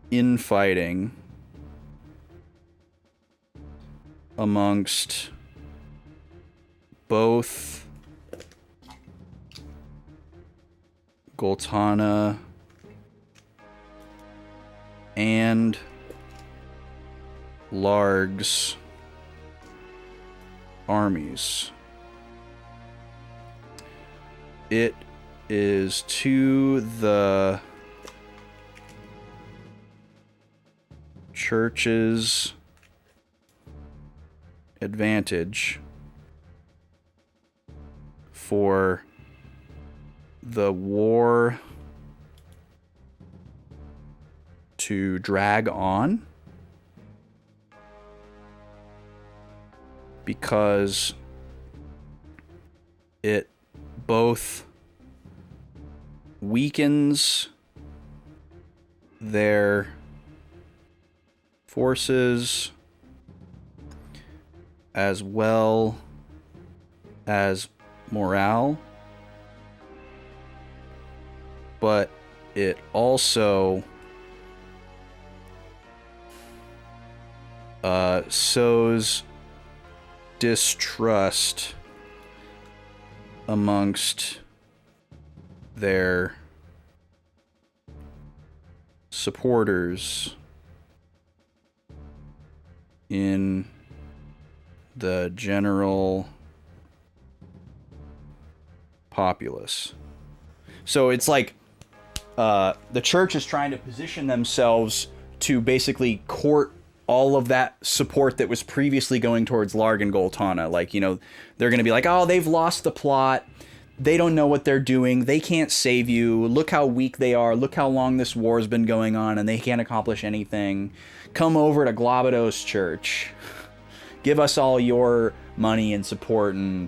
infighting amongst both Goltana and Larg's armies. It is to the church's advantage for the war to drag on, because it both weakens their forces as well as morale, but it also sows distrust amongst their supporters in the general populace. So it's like the church is trying to position themselves to basically court all of that support that was previously going towards Larg and Goltana. Like, you know, they're going to be like, oh, they've lost the plot. They don't know what they're doing. They can't save you. Look how weak they are. Look how long this war's been going on and they can't accomplish anything. Come over to Globados Church. Give us all your money and support and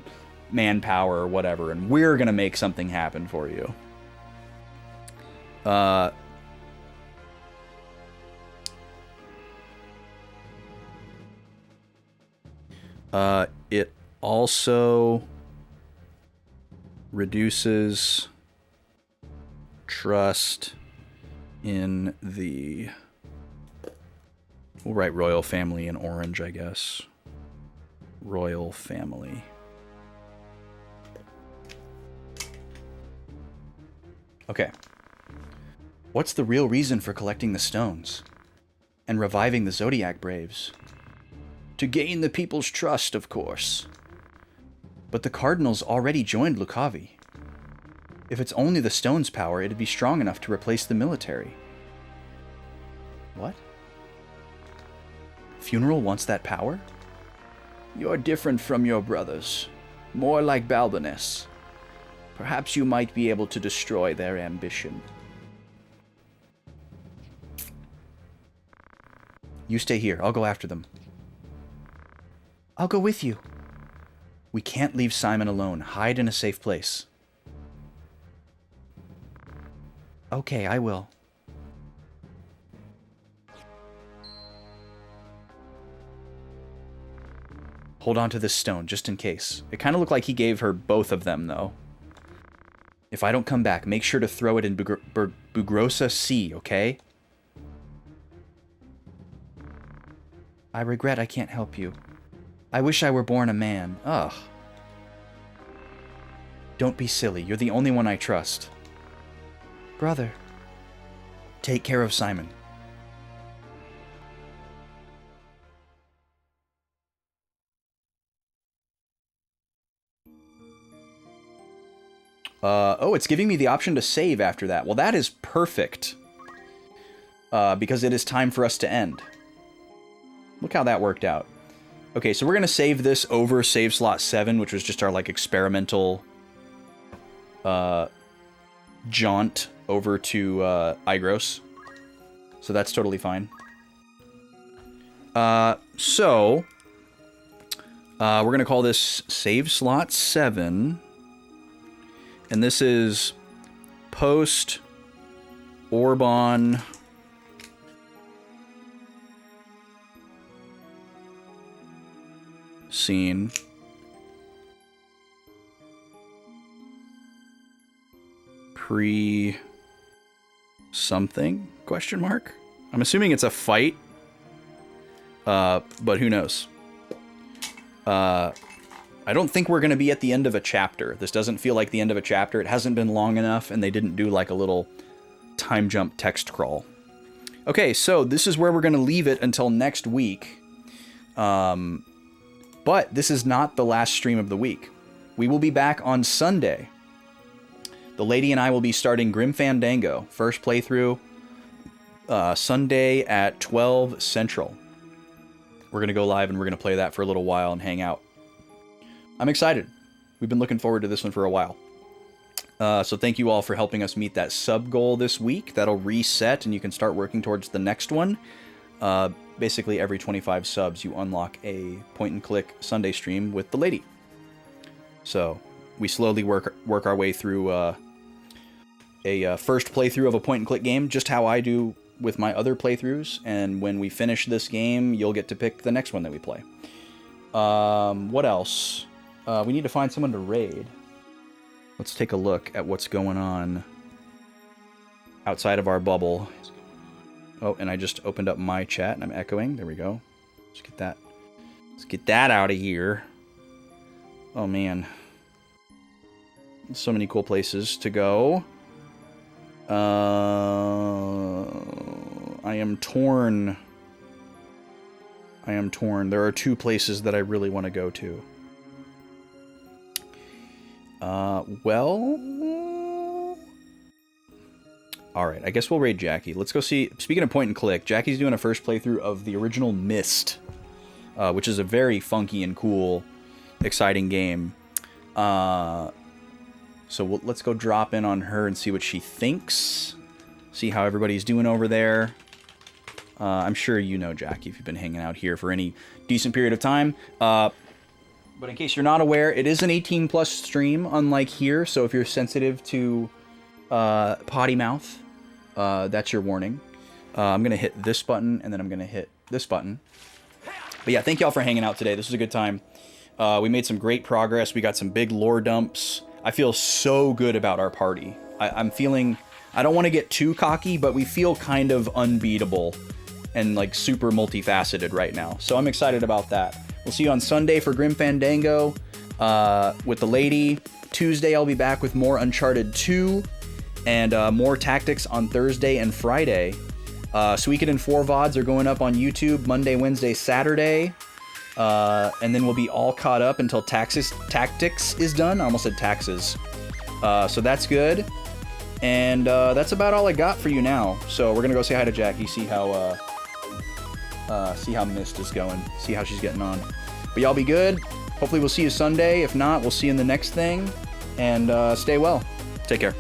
manpower or whatever, and we're going to make something happen for you. It also reduces trust in the... We'll write royal family in orange, I guess. Royal family. Okay. What's the real reason for collecting the stones and reviving the Zodiac Braves? To gain the people's trust, of course. But the Cardinals already joined Lukavi. If it's only the stone's power, it'd be strong enough to replace the military. What? Funeral wants that power? You're different from your brothers. More like Balbaness. Perhaps you might be able to destroy their ambition. You stay here. I'll go after them. I'll go with you. We can't leave Simon alone. Hide in a safe place. Okay, I will. Hold on to this stone, just in case. It kind of looked like he gave her both of them, though. If I don't come back, make sure to throw it in Bugrosa Sea, okay? I regret I can't help you. I wish I were born a man. Ugh. Don't be silly. You're the only one I trust. Brother. Take care of Simon. Oh, it's giving me the option to save after that. Well, that is perfect. Because it is time for us to end. Look how that worked out. Okay, so we're going to save this over save slot 7, which was just our, like, experimental jaunt over to Igros. So that's totally fine. We're going to call this save slot 7. And this is post Orban scene. Pre something? Question mark? I'm assuming it's a fight. But who knows? I don't think we're going to be at the end of a chapter. This doesn't feel like the end of a chapter. It hasn't been long enough, and they didn't do like a little time jump text crawl. Okay, so this is where we're going to leave it until next week. But this is not the last stream of the week. We will be back on Sunday. The lady and I will be starting Grim Fandango. First playthrough, Sunday at 12 Central. We're going to go live and we're going to play that for a little while and hang out. I'm excited. We've been looking forward to this one for a while. So thank you all for helping us meet that sub goal this week. That'll reset and you can start working towards the next one. Basically, every 25 subs, you unlock a point-and-click Sunday stream with the lady. So we slowly work our way through a first playthrough of a point-and-click game, just how I do with my other playthroughs. And when we finish this game, you'll get to pick the next one that we play. What else? We need to find someone to raid. Let's take a look at what's going on outside of our bubble. Oh, and I just opened up my chat and I'm echoing. There we go. Let's get that. Let's get that out of here. Oh man. So many cool places to go. I am torn. There are 2 places that I really want to go to. Well... Alright, I guess we'll raid Jackie. Let's go see... Speaking of point and click, Jackie's doing a first playthrough of the original Myst, which is a very funky and cool, exciting game. So let's go drop in on her and see what she thinks. See how everybody's doing over there. I'm sure you know Jackie if you've been hanging out here for any decent period of time. But in case you're not aware, it is an 18+ stream, unlike here. So if you're sensitive to potty mouth, that's your warning. I'm going to hit this button, and then I'm going to hit this button. But yeah, thank y'all for hanging out today. This was a good time. We made some great progress. We got some big lore dumps. I feel so good about our party. I'm feeling... I don't want to get too cocky, but we feel kind of unbeatable and like super multifaceted right now. So I'm excited about that. We'll see you on Sunday for Grim Fandango with the lady. Tuesday, I'll be back with more Uncharted 2 and more tactics on Thursday and Friday. Suikoden 4 VODs are going up on YouTube Monday, Wednesday, Saturday. And then we'll be all caught up until Tactics is done. I almost said taxes. So that's good. And that's about all I got for you now. So we're going to go say hi to Jackie, see how see how Mist is going, see how she's getting on. But y'all be good. Hopefully we'll see you Sunday. If not, we'll see you in the next thing. And stay well. Take care.